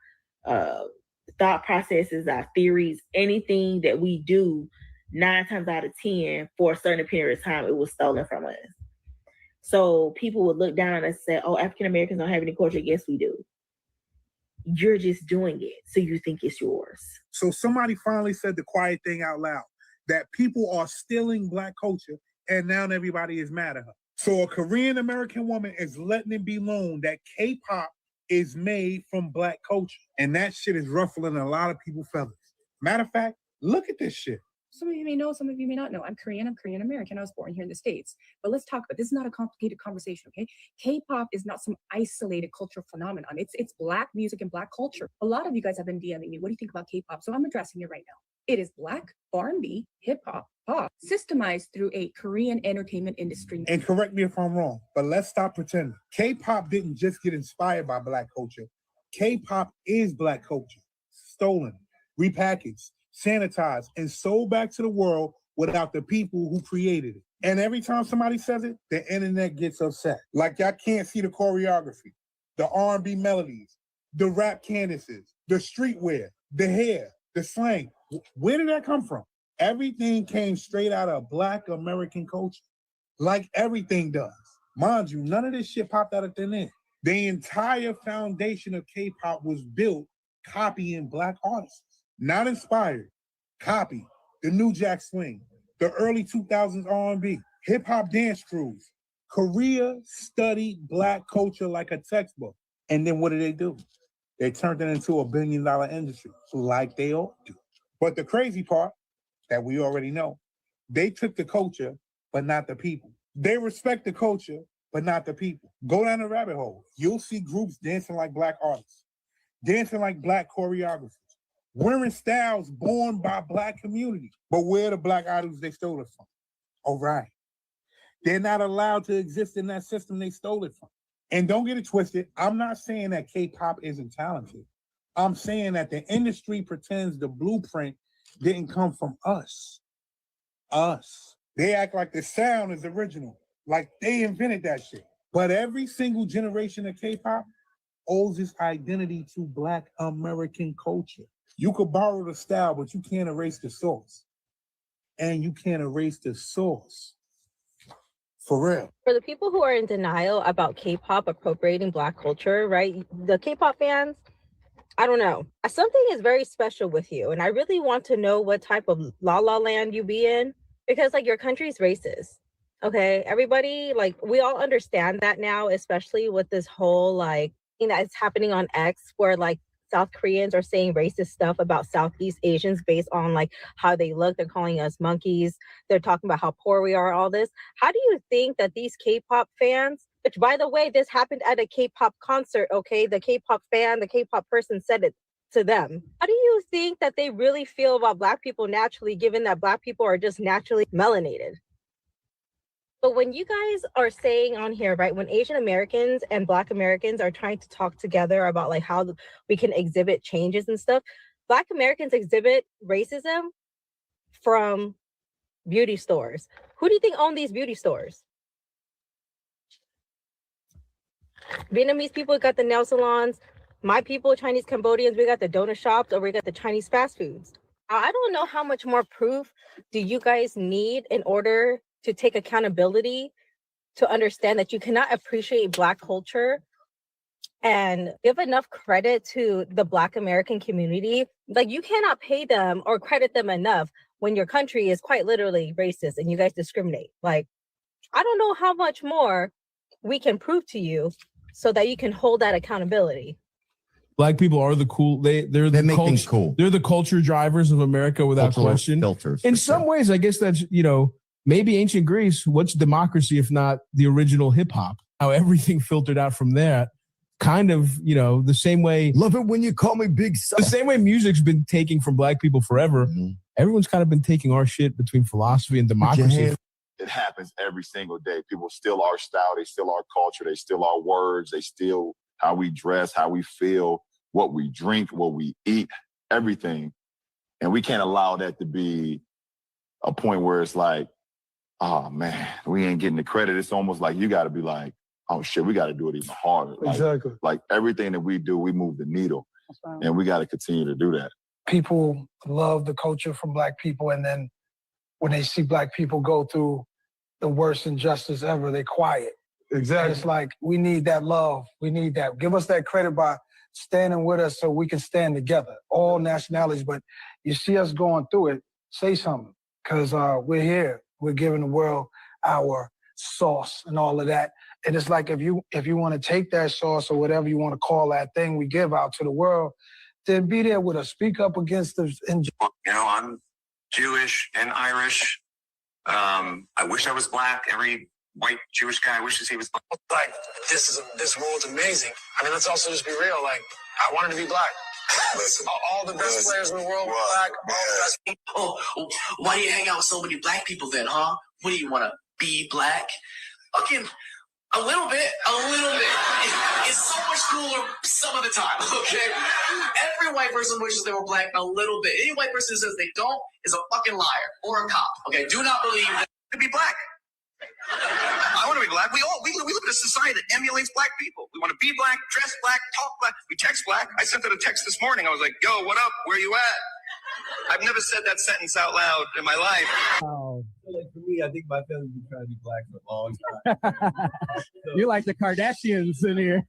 thought processes, our theories, anything that we do 9 times out of 10 for a certain period of time, it was stolen from us. So people would look down and say, oh, African Americans don't have any culture. Yes, we do. You're just doing it, so you think it's yours. So somebody finally said the quiet thing out loud, that people are stealing Black culture, and now everybody is mad at her. So a Korean American woman is letting it be known that K-pop is made from Black culture. And that shit is ruffling a lot of people's feathers. Matter of fact, look at this shit. Some of you may know, some of you may not know. I'm Korean American. I was born here in the States. But let's talk about this. Is not a complicated conversation, okay? K-pop is not some isolated cultural phenomenon. It's Black music and Black culture. A lot of you guys have been DMing me. What do you think about K-pop? So I'm addressing it right now. It is Black R&B, hip-hop, pop, systemized through a Korean entertainment industry. And correct me if I'm wrong, but let's stop pretending. K-pop didn't just get inspired by Black culture. K-pop is Black culture. Stolen, repackaged, sanitized, and sold back to the world without the people who created it. And every time somebody says it, the internet gets upset. Like y'all can't see the choreography, the R&B melodies, the rap canvases, the streetwear, the hair, the slang. Where did that come from? Everything came straight out of Black American culture, like everything does. Mind you, none of this shit popped out of thin air. The entire foundation of K-pop was built copying Black artists. Not inspired, copy, the New Jack Swing, the early 2000s R&B, hip-hop dance crews. Korea studied Black culture like a textbook. And then what do? They turned it into a $1 billion industry, like they ought to. But the crazy part, that we already know, they took the culture, but not the people. They respect the culture, but not the people. Go down the rabbit hole. You'll see groups dancing like Black artists, dancing like Black choreographers, wearing styles born by Black community. But where are the Black idols they stole it from? All right. They're not allowed to exist in that system they stole it from. And don't get it twisted. I'm not saying that K-pop isn't talented. I'm saying that the industry pretends the blueprint didn't come from us. Us. They act like the sound is original, like they invented that shit. But every single generation of K-pop owes its identity to Black American culture. You could borrow the style, but you can't erase the source. And you can't erase the source. For real. For the people who are in denial about K-pop appropriating Black culture, right? The K-pop fans, I don't know. Something is very special with you. And I really want to know what type of la la land you be in. Because like your country's racist. Okay. Everybody, like we all understand that now, especially with this whole like thing that's happening on X where like South Koreans are saying racist stuff about Southeast Asians based on like how they look. They're calling us monkeys. They're talking about how poor we are, all this. How do you think that these K-pop fans, which by the way, this happened at a K-pop concert, okay? The K-pop fan, the K-pop person said it to them. How do you think that they really feel about Black people naturally, given that Black people are just naturally melanated? But when you guys are saying on here, right, when Asian Americans and Black Americans are trying to talk together about like how we can exhibit changes and stuff, Black Americans exhibit racism from beauty stores. Who do you think own these beauty stores? Vietnamese people got the nail salons. My people, Chinese Cambodians, we got the donut shops, or we got the Chinese fast foods. I don't know how much more proof do you guys need in order to take accountability to understand that you cannot appreciate Black culture and give enough credit to the Black American community. Like, you cannot pay them or credit them enough when your country is quite literally racist and you guys discriminate. Like, I don't know how much more we can prove to you so that you can hold that accountability. Black people are the cool. They make things cool. They're the culture drivers of America without Cultural question. filters, In for some sure. ways, I guess that's, maybe ancient Greece. What's democracy if not the original hip hop? How everything filtered out from there. Kind of, the same way. Love it when you call me Big Son. The same way music's been taking from Black people forever. Everyone's kind of been taking our shit between philosophy and democracy. It happens every single day. People steal our style. They steal our culture. They steal our words. They steal how we dress, how we feel, what we drink, what we eat, everything. And we can't allow that to be a point where it's like, oh man, we ain't getting the credit. It's almost like you got to be like, oh shit, we got to do it even harder. Exactly. Like everything that we do, we move the needle. And we got to continue to do that. People love the culture from Black people, and then when they see Black people go through the worst injustice ever, they quiet. Exactly. And it's like, we need that love. We need that. Give us that credit by standing with us so we can stand together, all nationalities. But you see us going through it, say something, because we're here. We're giving the world our sauce and all of that. And it's like, if you want to take that sauce or whatever you want to call that thing we give out to the world, then be there with us. Speak up against the injustice. I'm Jewish and Irish. I wish I was Black. Every white Jewish guy wishes he was Black. Like, this world's amazing. I mean, let's also just be real. Like, I wanted to be Black. Listen, all the best players in the world were Black. All the best. Oh, why do you hang out with so many Black people then, huh? What do you want to be Black? Again, a little bit. It's so much cooler some of the time, okay? Every white person wishes they were Black a little bit. Any white person who says they don't is a fucking liar or a cop, okay? Do not believe that to be Black. I want to be Black. We live in a society that emulates Black people. We want to be Black, dress Black, talk Black. We text Black. I sent out a text this morning. I was like, yo, what up? Where you at? I've never said that sentence out loud in my life. Oh, like for me, I think my family's been trying to be Black for a long time. You're like the Kardashians in here.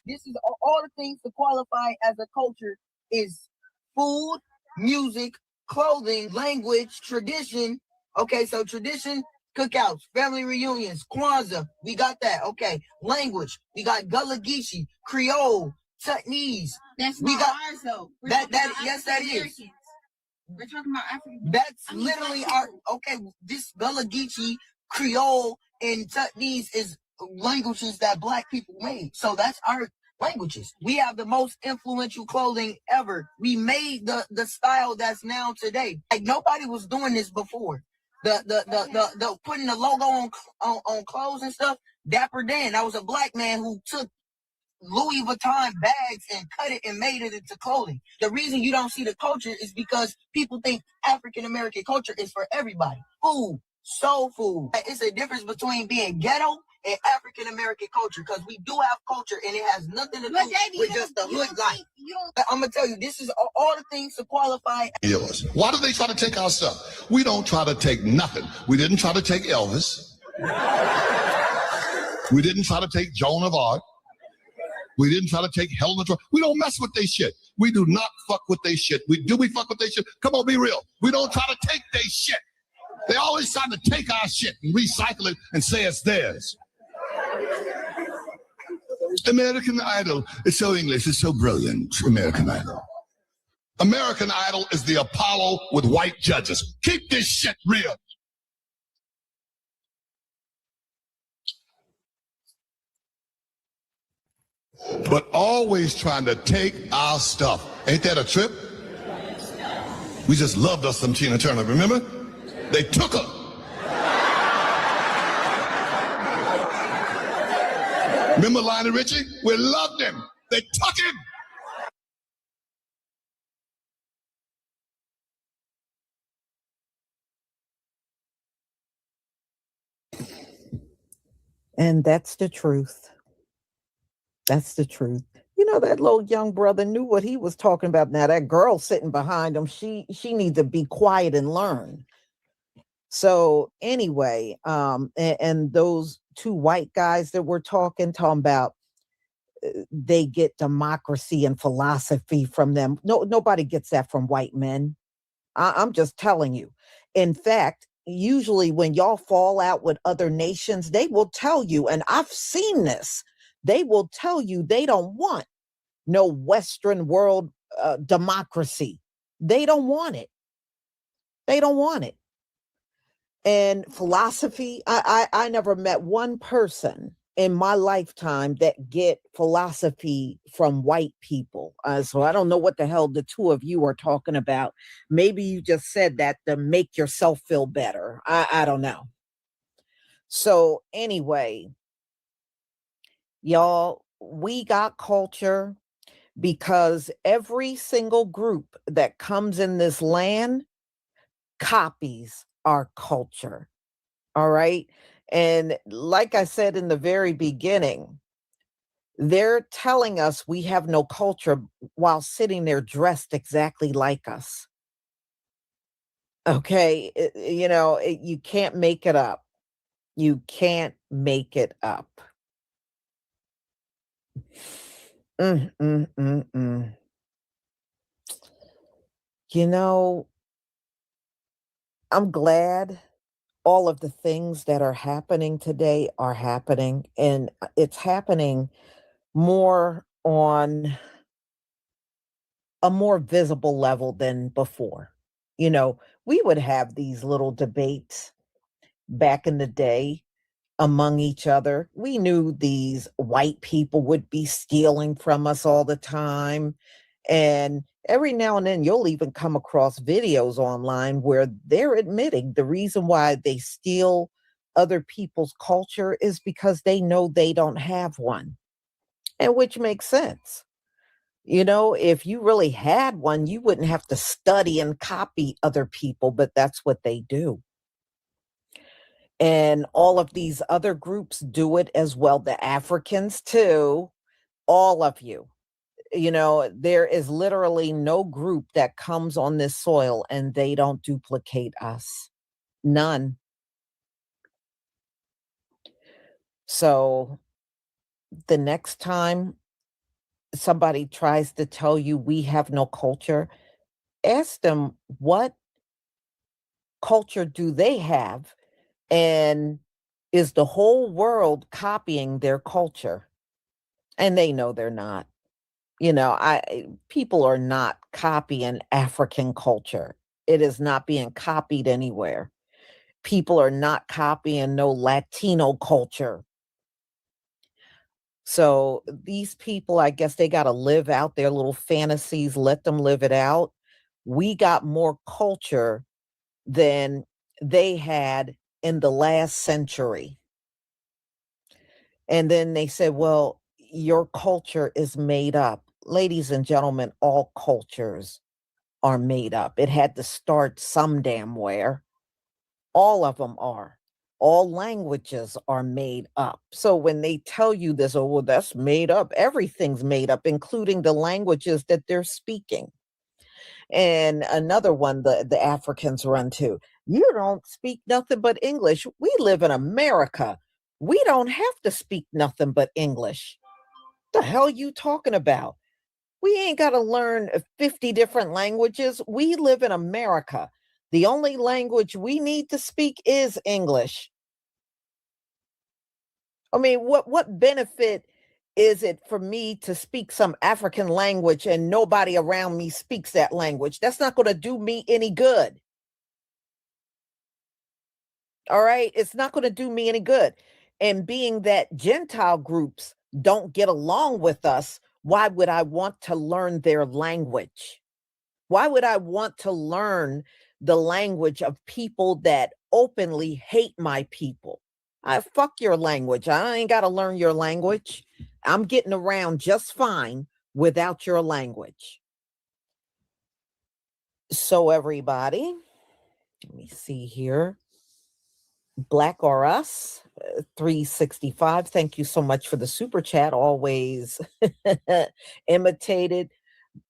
This is all the things to qualify as a culture is food, music, clothing, language, tradition. Okay, so tradition, cookouts, family reunions, Kwanzaa, we got that. Okay, language, we got Gullah Geechee, Creole, Tutnese. That's we not got ours though. Yes, that is. We're talking about African. That's literally our. Okay, this Gullah Geechee, Creole, and Tutnese is languages that Black people made. So that's our languages. We have the most influential clothing ever. We made the style that's now today. Like, nobody was doing this before. The putting the logo on clothes and stuff. Dapper Dan, that was a Black man who took Louis Vuitton bags and cut it and made it into clothing. The reason you don't see the culture is because people think African American culture is for everybody. Food, soul food. It's a difference between being ghetto and African American culture, because we do have culture and it has nothing to do with just the hood life. I'm gonna tell you, this is all the things to qualify. Yours. Why do they try to take our stuff? We don't try to take nothing. We didn't try to take Elvis. We didn't try to take Joan of Arc. We didn't try to take Helen of Troy. We don't mess with they shit. We do not fuck with they shit. We fuck with they shit? Come on, be real. We don't try to take they shit. They always try to take our shit and recycle it and say it's theirs. American Idol. It's so English. It's so brilliant. American Idol. American Idol is the Apollo with white judges. Keep this shit real. But always trying to take our stuff. Ain't that a trip? We just loved us some Tina Turner, remember? They took her. Remember Lionel Richie? We loved him. They took him. And that's the truth. That's the truth. You know, that little young brother knew what he was talking about. Now that girl sitting behind him, she needs to be quiet and learn. So anyway, and those two white guys that we're talking about, they get democracy and philosophy from them. No, nobody gets that from white men. I'm just telling you. In fact, usually when y'all fall out with other nations, they will tell you, and I've seen this, they will tell you they don't want no Western world democracy. They don't want it. They don't want it. And philosophy, I never met one person in my lifetime that get philosophy from white people. So I don't know what the hell the two of you are talking about. Maybe you just said that to make yourself feel better. I don't know. So anyway, y'all, we got culture because every single group that comes in this land copies our culture. All right. And like I said in the very beginning, they're telling us we have no culture while sitting there dressed exactly like us. Okay. You can't make it up. You can't make it up. You know, I'm glad all of the things that are happening today are happening, and it's happening more on a more visible level than before. You know, we would have these little debates back in the day among each other. We knew these white people would be stealing from us all the time. And every now and then you'll even come across videos online where they're admitting the reason why they steal other people's culture is because they know they don't have one. And which makes sense. You know, if you really had one, you wouldn't have to study and copy other people, but that's what they do. And all of these other groups do it as well. The Africans too, all of you. You know, there is literally no group that comes on this soil and they don't duplicate us. None. So the next time somebody tries to tell you we have no culture, ask them what culture do they have, and is the whole world copying their culture? And they know they're not. You know, people are not copying African culture. It is not being copied anywhere. People are not copying no Latino culture. So these people, I guess they got to live out their little fantasies, let them live it out. We got more culture than they had in the last century. And then they said, well, your culture is made up. Ladies and gentlemen, all cultures are made up. It had to start some damn where. All of them are. All languages are made up. So when they tell you this, oh, well, that's made up, everything's made up, including the languages that they're speaking. And another one the Africans run to, you don't speak nothing but English. We live in America. We don't have to speak nothing but English. The hell you talking about? We ain't got to learn 50 different languages. We live in America. The only language we need to speak is English. I mean, what benefit is it for me to speak some African language and nobody around me speaks that language? That's not going to do me any good. All right. It's not going to do me any good. And being that Gentile groups don't get along with us, why would I want to learn their language? Why would I want to learn the language of people that openly hate my people? I fuck your language. I ain't got to learn your language. I'm getting around just fine without your language. So everybody, let me see here. Blacc or Us, 365. Thank you so much for the super chat. Always imitated,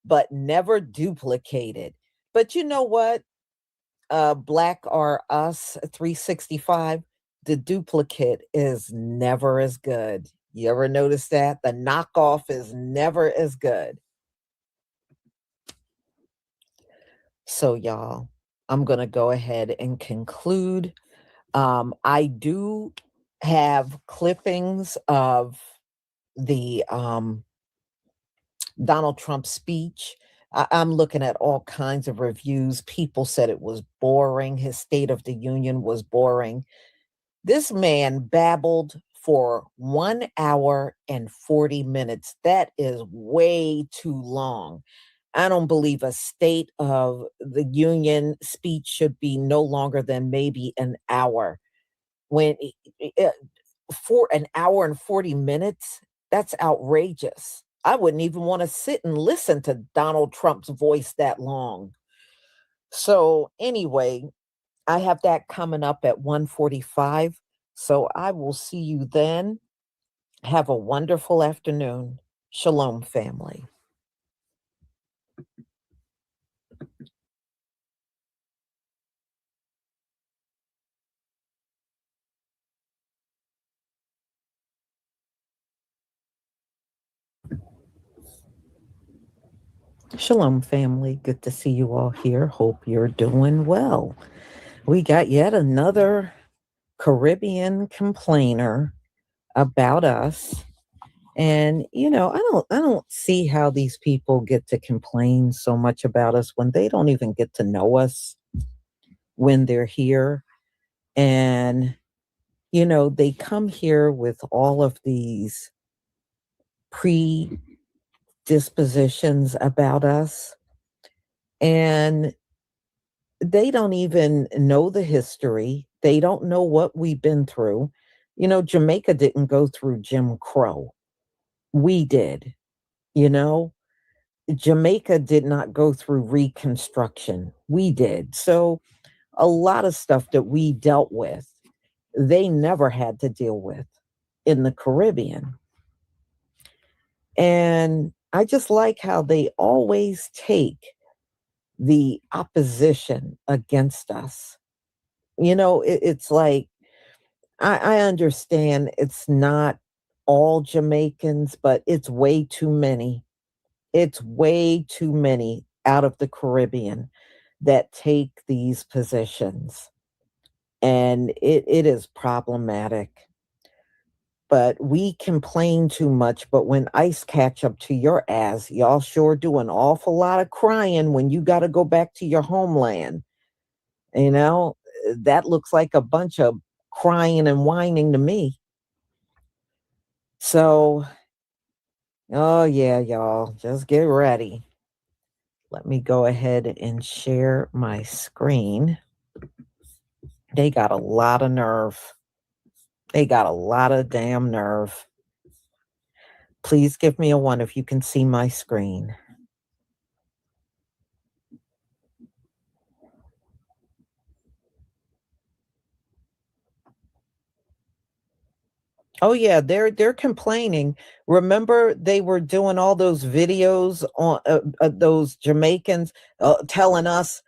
but never duplicated. But you know what? Blacc or Us, 365. The duplicate is never as good. You ever notice that? The knockoff is never as good. So y'all, I'm going to go ahead and conclude. I do have clippings of the Donald Trump speech. I'm looking at all kinds of reviews. People said it was boring. His State of the Union was boring. This man babbled for 1 hour and 40 minutes. That is way too long. I don't believe a State of the Union speech should be no longer than maybe an hour. When for an hour and 40 minutes, that's outrageous. I wouldn't even want to sit and listen to Donald Trump's voice that long. So anyway, I have that coming up at 1:45. So I will see you then. Have a wonderful afternoon. Shalom, family. Shalom, family. Good to see you all here. Hope you're doing well. We got yet another Caribbean complainer about us. And, you know, I don't see how these people get to complain so much about us when they don't even get to know us when they're here. And, you know, they come here with all of these predispositions about us. And they don't even know the history. They don't know what we've been through. You know, Jamaica didn't go through Jim Crow. We did. You know, Jamaica did not go through Reconstruction. We did. So a lot of stuff that we dealt with, they never had to deal with in the Caribbean. And I just like how they always take the opposition against us. You know, it's like, I understand it's not all Jamaicans, but it's way too many. It's way too many out of the Caribbean that take these positions. And it is problematic. But we complain too much. But when ICE catch up to your ass, y'all sure do an awful lot of crying when you got to go back to your homeland. You know, that looks like a bunch of crying and whining to me. So, oh yeah, y'all, just get ready. Let me go ahead and share my screen. They got a lot of nerve. They got a lot of damn nerve. Please give me a 1 if you can see my screen. Oh yeah, they're complaining. Remember, they were doing all those videos on those Jamaicans telling us,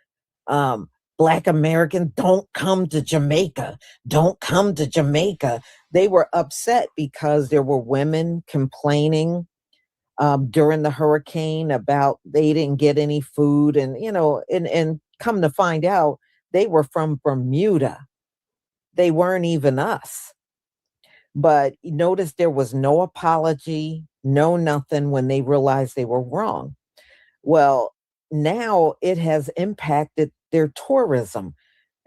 Black Americans, don't come to Jamaica. Don't come to Jamaica. They were upset because there were women complaining during the hurricane about they didn't get any food, and you know, and come to find out, they were from Bermuda. They weren't even us. But notice there was no apology. know nothing when they realized they were wrong. Well, now it has impacted their tourism.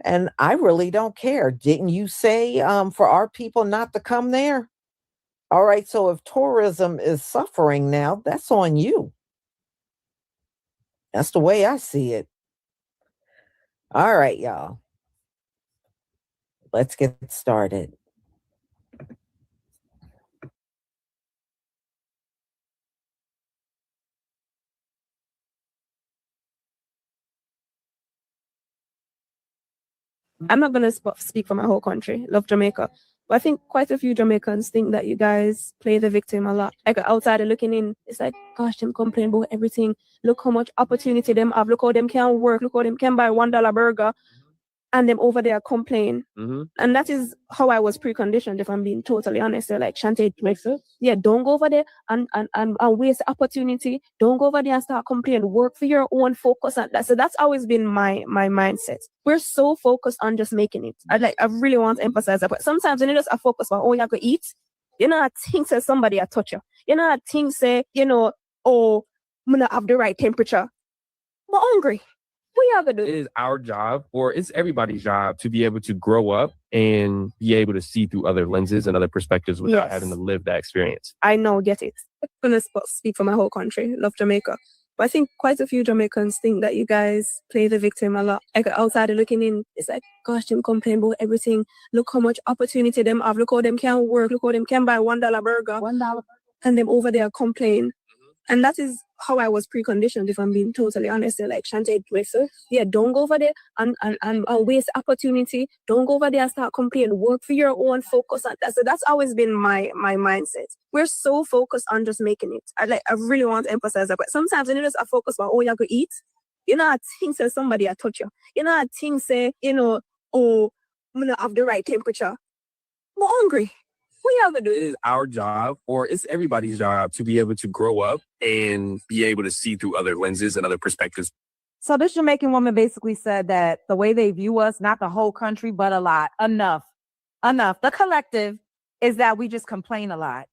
And I really don't care. Didn't you say for our people not to come there? All right. So if tourism is suffering now, that's on you. That's the way I see it. All right, y'all. Let's get started. I'm not going to speak for my whole country. Love Jamaica. But I think quite a few Jamaicans think that you guys play the victim a lot. Like outside and looking in, it's like, gosh, them complain about everything. Look how much opportunity them have. Look how them can work. Look how them can buy $1 burger. And them over there complain. And that is how I was preconditioned, if I'm being totally honest. They're like, Shantae, yeah, don't go over there and waste the opportunity. Don't go over there and start complaining. Work for your own, focus on that. So that's always been my mindset. We're so focused on just making it. I really want to emphasize that. But sometimes when you just focus on, oh, you have to eat, you know, I think say somebody I touch you. You know, I think say, you know, oh, I'm gonna have the right temperature. I'm hungry. We have to do it is our job, or it's everybody's job, to be able to grow up and be able to see through other lenses and other perspectives without having to live that experience. I know, get it. I'm going to speak for my whole country. Love Jamaica. But I think quite a few Jamaicans think that you guys play the victim a lot. Like outside and looking in, it's like, gosh, them complain about everything. Look how much opportunity them have. Look how them can work. Look how them can buy $1 burger. $1. And them over there complain. And that is how I was preconditioned, if I'm being totally honest. They're like, Shantae, yeah, don't go over there and waste opportunity. Don't go over there and start complaining. Work for your own, focus on that. So that's always been my mindset. We're so focused on just making it. I really want to emphasize that. But sometimes when you just focus on, oh, you have to eat, you know, I think say somebody I touch you. You know, I think say, you know, oh, I'm going to have the right temperature. I'm hungry. We have to do it. It is our job, or it's everybody's job, to be able to grow up and be able to see through other lenses and other perspectives. So this Jamaican woman basically said that the way they view us, not the whole country, but a lot. Enough. The collective is that we just complain a lot.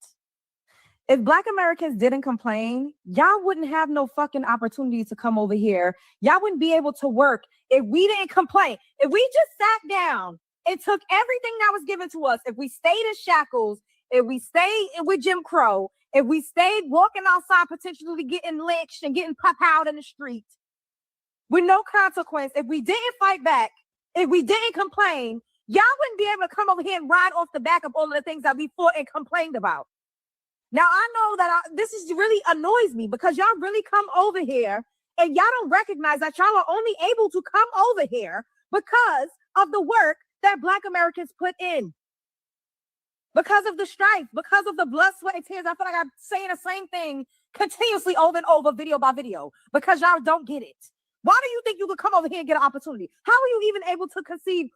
If Black Americans didn't complain, y'all wouldn't have no fucking opportunity to come over here. Y'all wouldn't be able to work if we didn't complain. If we just sat down and took everything that was given to us, if we stayed in shackles, if we stayed with Jim Crow, if we stayed walking outside potentially getting lynched and getting pop out in the street with no consequence, if we didn't fight back, if we didn't complain, y'all wouldn't be able to come over here and ride off the back of all of the things that we fought and complained about. Now, I know that this is really annoys me because y'all really come over here and y'all don't recognize that y'all are only able to come over here because of the work that Black Americans put in, because of the strife, because of the blood, sweat, and tears. I feel like I'm saying the same thing continuously over and over, video by video, because y'all don't get it. Why do you think you could come over here and get an opportunity? How are you even able to conceive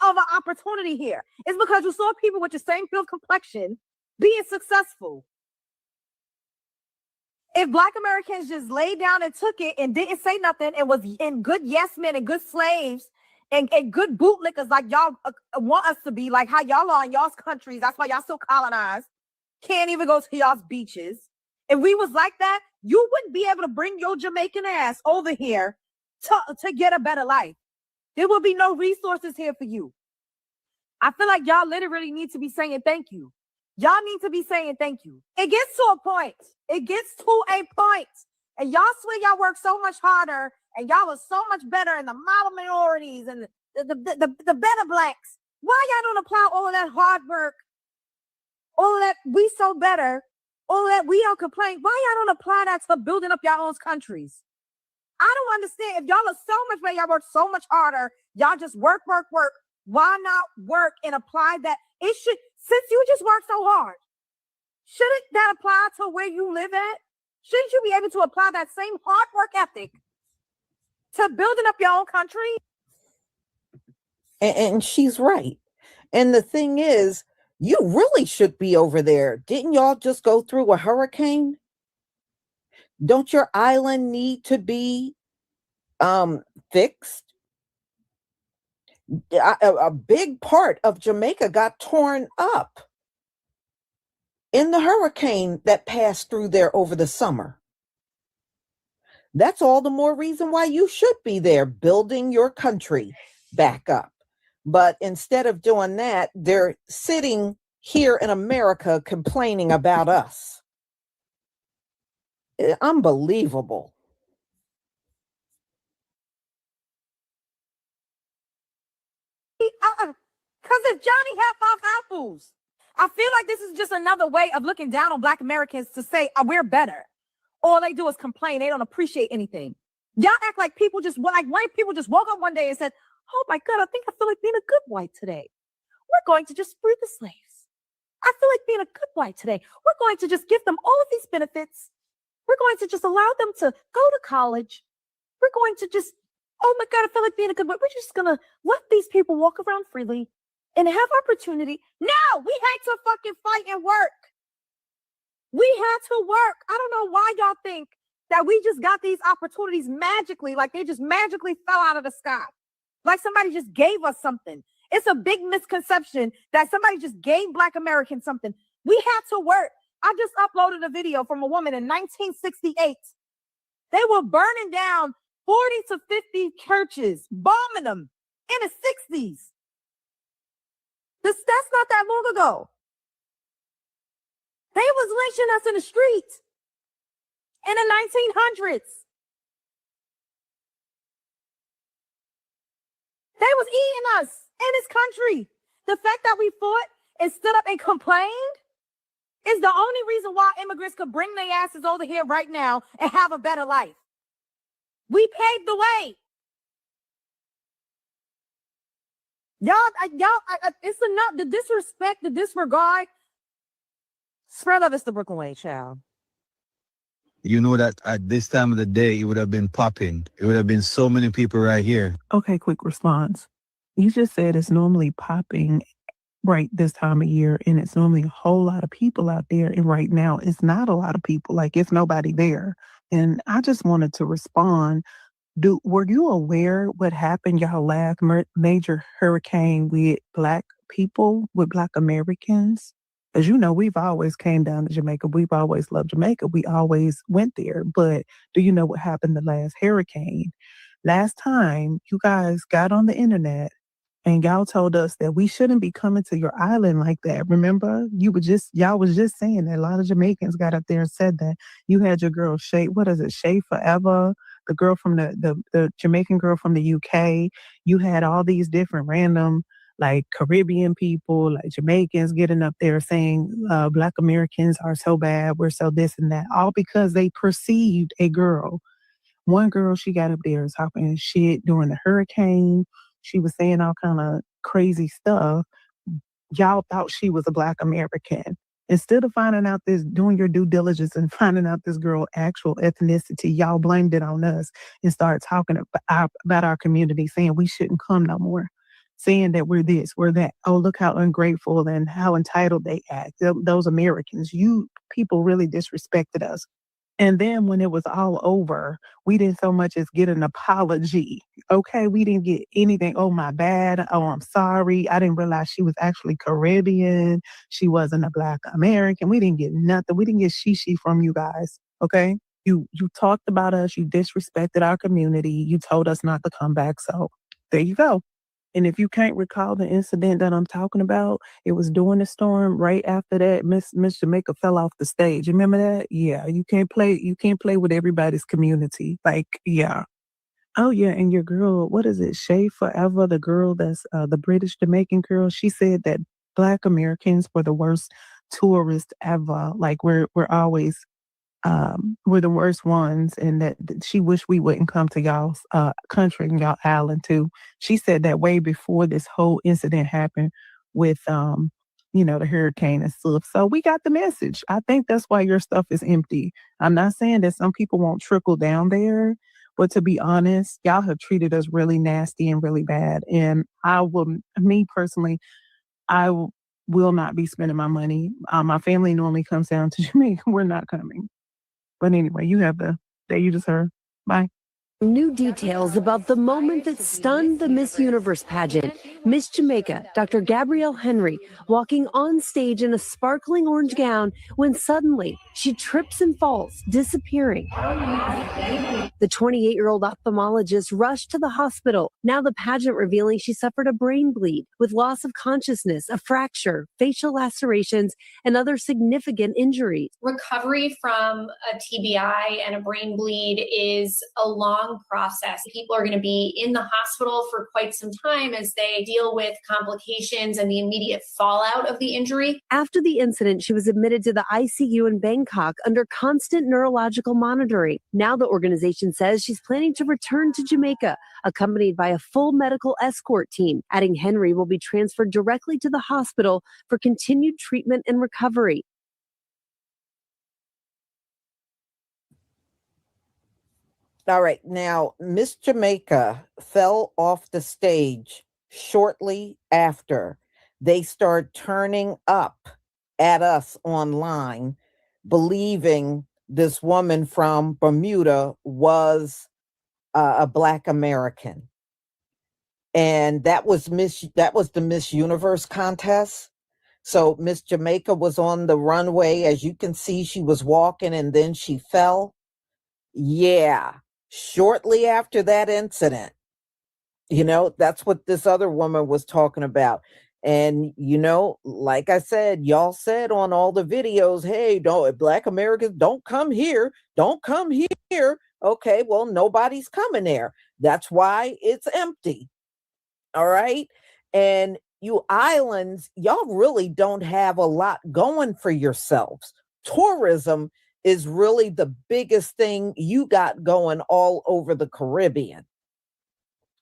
of an opportunity here? It's because you saw people with the same field complexion being successful. If Black Americans just laid down and took it and didn't say nothing and was in good yes men and good slaves and good bootlickers like y'all want us to be, like how y'all are in y'all's countries. That's why y'all still colonized. Can't even go to y'all's beaches. If we was like that, you wouldn't be able to bring your Jamaican ass over here to get a better life. There will be no resources here for you. I feel like y'all literally need to be saying thank you. Y'all need to be saying thank you. It gets to a point. It gets to a point. And y'all swear y'all work so much harder and y'all was so much better in the model minorities and the better blacks. Why y'all don't apply all of that hard work, all of that we so better, all of that we don't complain? Why y'all don't apply that to building up y'all own countries? I don't understand. If y'all are so much better, y'all work so much harder, y'all just work. Why not work and apply that? It should, since you just work so hard, shouldn't that apply to where you live at? Shouldn't you be able to apply that same hard work ethic to building up your own country? And she's right. And the thing is, you really should be over there. Didn't y'all just go through a hurricane? Don't your island need to be fixed? A big part of Jamaica got torn up. in the hurricane that passed through there over the summer. That's all the more reason why you should be there building your country back up. But instead of doing that, they're sitting here in America complaining about us. Unbelievable. Because if Johnny had 5 apples, I feel like this is just another way of looking down on Black Americans to say we're better. All they do is complain. They don't appreciate anything. Y'all act like people just like white people just woke up one day and said, "Oh my God, I think I feel like being a good white today. We're going to just free the slaves. I feel like being a good white today. We're going to just give them all of these benefits. We're going to just allow them to go to college. We're going to just, oh my God, I feel like being a good white. We're just going to let these people walk around freely and have opportunity." No, we had to fucking fight and work. We had to work. I don't know why y'all think that we just got these opportunities magically, like they just magically fell out of the sky. Like somebody just gave us something. It's a big misconception that somebody just gave Black Americans something. We had to work. I just uploaded a video from a woman in 1968. They were burning down 40 to 50 churches, bombing them in the 60s. That's not that long ago. They was lynching us in the streets in the 1900s. They was eating us in this country. The fact that we fought and stood up and complained is the only reason why immigrants could bring their asses over here right now and have a better life. We paved the way. Y'all, it's enough. The disrespect, the disregard. Spread of it's the Brooklyn way, child. You know that at this time of the day, it would have been popping. It would have been so many people right here. Okay, quick response. You just said it's normally popping right this time of year, and it's normally a whole lot of people out there. And right now, it's not a lot of people. Like, it's nobody there. And I just wanted to respond. Were you aware what happened y'all last major hurricane with Black people, with Black Americans? As you know, we've always came down to Jamaica. We've always loved Jamaica. We always went there. But do you know what happened the last hurricane? Last time you guys got on the internet and y'all told us that we shouldn't be coming to your island like that. Remember? Y'all was just saying that a lot of Jamaicans got up there and said that. You had your girl Shay, Shay Forever, the girl from the Jamaican girl from the UK. You had all these different random like Caribbean people, like Jamaicans getting up there saying Black Americans are so bad, we're so this and that, all because they perceived a girl. One girl, she got up there talking shit during the hurricane. She was saying all kind of crazy stuff. Y'all thought she was a Black American. Instead of finding out this, doing your due diligence and finding out this girl actual ethnicity, y'all blamed it on us and started talking about our community, saying we shouldn't come no more. Saying that we're this, we're that. Oh, look how ungrateful and how entitled they act. Those Americans, you people really disrespected us. And then when it was all over, we didn't so much as get an apology. Okay, we didn't get anything. Oh, my bad. Oh, I'm sorry. I didn't realize she was actually Caribbean. She wasn't a Black American. We didn't get nothing. We didn't get she from you guys. Okay, you talked about us. You disrespected our community. You told us not to come back. So there you go. And if you can't recall the incident that I'm talking about, it was during the storm. Right after that, Miss Jamaica fell off the stage. Remember that? Yeah, you can't play with everybody's community. Like, yeah. Oh yeah, and your girl, what is it? Shay Forever, the girl that's the British Jamaican girl. She said that Black Americans were the worst tourists ever. Like we're always we're the worst ones, and that she wished we wouldn't come to y'all's country and y'all island too. She said that way before this whole incident happened with the hurricane and stuff. So we got the message. I think that's why your stuff is empty. I'm not saying that some people won't trickle down there, but to be honest, y'all have treated us really nasty and really bad. And me personally, I will not be spending my money. My family normally comes down to Jamaica. We're not coming. But anyway, you have the day you just heard. Bye. New details about the moment that stunned the Miss Universe pageant. Miss Jamaica, Dr. Gabrielle Henry, walking on stage in a sparkling orange gown when suddenly she trips and falls, disappearing. The 28-year-old ophthalmologist rushed to the hospital. Now the pageant revealing she suffered a brain bleed with loss of consciousness, a fracture, facial lacerations, and other significant injuries. Recovery from a TBI and a brain bleed is a long process. People are going to be in the hospital for quite some time as they deal with complications and the immediate fallout of the injury. After the incident, she was admitted to the ICU in Bangkok under constant neurological monitoring. Now the organization says she's planning to return to Jamaica, accompanied by a full medical escort team, adding Henry will be transferred directly to the hospital for continued treatment and recovery. All right. Now, Miss Jamaica fell off the stage shortly after they start turning up at us online, believing this woman from Bermuda was a Black American. And that was the Miss Universe contest. So Miss Jamaica was on the runway. As you can see, she was walking and then she fell. Yeah. Shortly after that incident, that's what this other woman was talking about. And, like I said, y'all said on all the videos, hey, Black Americans, don't come here. Don't come here. Okay, well, nobody's coming there. That's why it's empty. All right. And you islands, y'all really don't have a lot going for yourselves. Tourism is really the biggest thing you got going all over the Caribbean.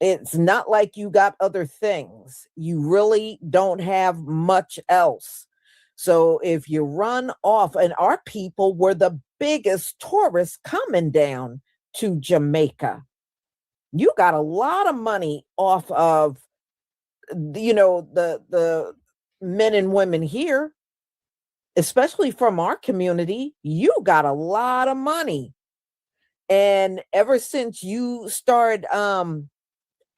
It's not like you got other things. You really don't have much else. So if you run off, and our people were the biggest tourists coming down to Jamaica, you got a lot of money off of, the men and women here. Especially from our community, you got a lot of money. And ever since you started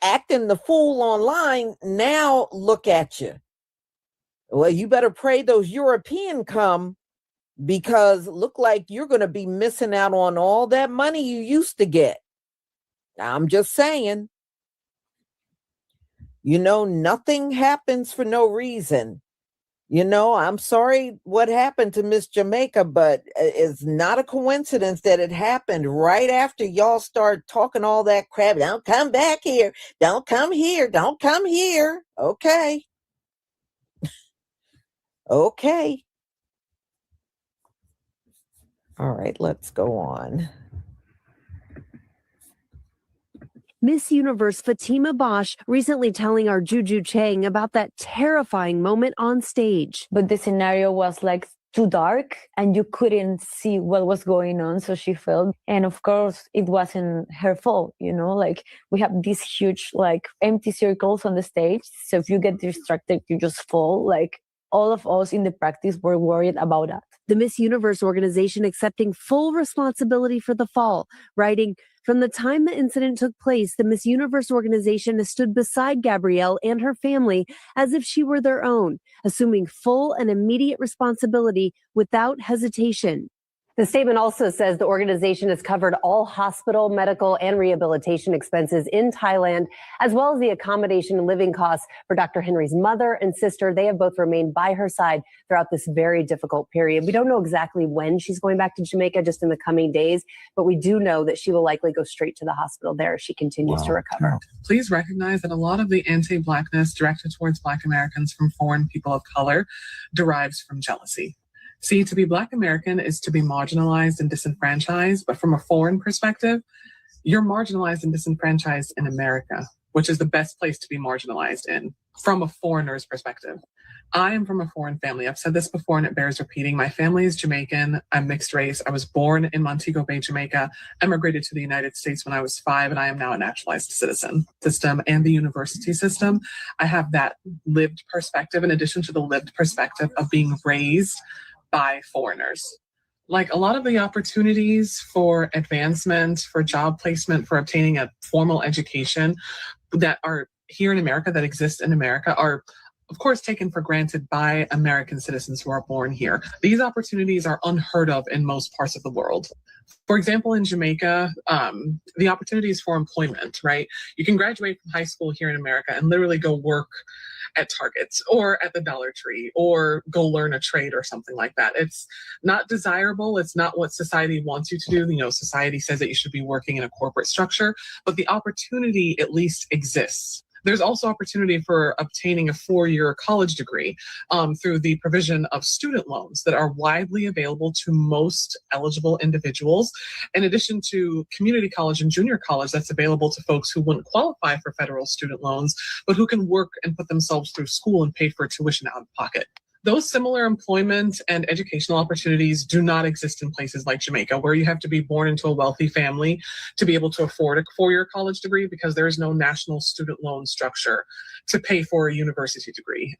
acting the fool online, now look at you. Well, you better pray those European come, because look like you're going to be missing out on all that money you used to get. I'm just saying, nothing happens for no reason. I'm sorry what happened to Miss Jamaica, but it's not a coincidence that it happened right after y'all start talking all that crap. Don't come back here. Don't come here. Don't come here. Okay. Okay. All right, let's go on. Miss Universe Fatima Bosch recently telling our Juju Chang about that terrifying moment on stage. But the scenario was like too dark and you couldn't see what was going on, so she fell. And of course it wasn't her fault, like we have these huge like empty circles on the stage, so if you get distracted you just fall. Like all of us in the practice were worried about that. The Miss Universe organization accepting full responsibility for the fall, writing, "From the time the incident took place, the Miss Universe organization has stood beside Gabrielle and her family as if she were their own, assuming full and immediate responsibility without hesitation." The statement also says the organization has covered all hospital, medical, and rehabilitation expenses in Thailand, as well as the accommodation and living costs for Dr. Henry's mother and sister. They have both remained by her side throughout this very difficult period. We don't know exactly when she's going back to Jamaica, just in the coming days, but we do know that she will likely go straight to the hospital there as she continues to recover. Please recognize that a lot of the anti-Blackness directed towards Black Americans from foreign people of color derives from jealousy. See, to be Black American is to be marginalized and disenfranchised, but from a foreign perspective, you're marginalized and disenfranchised in America, which is the best place to be marginalized in, from a foreigner's perspective. I am from a foreign family. I've said this before and it bears repeating. My family is Jamaican. I'm mixed race. I was born in Montego Bay, Jamaica, emigrated to the United States when I was 5, and I am now a naturalized citizen. System and the university system, I have that lived perspective in addition to the lived perspective of being raised by foreigners. Like a lot of the opportunities for advancement, for job placement, for obtaining a formal education that are here in America, that exist in America, are of course taken for granted by American citizens who are born here. These opportunities are unheard of in most parts of the world. For example, in Jamaica, the opportunities for employment, right? You can graduate from high school here in America and literally go work at Target or at the Dollar Tree or go learn a trade or something like that. It's not desirable. It's not what society wants you to do. You know, society says that you should be working in a corporate structure, but the opportunity at least exists. There's also opportunity for obtaining a 4-year college degree through the provision of student loans that are widely available to most eligible individuals, in addition to community college and junior college that's available to folks who wouldn't qualify for federal student loans, but who can work and put themselves through school and pay for tuition out of pocket. Those similar employment and educational opportunities do not exist in places like Jamaica, where you have to be born into a wealthy family to be able to afford a 4-year college degree, because there is no national student loan structure to pay for a university degree.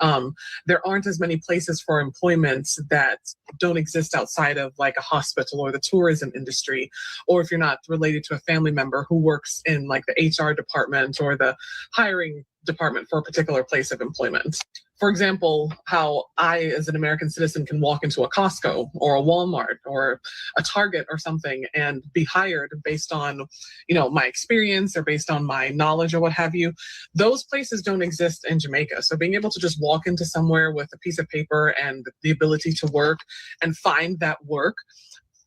There aren't as many places for employment that don't exist outside of like a hospital or the tourism industry, or if you're not related to a family member who works in like the HR department or the hiring department for a particular place of employment. For example, how I, as an American citizen, can walk into a Costco or a Walmart or a Target or something and be hired based on, you know, my experience or based on my knowledge or what have you. Those places don't exist in Jamaica. So being able to just walk into somewhere with a piece of paper and the ability to work and find that work,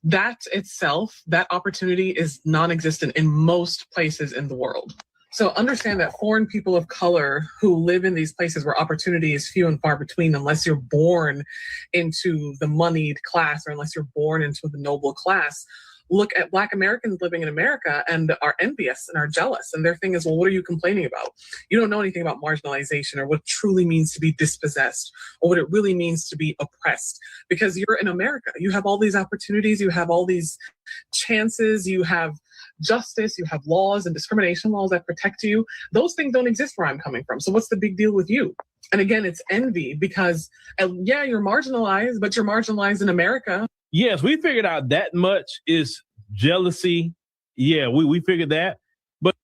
that itself, that opportunity is non-existent in most places in the world. So understand that foreign people of color who live in these places where opportunity is few and far between, unless you're born into the moneyed class or unless you're born into the noble class, look at Black Americans living in America and are envious and are jealous. And their thing is, well, what are you complaining about? You don't know anything about marginalization or what it truly means to be dispossessed or what it really means to be oppressed, because you're in America. You have all these opportunities, you have all these chances, you have justice, you have laws and discrimination laws that protect you. Those things don't exist where I'm coming from. So what's the big deal with you? And again, it's envy because, yeah, you're marginalized, but you're marginalized in America. Yes, we figured out that much is jealousy. Yeah, we figured that. But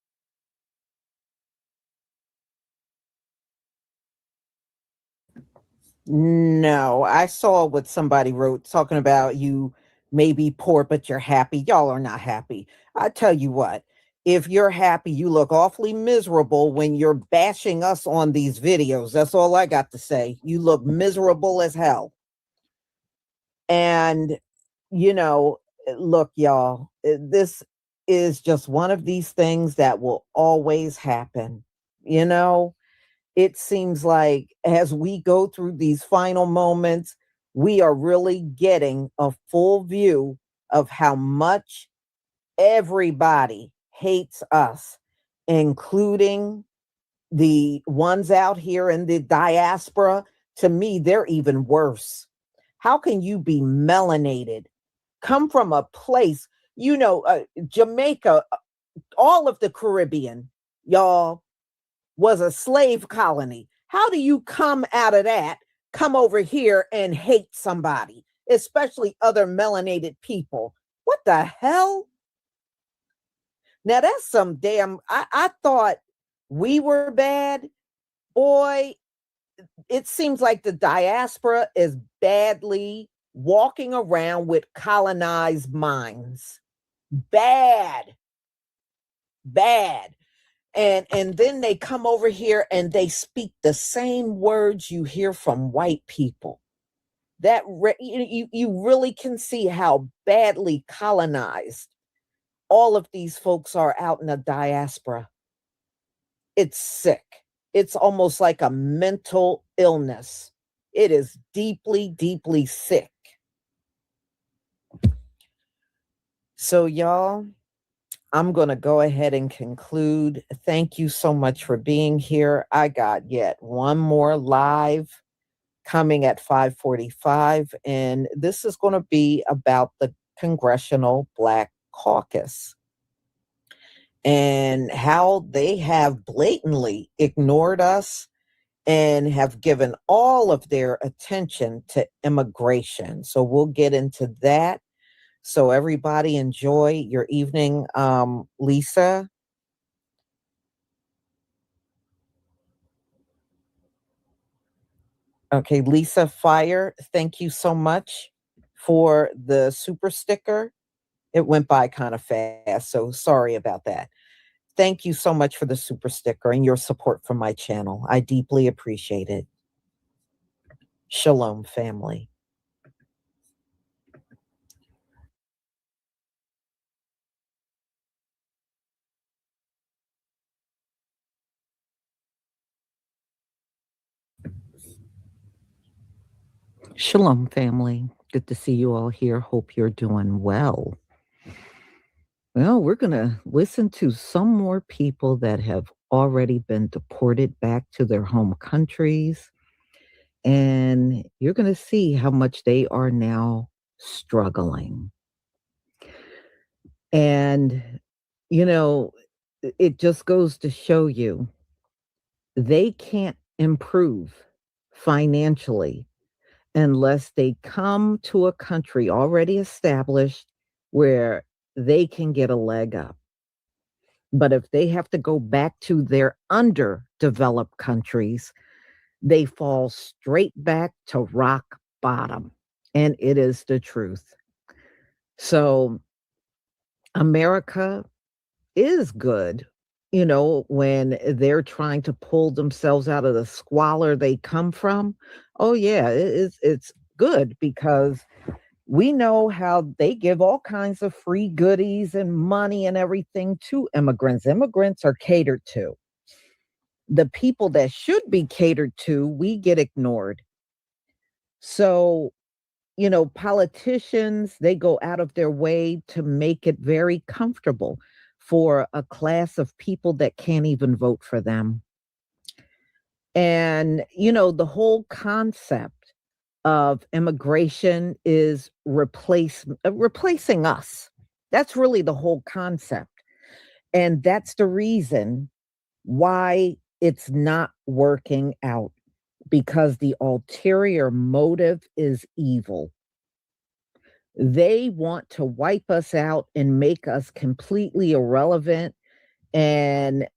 no, I saw what somebody wrote talking about you may be poor, but you're happy. Y'all are not happy. I tell you what, if you're happy, you look awfully miserable when you're bashing us on these videos. That's all I got to say. You look miserable as hell. And, you know, look, y'all, this is just one of these things that will always happen. You know, it seems like as we go through these final moments, we are really getting a full view of how much everybody hates us, including the ones out here in the diaspora. To me, they're even worse. How can you be melanated, come from a place, you know, Jamaica, all of the Caribbean, y'all, was a slave colony. How do you come out of that, come over here and hate somebody, especially other melanated people? What the hell? Now that's some damn, I thought we were bad. Boy, it seems like the diaspora is badly walking around with colonized minds. Bad. And then they come over here and they speak the same words you hear from white people. That you really can see how badly colonized all of these folks are out in the diaspora. It's sick. It's almost like a mental illness. It is deeply, deeply sick. So y'all, I'm going to go ahead and conclude. Thank you so much for being here. I got yet one more live coming at 5:45, and this is going to be about the Congressional Black Caucus and how they have blatantly ignored us and have given all of their attention to immigration. So we'll get into that. So everybody enjoy your evening. Lisa. Okay, Lisa Fire, thank you so much for the super sticker. It went by kind of fast, so sorry about that. Thank you so much for the super sticker and your support for my channel. I deeply appreciate it. Shalom, family. Shalom, family. Good to see you all here. Hope you're doing well. Well, we're going to listen to some more people that have already been deported back to their home countries. And you're going to see how much they are now struggling. And, you know, it just goes to show you they can't improve financially unless they come to a country already established where they can get a leg up. But if they have to go back to their underdeveloped countries, they fall straight back to rock bottom. And it is the truth. So America is good, you know, when they're trying to pull themselves out of the squalor they come from. Oh, yeah, it's good because we know how they give all kinds of free goodies and money and everything to immigrants. Immigrants are catered to. The people that should be catered to, we get ignored. So, you know, politicians, they go out of their way to make it very comfortable for a class of people that can't even vote for them. And, you know, the whole concept of immigration is replacing us. That's really the whole concept. And that's the reason why it's not working out, because the ulterior motive is evil. They want to wipe us out and make us completely irrelevant and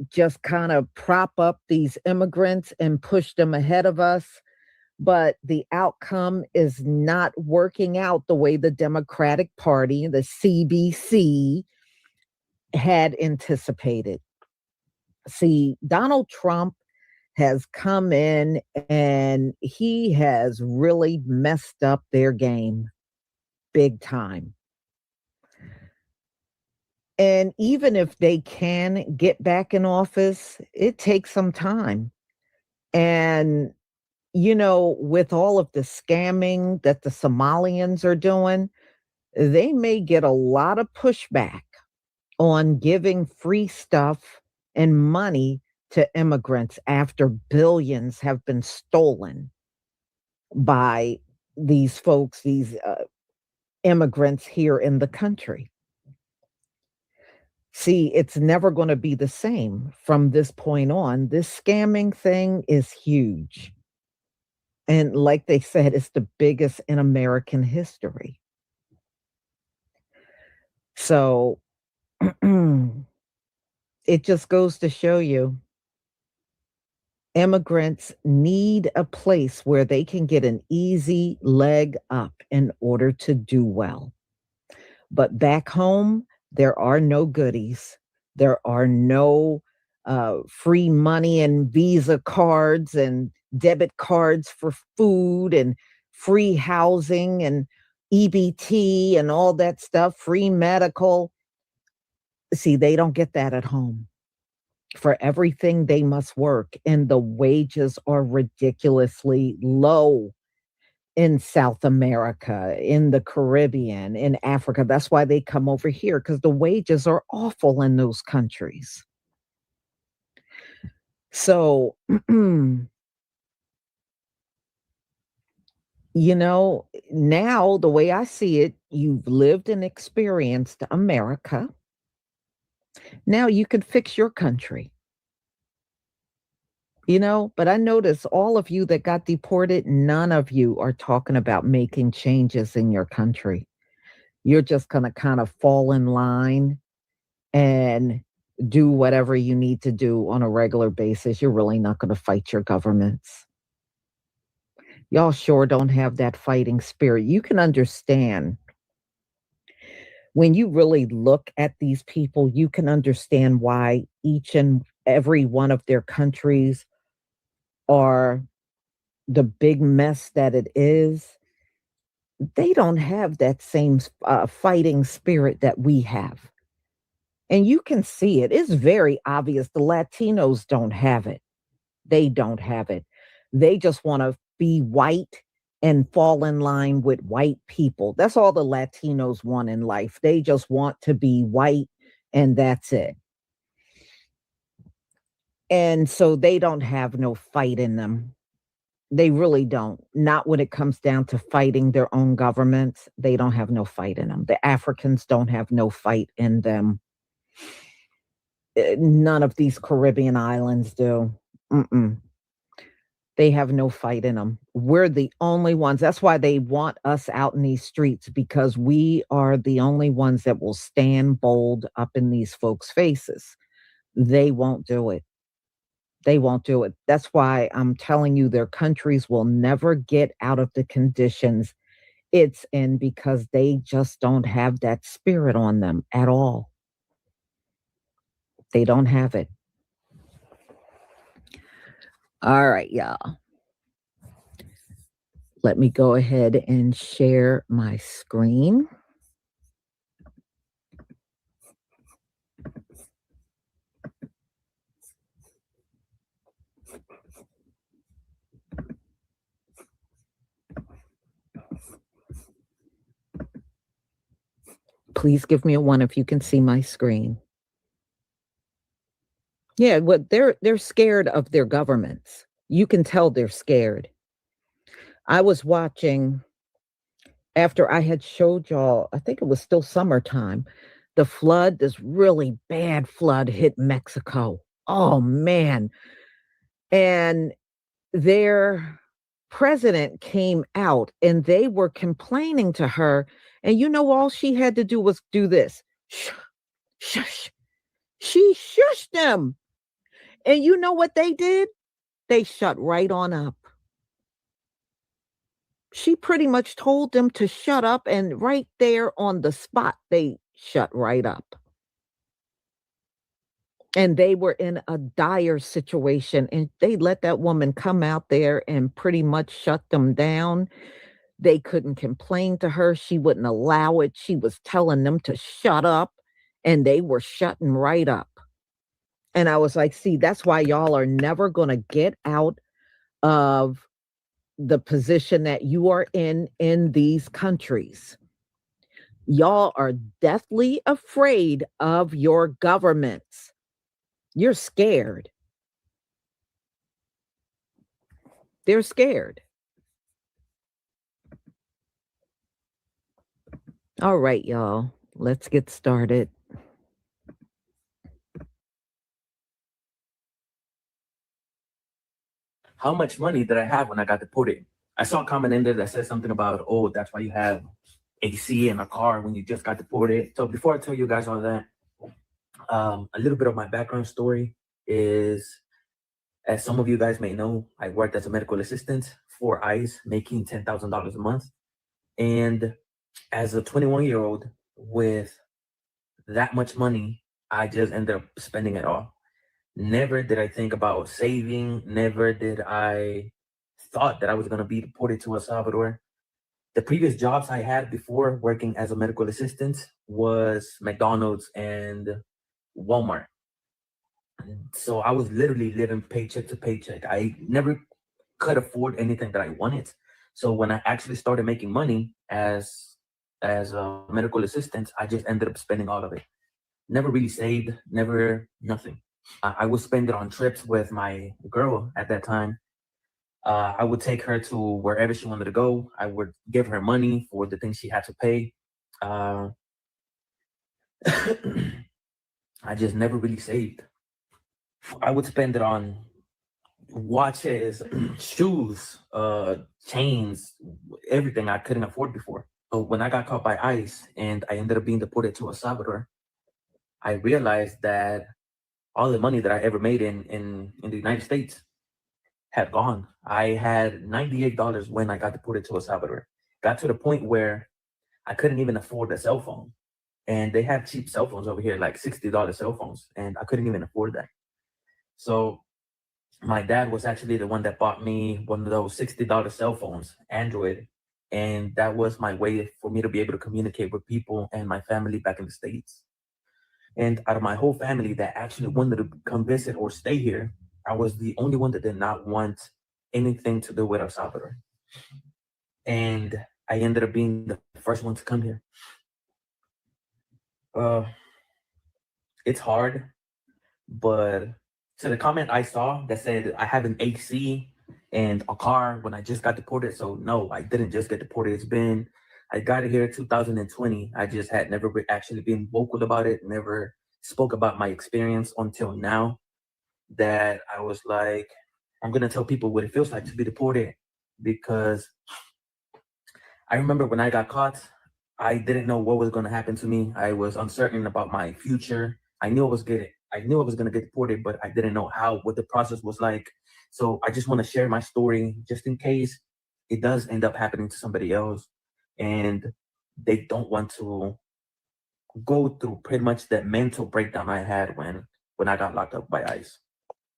just kind of prop up these immigrants and push them ahead of us. But the outcome is not working out the way the Democratic Party, the CBC, had anticipated. See, Donald Trump has come in and he has really messed up their game big time. And even if they can get back in office, it takes some time. And you know, with all of the scamming that the Somalians are doing, they may get a lot of pushback on giving free stuff and money to immigrants after billions have been stolen by these folks, these immigrants here in the country. See, it's never going to be the same from this point on. This scamming thing is huge. And like they said, it's the biggest in American history. So it just goes to show you immigrants need a place where they can get an easy leg up in order to do well. But back home, there are no goodies. There are no free money and Visa cards and debit cards for food and free housing and EBT and all that stuff, free medical. See, they don't get that at home. For everything, they must work, and the wages are ridiculously low in South America, in the Caribbean, in Africa. That's why they come over here, because the wages are awful in those countries. So, you know, now the way I see it, you've lived and experienced America. Now you could fix your country. You know, but I notice all of you that got deported, none of you are talking about making changes in your country. You're just going to kind of fall in line and do whatever you need to do on a regular basis. You're really not going to fight your governments. Y'all sure don't have that fighting spirit. You can understand when you really look at these people, you can understand why each and every one of their countries are the big mess that it is. They don't have that same fighting spirit that we have. And you can see it. It's very obvious. The Latinos don't have it. They don't have it. They just want to be white and fall in line with white people. That's all the Latinos want in life. They just want to be white, and that's it. And so they don't have no fight in them. They really don't. Not when it comes down to fighting their own governments. They don't have no fight in them. The Africans don't have no fight in them. None of these Caribbean islands do. They have no fight in them. We're the only ones. That's why they want us out in these streets, because we are the only ones that will stand bold up in these folks' faces. They won't do it. They won't do it. That's why I'm telling you, their countries will never get out of the conditions it's in, because they just don't have that spirit on them at all. They don't have it. All right, y'all. Let me go ahead and share my screen. Please give me a 1 if you can see my screen. Yeah, well, they're scared of their governments. You can tell they're scared. I was watching, after I had showed y'all, I think it was still summertime, the flood, this really bad flood hit Mexico. Oh, man. And their president came out and they were complaining to her. And you know, all she had to do was do this. Shh, shush. She shushed them. And you know what they did? They shut right on up. She pretty much told them to shut up, and right there on the spot, they shut right up. And they were in a dire situation, and they let that woman come out there and pretty much shut them down. They couldn't complain to her. She wouldn't allow it. She was telling them to shut up, and they were shutting right up. And I was like, see, that's why y'all are never going to get out of the position that you are in these countries. Y'all are deathly afraid of your governments. You're scared. They're scared. All right, y'all, let's get started. How much money did I have when I got deported? I saw a comment in there that said something about, oh, that's why you have AC in a car when you just got deported. So before I tell you guys all that, a little bit of my background story is, as some of you guys may know, I worked as a medical assistant for ICE, making $10,000 a month. And as a 21-year-old with that much money, I just ended up spending it all. Never did I think about saving. Never did I thought that I was going to be deported to El Salvador. The previous jobs I had before working as a medical assistant was McDonald's and Walmart. So I was literally living paycheck to paycheck. I never could afford anything that I wanted. So when I actually started making money as a medical assistant, I just ended up spending all of it. Never really saved, never, nothing. I would spend it on trips with my girl at that time. I would take her to wherever she wanted to go. I would give her money for the things she had to pay. I just never really saved. I would spend it on watches, shoes, chains, everything I couldn't afford before. So when I got caught by ICE and I ended up being deported to El Salvador, I realized that all the money that I ever made in the United States had gone. I had $98 when I got deported to El Salvador. Got to the point where I couldn't even afford a cell phone. And they have cheap cell phones over here, like $60 cell phones, and I couldn't even afford that. So my dad was actually the one that bought me one of those $60 cell phones, Android, and that was my way for me to be able to communicate with people and my family back in the States. And out of my whole family that actually wanted to come visit or stay here, I was the only one that did not want anything to do with El Salvador. And I ended up being the first one to come here. It's hard, but so the comment I saw that said I have an AC and a car when I just got deported. So no, I didn't just get deported. I got here in 2020. I just had never actually been vocal about it, never spoke about my experience until now that I was like, I'm going to tell people what it feels like to be deported, because I remember when I got caught, I didn't know what was going to happen to me. I was uncertain about my future. I knew I was going to get deported, but I didn't know what the process was like. So I just want to share my story just in case it does end up happening to somebody else and they don't want to go through pretty much that mental breakdown I had when I got locked up by ICE.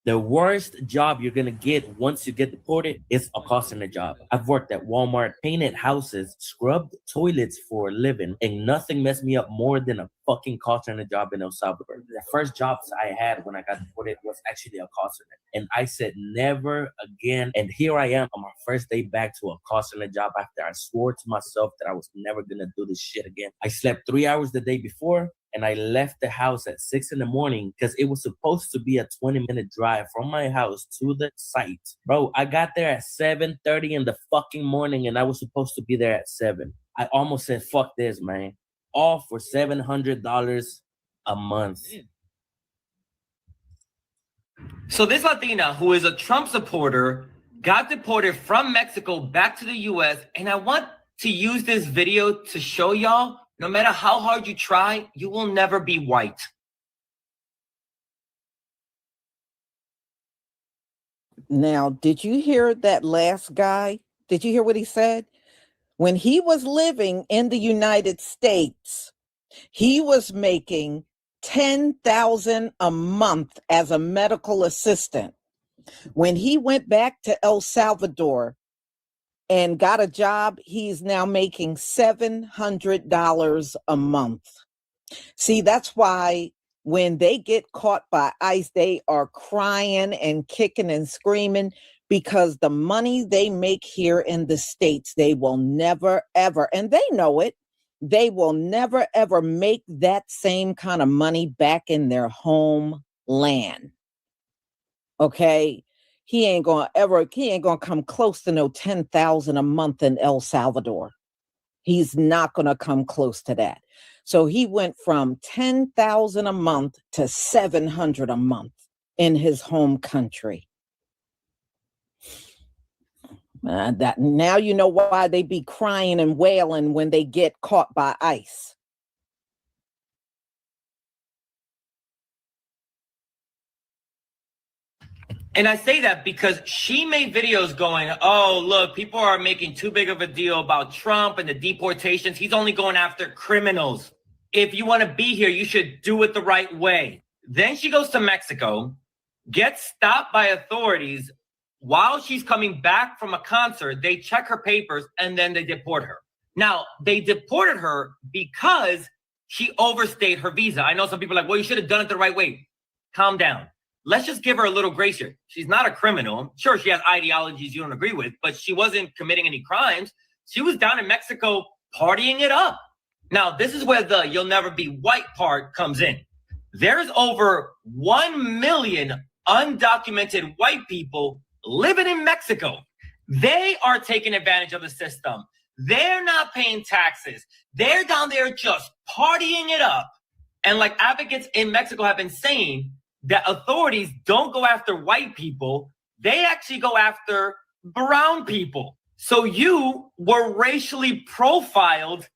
The worst job you're gonna get once you get deported is a call center job. I've worked at Walmart, painted houses, scrubbed toilets for a living, and nothing messed me up more than a fucking call center job in El Salvador. The first jobs I had when I got deported was actually a call center. And I said never again. And here I am on my first day back to a call center job after I swore to myself that I was never gonna do this shit again. I slept 3 hours the day before, and I left the house at 6 a.m. because it was supposed to be a 20-minute drive from my house to the site. Bro, I got there at 7:30 in the fucking morning, and I was supposed to be there at 7. I almost said, fuck this, man. All for $700 a month. So this Latina, who is a Trump supporter, got deported from Mexico back to the U.S., and I want to use this video to show y'all, no matter how hard you try, you will never be white. Now, did you hear that last guy? Did you hear what he said? When he was living in the United States, he was making $10,000 a month as a medical assistant. When he went back to El Salvador and got a job, he's now making $700 a month. See, that's why when they get caught by ICE, they are crying and kicking and screaming, because the money they make here in the States, they will never, ever, and they know it, they will never, ever make that same kind of money back in their homeland. Okay? He ain't gonna come close to no 10,000 a month in El Salvador. He's not gonna come close to that. So he went from 10,000 a month to 700 a month in his home country. That now you know why they be crying and wailing when they get caught by ICE. And I say that because she made videos going, oh, look, people are making too big of a deal about Trump and the deportations. He's only going after criminals. If you want to be here, you should do it the right way. Then she goes to Mexico, gets stopped by authorities while she's coming back from a concert. They check her papers and then they deport her. Now, they deported her because she overstayed her visa. I know some people are like, well, you should have done it the right way. Calm down. Let's just give her a little grace here. She's not a criminal. Sure, she has ideologies you don't agree with, but she wasn't committing any crimes. She was down in Mexico partying it up. Now, this is where the you'll never be white part comes in. There's over 1 million undocumented white people living in Mexico. They are taking advantage of the system. They're not paying taxes. They're down there just partying it up. And like advocates in Mexico have been saying, that authorities don't go after white people. They actually go after brown people. So you were racially profiled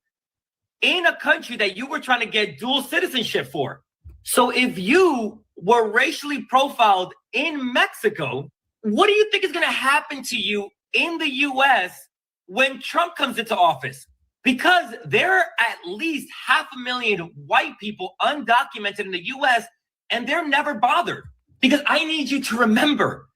in a country that you were trying to get dual citizenship for. So if you were racially profiled in Mexico, what do you think is going to happen to you in the US when Trump comes into office? Because there are at least 500,000 white people undocumented in the US, and they're never bothered. Because I need you to remember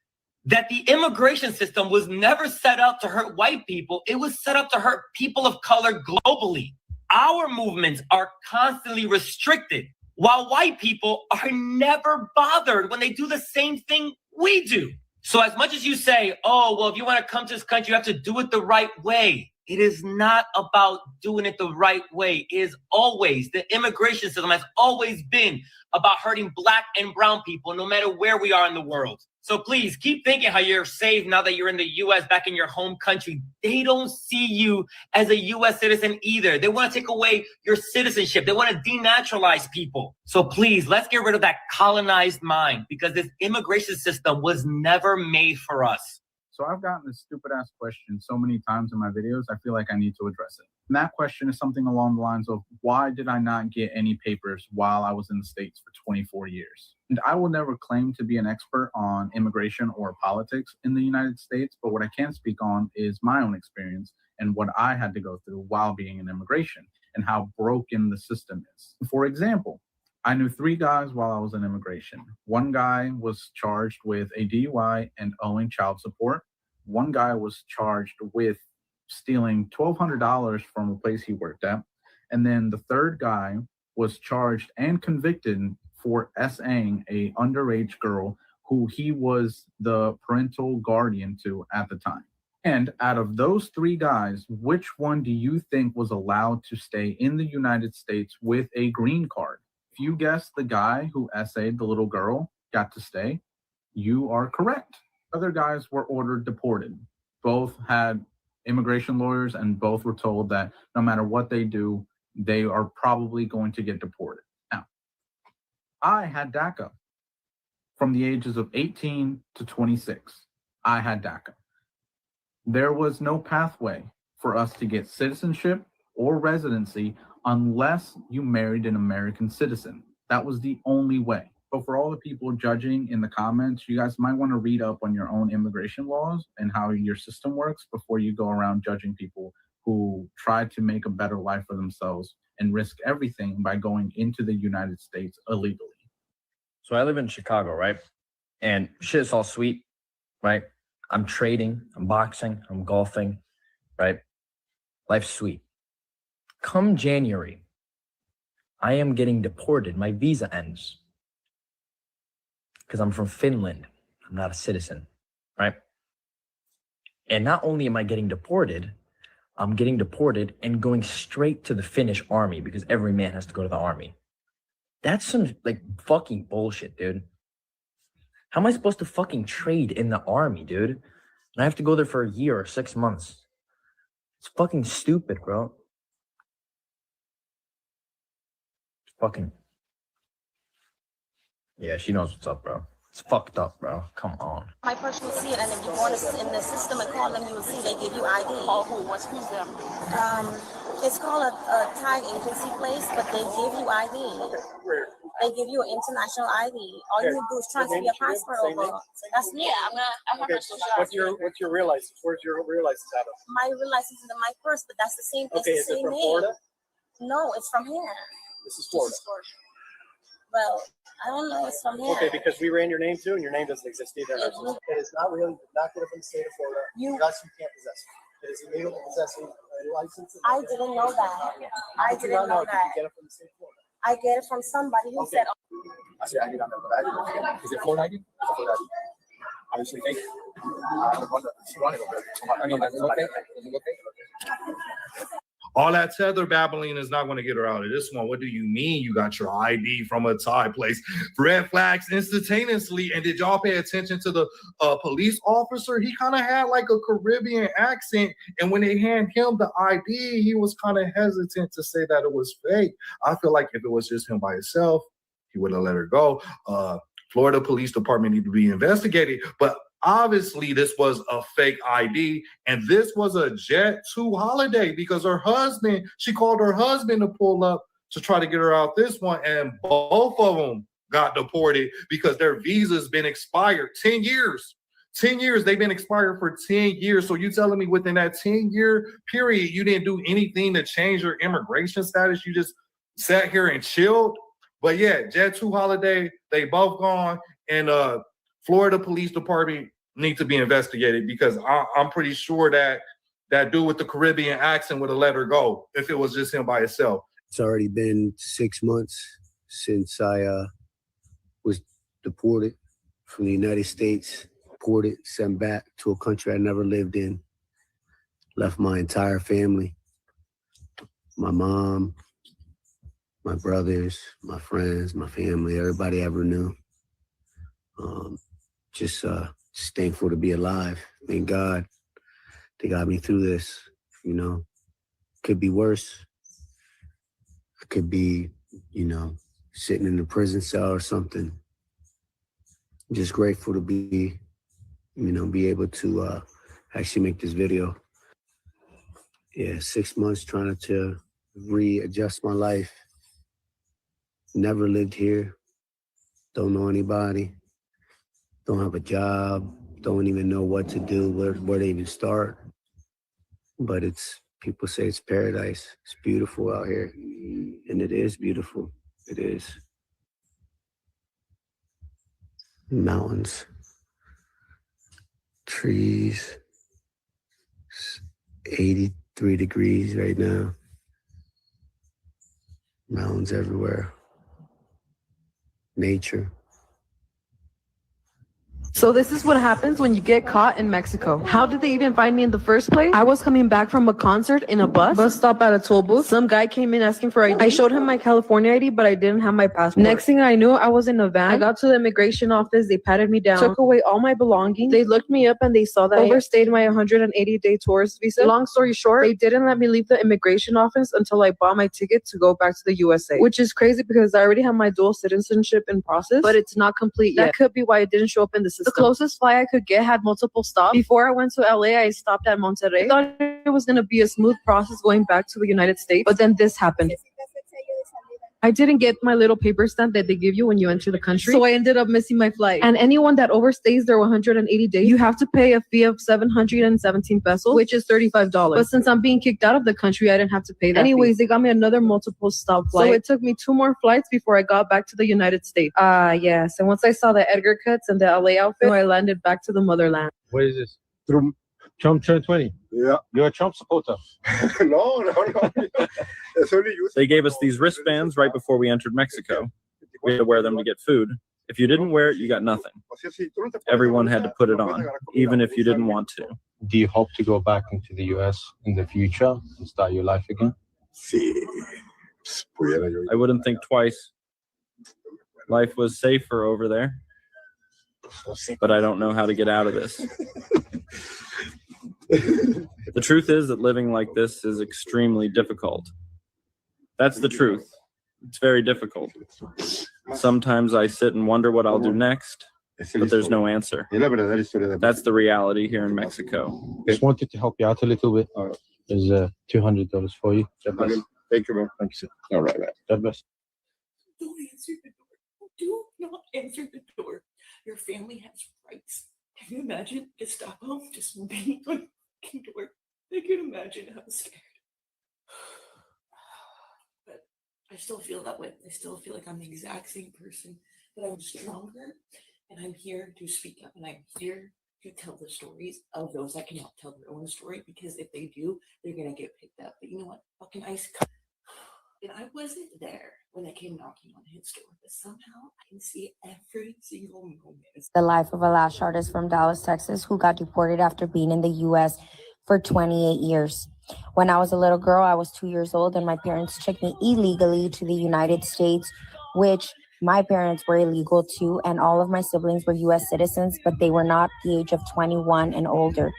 that the immigration system was never set up to hurt white people. It was set up to hurt people of color globally. Our movements are constantly restricted, while white people are never bothered when they do the same thing we do. So as much as you say, oh, well, if you want to come to this country, you have to do it the right way. It is not about doing it the right way. It is always, the immigration system has always been about hurting Black and brown people, no matter where we are in the world. So please keep thinking how you're safe now that you're in the US, back in your home country. They don't see you as a US citizen either. They want to take away your citizenship. They want to denaturalize people. So please, let's get rid of that colonized mind, because this immigration system was never made for us. So I've gotten this stupid ass question so many times in my videos, I feel like I need to address it. And that question is something along the lines of, why did I not get any papers while I was in the States for 24 years? And I will never claim to be an expert on immigration or politics in the United States, but what I can speak on is my own experience and what I had to go through while being in immigration and how broken the system is. For example, I knew 3 guys while I was in immigration. One guy was charged with a DUI and owing child support. One guy was charged with stealing $1,200 from a place he worked at. And then the third guy was charged and convicted for SAing a underage girl who he was the parental guardian to at the time. And out of those 3 guys, which one do you think was allowed to stay in the United States with a green card? If you guess the guy who SA'd the little girl got to stay, you are correct. Other guys were ordered deported. Both had immigration lawyers and both were told that no matter what they do, they are probably going to get deported. Now, I had DACA from the ages of 18 to 26. I had DACA. There was no pathway for us to get citizenship or residency unless you married an American citizen. That was the only way. But for all the people judging in the comments, you guys might want to read up on your own immigration laws and how your system works before you go around judging people who try to make a better life for themselves and risk everything by going into the United States illegally. So I live in Chicago, right? And shit's all sweet, right? I'm trading, I'm boxing, I'm golfing, right? Life's sweet. Come January, I am getting deported. My visa ends. Because I'm from Finland. I'm not a citizen, right? And not only am I getting deported, I'm getting deported and going straight to the Finnish army because every man has to go to the army. That's some like fucking bullshit, dude. How am I supposed to fucking trade in the army, dude? And I have to go there for a year or 6 months. It's fucking stupid, bro. Fucking. Yeah, she knows what's up, bro. It's fucked up, bro. Come on. My person will see it, and if you go in the system and call them, you will see they give you ID. Call who? Who's them? It's called a tag agency place, but they give you ID. They give you an international ID. All you do is transfer your passport over. That's me. Yeah, I'm her social What's your real license? Where's your real license out of? My real license is in my purse, but that's the same. Okay, it's the is it same from name. Florida? No, it's from here. This is Florida. Well, I don't know. It's from here. Okay, because we ran your name too, and your name doesn't exist either. It is not real. You did not get it from the state of Florida. Thus, you can't possess it. It is illegal to possess a license. I didn't know that. I didn't know that. Did you get it from the state of Florida? I get it from somebody who said. I see ID on there, but I didn't. Is it Florida ID? It's Florida ID. Obviously fake. All that tether babbling is not going to get her out of this one. What do you mean you got your ID from a Thai place? Red flags instantaneously. And did y'all pay attention to the police officer? He kind of had like a Caribbean accent. And when they hand him the ID, he was kind of hesitant to say that it was fake. I feel like if it was just him by himself, he would have let her go. Florida Police Department need to be investigated. But Obviously, this was a fake ID, and this was a Jet2 holiday because she called her husband to pull up to try to get her out this one, and both of them got deported because their visas been expired 10 years. 10 years, they've been expired for 10 years. So you telling me within that 10-year period, you didn't do anything to change your immigration status? You just sat here and chilled? But yeah, Jet2 holiday, they both gone, and Florida Police Department need to be investigated because I'm pretty sure that dude with the Caribbean accent would have let her go if it was just him by himself. It's already been 6 months since I was deported from the United States, deported, sent back to a country I never lived in, left my entire family, my mom, my brothers, my friends, my family, everybody I ever knew. Just thankful to be alive. Thank God they got me through this. You know, could be worse. I could be, sitting in a prison cell or something. I'm just grateful to be able to actually make this video. Yeah, 6 months trying to readjust my life. Never lived here. Don't know anybody. Don't have a job. Don't even know what to do, where to even start. But people say it's paradise. It's beautiful out here. And it is beautiful. It is. Mountains. Trees. It's 83 degrees right now. Mountains everywhere. Nature. So this is what happens when you get caught in Mexico. How did they even find me in the first place? I was coming back from a concert in a bus stop at a toll booth. Some guy came in asking for ID. I showed him my California ID, but I didn't have my passport. Next thing I knew, I was in a van. I got to the immigration office. They patted me down, took away all my belongings. They looked me up and they saw that I overstayed my 180-day tourist visa. Long story short, they didn't let me leave the immigration office until I bought my ticket to go back to the USA, which is crazy because I already have my dual citizenship in process, but it's not complete yet. That could be why it didn't show up in the system. The closest flight I could get had multiple stops. Before I went to LA, I stopped at Monterrey. I thought it was going to be a smooth process going back to the United States, but then this happened. I didn't get my little paper stamp that they give you when you enter the country, so I ended up missing my flight. And anyone that overstays their 180 days, you have to pay a fee of 717 pesos, which is $35. But since I'm being kicked out of the country, I didn't have to pay that. Anyways, they got me another multiple stop flight. So it took me 2 more flights before I got back to the United States. Yes. And once I saw the Edgar cuts and the LA outfit, I landed back to the motherland. What is this? Trump turned 20. Yeah. You're a Trump supporter. No. They gave us these wristbands right before we entered Mexico. We had to wear them to get food. If you didn't wear it, you got nothing. Everyone had to put it on, even if you didn't want to. Do you hope to go back into the US in the future and start your life again? I wouldn't think twice. Life was safer over there, but I don't know how to get out of this. The truth is that living like this is extremely difficult. That's the truth. It's very difficult. Sometimes I sit and wonder what I'll do next, but there's no answer. That's the reality here in Mexico. Just wanted to help you out a little bit. There's $200 for you. Thank you, man. Thank you, sir. All right. God bless. Don't answer the door. Do not answer the door. Your family has rights. Can you imagine Gestapo just beating on the fucking door? I can imagine how scared. But I still feel that way. I still feel like I'm the exact same person, but I'm stronger, and I'm here to speak up, and I'm here to tell the stories of those that cannot tell their own story, because if they do, they're gonna get picked up. But you know what? Fucking ICE. And I wasn't there when they came knocking on his door, but somehow I can see every single moment. The life of a lash artist from Dallas, Texas, who got deported after being in the U.S. for 28 years. When I was a little girl, I was 2 years old, and my parents took me illegally to the United States, which my parents were illegal too, and all of my siblings were U.S. citizens, but they were not the age of 21 and older.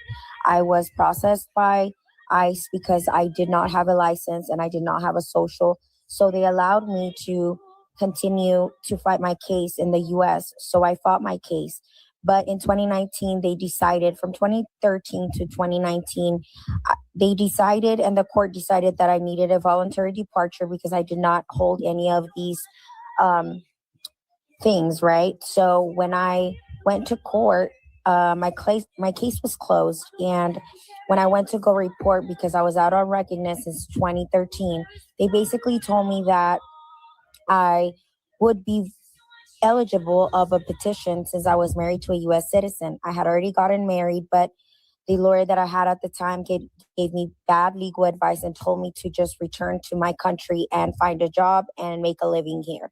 I was processed by ICE because I did not have a license and I did not have a social. So they allowed me to continue to fight my case in the US. So I fought my case. But in 2019, they decided, from 2013 to 2019, they decided, and the court decided, that I needed a voluntary departure because I did not hold any of these things, right? So when I went to court, my case was closed. And when I went to go report, because I was out on recognition since 2013, they basically told me that I would be eligible of a petition since I was married to a U.S. citizen. I had already gotten married, but the lawyer that I had at the time gave me bad legal advice and told me to just return to my country and find a job and make a living here.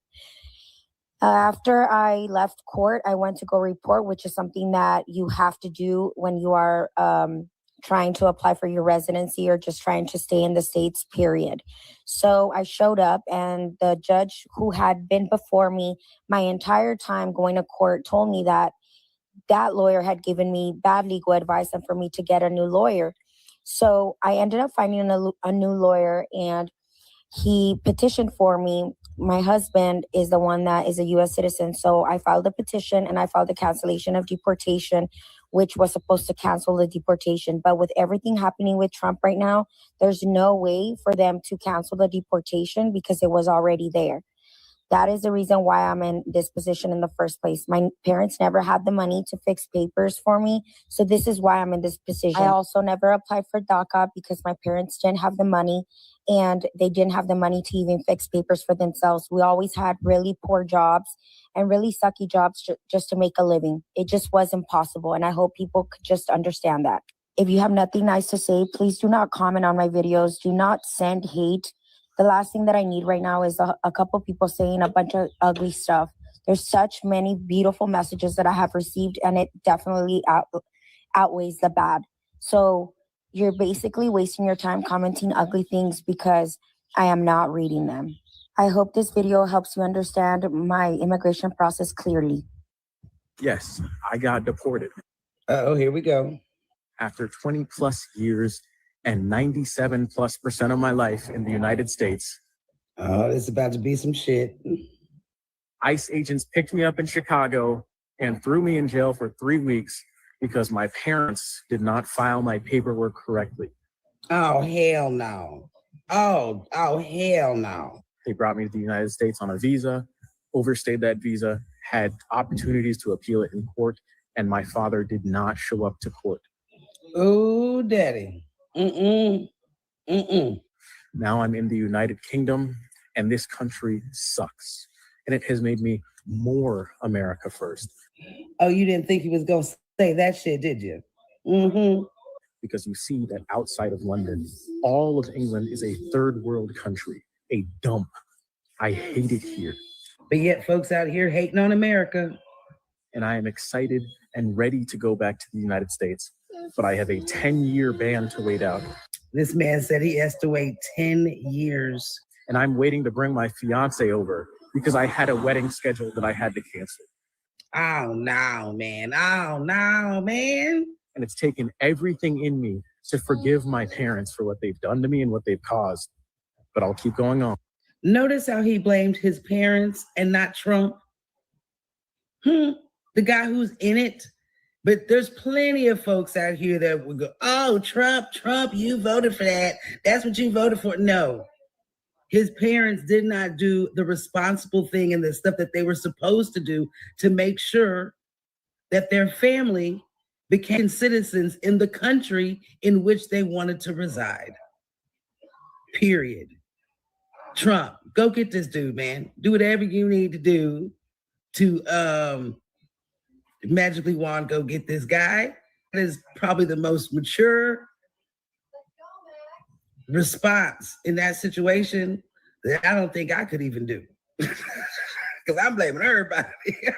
After I left court, I went to go report, which is something that you have to do when you are trying to apply for your residency or just trying to stay in the States, period. So I showed up, and the judge who had been before me my entire time going to court told me that that lawyer had given me bad legal advice and for me to get a new lawyer. So I ended up finding a new lawyer, and he petitioned for me. My husband is the one that is a U.S. citizen. So I filed a petition, and I filed a cancellation of deportation, which was supposed to cancel the deportation. But with everything happening with Trump right now, there's no way for them to cancel the deportation because it was already there. That is the reason why I'm in this position in the first place. My parents never had the money to fix papers for me. So this is why I'm in this position. I also never applied for DACA because my parents didn't have the money, and they didn't have the money to even fix papers for themselves. We always had really poor jobs and really sucky jobs just to make a living. It just wasn't possible. And I hope people could just understand that. If you have nothing nice to say, please do not comment on my videos. Do not send hate. The last thing that I need right now is a couple people saying a bunch of ugly stuff. There's such many beautiful messages that I have received, and it definitely outweighs the bad. So you're basically wasting your time commenting ugly things because I am not reading them. I hope this video helps you understand my immigration process clearly. Yes, I got deported. Oh, here we go. After 20 plus years and 97+% of my life in the United States. Oh, it's about to be some shit. ICE agents picked me up in Chicago and threw me in jail for 3 weeks because my parents did not file my paperwork correctly. Oh, hell no. Oh, hell no. They brought me to the United States on a visa, overstayed that visa, had opportunities to appeal it in court, and my father did not show up to court. Oh, daddy. Now I'm in the United Kingdom, and this country sucks. And it has made me more America first. Oh, you didn't think he was going to say that shit, did you? Because you see that outside of London, all of England is a third world country, a dump. I hate it here. But yet folks out here hating on America. And I am excited and ready to go back to the United States, but I have a 10-year ban to wait out. This man said he has to wait 10 years. And I'm waiting to bring my fiance over because I had a wedding scheduled that I had to cancel. Oh, no, man. Oh, no, man. And it's taken everything in me to forgive my parents for what they've done to me and what they've caused. But I'll keep going on. Notice how he blamed his parents and not Trump? The guy who's in it. But there's plenty of folks out here that would go, oh, Trump, you voted for that. That's what you voted for. No. His parents did not do the responsible thing and the stuff that they were supposed to do to make sure that their family became citizens in the country in which they wanted to reside. Period. Trump, go get this dude, man. Do whatever you need to do to magically wand go get this guy. That is probably the most mature response in that situation that I don't think I could even do. Because I'm blaming everybody. It's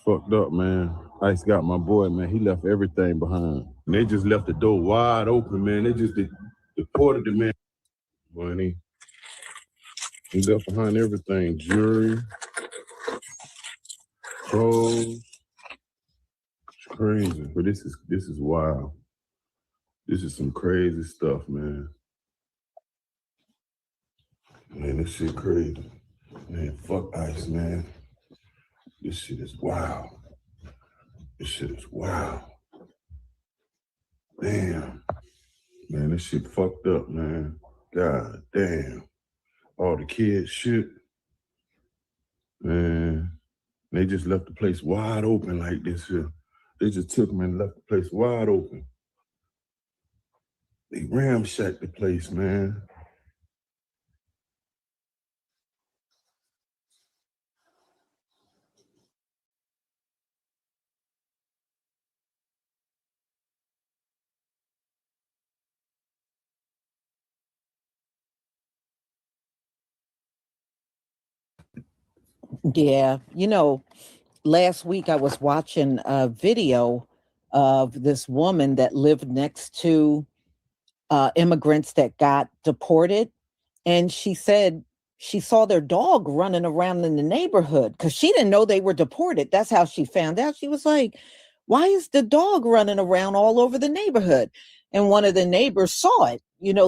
fucked up, man. ICE got my boy, man. He left everything behind. And they just left the door wide open, man. They just deported the man. Money. He left behind everything. Jewelry. Clothes. It's crazy. But this is wild. This is some crazy stuff, man. Man, this shit crazy. Man, fuck ICE, man. This shit is wild. This shit is wild. Damn. Man, this shit fucked up, man. God damn. All the kids shit. Man, they just left the place wide open like this here. They just took them and left the place wide open. They ramshacked the place, man. Yeah, last week I was watching a video of this woman that lived next to immigrants that got deported. And she said she saw their dog running around in the neighborhood because she didn't know they were deported. That's how she found out. She was like, why is the dog running around all over the neighborhood? And one of the neighbors saw it,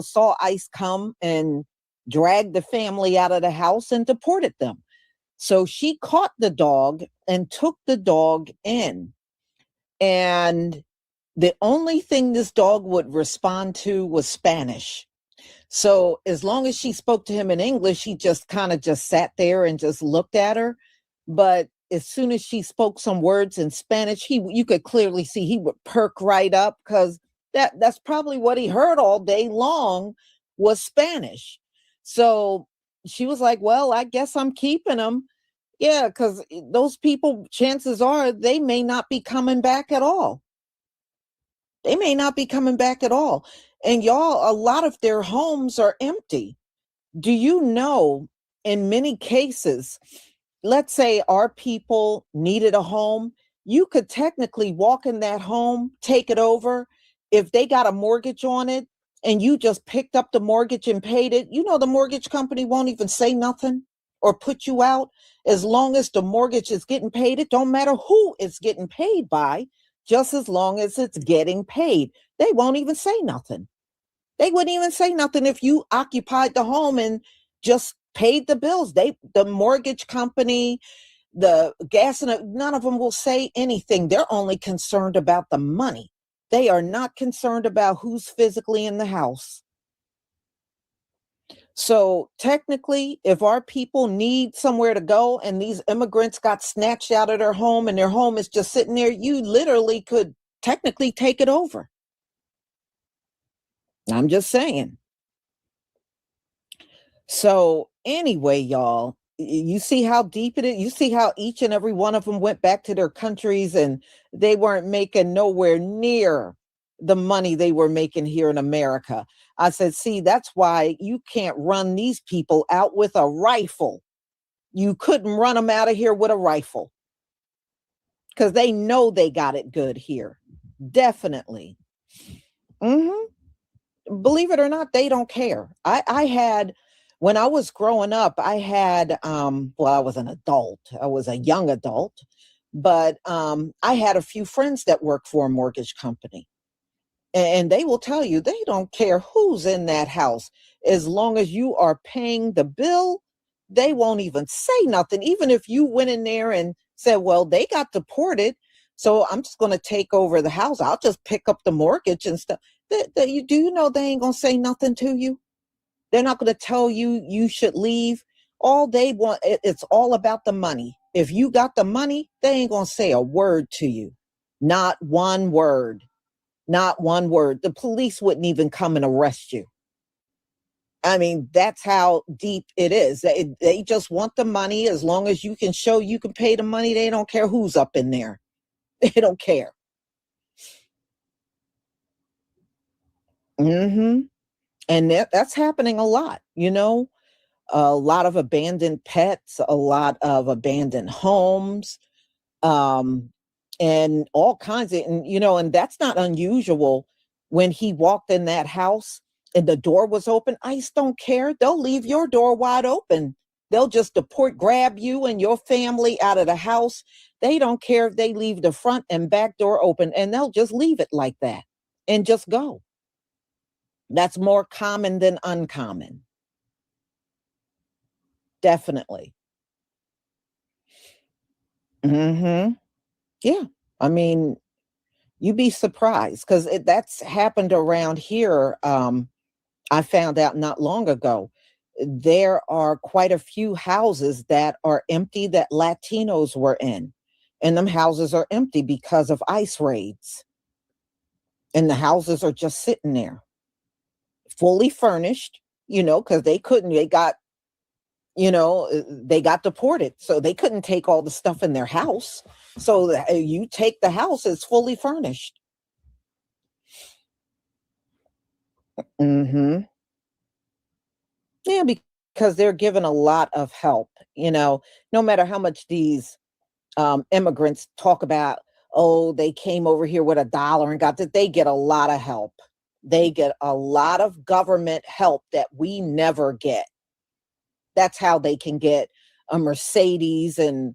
saw ICE come and drag the family out of the house and deported them. So she caught the dog and took the dog in. And the only thing this dog would respond to was Spanish. So as long as she spoke to him in English, he just kind of just sat there and just looked at her. But as soon as she spoke some words in Spanish, you could clearly see he would perk right up because that's probably what he heard all day long was Spanish. So she was like, well, I guess I'm keeping him. Yeah, because those people, chances are they may not be coming back at all. They may not be coming back at all. And y'all, a lot of their homes are empty. Do you know, in many cases, let's say our people needed a home, you could technically walk in that home, take it over. If they got a mortgage on it and you just picked up the mortgage and paid it, the mortgage company won't even say nothing or put you out. As long as the mortgage is getting paid, it don't matter who it's getting paid by, just as long as it's getting paid. They won't even say nothing. They wouldn't even say nothing if you occupied the home and just paid the bills. The mortgage company, the gas, and none of them will say anything. They're only concerned about the money. They are not concerned about who's physically in the house. So technically, if our people need somewhere to go and these immigrants got snatched out of their home and their home is just sitting there, you literally could technically take it over. I'm just saying. So anyway, y'all, you see how deep it is. You see how each and every one of them went back to their countries and they weren't making nowhere near the money they were making here in America. I said, see, that's why you can't run these people out with a rifle. You couldn't run them out of here with a rifle because they know they got it good here. Definitely. Believe it or not, they don't care. I had, when I was growing up, I had, well, I was an adult. I was a young adult, but I had a few friends that worked for a mortgage company. And they will tell you they don't care who's in that house. As long as you are paying the bill, they won't even say nothing. Even if you went in there and said, well, they got deported, so I'm just going to take over the house. I'll just pick up the mortgage and stuff. Do you know they ain't going to say nothing to you? They're not going to tell you you should leave. All they want, it's all about the money. If you got the money, they ain't going to say a word to you. Not one word. Not one word. The police wouldn't even come and arrest you. I mean, that's how deep it is. They just want the money. As long as you can show you can pay the money, they don't care who's up in there. They don't care. And that's happening a lot, a lot of abandoned pets, a lot of abandoned homes, and all kinds of, and that's not unusual. When he walked in that house and the door was open, ICE don't care. They'll leave your door wide open. They'll just grab you and your family out of the house. They don't care if they leave the front and back door open, and they'll just leave it like that and just go. That's more common than uncommon. Definitely. Mm-hmm. Yeah. I mean, you'd be surprised because that's happened around here. I found out not long ago. There are quite a few houses that are empty that Latinos were in. And them houses are empty because of ICE raids. And the houses are just sitting there, fully furnished, because they got deported. So they couldn't take all the stuff in their house. So you take the house, it's fully furnished. Mm-hmm. Yeah, because they're given a lot of help, no matter how much these immigrants talk about, oh, they came over here with $1 and got that, they get a lot of help. They get a lot of government help that we never get. That's how they can get a Mercedes and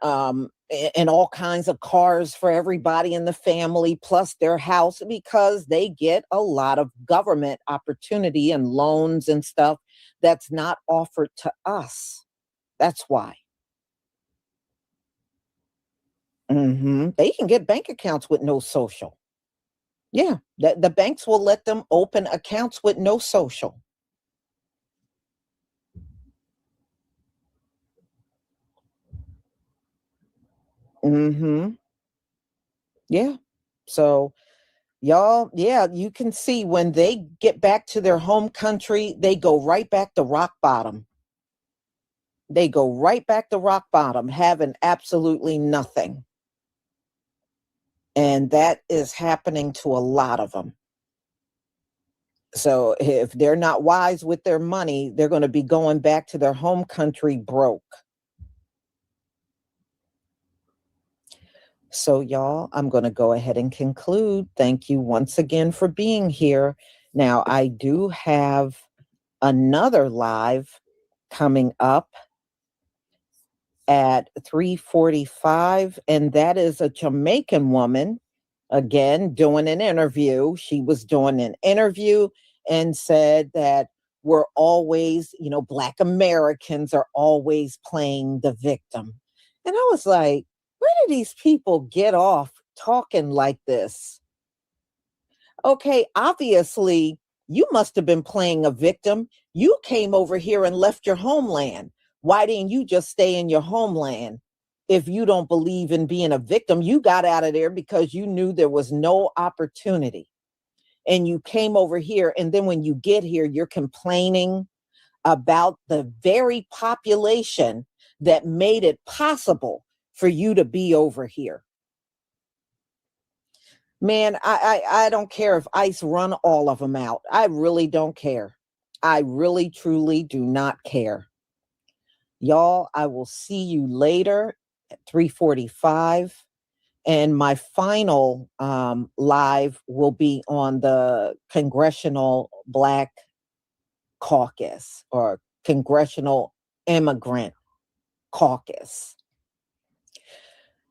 all kinds of cars for everybody in the family, plus their house, because they get a lot of government opportunity and loans and stuff that's not offered to us. That's why. Mm-hmm. They can get bank accounts with no social. Yeah, the banks will let them open accounts with no social. Mm-hmm. Yeah. So y'all, yeah, you can see when they get back to their home country, they go right back to rock bottom. They go right back to rock bottom, having absolutely nothing. And that is happening to a lot of them. So if they're not wise with their money, they're going to be going back to their home country broke. So y'all, I'm going to go ahead and conclude. Thank you once again for being here. Now, I do have another live coming up at 3:45, and that is a Jamaican woman, again, doing an interview. She was doing an interview and said that we're always, Black Americans are always playing the victim. And I was like, where do these people get off talking like this? Okay, obviously, you must have been playing a victim. You came over here and left your homeland. Why didn't you just stay in your homeland? If you don't believe in being a victim, you got out of there because you knew there was no opportunity. And you came over here, and then when you get here, you're complaining about the very population that made it possible for you to be over here. Man, I don't care if ICE run all of them out. I really don't care. I really, truly do not care. Y'all, I will see you later at 3:45. And my final live will be on the Congressional Blacc Caucus or Congressional Immigrant Caucus.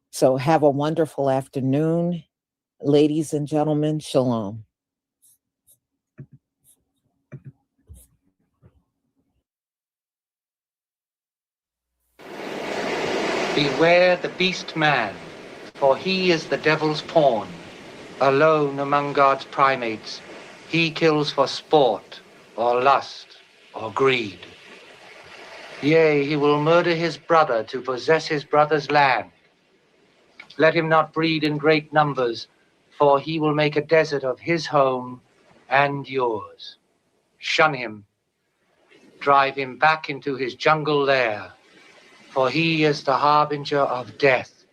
So have a wonderful afternoon. Ladies and gentlemen, shalom. Beware the beast man, for he is the devil's pawn. Alone among God's primates, he kills for sport, or lust, or greed. Yea, he will murder his brother to possess his brother's land. Let him not breed in great numbers, for he will make a desert of his home and yours. Shun him. Drive him back into his jungle lair, for he is the harbinger of death.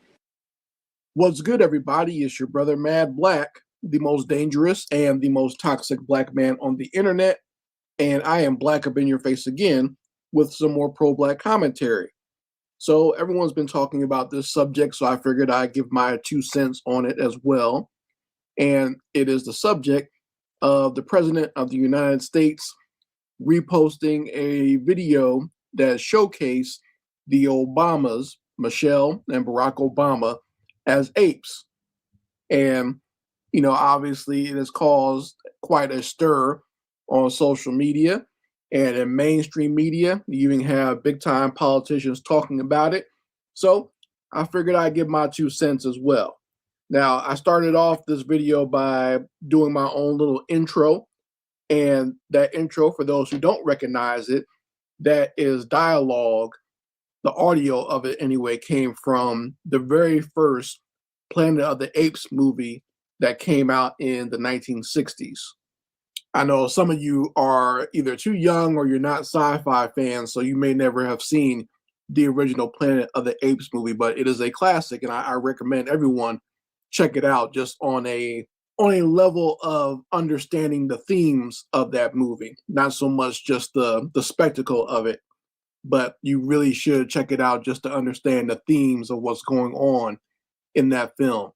What's good, everybody? It's your brother, Mad Blacc, the most dangerous and the most toxic black man on the internet. And I am black up in your face again with some more pro-black commentary. So everyone's been talking about this subject, so I figured I'd give my 2 cents on it as well. And it is the subject of the President of the United States reposting a video that showcased the Obamas, Michelle and Barack Obama, as apes. And, obviously it has caused quite a stir on social media and in mainstream media. You even have big time politicians talking about it. So I figured I'd give my 2 cents as well. Now, I started off this video by doing my own little intro, and that intro, for those who don't recognize it, that is dialogue. The audio of it, anyway, came from the very first Planet of the Apes movie that came out in the 1960s. I know some of you are either too young or you're not sci-fi fans, so you may never have seen the original Planet of the Apes movie, but it is a classic, and I recommend everyone check it out just on a level of understanding the themes of that movie, not so much just the spectacle of it, but you really should check it out just to understand the themes of what's going on in that film.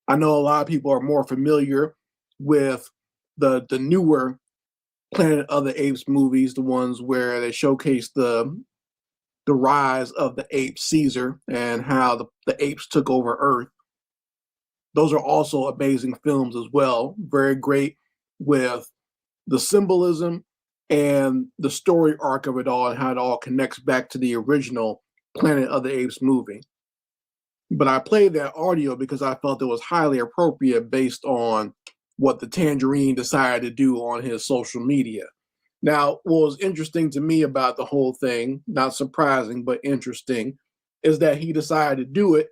I know a lot of people are more familiar with the newer Planet of the Apes movies, the ones where they showcase the rise of the ape Caesar and how the apes took over Earth. Those are also amazing films as well. Very great with the symbolism and the story arc of it all and how it all connects back to the original Planet of the Apes movie. But I played that audio because I felt it was highly appropriate based on what the Tangerine decided to do on his social media. Now, what was interesting to me about the whole thing, not surprising, but interesting, is that he decided to do it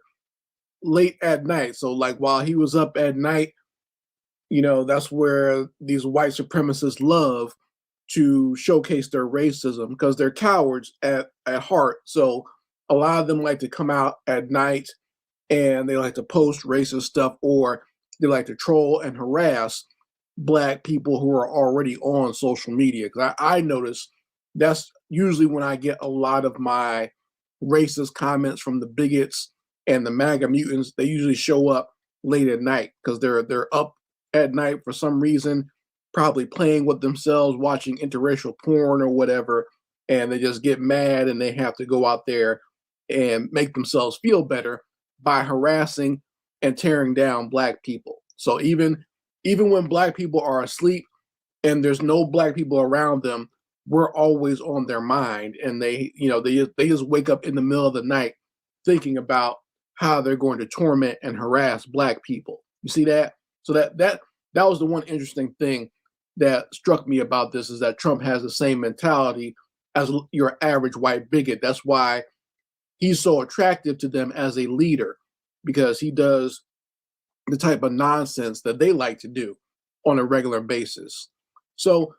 late at night. So like while he was up at night, that's where these white supremacists love to showcase their racism because they're cowards at heart. So a lot of them like to come out at night and they like to post racist stuff, or they like to troll and harass Black people who are already on social media. Because I notice that's usually when I get a lot of my racist comments from the bigots and the MAGA mutants. They usually show up late at night because they're up at night for some reason, probably playing with themselves, watching interracial porn or whatever, and they just get mad and they have to go out there and make themselves feel better by harassing and tearing down Black people. So even when Black people are asleep and there's no Black people around them, we're always on their mind, and they just wake up in the middle of the night thinking about how they're going to torment and harass Black people. You see that? So that was the one interesting thing that struck me about this, is that Trump has the same mentality as your average white bigot. That's why he's so attractive to them as a leader, because he does the type of nonsense that they like to do on a regular basis. So,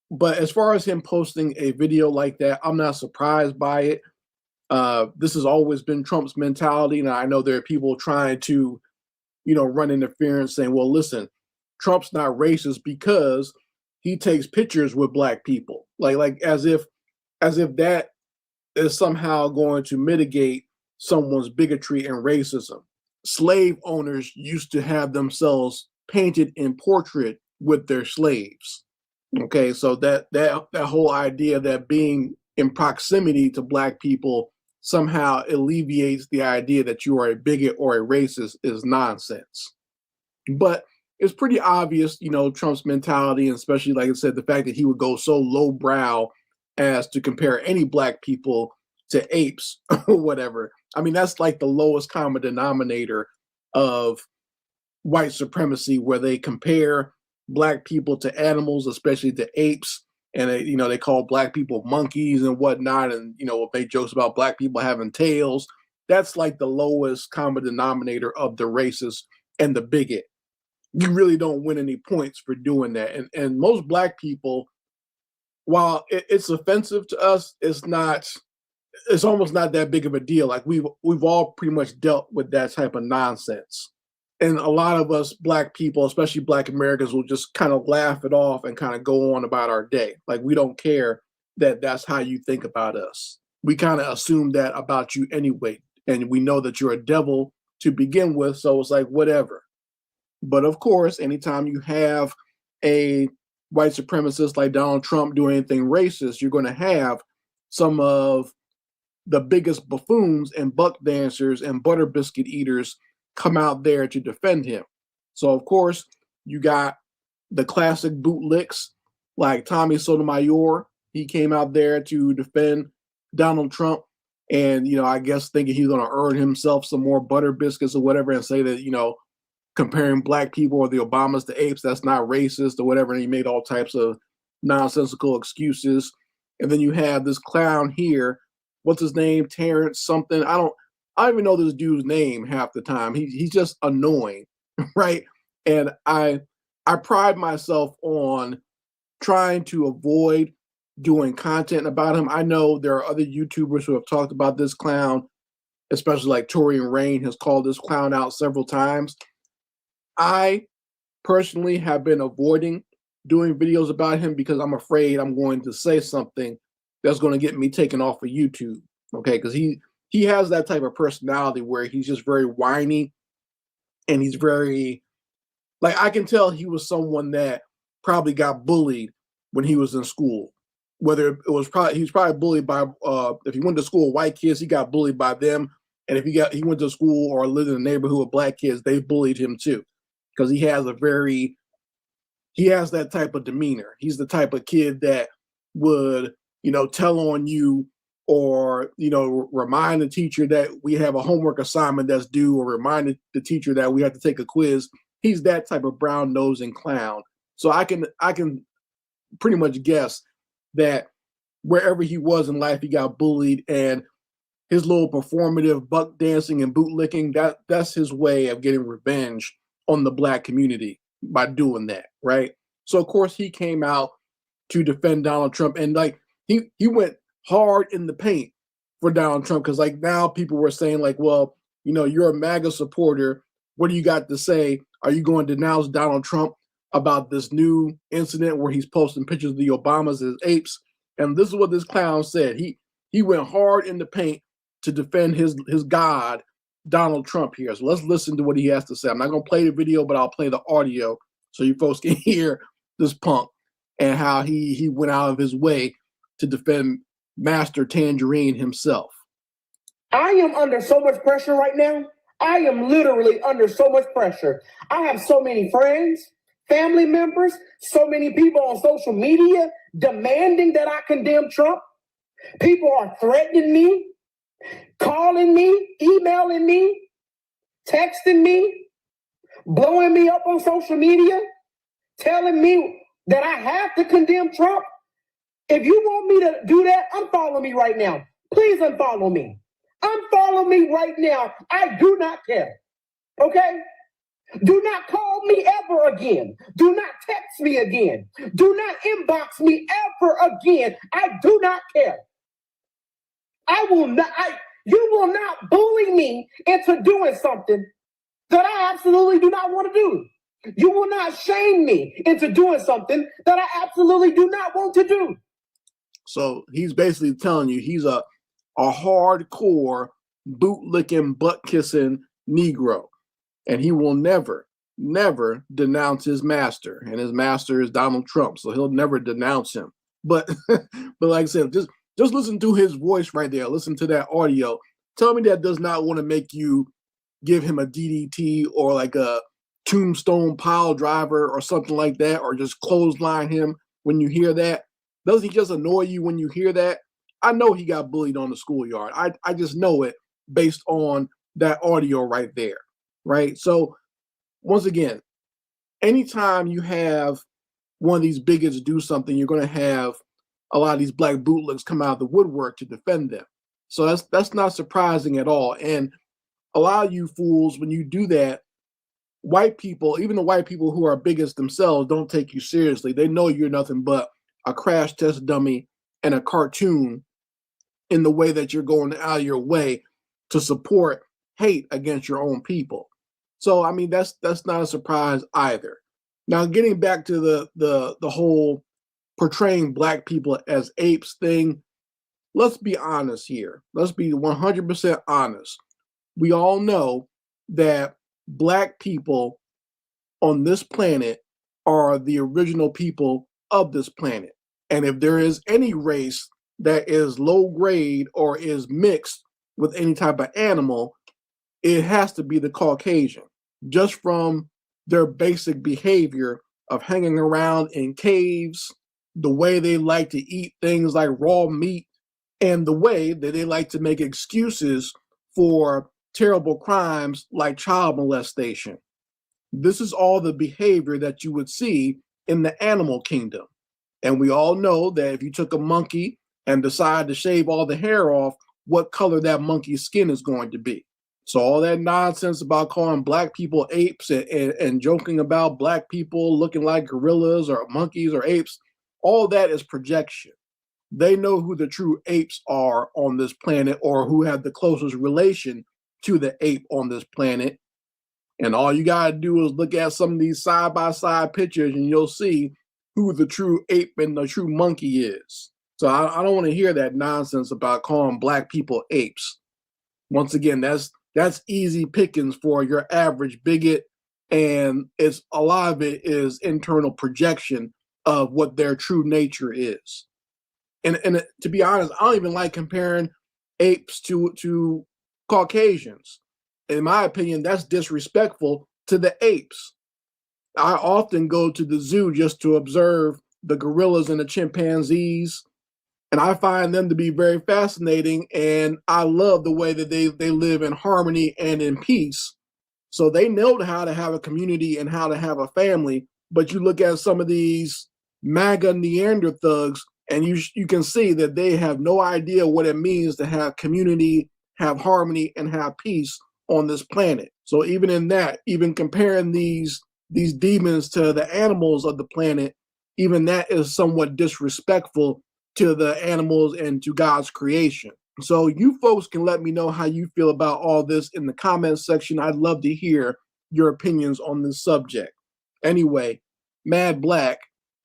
but as far as him posting a video like that, I'm not surprised by it. This has always been Trump's mentality. And I know there are people trying to, run interference saying, well, listen, Trump's not racist because he takes pictures with Black people. Like as if that is somehow going to mitigate someone's bigotry and racism. Slave owners used to have themselves painted in portrait with their slaves. Okay, so that whole idea that being in proximity to Black people somehow alleviates the idea that you are a bigot or a racist is nonsense. But it's pretty obvious, Trump's mentality, and especially, like I said, the fact that he would go so lowbrow as to compare any Black people to apes or whatever. I mean, that's like the lowest common denominator of white supremacy, where they compare Black people to animals, especially to apes, and they call Black people monkeys and whatnot, and make jokes about Black people having tails. That's like the lowest common denominator of the racist and the bigot. You really don't win any points for doing that. And most Black people, while it's offensive to us, it's almost not that big of a deal. Like we've all pretty much dealt with that type of nonsense. And a lot of us Black people, especially Black Americans, will just kind of laugh it off and kind of go on about our day. Like we don't care that that's how you think about us. We kind of assume that about you anyway. And we know that you're a devil to begin with. So it's like, whatever. But of course, anytime you have a white supremacist like Donald Trump doing anything racist, you're going to have some of the biggest buffoons and buck dancers and butter biscuit eaters come out there to defend him. So of course, you got the classic bootlicks like Tommy Sotomayor. He came out there to defend Donald Trump. And, I guess thinking he's going to earn himself some more butter biscuits or whatever and say that, comparing black people or the Obamas to apes, that's not racist or whatever. And he made all types of nonsensical excuses. And then you have this clown here. What's his name? Terrence something. I don't even know this dude's name half the time. He's just annoying, right? And I pride myself on trying to avoid doing content about him. I know there are other YouTubers who have talked about this clown, especially like Torian Rain has called this clown out several times. I personally have been avoiding doing videos about him because I'm afraid I'm going to say something that's going to get me taken off of YouTube. Okay, because he has that type of personality where he's just very whiny and he's very, like, I can tell he was someone that probably got bullied when he was in school. Whether it was he was probably bullied by if he went to school with white kids, he got bullied by them. And if he went to school or lived in a neighborhood with black kids, they bullied him too. Because he has that type of demeanor. He's the type of kid that would, tell on you or, remind the teacher that we have a homework assignment that's due or remind the teacher that we have to take a quiz. He's that type of brown-nosing clown. So I can pretty much guess that wherever he was in life, he got bullied, and his little performative buck dancing and bootlicking, that's his way of getting revenge on the black community by doing that, right? So of course he came out to defend Donald Trump, and like he went hard in the paint for Donald Trump, because like now people were saying like, well, you're a MAGA supporter. What do you got to say? Are you going to denounce Donald Trump about this new incident where he's posting pictures of the Obamas as apes? And this is what this clown said. He went hard in the paint to defend his god, Donald Trump here. So let's listen to what he has to say. I'm not going to play the video, but I'll play the audio so you folks can hear this punk and how he went out of his way to defend Master Tangerine himself. I am under so much pressure right now. I am literally under so much pressure. I have so many friends, family members, so many people on social media demanding that I condemn Trump. People are threatening me, calling me, emailing me, texting me, blowing me up on social media, telling me that I have to condemn Trump. If you want me to do that, unfollow me right now. Please unfollow me. Unfollow me right now. I do not care. Okay? Do not call me ever again. Do not text me again. Do not inbox me ever again. I do not care. You will not bully me into doing something that I absolutely do not want to do. You will not shame me into doing something that I absolutely do not want to do. So he's basically telling you he's a hardcore boot-licking, butt-kissing Negro. And he will never, never denounce his master. And his master is Donald Trump, so he'll never denounce him. But like I said, just listen to his voice right there. Listen to that audio. Tell me that does not want to make you give him a DDT or like a tombstone pile driver or something like that, or just clothesline him when you hear that. Does he just annoy you when you hear that? I know he got bullied on the schoolyard. I just know it based on that audio right there, right? So once again, anytime you have one of these bigots do something, you're going to have a lot of these black bootlegs come out of the woodwork to defend them. So that's not surprising at all. And a lot of you fools, when you do that, white people, even the white people who are bigots themselves, don't take you seriously. They know you're nothing but a crash test dummy and a cartoon in the way that you're going out of your way to support hate against your own people. So, I mean, that's not a surprise either. Now, getting back to the whole portraying black people as apes thing, let's be honest here. Let's be 100% honest. We all know that black people on this planet are the original people of this planet. And if there is any race that is low grade or is mixed with any type of animal, it has to be the Caucasian, just from their basic behavior of hanging around in caves, the way they like to eat things like raw meat and the way that they like to make excuses for terrible crimes like child molestation. This is all the behavior that you would see in the animal kingdom. And we all know that if you took a monkey and decided to shave all the hair off, what color that monkey's skin is going to be. So all that nonsense about calling black people apes and joking about black people looking like gorillas or monkeys or apes, all that is projection. They know who the true apes are on this planet, or who have the closest relation to the ape on this planet. And all you gotta do is look at some of these side-by-side pictures and you'll see who the true ape and the true monkey is. So I don't want to hear that nonsense about calling black people apes. Once again, that's easy pickings for your average bigot, and it's a lot of it is internal projection of what their true nature is. And to be honest, I don't even like comparing apes to Caucasians. In my opinion, that's disrespectful to the apes. I often go to the zoo just to observe the gorillas and the chimpanzees, and I find them to be very fascinating, and I love the way that they live in harmony and in peace. So they know how to have a community and how to have a family, but you look at some of these MAGA Neanderthals, and you can see that they have no idea what it means to have community, have harmony, and have peace on this planet. So even in that, even comparing these demons to the animals of the planet, even that is somewhat disrespectful to the animals and to God's creation. So you folks can let me know how you feel about all this in the comments section. I'd love to hear your opinions on this subject. Anyway, Mad Blacc,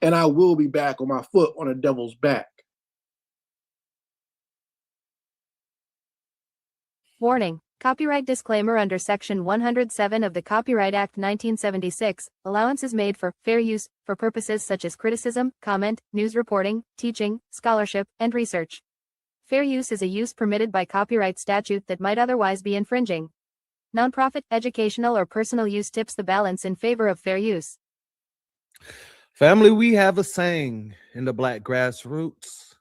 and I will be back on my foot on a devil's back. Warning. Copyright disclaimer under Section 107 of the Copyright Act 1976, allowance is made for fair use for purposes such as criticism, comment, news reporting, teaching, scholarship, and research. Fair use is a use permitted by copyright statute that might otherwise be infringing. Nonprofit, educational, or personal use tips the balance in favor of fair use. Family, we have a saying in the Black grassroots: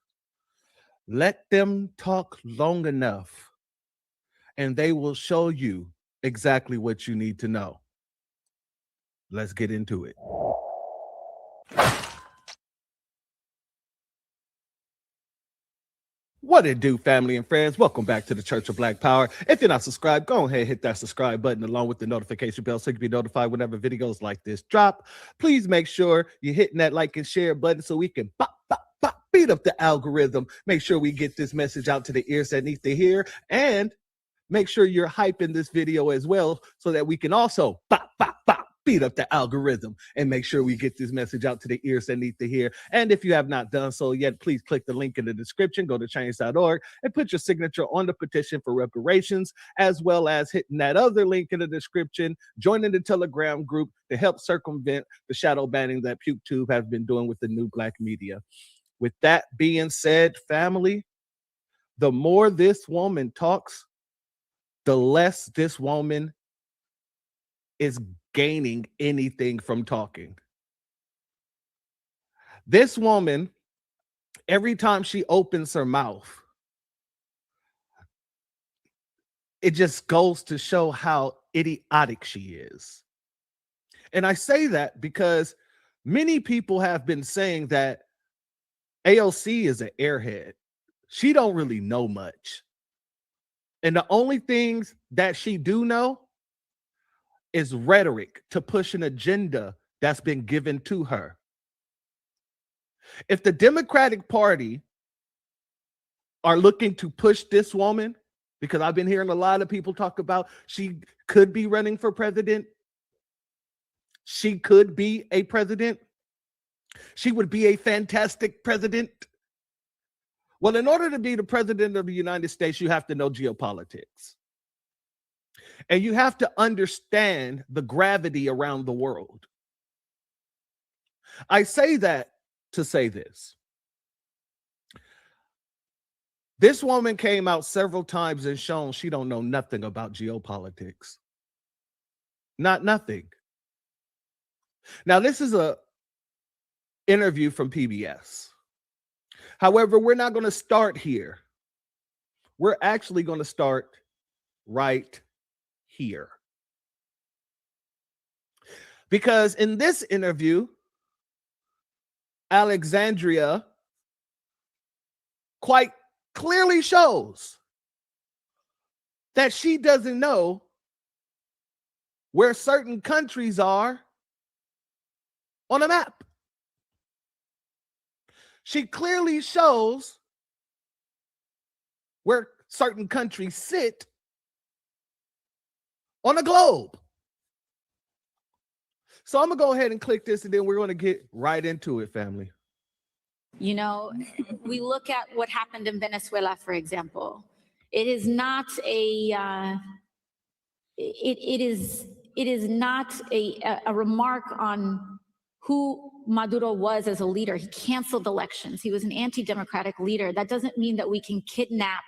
let them talk long enough, and they will show you exactly what you need to know. Let's get into it. What it do, family and friends? Welcome back to the Church of Black Power. If you're not subscribed, go ahead and hit that subscribe button along with the notification bell so you can be notified whenever videos like this drop. Please make sure you're hitting that like and share button so we can beat up the algorithm. Make sure we get this message out to the ears that need to hear, and make sure you're hyping this video as well so that we can also beat up the algorithm and make sure we get this message out to the ears that need to hear. And if you have not done so yet, please click the link in the description, go to change.org and put your signature on the petition for reparations, as well as hitting that other link in the description, joining the Telegram group to help circumvent the shadow banning that PukeTube has been doing with the new Blacc Media. With that being said, family, the more this woman talks, the less this woman is gaining anything from talking. This woman, every time she opens her mouth, it just goes to show how idiotic she is. And I say that because many people have been saying that AOC is an airhead. She don't really know much. And the only things that she do know is rhetoric to push an agenda that's been given to her. If the Democratic Party are looking to push this woman, because I've been hearing a lot of people talk about she could be running for president, she could be a president, she would be a fantastic president. Well, in order to be the president of the United States, you have to know geopolitics. And you have to understand the gravity around the world. I say that to say this. This woman came out several times and shown she don't know nothing about geopolitics. Nothing. Now, this is a interview from PBS. However, we're not going to start here we're actually going to start right here. Because in this interview, Alexandria quite clearly shows that she doesn't know where certain countries are on a map. She clearly shows where certain countries sit on a globe. So I'm going to go ahead and click this, and then we're going to get right into it, family. You know, we look at what happened in Venezuela, for example. It is not a it is not a remark on who Maduro was as a leader. He canceled elections. He was an anti-democratic leader. That doesn't mean that we can kidnap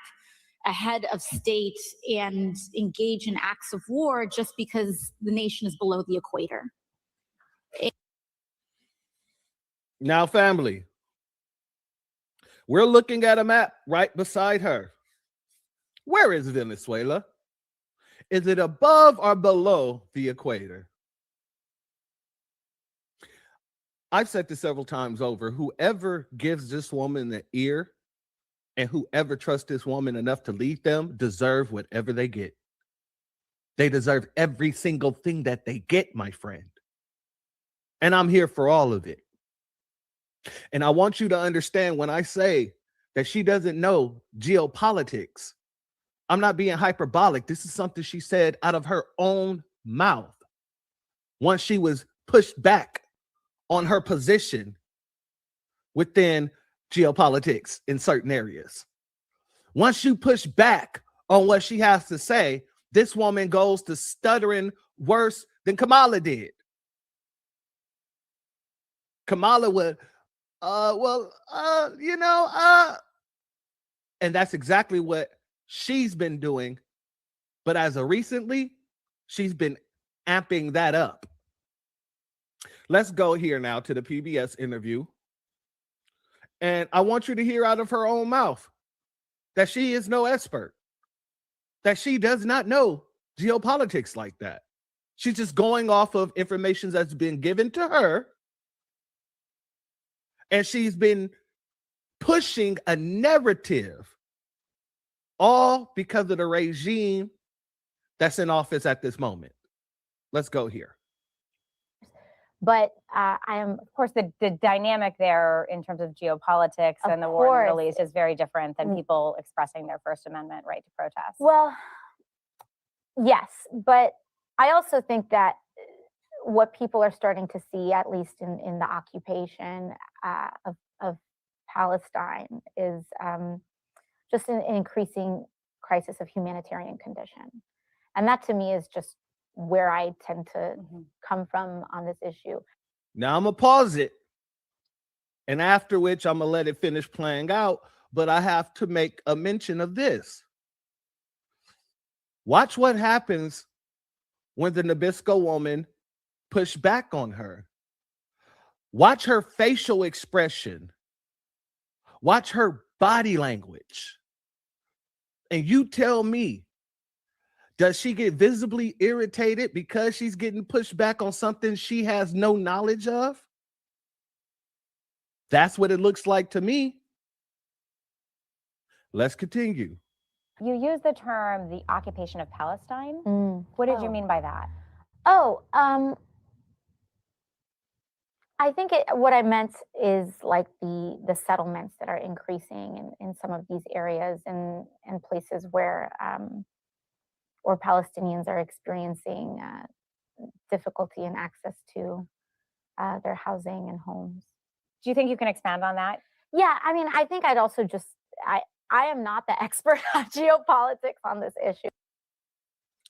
a head of state and engage in acts of war just because the nation is below the equator. Now, family, we're looking at a map right beside her. Where is Venezuela? Is it above or below the equator? I've said this several times over. Whoever gives this woman the ear and whoever trusts this woman enough to lead them deserve whatever they get. They deserve every single thing that they get, my friend. And I'm here for all of it. And I want you to understand when I say that she doesn't know geopolitics, I'm not being hyperbolic. This is something she said out of her own mouth once she was pushed back on her position within geopolitics in certain areas. Once you push back on what she has to say, this woman goes to stuttering worse than Kamala did. Kamala would, and that's exactly what she's been doing. But as of recently, she's been amping that up. Let's go here now to the PBS interview. And I want you to hear out of her own mouth that she is no expert, that she does not know geopolitics like that. She's just going off of information that's been given to her. And she's been pushing a narrative, all because of the regime that's in office at this moment. Let's go here. But I am, of course, the dynamic there in terms of geopolitics and the war in the Middle East is very different than people expressing their First Amendment right to protest. Well, yes, but I also think that what people are starting to see, at least in the occupation of Palestine, is just an increasing crisis of humanitarian condition. And that to me is just where I tend to come from on this issue. Now I'm going to pause it. And after which I'm going to let it finish playing out. But I have to make a mention of this. Watch what happens when the Nabisco woman pushed back on her. Watch her facial expression. Watch her body language. And you tell me, does she get visibly irritated because she's getting pushed back on something she has no knowledge of? That's what it looks like to me. Let's continue. You use the term the occupation of Palestine. What did you mean by that? I think what I meant is like the settlements that are increasing in some of these areas and places where Palestinians are experiencing difficulty in access to their housing and homes. Do you think you can expand on that? Yeah, I mean, I think I'd also just, I am not the expert on geopolitics on this issue.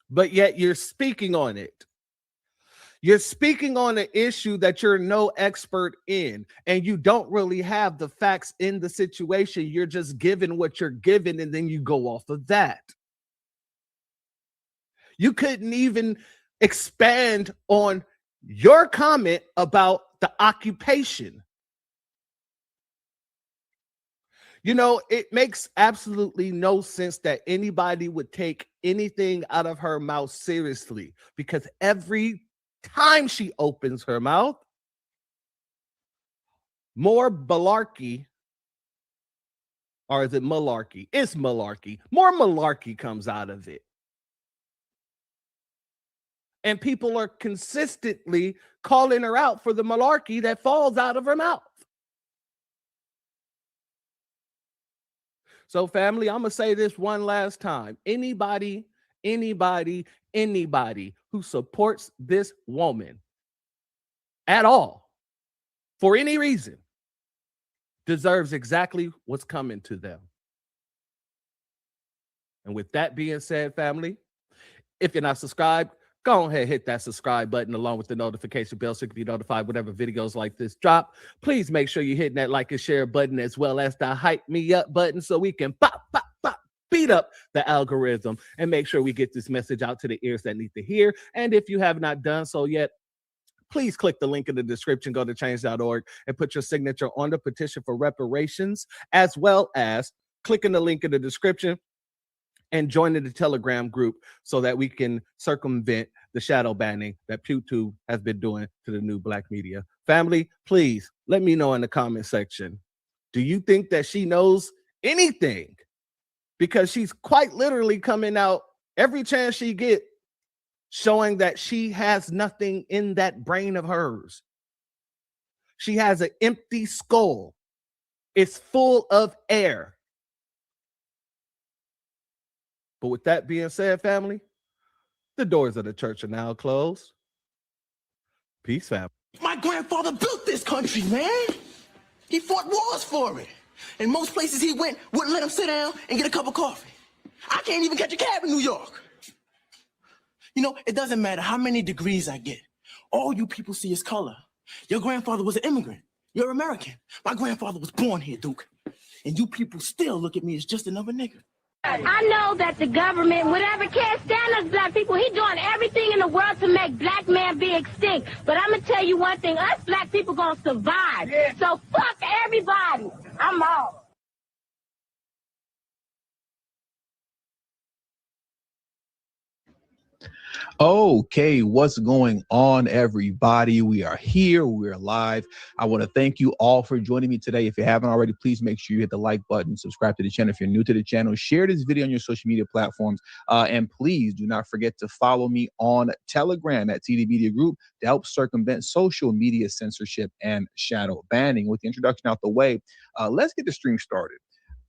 But yet you're speaking on it. You're speaking on an issue that you're no expert in, and you don't really have the facts in the situation. You're just given what you're given, and then you go off of that. You couldn't even expand on your comment about the occupation. You know, it makes absolutely no sense that anybody would take anything out of her mouth seriously, because every time she opens her mouth, more malarkey, or is it malarkey? It's malarkey. More malarkey comes out of it. And people are consistently calling her out for the malarkey that falls out of her mouth. So, family, I'm going to say this one last time. Anybody who supports this woman at all, for any reason, deserves exactly what's coming to them. And with that being said, family, if you're not subscribed, go ahead, hit that subscribe button along with the notification bell so you can be notified whenever videos like this drop. Please make sure you're hitting that like and share button as well as the hype me up button so we can beat up the algorithm and make sure we get this message out to the ears that need to hear. And if you have not done so yet, please click the link in the description, go to change.org and put your signature on the petition for reparations, as well as clicking the link in the description and joining the Telegram group so that we can circumvent the shadow banning that YouTube has been doing to the new Blacc Media. Family, please let me know in the comment section. Do you think that she knows anything? Because she's quite literally coming out every chance she gets, showing that she has nothing in that brain of hers. She has an empty skull. It's full of air. But with that being said, family, the doors of the church are now closed. Peace, family. My grandfather built this country, man. He fought wars for it. And most places he went wouldn't let him sit down and get a cup of coffee. I can't even catch a cab in New York. You know, it doesn't matter how many degrees I get. All you people see is color. Your grandfather was an immigrant. You're American. My grandfather was born here, Duke. And you people still look at me as just another nigga. I know that the government, whatever can't stand us black people, he doing everything in the world to make black man be extinct. But I'm going to tell you one thing, us black people going to survive. Yeah. So fuck everybody. I'm out. Okay, what's going on, everybody? We are here. We're live. I want to thank you all for joining me today. If you haven't already, please make sure you hit the like button, subscribe to the channel. If you're new to the channel, share this video on your social media platforms. And please do not forget to follow me on Telegram at TD Media Group to help circumvent social media censorship and shadow banning. With the introduction out the way, let's get the stream started.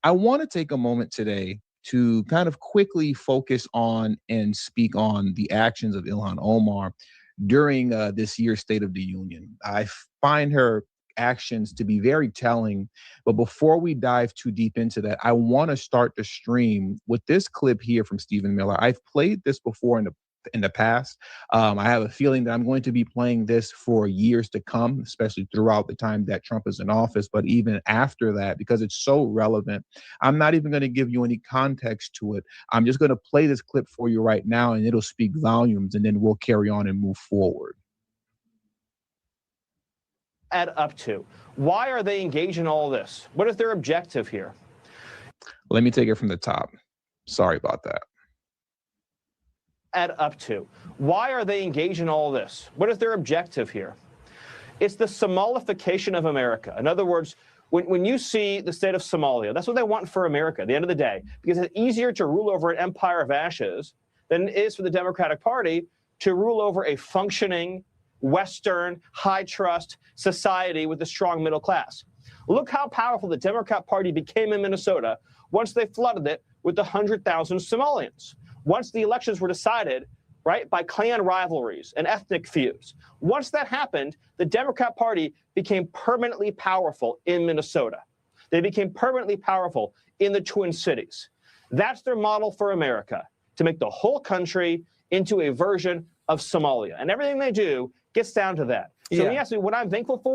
I want to take a moment today to kind of quickly focus on and speak on the actions of Ilhan Omar during this year's State of the Union. I find her actions to be very telling, but before we dive too deep into that, I want to start the stream with this clip here from Stephen Miller. I've played this before in the past. I have a feeling that I'm going to be playing this for years to come, especially throughout the time that Trump is in office, but even after that, because it's so relevant. I'm not even going to give you any context to it. I'm just going to play this clip for you right now, and it'll speak volumes, and then we'll carry on and move forward. Add up to? Why are they engaged in all this? What is their objective here? Let me take it from the top. Sorry about that. Add up to? Why are they engaged in all this? What is their objective here? It's the Somalification of America. In other words, when you see the state of Somalia, that's what they want for America at the end of the day, because it's easier to rule over an empire of ashes than it is for the Democratic Party to rule over a functioning, Western, high-trust society with a strong middle class. Look how powerful the Democrat Party became in Minnesota once they flooded it with 100,000 Somalians. Once the elections were decided, right, by clan rivalries and ethnic feuds. Once that happened, the Democrat Party became permanently powerful in Minnesota. They became permanently powerful in the Twin Cities. That's their model for America, to make the whole country into a version of Somalia. And everything they do gets down to that. So when you ask me what I'm thankful for.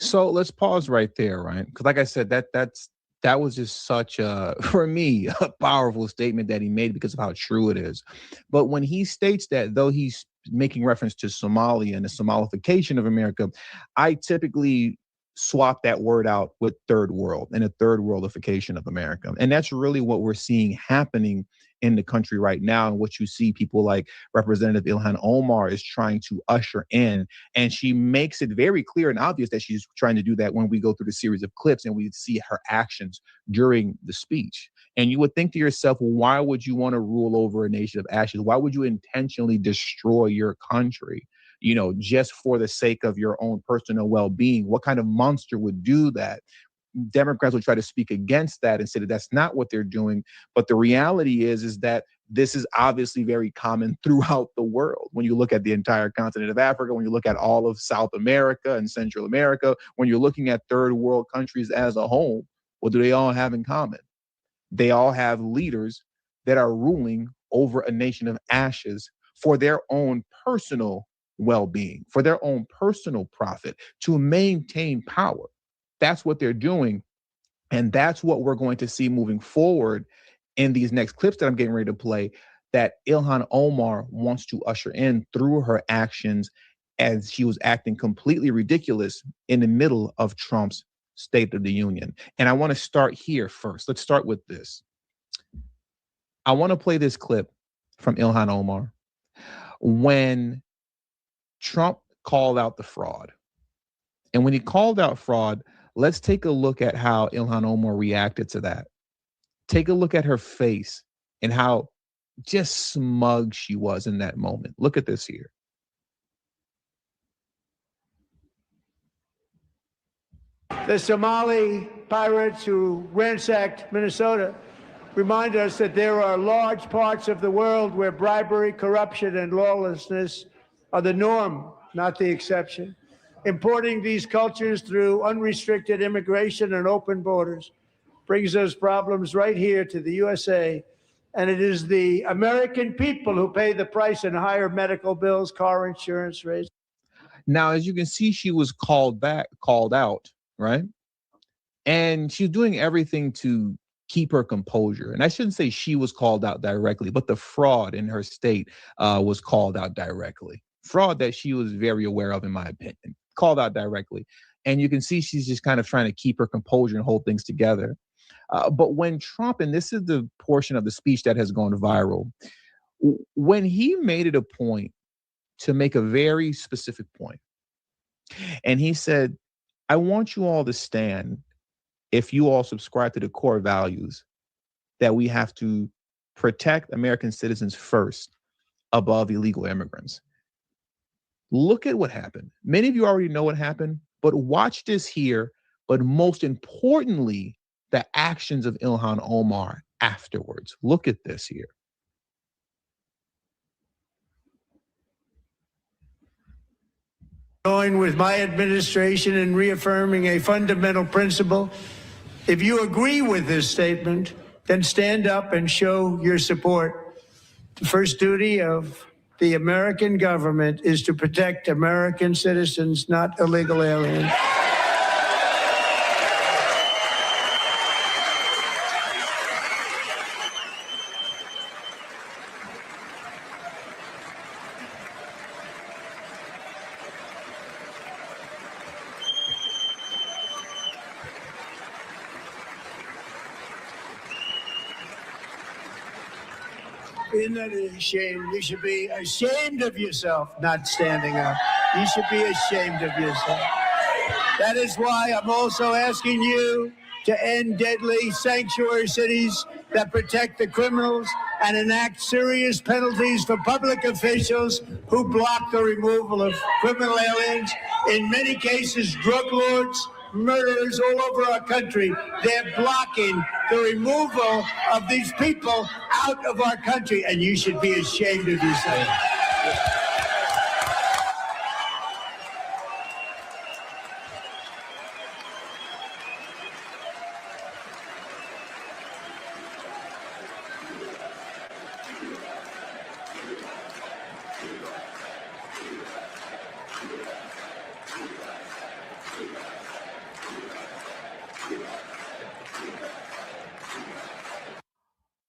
So let's pause right there, right? Because like I said, that was just such a, for me, a powerful statement that he made because of how true it is. But when he states that, though he's making reference to Somalia and the Somalification of America, I typically swap that word out with third world and a third worldification of America. And that's really what we're seeing happening in the country right now. And what you see people like Representative Ilhan Omar is trying to usher in. And she makes it very clear and obvious that she's trying to do that when we go through the series of clips and we see her actions during the speech. And you would think to yourself, well, why would you want to rule over a nation of ashes? Why would you intentionally destroy your country? You know, just for the sake of your own personal well-being? What kind of monster would do that? Democrats would try to speak against that and say that that's not what they're doing. But the reality is that this is obviously very common throughout the world. When you look at the entire continent of Africa, when you look at all of South America and Central America, when you're looking at third world countries as a whole, what do they all have in common? They all have leaders that are ruling over a nation of ashes for their own personal well-being, for their own personal profit, to maintain power. That's what they're doing. And that's what we're going to see moving forward in these next clips that I'm getting ready to play, that Ilhan Omar wants to usher in through her actions, as she was acting completely ridiculous in the middle of Trump's State of the Union. And I want to start here first. Let's start with this. I want to play this clip from Ilhan Omar when Trump called out the fraud. And when he called out fraud, let's take a look at how Ilhan Omar reacted to that. Take a look at her face and how just smug she was in that moment. Look at this here. The Somali pirates who ransacked Minnesota remind us that there are large parts of the world where bribery, corruption, and lawlessness are the norm, not the exception. Importing these cultures through unrestricted immigration and open borders brings those problems right here to the USA. And it is the American people who pay the price in higher medical bills, car insurance rates. Now, as you can see, she was called out, right? And she's doing everything to keep her composure. And I shouldn't say she was called out directly, but the fraud in her state was called out directly. Fraud that she was very aware of, in my opinion, called out directly. And you can see she's just kind of trying to keep her composure and hold things together. But when Trump, and this is the portion of the speech that has gone viral, when he made it a point to make a very specific point, and he said, I want you all to stand, if you all subscribe to the core values, that we have to protect American citizens first above illegal immigrants. Look at what happened. Many of you already know what happened, but watch this here. But most importantly, the actions of Ilhan Omar afterwards. Look at this here. Join with my administration in reaffirming a fundamental principle. If you agree with this statement, then stand up and show your support. The first duty of the American government is to protect American citizens, not illegal aliens. Isn't that a shame? You should be ashamed of yourself not standing up. You should be ashamed of yourself. That is why I'm also asking you to end deadly sanctuary cities that protect the criminals and enact serious penalties for public officials who block the removal of criminal aliens. In many cases, drug lords, murderers all over our country, they're blocking the removal of these people out of our country, and you should be ashamed of yourself.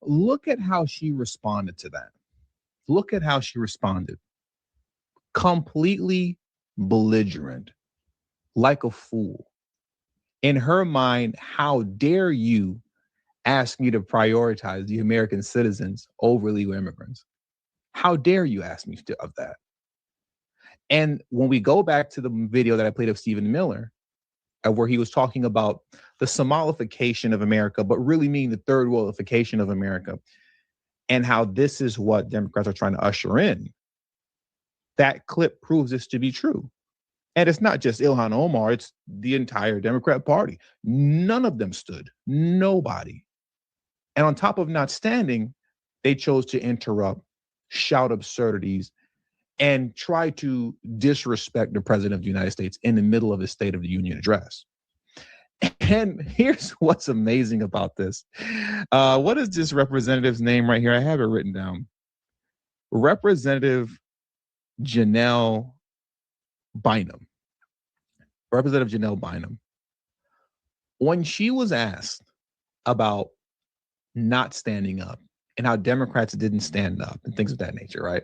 Look at how she responded to that. Look at how she responded. Completely belligerent, like a fool. In her mind, how dare you ask me to prioritize the American citizens over illegal immigrants? How dare you ask me of that? And when we go back to the video that I played of Stephen Miller, where he was talking about the Somalification of America, but really meaning the third worldification of America, and how this is what Democrats are trying to usher in, that clip proves this to be true. And it's not just Ilhan Omar, it's the entire Democrat Party. None of them stood, nobody. And on top of not standing, they chose to interrupt, shout absurdities, and try to disrespect the president of the United States in the middle of his State of the Union address. And here's what's amazing about this. What is this representative's name right here? I have it written down. Representative Janelle Bynum. Representative Janelle Bynum. When she was asked about not standing up and how Democrats didn't stand up and things of that nature, right?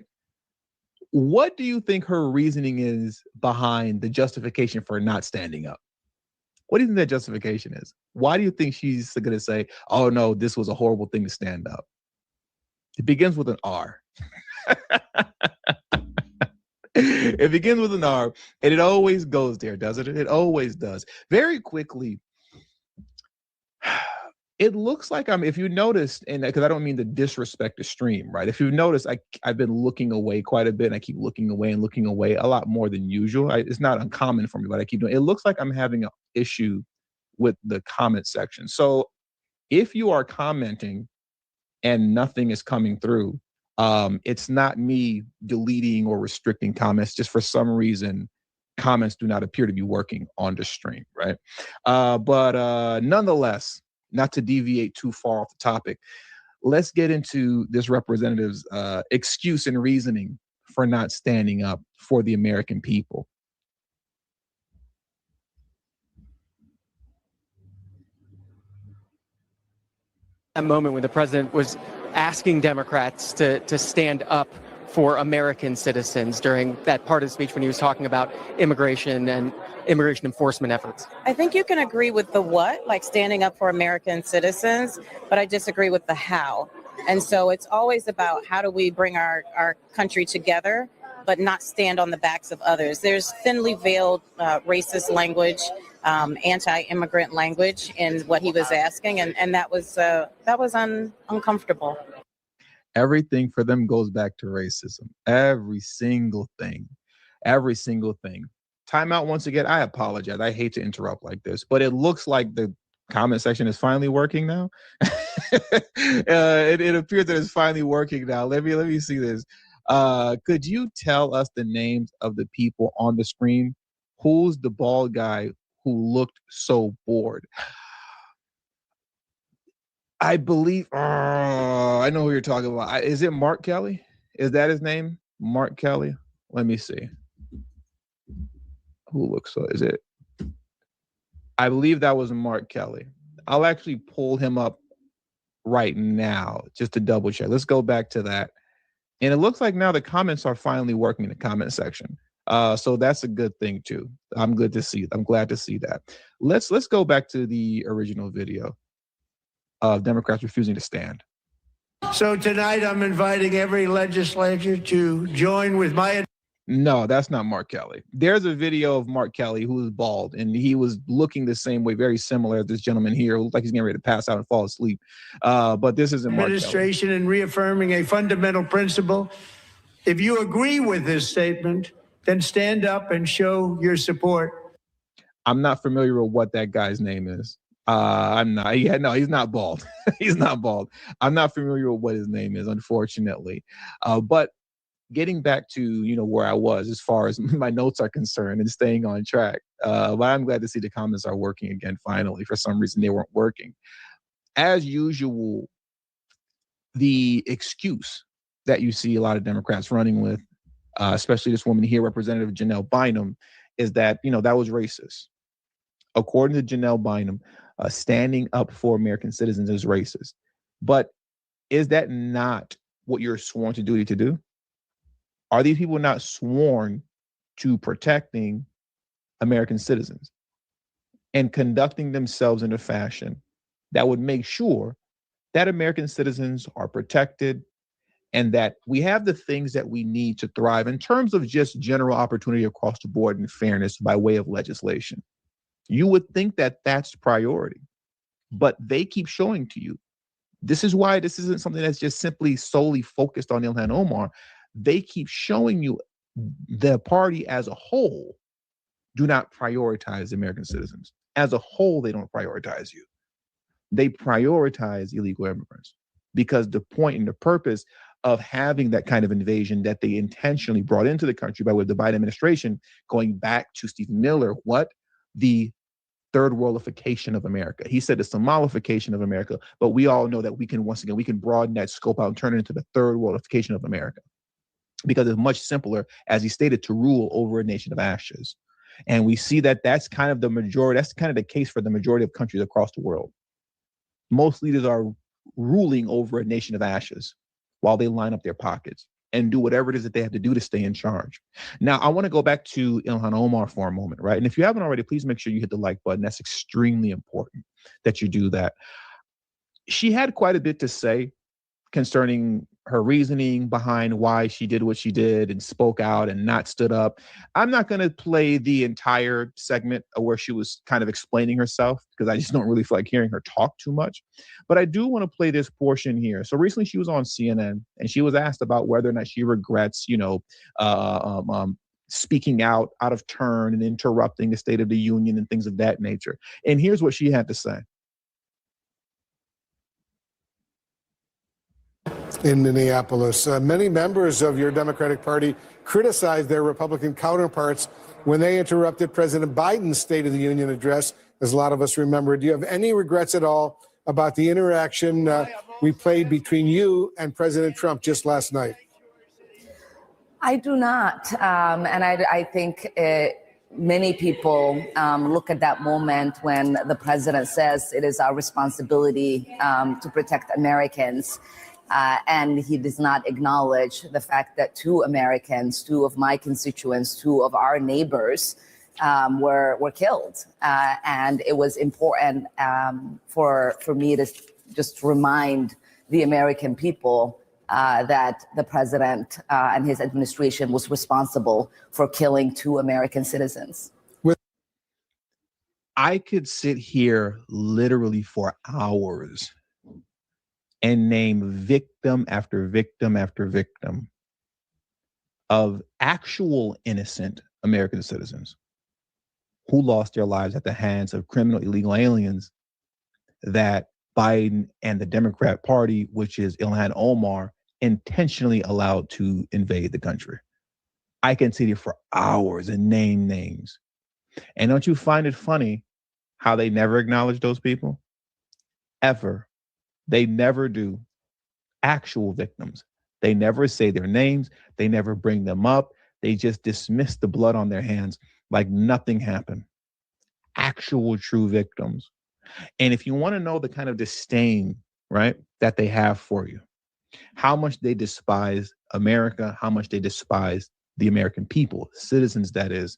What do you think her reasoning is behind the justification for not standing up? What do you think that justification is? Why do you think she's going to say, oh no, this was a horrible thing to stand up? It begins with an R. It begins with an R, and it always goes there, doesn't it? It always does. Very quickly, it looks like if you noticed, and because I don't mean to disrespect the stream, right? If you notice, I've been looking away quite a bit, and I keep looking away and looking away a lot more than usual. It's not uncommon for me, but I keep doing it. It looks like I'm having an issue with the comment section. So if you are commenting and nothing is coming through, it's not me deleting or restricting comments. Just for some reason, comments do not appear to be working on the stream, right? But nonetheless, not to deviate too far off the topic, let's get into this representative's excuse and reasoning for not standing up for the American people. That moment when the president was asking Democrats to stand up for American citizens during that part of the speech when he was talking about immigration and immigration enforcement efforts. I think you can agree with the what, like standing up for American citizens, but I disagree with the how. And so it's always about how do we bring our country together, but not stand on the backs of others. There's thinly veiled racist language, anti-immigrant language in what he was asking, and that was uncomfortable. Everything for them goes back to racism. Every single thing. Time out once again. I apologize. I hate to interrupt like this, but it looks like the comment section is finally working now. It appears that it's finally working now. Let me see this. Could you tell us the names of the people on the screen? Who's the bald guy who looked so bored? I believe, I know who you're talking about. Is it Mark Kelly? Is that his name? Mark Kelly? Let me see. Who looks so, is it? I believe that was Mark Kelly. I'll actually pull him up right now just to double check. Let's go back to that. And it looks like now the comments are finally working in the comment section. So that's a good thing too. I'm glad to see that. Let's go back to the original video of Democrats refusing to stand. So tonight I'm inviting every legislature to join with my... No, that's not Mark Kelly. There's a video of Mark Kelly who is bald, and he was looking the same way, very similar as this gentleman here, who looked like he's getting ready to pass out and fall asleep. But this isn't Mark Kelly. Administration and reaffirming a fundamental principle. If you agree with this statement, then stand up and show your support. I'm not familiar with what that guy's name is. I'm not. Yeah, no, he's not bald. He's not bald. I'm not familiar with what his name is, unfortunately. But getting back to, where I was as far as my notes are concerned and staying on track. But I'm glad to see the comments are working again, finally. For some reason, they weren't working. As usual, the excuse that you see a lot of Democrats running with, especially this woman here, Representative Janelle Bynum, is that, that was racist. According to Janelle Bynum, standing up for American citizens is racist. But is that not what you're sworn to duty to do? Are these people not sworn to protecting American citizens? and conducting themselves in a fashion that would make sure that American citizens are protected and that we have the things that we need to thrive in terms of just general opportunity across the board and fairness by way of legislation. You would think that that's priority, but they keep showing to you. This is why this isn't something that's just simply solely focused on Ilhan Omar. They keep showing you the party as a whole do not prioritize American citizens. As a whole, they don't prioritize you. They prioritize illegal immigrants because the point and the purpose of having that kind of invasion that they intentionally brought into the country by way of the Biden administration, going back to Stephen Miller, the third worldification of America. He said the Somalification of America, but we all know that we can broaden that scope out and turn it into the third worldification of America because it's much simpler, as he stated, to rule over a nation of ashes. And we see that that's kind of the majority, that's kind of the case for the majority of countries across the world. Most leaders are ruling over a nation of ashes while they line up their pockets and do whatever it is that they have to do to stay in charge. Now, I want to go back to Ilhan Omar for a moment, right? And if you haven't already, please make sure you hit the like button. That's extremely important that you do that. She had quite a bit to say concerning her reasoning behind why she did what she did and spoke out and not stood up. I'm not going to play the entire segment where she was kind of explaining herself because I just don't really feel like hearing her talk too much. But I do want to play this portion here. So recently she was on CNN and she was asked about whether or not she regrets, speaking out of turn and interrupting the State of the Union and things of that nature. And here's what she had to say. In Minneapolis, many members of your Democratic Party criticized their Republican counterparts when they interrupted President Biden's State of the Union address, as a lot of us remember. Do you have any regrets at all about the interaction we played between you and President Trump just last night? I do not. And I think many people look at that moment when the president says it is our responsibility to protect Americans. And he does not acknowledge the fact that two Americans, two of my constituents, two of our neighbors were killed. And it was important for me to just remind the American people that the president and his administration was responsible for killing two American citizens. I could sit here literally for hours and name victim after victim after victim of actual innocent American citizens who lost their lives at the hands of criminal illegal aliens that Biden and the Democrat Party, which is Ilhan Omar, intentionally allowed to invade the country. I can sit here for hours and name names. And don't you find it funny how they never acknowledge those people? Ever. They never do. Actual victims. They never say their names. They never bring them up. They just dismiss the blood on their hands like nothing happened. Actual true victims. And if you want to know the kind of disdain, right, that they have for you, how much they despise America, how much they despise the American people, citizens that is,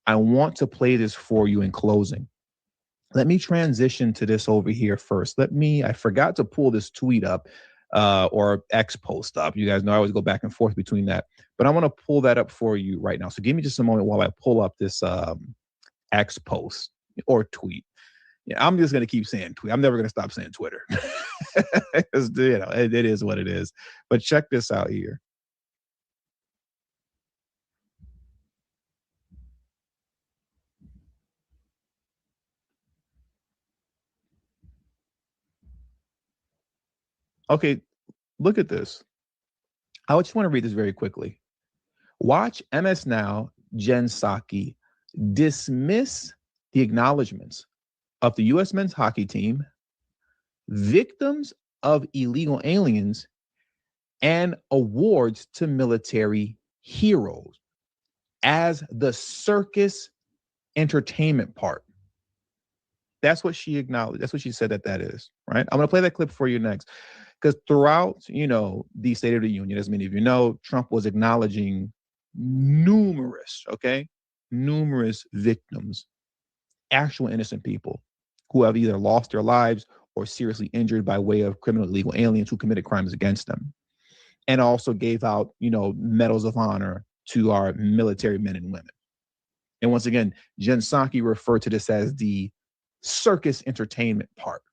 I want to play this for you in closing. Let me transition to this over here first. I forgot to pull this tweet up or X post up. You guys know I always go back and forth between that, but I want to pull that up for you right now. So give me just a moment while I pull up this X post or tweet. Yeah, I'm just going to keep saying tweet. I'm never going to stop saying Twitter. It is what it is. But check this out here. Okay, look at this. I just want to read this very quickly. Watch MS Now, Jen Psaki dismiss the acknowledgments of the U.S. men's hockey team, victims of illegal aliens, and awards to military heroes as the circus entertainment part. That's what she acknowledged. That's what she said that is, right? I'm going to play that clip for you next. Because throughout, the State of the Union, as many of you know, Trump was acknowledging numerous victims actual innocent people who have either lost their lives or seriously injured by way of criminal illegal aliens who committed crimes against them. And also gave out, medals of honor to our military men and women. And once again, Jen Psaki referred to this as the circus entertainment part.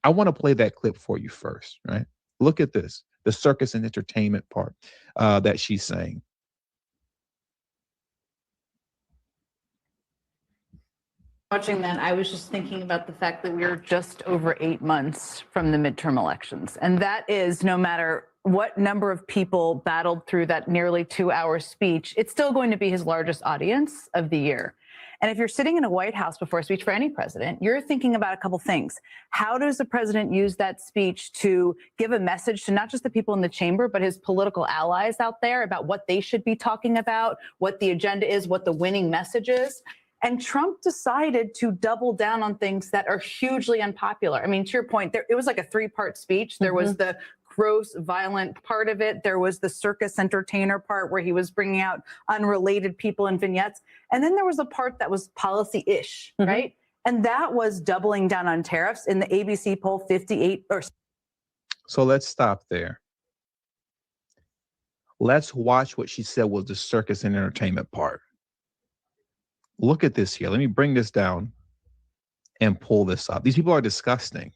I want to play that clip for you first, right? Look at this, the circus and entertainment part that she's saying. Watching that, I was just thinking about the fact that we're just over 8 months from the midterm elections. And that is, no matter what number of people battled through that nearly 2-hour speech, it's still going to be his largest audience of the year. And if you're sitting in a White House before a speech for any president, you're thinking about a couple things. How does the president use that speech to give a message to not just the people in the chamber, but his political allies out there about what they should be talking about, what the agenda is, what the winning message is? And Trump decided to double down on things that are hugely unpopular. I mean, to your point, it was like a 3-part speech. There was the gross, violent part of it. There was the circus entertainer part where he was bringing out unrelated people in vignettes. And then there was a part that was policy-ish, right? And that was doubling down on tariffs. In the ABC poll, 58 or... So let's stop there. Let's watch what she said was the circus and entertainment part. Look at this here. Let me bring this down and pull this up. These people are disgusting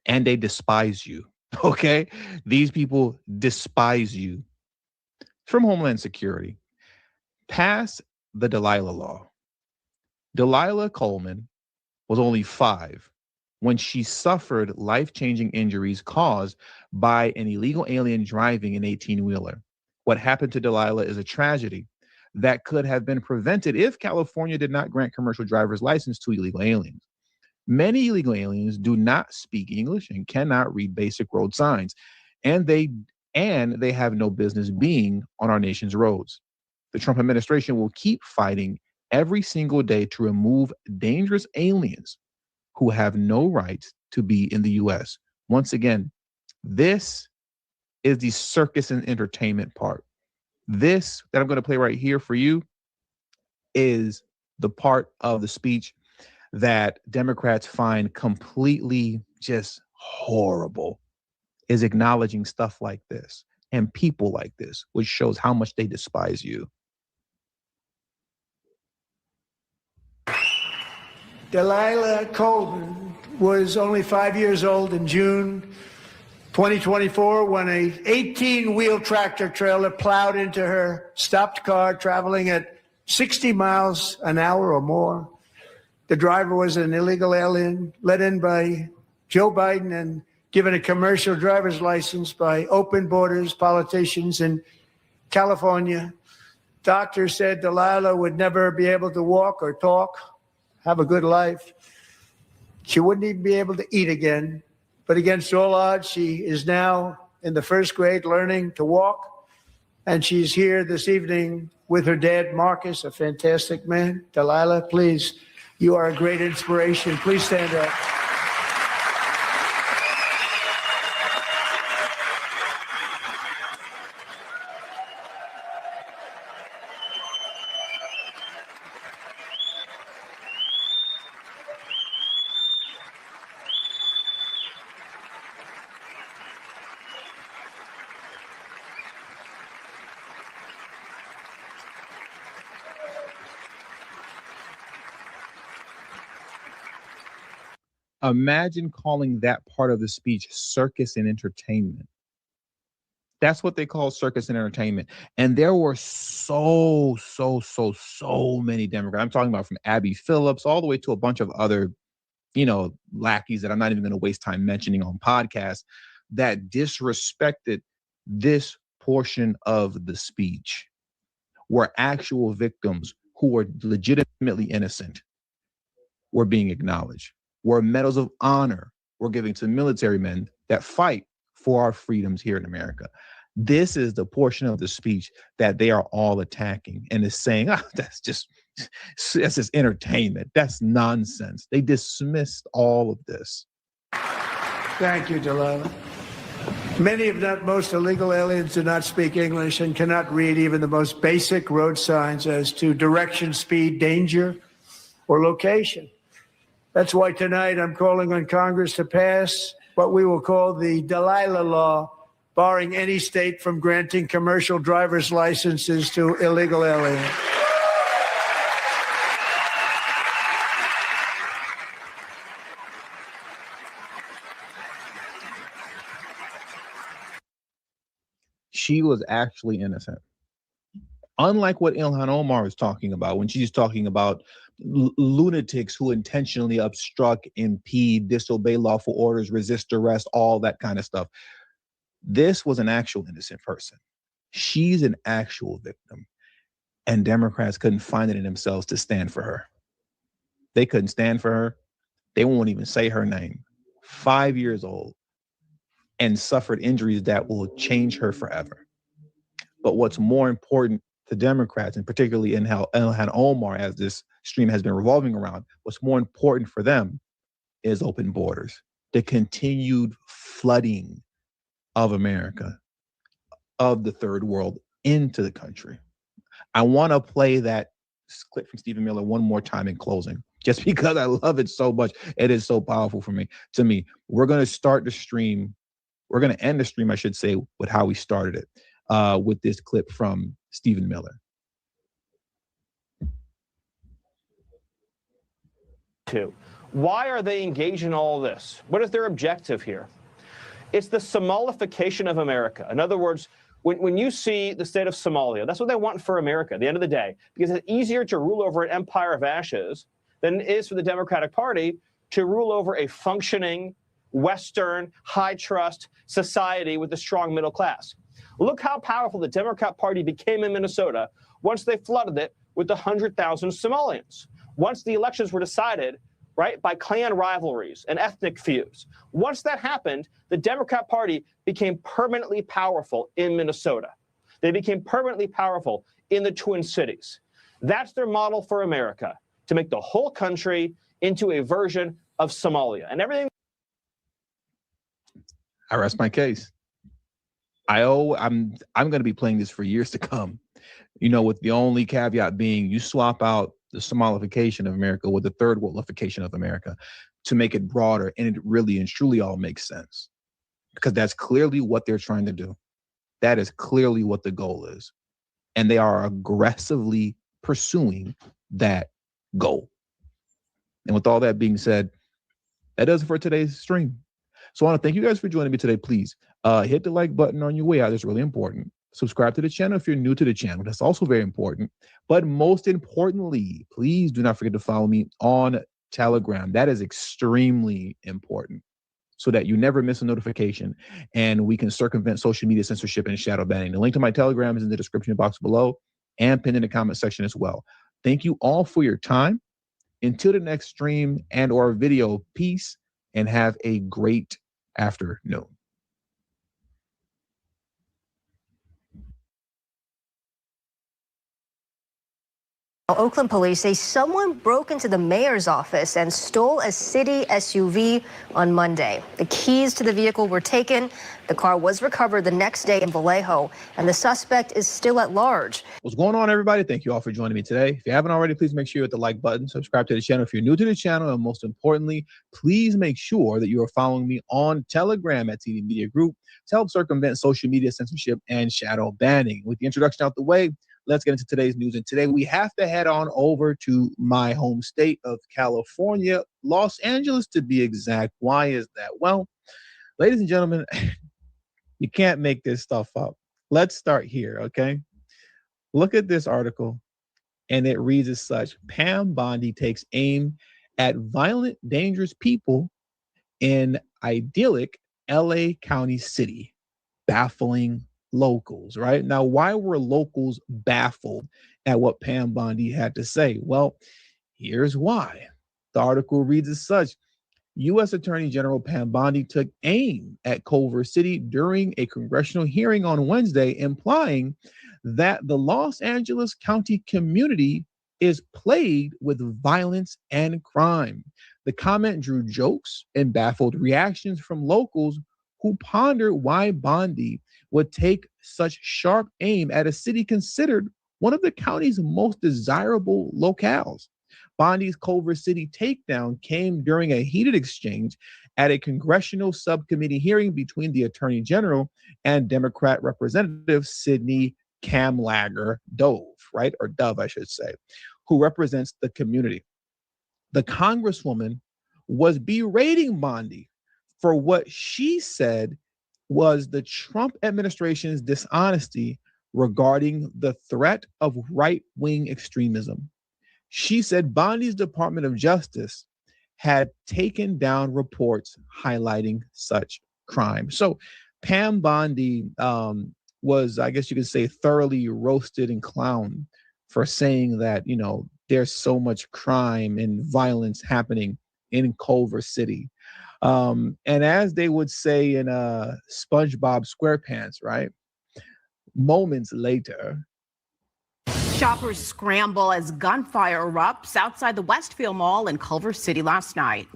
and they despise you. Okay. These people despise you. From Homeland Security. Pass the Delilah law. Delilah Coleman was only 5 when she suffered life-changing injuries caused by an illegal alien driving an 18-wheeler. What happened to Delilah is a tragedy that could have been prevented if California did not grant commercial driver's license to illegal aliens. Many illegal aliens do not speak English and cannot read basic road signs, and they have no business being on our nation's roads. The Trump administration will keep fighting every single day to remove dangerous aliens who have no right to be in the U.S. Once again, this is the circus and entertainment part. This that I'm going to play right here for you is the part of the speech that Democrats find completely just horrible, is acknowledging stuff like this and people like this, which shows how much they despise you. Delilah Coleman was only 5 years old in June 2024 when a 18-wheel tractor trailer plowed into her stopped car traveling at 60 miles an hour or more. The driver was an illegal alien let in by Joe Biden and given a commercial driver's license by open borders politicians in California. Doctors said Delilah would never be able to walk or talk, have a good life. She wouldn't even be able to eat again. But against all odds, she is now in the first grade learning to walk. And she's here this evening with her dad, Marcus, a fantastic man. Delilah, please, you are a great inspiration. Please stand up. Imagine calling that part of the speech circus and entertainment. That's what they call circus and entertainment. And there were so many Democrats. I'm talking about from Abby Phillips all the way to a bunch of other, lackeys that I'm not even going to waste time mentioning on podcasts that disrespected this portion of the speech, where actual victims who were legitimately innocent were being acknowledged, where medals of honor were given to military men that fight for our freedoms here in America. This is the portion of the speech that they are all attacking and is saying, that's just entertainment. That's nonsense. They dismissed all of this. Thank you, Delilah. Many, if not most, illegal aliens do not speak English and cannot read even the most basic road signs as to direction, speed, danger, or location. That's why tonight I'm calling on Congress to pass what we will call the Delilah Law, barring any state from granting commercial driver's licenses to illegal aliens. She was actually innocent. Unlike what Ilhan Omar is talking about when she's talking about lunatics who intentionally obstruct, impede, disobey lawful orders, resist arrest, all that kind of stuff. This was an actual innocent person. She's an actual victim. And Democrats couldn't find it in themselves to stand for her. They couldn't stand for her. They won't even say her name. 5 years old and suffered injuries that will change her forever. But what's more important to Democrats, and particularly in how Ilhan Omar, as this stream has been revolving around, what's more important for them is open borders, the continued flooding of America, of the third world into the country. I want to play that clip from Stephen Miller one more time in closing, just because I love it so much. It is so powerful for me. To me, we're going to start the stream. We're going to end the stream, I should say, with how we started it, with this clip from Stephen Miller. Why are they engaged in all this? What is their objective here? It's the Somalification of America. In other words, when you see the state of Somalia, that's what they want for America at the end of the day, because it's easier to rule over an empire of ashes than it is for the Democratic Party to rule over a functioning, Western, high-trust society with a strong middle class. Look how powerful the Democrat Party became in Minnesota once they flooded it with 100,000 Somalians. Once the elections were decided, right, by clan rivalries and ethnic feuds. Once that happened, the Democrat Party became permanently powerful in Minnesota. They became permanently powerful in the Twin Cities. That's their model for America, to make the whole country into a version of Somalia. And everything. I rest my case. I'm going to be playing this for years to come, with the only caveat being you swap out the Somalification of America with the third worldification of America to make it broader, and it really and truly all makes sense, because that's clearly what they're trying to do. That is clearly what the goal is. And they are aggressively pursuing that goal. And with all that being said, that does it for today's stream. So I want to thank you guys for joining me today. Please hit the like button on your way out. It's really important. Subscribe to the channel if you're new to the channel. That's also very important. But most importantly, please do not forget to follow me on Telegram. That is extremely important, so that you never miss a notification and we can circumvent social media censorship and shadow banning. The link to my Telegram is in the description box below and pinned in the comment section as well. Thank you all for your time. Until the next stream and or video, peace and have a great afternoon. Oakland police say someone broke into the mayor's office and stole a city SUV on Monday. The keys to the vehicle were taken. The car was recovered the next day in Vallejo, and the suspect is still at large. What's going on, everybody? Thank you all for joining me today. If you haven't already, please make sure you hit the like button, subscribe to the channel if you're new to the channel, and most importantly, please make sure that you are following me on Telegram at TD Media Group to help circumvent social media censorship and shadow banning. With the introduction out the way, let's get into today's news. And today we have to head on over to my home state of California, Los Angeles to be exact. Why is that? Well, ladies and gentlemen, you can't make this stuff up. Let's start here, okay? Look at this article, and it reads as such: Pam Bondi takes aim at violent, dangerous people in idyllic LA County City, baffling locals. Right now, why were locals baffled at what Pam Bondi had to say? Well, here's why. The article reads as such: U.S. Attorney General Pam Bondi took aim at Culver City during a congressional hearing on Wednesday, implying that the Los Angeles County community is plagued with violence and crime. The comment drew jokes and baffled reactions from locals who pondered why Bondi would take such sharp aim at a city considered one of the county's most desirable locales. Bondi's Culver City takedown came during a heated exchange at a congressional subcommittee hearing between the Attorney General and Democrat Representative Sidney Kamlager Dove, right? Or Dove, I should say, who represents the community. The Congresswoman was berating Bondi for what she said was the Trump administration's dishonesty regarding the threat of right-wing extremism. She said Bondi's Department of Justice had taken down reports highlighting such crime. So Pam Bondi was, I guess you could say, thoroughly roasted and clowned for saying that, you know, there's so much crime and violence happening in Culver City. And as they would say in SpongeBob SquarePants, right? Moments later, shoppers scramble as gunfire erupts outside the Westfield Mall in Culver City last night.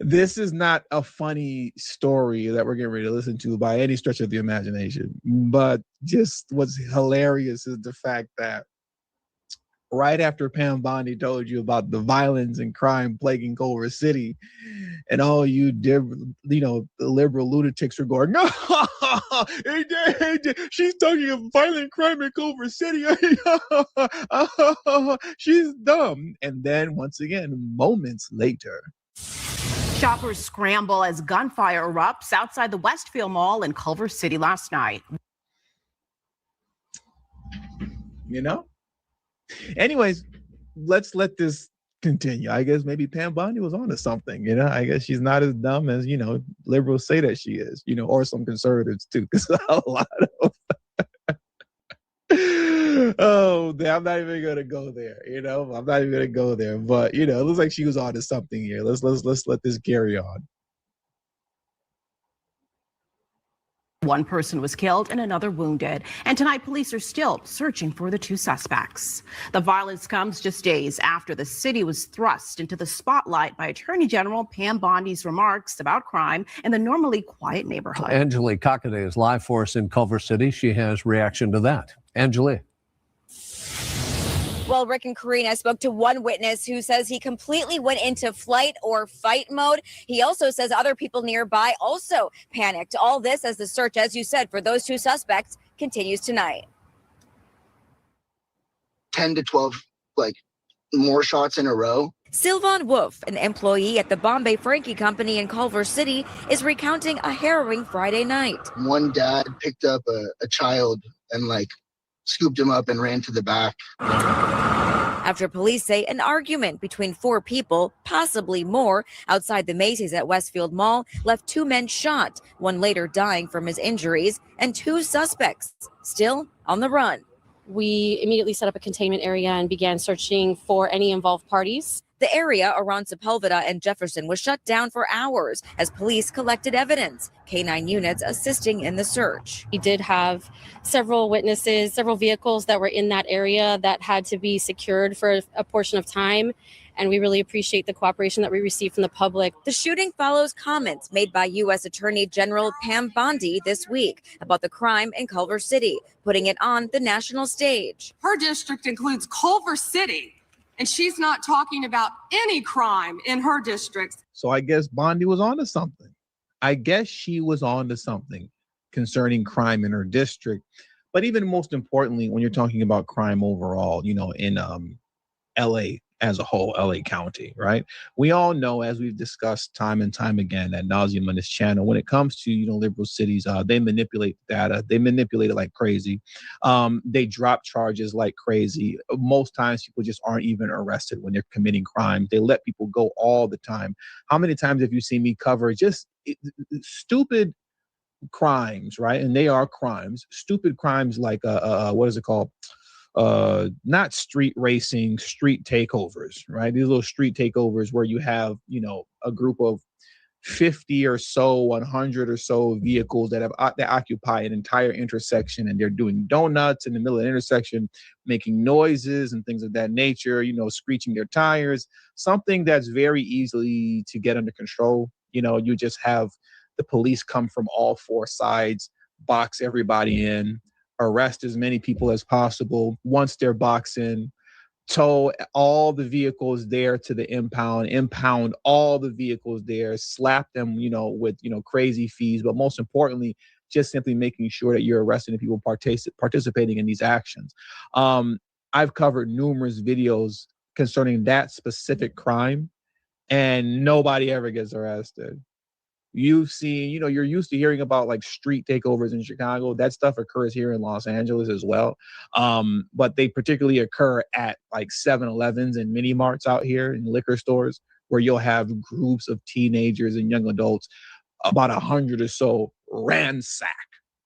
This is not a funny story that we're getting ready to listen to by any stretch of the imagination. But just what's hilarious is the fact that right after Pam Bondi told you about the violence and crime plaguing Culver City, and all you the liberal lunatics were going, no, she's talking of violent crime in Culver City. She's dumb. And then once again, moments later, shoppers scramble as gunfire erupts outside the Westfield Mall in Culver City last night. You know? Anyways, let's let this continue. I guess maybe Pam Bondi was onto something, you know? I guess she's not as dumb as, liberals say that she is, or some conservatives too, because a lot of oh, I'm not even gonna go there, I'm not even gonna go there. But it looks like she was onto something here. Let's let this carry on. One person was killed and another wounded. And tonight, police are still searching for the two suspects. The violence comes just days after the city was thrust into the spotlight by Attorney General Pam Bondi's remarks about crime in the normally quiet neighborhood. Angelique Cockadee is live for us in Culver City. She has reaction to that. Angelique. Well, Rick and Karina spoke to one witness who says he completely went into flight or fight mode. He also says other people nearby also panicked. All this as the search, as you said, for those two suspects continues tonight. 10 to 12, more shots in a row. Sylvan Wolf, an employee at the Bombay Frankie Company in Culver City, is recounting a harrowing Friday night. One dad picked up a child and scooped him up and ran to the back. After police say an argument between four people, possibly more, outside the Macy's at Westfield Mall left two men shot, one later dying from his injuries, and two suspects still on the run. We immediately set up a containment area and began searching for any involved parties. The area around Sepulveda and Jefferson was shut down for hours as police collected evidence, K-9 units assisting in the search. We did have several witnesses, several vehicles that were in that area that had to be secured for a portion of time. And we really appreciate the cooperation that we received from the public. The shooting follows comments made by U.S. Attorney General Pam Bondi this week about the crime in Culver City, putting it on the national stage. Her district includes Culver City, and she's not talking about any crime in her district. So I guess Bondi was onto something. I guess she was onto something concerning crime in her district. But even most importantly, when you're talking about crime overall, in LA as a whole, LA County, right? We all know, as we've discussed time and time again ad nauseum on this channel, when it comes to, liberal cities, they manipulate data. They manipulate it like crazy. They drop charges like crazy. Most times people just aren't even arrested when they're committing crimes. They let people go all the time. How many times have you seen me cover just stupid crimes, right? And they are crimes, stupid crimes like, what is it called? Not street racing, street takeovers, right? These little street takeovers where you have, a group of 50 or so, 100 or so vehicles that occupy an entire intersection, and they're doing donuts in the middle of the intersection, making noises and things of that nature, screeching their tires, something that's very easily to get under control. You just have the police come from all four sides, box everybody in, arrest as many people as possible once they're boxing, tow all the vehicles there to the impound all the vehicles there, slap them, with, crazy fees, but most importantly, just simply making sure that you're arresting the people participating in these actions. I've covered numerous videos concerning that specific crime, and nobody ever gets arrested. You've seen, you're used to hearing about like street takeovers in Chicago. That stuff occurs here in Los Angeles as well. But they particularly occur at like 7-Elevens and mini marts out here in liquor stores, where you'll have groups of teenagers and young adults, about 100 or so, ransack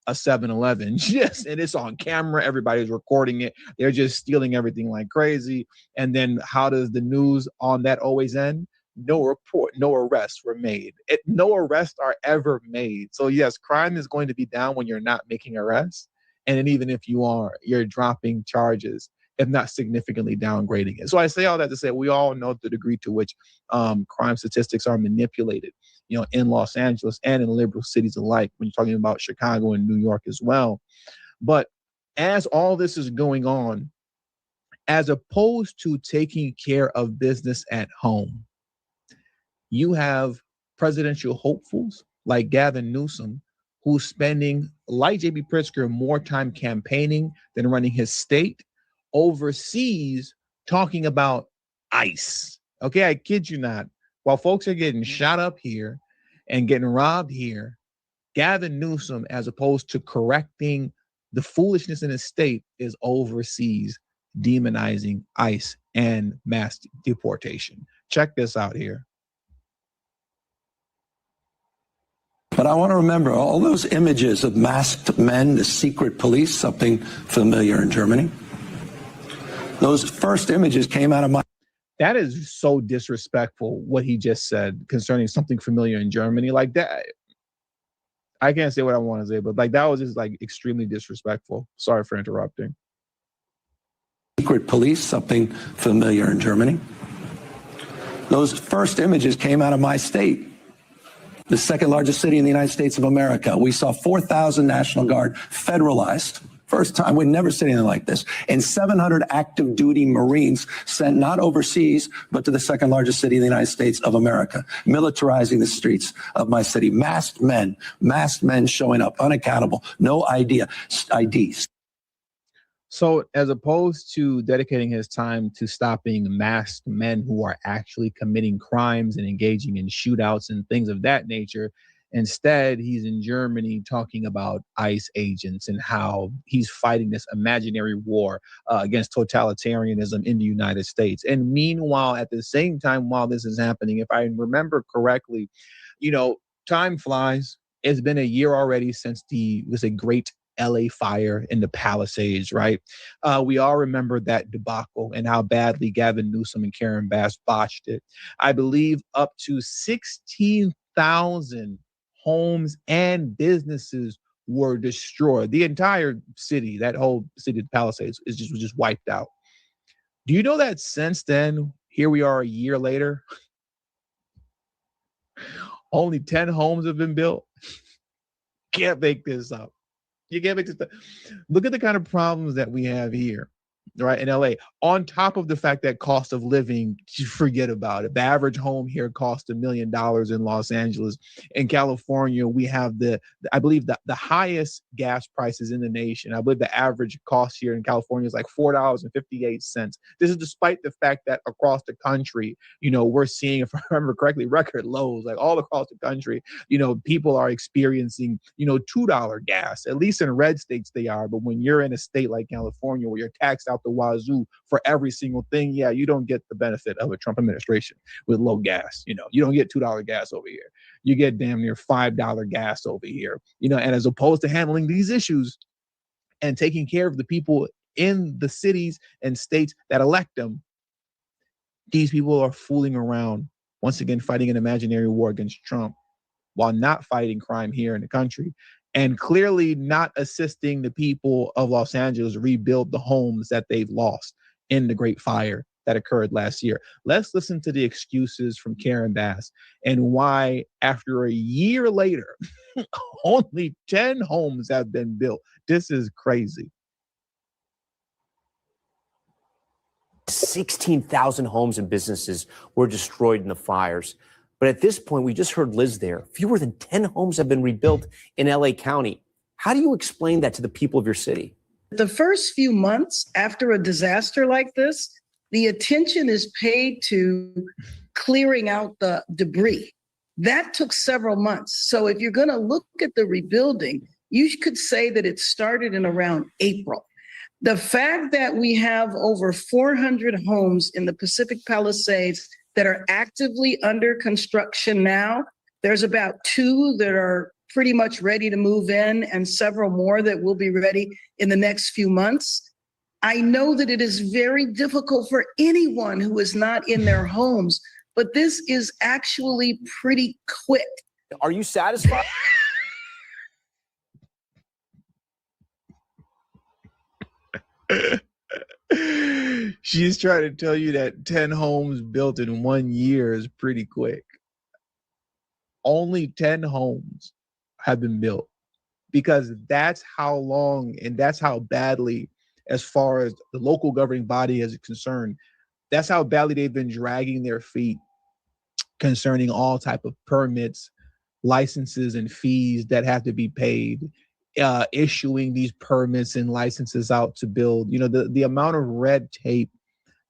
a 7-Eleven. Yes, and it's on camera. Everybody's recording it. They're just stealing everything like crazy. And then how does the news on that always end? No report, no arrests were made. No arrests are ever made. So yes, crime is going to be down when you're not making arrests. And then even if you are, you're dropping charges, if not significantly downgrading it. So I say all that to say we all know the degree to which crime statistics are manipulated, in Los Angeles and in liberal cities alike, when you're talking about Chicago and New York as well. But as all this is going on, as opposed to taking care of business at home, you have presidential hopefuls like Gavin Newsom, who's spending, like J.B. Pritzker, more time campaigning than running his state, overseas talking about ICE. Okay, I kid you not. While folks are getting shot up here and getting robbed here, Gavin Newsom, as opposed to correcting the foolishness in his state, is overseas demonizing ICE and mass deportation. Check this out here. But I want to remember all those images of masked men, the secret police, something familiar in Germany. Those first images came out of my... That is so disrespectful, what he just said concerning something familiar in Germany. Like that, I can't say what I want to say, but like that was just like extremely disrespectful. Sorry for interrupting. Secret police, something familiar in Germany. Those first images came out of my state, the second largest city in the United States of America. We saw 4,000 National Guard federalized. First time, we'd never seen anything like this. And 700 active duty Marines sent not overseas, but to the second largest city in the United States of America, militarizing the streets of my city. Masked men showing up, unaccountable, no IDs. So as opposed to dedicating his time to stopping masked men who are actually committing crimes and engaging in shootouts and things of that nature, instead, he's in Germany talking about ICE agents and how he's fighting this imaginary war against totalitarianism in the United States. And meanwhile, at the same time, while this is happening, if I remember correctly, time flies. It's been a year already since was a great LA fire in the Palisades, right? We all remember that debacle and how badly Gavin Newsom and Karen Bass botched it. I believe up to 16,000 homes and businesses were destroyed. The entire city, that whole city of the Palisades, was just wiped out. Do you know that since then, here we are a year later, only 10 homes have been built? Can't make this up. You can't make this up. Look at the kind of problems that we have here, right, in LA. On top of the fact that cost of living, forget about it. The average home here costs $1 million in Los Angeles. In California, we have I believe the highest gas prices in the nation. I believe the average cost here in California is like $4.58. This is despite the fact that across the country, we're seeing, if I remember correctly, record lows. Like all across the country, people are experiencing, $2 gas. At least in red states they are. But when you're in a state like California where you're taxed out the wazoo for every single thing, you don't get the benefit of a Trump administration with low gas. You don't get $2 gas over here. You get damn near $5 gas over here. And as opposed to handling these issues and taking care of the people in the cities and states that elect them, these people are fooling around, once again fighting an imaginary war against Trump while not fighting crime here in the country, and clearly not assisting the people of Los Angeles rebuild the homes that they've lost in the Great Fire that occurred last year. Let's listen to the excuses from Karen Bass and why, after a year later, only 10 homes have been built. This is crazy. 16,000 homes and businesses were destroyed in the fires. But at this point, we just heard Liz there. Fewer than 10 homes have been rebuilt in LA County. How do you explain that to the people of your city? The first few months after a disaster like this, the attention is paid to clearing out the debris. That took several months. So if you're going to look at the rebuilding, you could say that it started in around April. The fact that we have over 400 homes in the Pacific Palisades that are actively under construction now, there's about 2 that are pretty much ready to move in and several more that will be ready in the next few months. I know that it is very difficult for anyone who is not in their homes, but this is actually pretty quick. Are you satisfied? She's trying to tell you that 10 homes built in 1 year is pretty quick. Only 10 homes have been built, because that's how long and that's how badly, as far as the local governing body is concerned, that's how badly they've been dragging their feet concerning all type of permits, licenses, and fees that have to be paid, issuing these permits and licenses out to build. You know, the amount of red tape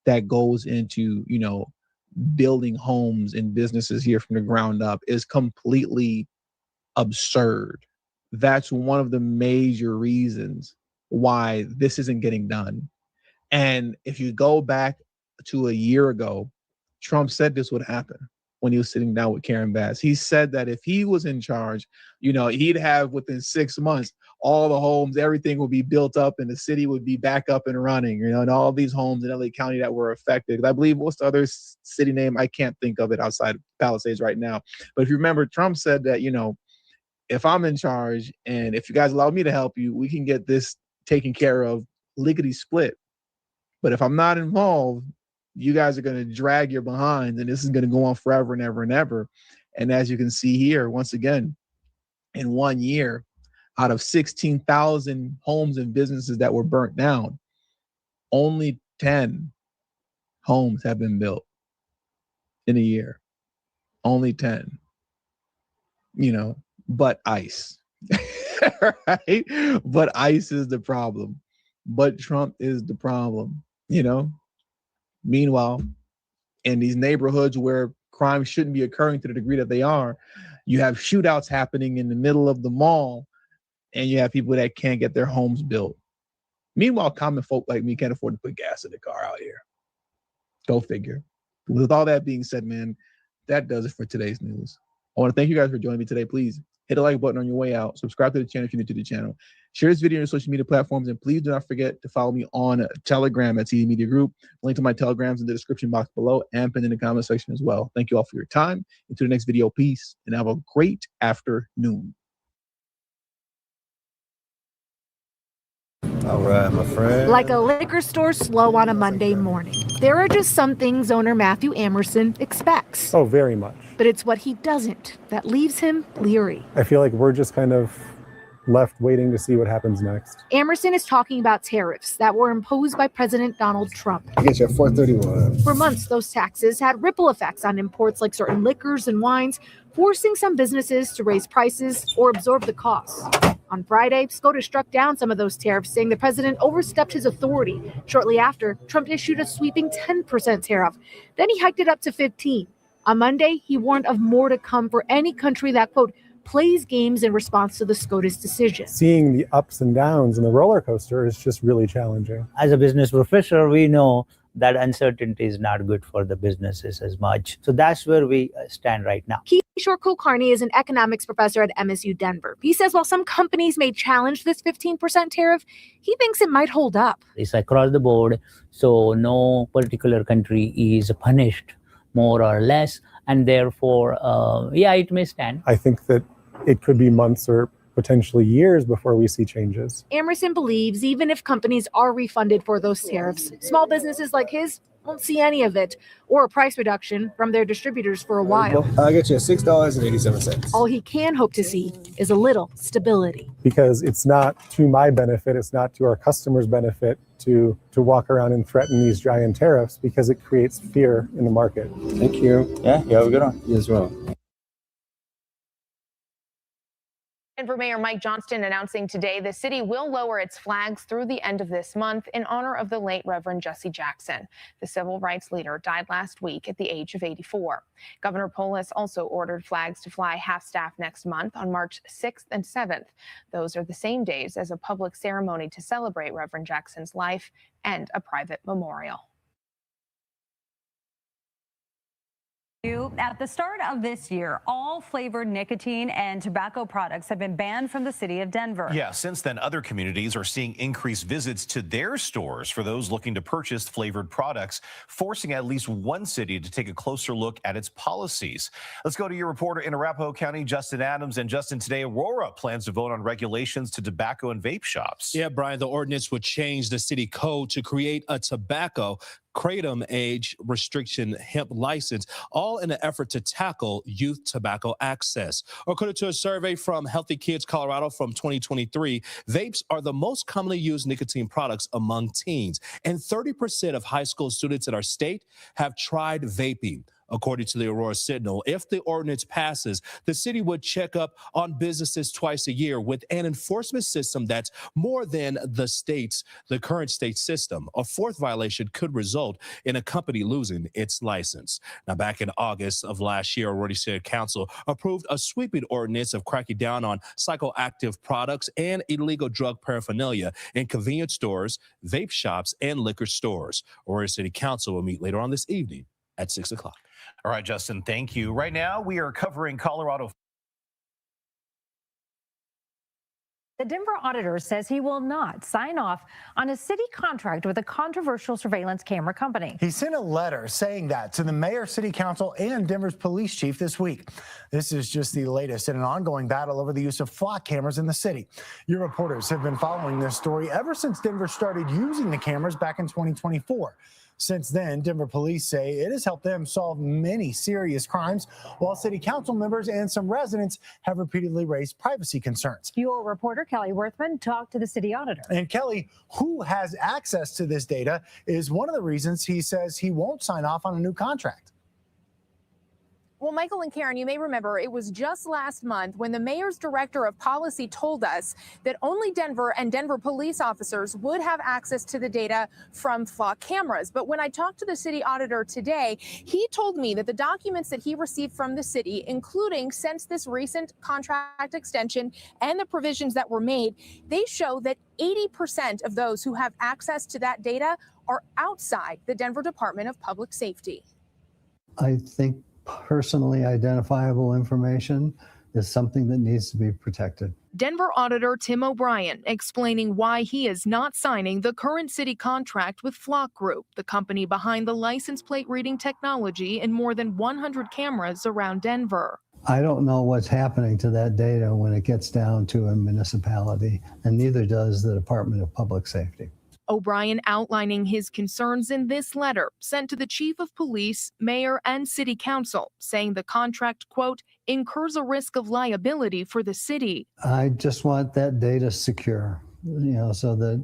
that goes into, you know, building homes and businesses here from the ground up is completely absurd. That's one of the major reasons why this isn't getting done. And if you go back to a year ago, Trump said this would happen when he was sitting down with Karen Bass. He said that if he was in charge, you know, he'd have within 6 months, all the homes, everything would be built up and the city would be back up and running, you know, and all these homes in LA County that were affected. I believe, what's the other city name? I can't think of it outside of Palisades right now. But if you remember, Trump said that, you know, if I'm in charge and if you guys allow me to help you, we can get this taken care of lickety split. But if I'm not involved, you guys are going to drag your behind, and this is going to go on forever and ever and ever. And as you can see here, once again, in 1 year, out of 16,000 homes and businesses that were burnt down, only 10 homes have been built in a year. Only 10. You know, but ICE. Right? But ICE is the problem. But Trump is the problem, you know? Meanwhile, in these neighborhoods where crime shouldn't be occurring to the degree that they are, you have shootouts happening in the middle of the mall, and you have people that can't get their homes built. Meanwhile, common folk like me can't afford to put gas in the car out here. Go figure. With all that being said, man, that does it for today's news. I want to thank you guys for joining me today. Please hit the like button on your way out. Subscribe to the channel if you're new to the channel. Share this video on your social media platforms, and please do not forget to follow me on Telegram at TD Media Group. Link to my Telegrams in the description box below and pinned in the comment section as well. Thank you all for your time. Until the next video, peace, and have a great afternoon. All right, my friend. Like a liquor store slow on a Monday morning, there are just some things owner Matthew Amerson expects. Oh, very much. But it's what he doesn't that leaves him leery. I feel like we're just kind of left waiting to see what happens next. Amerson is talking about tariffs that were imposed by President Donald Trump. I get you at 431. For months, those taxes had ripple effects on imports like certain liquors and wines, forcing some businesses to raise prices or absorb the costs. On Friday, SCOTUS struck down some of those tariffs, saying the president overstepped his authority. Shortly after, Trump issued a sweeping 10% tariff. Then he hiked it up to 15%. On Monday, he warned of more to come for any country that, quote, plays games in response to the SCOTUS decision. Seeing the ups and downs in the roller coaster is just really challenging. As a business professor, we know that uncertainty is not good for the businesses as much. So that's where we stand right now. Kishore Kulkarni is an economics professor at MSU Denver. He says while some companies may challenge this 15% tariff, he thinks it might hold up. It's across the board, so no particular country is punished more or less, and therefore, it may stand. I think that it could be months or potentially years before we see changes. Amerson believes even if companies are refunded for those tariffs, small businesses like his won't see any of it or a price reduction from their distributors for a while. I'll get you $6.87. All he can hope to see is a little stability. Because it's not to my benefit, it's not to our customers' benefit to walk around and threaten these giant tariffs, because it creates fear in the market. Thank you. Yeah, you have a good one. You as well. Denver Mayor Mike Johnston announcing today the city will lower its flags through the end of this month in honor of the late Reverend Jesse Jackson. The civil rights leader died last week at the age of 84. Governor Polis also ordered flags to fly half-staff next month on March 6th and 7th. Those are the same days as a public ceremony to celebrate Reverend Jackson's life and a private memorial. At the start of this year, all flavored nicotine and tobacco products have been banned from the city of Denver. Yeah, since then, other communities are seeing increased visits to their stores for those looking to purchase flavored products, forcing at least one city to take a closer look at its policies. Let's go to your reporter in Arapahoe County, Justin Adams. And Justin, today, Aurora plans to vote on regulations to tobacco and vape shops. Yeah, Brian, the ordinance would change the city code to create a tobacco kratom age restriction hemp license, all in an effort to tackle youth tobacco access. According to a survey from Healthy Kids Colorado from 2023, vapes are the most commonly used nicotine products among teens, and 30% of high school students in our state have tried vaping. According to the Aurora Sentinel, if the ordinance passes, the city would check up on businesses twice a year with an enforcement system that's more than the current state system. A fourth violation could result in a company losing its license. Now, back in August of last year, Aurora City Council approved a sweeping ordinance of cracking down on psychoactive products and illegal drug paraphernalia in convenience stores, vape shops, and liquor stores. Aurora City Council will meet later on this evening at 6 o'clock. All right, Justin, thank you. Right now, we are covering Colorado. The Denver auditor says he will not sign off on a city contract with a controversial surveillance camera company. He sent a letter saying that to the mayor, city council, and Denver's police chief this week. This is just the latest in an ongoing battle over the use of flock cameras in the city. Your reporters have been following this story ever since Denver started using the cameras back in 2024. Since then, Denver police say it has helped them solve many serious crimes, while city council members and some residents have repeatedly raised privacy concerns. Your reporter, Kelly Worthman, talked to the city auditor. And Kelly, who has access to this data, is one of the reasons he says he won't sign off on a new contract. Well, Michael and Karen, you may remember it was just last month when the mayor's director of policy told us that only Denver and Denver police officers would have access to the data from flock cameras. But when I talked to the city auditor today, he told me that the documents that he received from the city, including since this recent contract extension and the provisions that were made, they show that 80% of those who have access to that data are outside the Denver Department of Public Safety. I think personally identifiable information is something that needs to be protected. Denver Auditor Tim O'Brien explaining why he is not signing the current city contract with Flock Group, the company behind the license plate reading technology in more than 100 cameras around Denver. I don't know what's happening to that data when it gets down to a municipality, and neither does the Department of Public Safety. O'Brien outlining his concerns in this letter sent to the chief of police, mayor, and city council, saying the contract, quote, incurs a risk of liability for the city. I just want that data secure, so that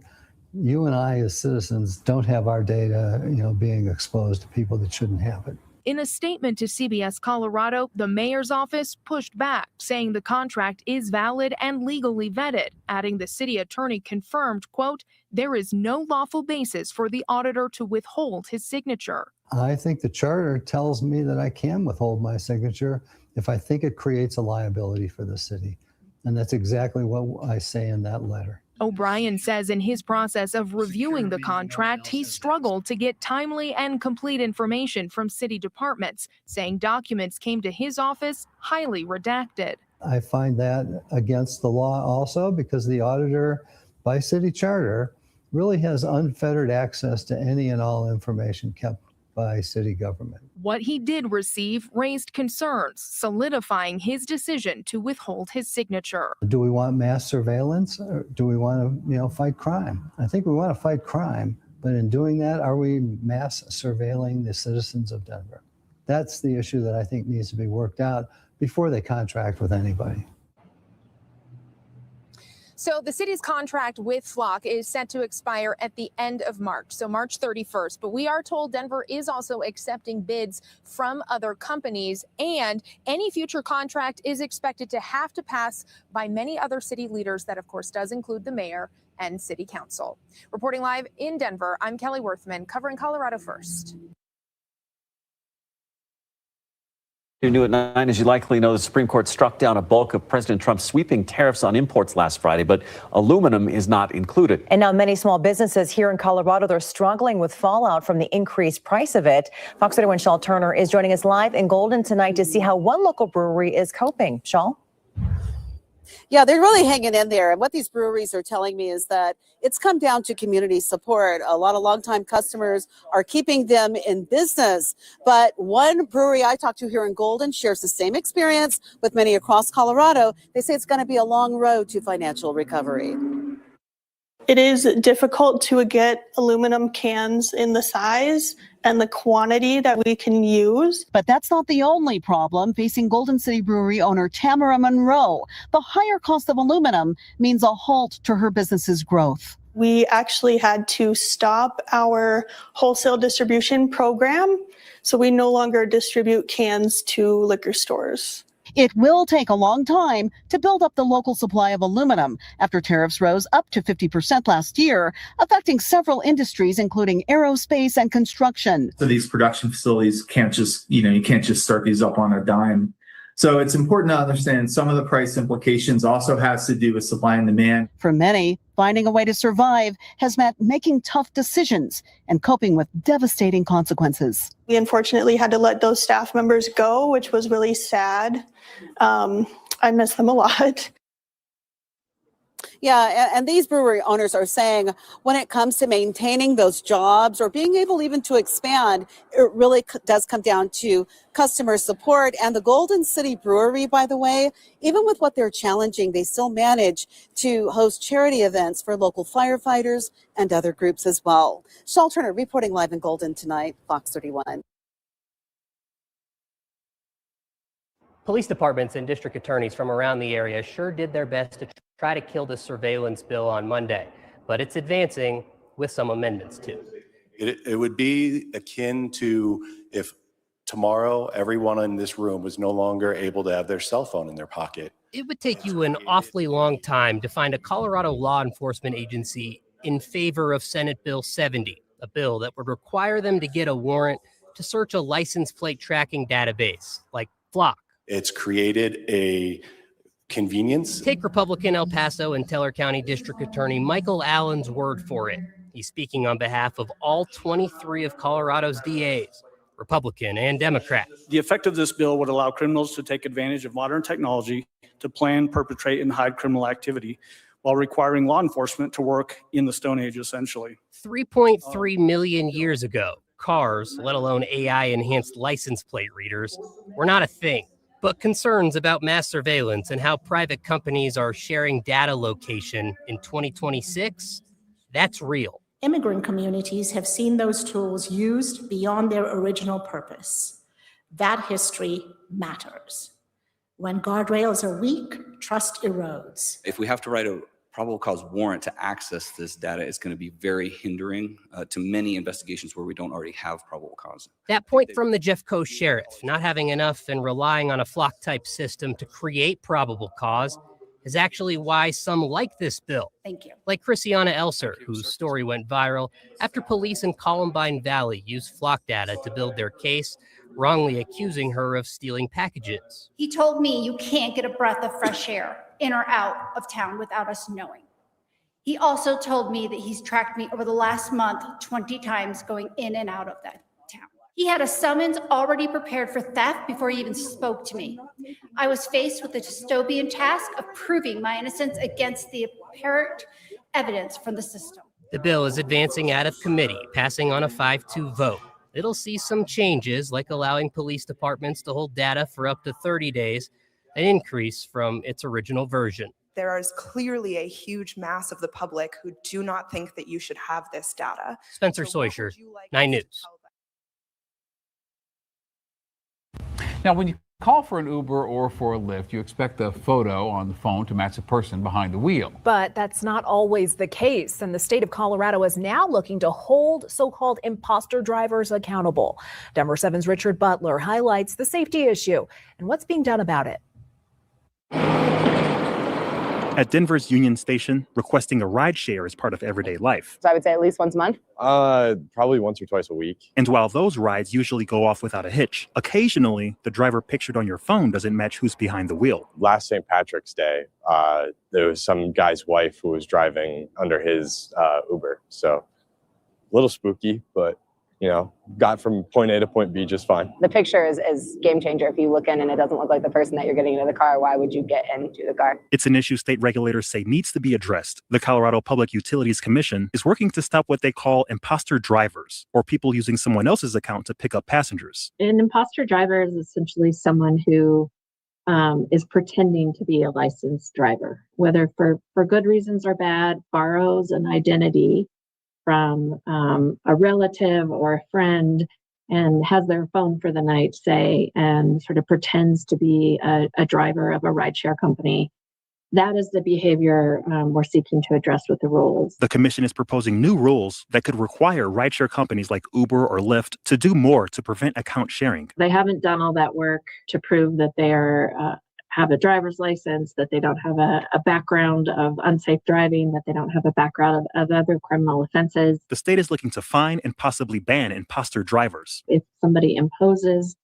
you and I as citizens don't have our data, being exposed to people that shouldn't have it. In a statement to CBS Colorado, the mayor's office pushed back, saying the contract is valid and legally vetted, adding the city attorney confirmed, quote, there is no lawful basis for the auditor to withhold his signature. I think the charter tells me that I can withhold my signature if I think it creates a liability for the city. And that's exactly what I say in that letter. O'Brien says in his process of reviewing the contract, he struggled to get timely and complete information from city departments, saying documents came to his office highly redacted. I find that against the law also, because the auditor, by city charter, really has unfettered access to any and all information kept by city government. What he did receive raised concerns, solidifying his decision to withhold his signature. Do we want mass surveillance, or do we want to, fight crime? I think we want to fight crime, But in doing that, are we mass surveilling the citizens of Denver? That's the issue that I think needs to be worked out before they contract with anybody. So the city's contract with Blacc is set to expire at the end of March, so March 31st. But we are told Denver is also accepting bids from other companies, and any future contract is expected to have to pass by many other city leaders. That, of course, does include the mayor and city council. Reporting live in Denver, I'm Kelly Worthman, covering Colorado First. You're new at 9. As you likely know, the Supreme Court struck down a bulk of President Trump's sweeping tariffs on imports last Friday, but aluminum is not included. And now many small businesses here in Colorado, they're struggling with fallout from the increased price of it. Fox 31's Shaul Turner is joining us live in Golden tonight to see how one local brewery is coping. Shaul? Yeah, they're really hanging in there. And what these breweries are telling me is that it's come down to community support. A lot of longtime customers are keeping them in business. But one brewery I talked to here in Golden shares the same experience with many across Colorado. They say it's going to be a long road to financial recovery. It is difficult to get aluminum cans in the size and the quantity that we can use. But that's not the only problem facing Golden City Brewery owner Tamara Monroe. The higher cost of aluminum means a halt to her business's growth. We actually had to stop our wholesale distribution program, so we no longer distribute cans to liquor stores. It will take a long time to build up the local supply of aluminum after tariffs rose up to 50% last year, affecting several industries, including aerospace and construction. So these production facilities can't just, you can't just start these up on a dime. So it's important to understand some of the price implications also has to do with supply and demand. For many, finding a way to survive has meant making tough decisions and coping with devastating consequences. We unfortunately had to let those staff members go, which was really sad. I miss them a lot. Yeah, and these brewery owners are saying when it comes to maintaining those jobs or being able even to expand, it really does come down to customer support. And the Golden City Brewery, by the way, even with what they're challenging, they still manage to host charity events for local firefighters and other groups as well. Shaul Turner reporting live in Golden tonight, Fox 31. Police departments and district attorneys from around the area sure did their best to try to kill the surveillance bill on Monday, but it's advancing with some amendments too. It would be akin to if tomorrow everyone in this room was no longer able to have their cell phone in their pocket. It would take you an awfully long time to find a Colorado law enforcement agency in favor of Senate Bill 70, a bill that would require them to get a warrant to search a license plate tracking database like Blacc. It's created a convenience. Take Republican El Paso and Teller County District Attorney Michael Allen's word for it. He's speaking on behalf of all 23 of Colorado's DAs, Republican and Democrat. The effect of this bill would allow criminals to take advantage of modern technology to plan, perpetrate, and hide criminal activity while requiring law enforcement to work in the Stone Age, essentially. 3.3 million years ago, cars, let alone AI-enhanced license plate readers, were not a thing. But concerns about mass surveillance and how private companies are sharing data location in 2026, that's real. Immigrant communities have seen those tools used beyond their original purpose. That history matters. When guardrails are weak, trust erodes. If we have to write a probable cause warrant to access this data, it's going to be very hindering to many investigations where we don't already have probable cause. That point from the Jeffco sheriff, not having enough and relying on a Blacc-type system to create probable cause, is actually why some like this bill. Thank you. Like Christiana Elser, whose story went viral after police in Columbine Valley used Blacc data to build their case, wrongly accusing her of stealing packages. He told me you can't get a breath of fresh air in or out of town without us knowing. He also told me that he's tracked me over the last month 20 times going in and out of that town. He had a summons already prepared for theft before he even spoke to me. I was faced with the dystopian task of proving my innocence against the apparent evidence from the system. The bill is advancing out of committee, passing on a 5-2 vote. It'll see some changes, like allowing police departments to hold data for up to 30 days, an increase from its original version. there is clearly a huge mass of the public who do not think that you should have this data. Spencer Soysher, 9 News. Now, when you call for an Uber or for a Lyft, you expect the photo on the phone to match the person behind the wheel. But that's not always the case, and the state of Colorado is now looking to hold so-called imposter drivers accountable. Denver 7's Richard Butler highlights the safety issue and what's being done about it. At Denver's Union Station, requesting a ride share is part of everyday life. So I would say at least once a month. Probably once or twice a week. And while those rides usually go off without a hitch, occasionally the driver pictured on your phone doesn't match who's behind the wheel. Last St. Patrick's Day, there was some guy's wife who was driving under his Uber. So a little spooky, but got from point A to point B just fine. The picture is game changer. If you look in and it doesn't look like the person that you're getting into the car, why would you get into the car? It's an issue state regulators say needs to be addressed. The Colorado Public Utilities Commission is working to stop what they call imposter drivers, or people using someone else's account to pick up passengers. An imposter driver is essentially someone who is pretending to be a licensed driver, whether for good reasons or bad, borrows an identity from a relative or a friend and has their phone for the night, say, and sort of pretends to be a driver of a rideshare company. That is the behavior we're seeking to address with the rules. The commission is proposing new rules that could require rideshare companies like Uber or Lyft to do more to prevent account sharing. They haven't done all that work to prove that they have a driver's license, that they don't have a background of unsafe driving, that they don't have a background of other criminal offenses. The state is looking to fine and possibly ban imposter drivers. If somebody imposes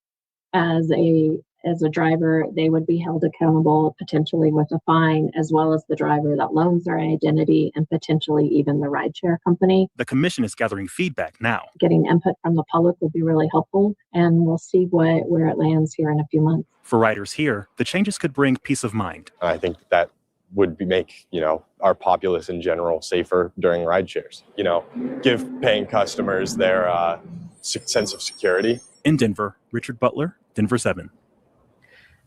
as a driver, they would be held accountable potentially with a fine, as well as the driver that loans their identity and potentially even the rideshare company. The commission is gathering feedback now. Getting input from the public would be really helpful, and we'll see where it lands here in a few months. For riders here, the changes could bring peace of mind. I think that would make, our populace in general safer during ride shares. Give paying customers their sense of security. In Denver, Richard Butler, Denver 7.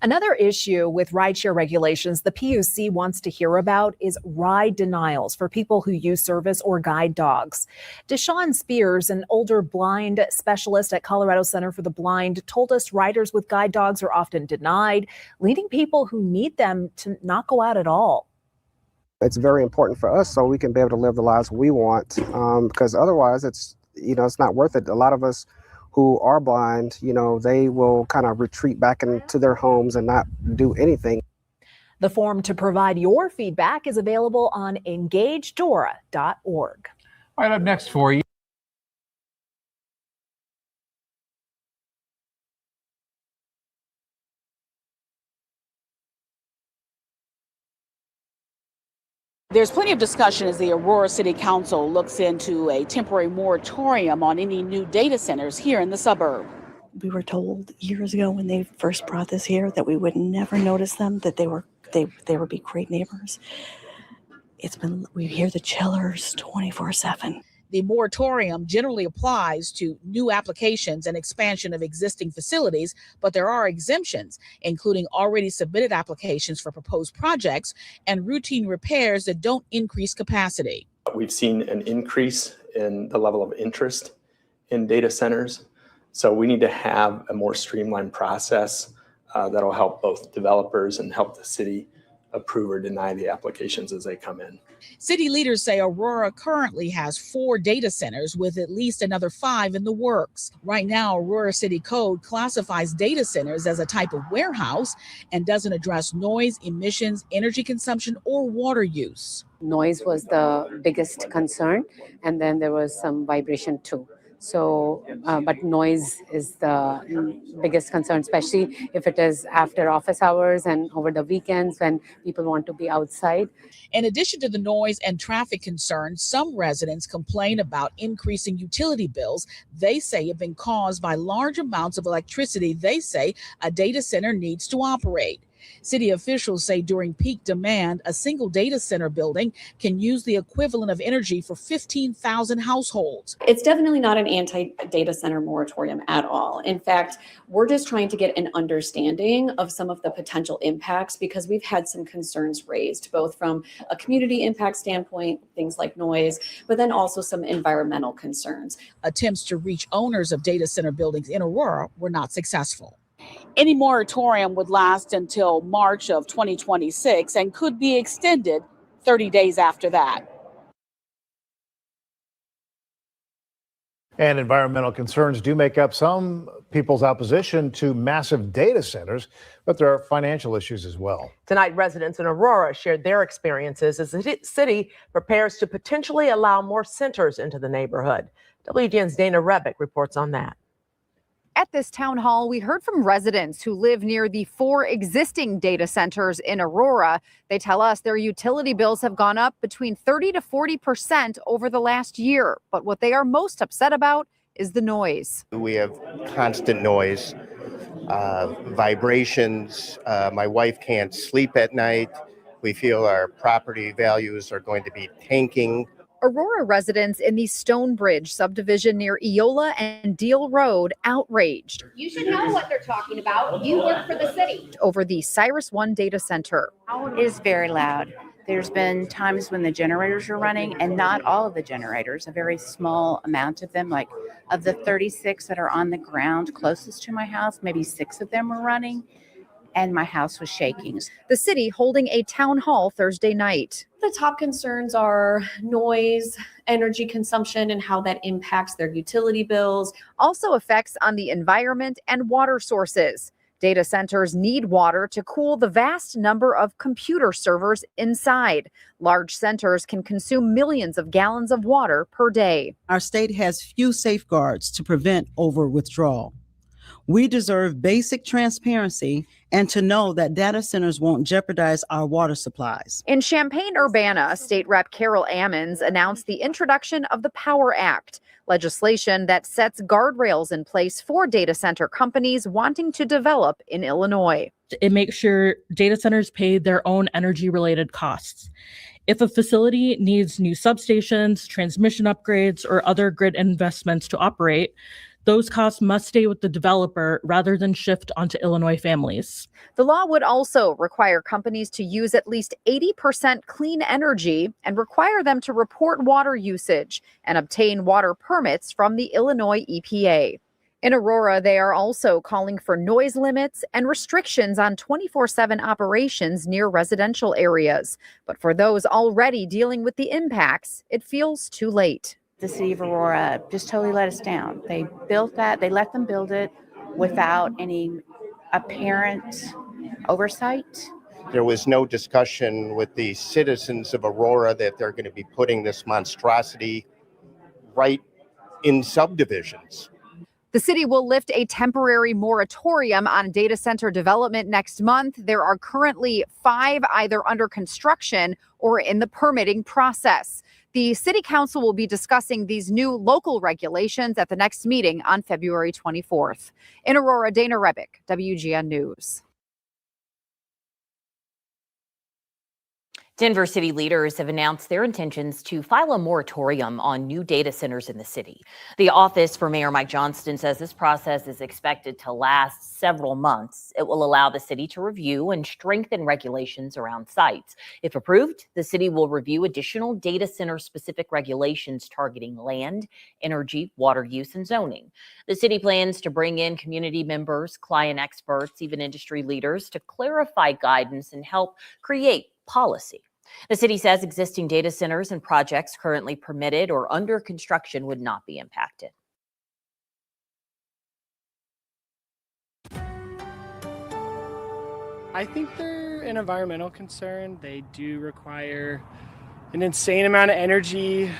Another issue with rideshare regulations the PUC wants to hear about is ride denials for people who use service or guide dogs. Deshaun Spears, an older blind specialist at Colorado Center for the Blind, told us riders with guide dogs are often denied, leading people who need them to not go out at all. It's very important for us so we can be able to live the lives we want, because otherwise it's not worth it. A lot of us who are blind, they will kind of retreat back into their homes and not do anything. The form to provide your feedback is available on engagedora.org. All right, up next for you. There's plenty of discussion as the Aurora City Council looks into a temporary moratorium on any new data centers here in the suburb. We were told years ago when they first brought this here that we would never notice them, that they would be great neighbors. We hear the chillers 24/7. The moratorium generally applies to new applications and expansion of existing facilities, but there are exemptions, including already submitted applications for proposed projects and routine repairs that don't increase capacity. We've seen an increase in the level of interest in data centers, so we need to have a more streamlined process that'll help both developers and help the city approve or deny the applications as they come in. City leaders say Aurora currently has 4 data centers with at least another 5 in the works. Right now, Aurora City Code classifies data centers as a type of warehouse and doesn't address noise, emissions, energy consumption, or water use. Noise was the biggest concern, and then there was some vibration too. So, but noise is the biggest concern, especially if it is after office hours and over the weekends when people want to be outside. In addition to the noise and traffic concerns, some residents complain about increasing utility bills they say have been caused by large amounts of electricity they say a data center needs to operate. City officials say during peak demand, a single data center building can use the equivalent of energy for 15,000 households. It's definitely not an anti-data center moratorium at all. In fact, we're just trying to get an understanding of some of the potential impacts because we've had some concerns raised, both from a community impact standpoint, things like noise, but then also some environmental concerns. Attempts to reach owners of data center buildings in Aurora were not successful. Any moratorium would last until March of 2026 and could be extended 30 days after that. And environmental concerns do make up some people's opposition to massive data centers, but there are financial issues as well. Tonight, residents in Aurora shared their experiences as the city prepares to potentially allow more centers into the neighborhood. WGN's Dana Rebick reports on that. At this town hall, we heard from residents who live near the 4 existing data centers in Aurora. They tell us their utility bills have gone up between 30 to 40% over the last year. But what they are most upset about is the noise. We have constant noise, vibrations. My wife can't sleep at night. We feel our property values are going to be tanking. Aurora residents in the Stonebridge subdivision near Eola and Deal Road outraged. You should know what they're talking about. You work for the city. Over the Cyrus One data center. It is very loud. There's been times when the generators are running, and not all of the generators, a very small amount of them, like of the 36 that are on the ground closest to my house, maybe 6 of them were running, and my house was shaking. The city holding a town hall Thursday night. The top concerns are noise, energy consumption, and how that impacts their utility bills. Also effects on the environment and water sources. Data centers need water to cool the vast number of computer servers inside. Large centers can consume millions of gallons of water per day. Our state has few safeguards to prevent over-withdrawal. We deserve basic transparency and to know that data centers won't jeopardize our water supplies. In Champaign-Urbana, State Rep Carol Ammons announced the introduction of the Power Act, legislation that sets guardrails in place for data center companies wanting to develop in Illinois. It makes sure data centers pay their own energy-related costs. If a facility needs new substations, transmission upgrades, or other grid investments to operate, those costs must stay with the developer rather than shift onto Illinois families. The law would also require companies to use at least 80% clean energy and require them to report water usage and obtain water permits from the Illinois EPA. In Aurora, they are also calling for noise limits and restrictions on 24/7 operations near residential areas. But for those already dealing with the impacts, it feels too late. The city of Aurora just totally let us down. They built that, they let them build it without any apparent oversight. There was no discussion with the citizens of Aurora that they're going to be putting this monstrosity right in subdivisions. The city will lift a temporary moratorium on data center development next month. There are currently 5 either under construction or in the permitting process. The city council will be discussing these new local regulations at the next meeting on February 24th. In Aurora, Dana Rebick, WGN News. Denver city leaders have announced their intentions to file a moratorium on new data centers in the city. The office for Mayor Mike Johnston says this process is expected to last several months. It will allow the city to review and strengthen regulations around sites. If approved, the city will review additional data center specific regulations targeting land, energy, water use, and zoning. The city plans to bring in community members, client experts, even industry leaders to clarify guidance and help create policy. The city says existing data centers and projects currently permitted or under construction would not be impacted. I think they're an environmental concern. They do require an insane amount of energy.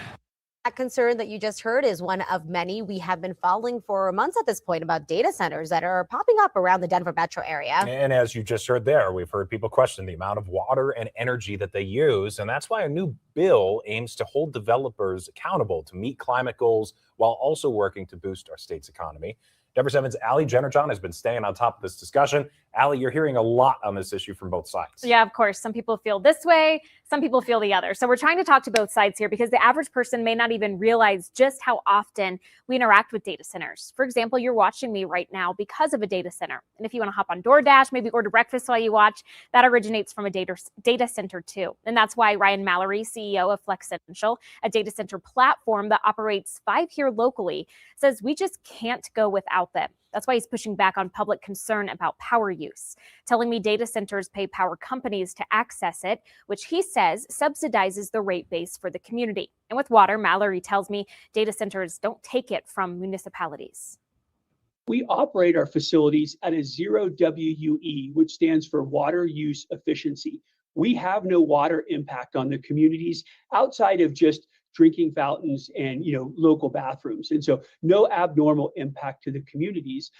That concern that you just heard is one of many we have been following for months at this point about data centers that are popping up around the Denver metro area. And as you just heard there, we've heard people question the amount of water and energy that they use. And that's why a new bill aims to hold developers accountable to meet climate goals while also working to boost our state's economy. Denver 7's Allie Jennerjohn has been staying on top of this discussion. Allie, you're hearing a lot on this issue from both sides. Yeah, of course. Some people feel this way, some people feel the other. So we're trying to talk to both sides here because the average person may not even realize just how often we interact with data centers. For example, you're watching me right now because of a data center. And if you want to hop on DoorDash, maybe order breakfast while you watch, that originates from a data center too. And that's why Ryan Mallory, CEO of Flexential, a data center platform that operates 5 here locally, says we just can't go without them. That's why he's pushing back on public concern about power use, telling me data centers pay power companies to access it, which he says subsidizes the rate base for the community. And with water, Mallory tells me data centers don't take it from municipalities. We operate our facilities at a 0 WUE, which stands for water use efficiency. We have no water impact on the communities outside of just drinking fountains and local bathrooms. And so no abnormal impact to the communities.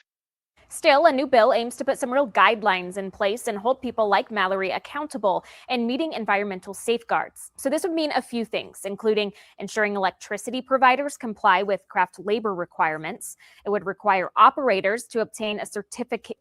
Still, a new bill aims to put some real guidelines in place and hold people like Mallory accountable and meeting environmental safeguards. So this would mean a few things, including ensuring electricity providers comply with craft labor requirements. It would require operators to obtain a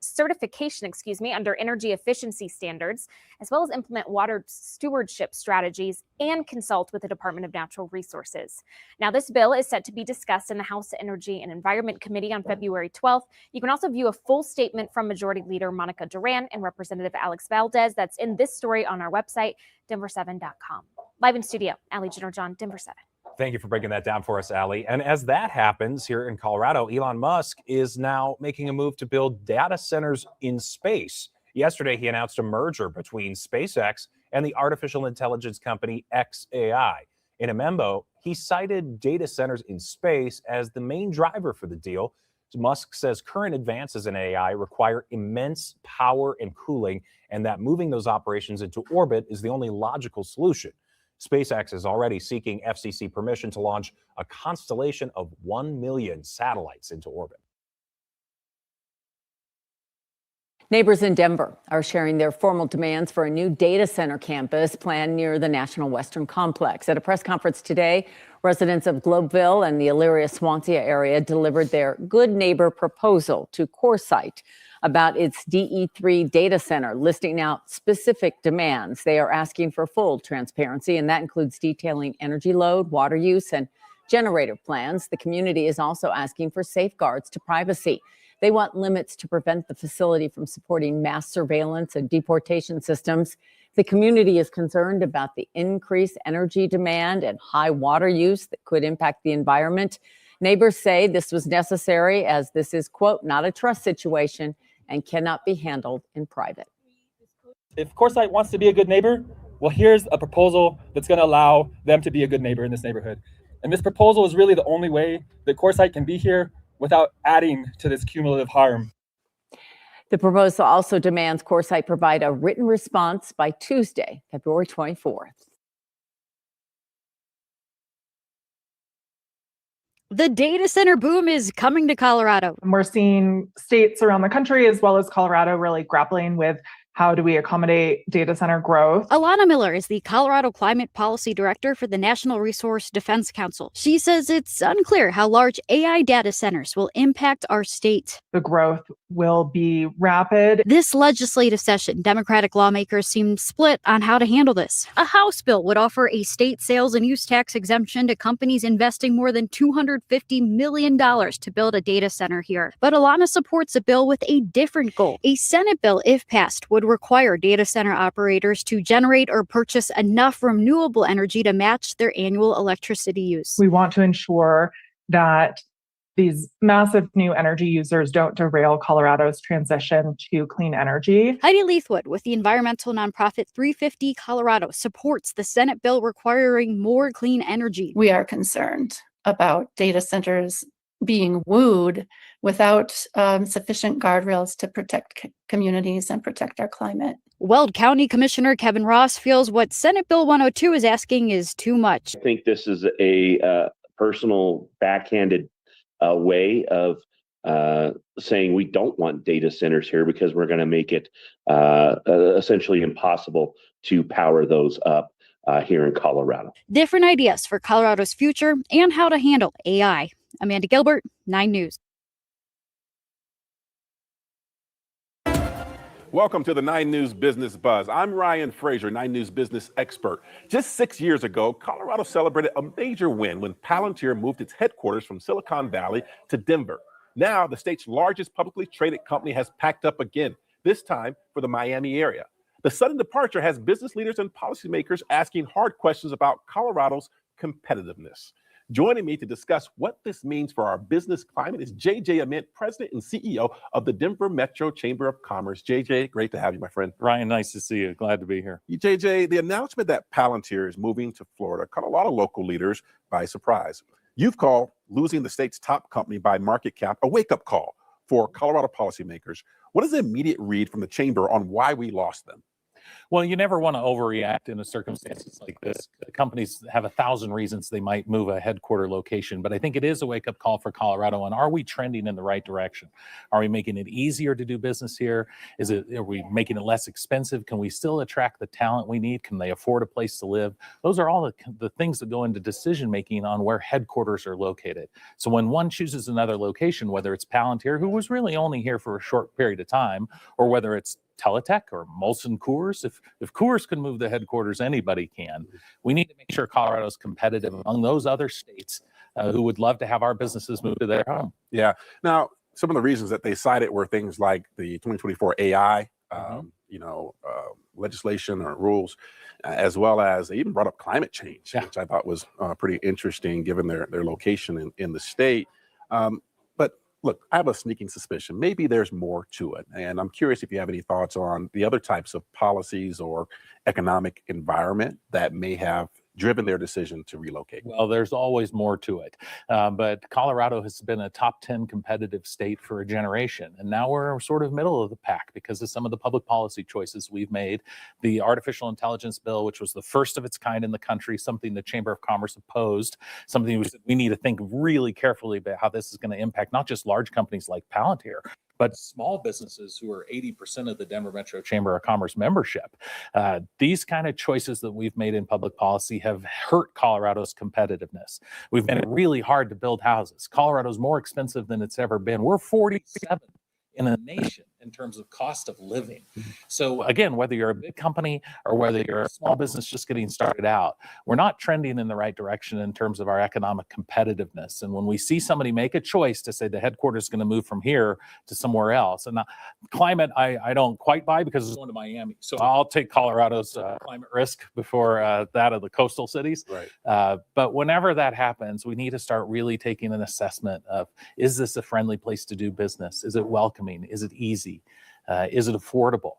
certification under energy efficiency standards, as well as implement water stewardship strategies and consult with the Department of Natural Resources. Now, this bill is set to be discussed in the House Energy and Environment Committee on February 12th. You can also view a full statement from Majority Leader Monica Duran and Representative Alex Valdez. That's in this story on our website, denver7.com. Live in studio, Allie Jennerjohn, Denver 7. Thank you for breaking that down for us, Allie. And as that happens here in Colorado, Elon Musk is now making a move to build data centers in space. Yesterday, he announced a merger between SpaceX and the artificial intelligence company xAI. In a memo, he cited data centers in space as the main driver for the deal. Musk says current advances in AI require immense power and cooling, and that moving those operations into orbit is the only logical solution. SpaceX is already seeking FCC permission to launch a constellation of 1 million satellites into orbit. Neighbors in Denver are sharing their formal demands for a new data center campus planned near the National Western Complex. At a press conference today, residents of Globeville and the Elyria-Swansea area delivered their good neighbor proposal to CoreSite about its DE3 data center, listing out specific demands. They are asking for full transparency, and that includes detailing energy load, water use, and generator plans. The community is also asking for safeguards to privacy. They want limits to prevent the facility from supporting mass surveillance and deportation systems. The community is concerned about the increased energy demand and high water use that could impact the environment. Neighbors say this was necessary as this is, quote, not a trust situation and cannot be handled in private. If CoreSite wants to be a good neighbor, well, here's a proposal that's going to allow them to be a good neighbor in this neighborhood. And this proposal is really the only way that CoreSite can be here without adding to this cumulative harm. The proposal also demands CoreSite provide a written response by Tuesday, February 24th. The data center boom is coming to Colorado. We're seeing states around the country as well as Colorado really grappling with how do we accommodate data center growth? Alana Miller is the Colorado Climate Policy Director for the National Resource Defense Council. She says it's unclear how large AI data centers will impact our state. The growth will be rapid. This legislative session, Democratic lawmakers seem split on how to handle this. A House bill would offer a state sales and use tax exemption to companies investing more than $250 million to build a data center here. But Alana supports a bill with a different goal. A Senate bill, if passed, would require data center operators to generate or purchase enough renewable energy to match their annual electricity use. We want to ensure that these massive new energy users don't derail Colorado's transition to clean energy. Heidi Leithwood with the environmental nonprofit 350 Colorado supports the Senate bill requiring more clean energy. We are concerned about data centers being wooed without sufficient guardrails to protect communities and protect our climate. Weld County Commissioner Kevin Ross feels what Senate Bill 102 is asking is too much. I think this is a personal backhanded way of saying we don't want data centers here because we're going to make it essentially impossible to power those up here in Colorado. Different ideas for Colorado's future and how to handle AI. Amanda Gilbert, 9 News. Welcome to the 9 News Business Buzz. I'm Ryan Frazier, 9 News business expert. Just 6 years ago, Colorado celebrated a major win when Palantir moved its headquarters from Silicon Valley to Denver. Now, the state's largest publicly traded company has packed up again, this time for the Miami area. The sudden departure has business leaders and policymakers asking hard questions about Colorado's competitiveness. Joining me to discuss what this means for our business climate is JJ Ament, President and CEO of the Denver Metro Chamber of Commerce. JJ, great to have you, my friend. Ryan, nice to see you. Glad to be here. JJ, the announcement that Palantir is moving to Florida caught a lot of local leaders by surprise. You've called losing the state's top company by market cap a wake-up call for Colorado policymakers. What is the immediate read from the chamber on why we lost them? Well, you never want to overreact in a circumstances like this. Companies have 1,000 reasons they might move a headquarter location, but I think it is a wake-up call for Colorado. And are we trending in the right direction? Are we making it easier to do business here? Are we making it less expensive? Can we still attract the talent we need? Can they afford a place to live? Those are all the things that go into decision-making on where headquarters are located. So when one chooses another location, whether it's Palantir, who was really only here for a short period of time, or whether it's Teletech or Molson Coors, if Coors can move the headquarters, anybody can. We need to make sure Colorado's competitive among those other states who would love to have our businesses move to their home. Yeah. Now, some of the reasons that they cited were things like the 2024 AI, legislation or rules, as well as they even brought up climate change, which I thought was pretty interesting given their location in the state. Look, I have a sneaking suspicion. Maybe there's more to it. And I'm curious if you have any thoughts on the other types of policies or economic environment that may have driven their decision to relocate. Well, there's always more to it. But Colorado has been a top 10 competitive state for a generation. And now we're sort of middle of the pack because of some of the public policy choices we've made. The artificial intelligence bill, which was the first of its kind in the country, something the Chamber of Commerce opposed, something we need to think really carefully about how this is going to impact not just large companies like Palantir, but small businesses who are 80% of the Denver Metro Chamber of Commerce membership. These kind of choices that we've made in public policy have hurt Colorado's competitiveness. We've made it really hard to build houses. Colorado's more expensive than it's ever been. We're 47 in a nation in terms of cost of living. So again, whether you're a big company or whether you're a small business just getting started out, we're not trending in the right direction in terms of our economic competitiveness. And when we see somebody make a choice to say the headquarters is going to move from here to somewhere else, and climate, I don't quite buy because it's going to Miami. So I'll take Colorado's climate risk before that of the coastal cities. Right. But whenever that happens, we need to start really taking an assessment of, is this a friendly place to do business? Is it welcoming? Is it easy? Is it affordable?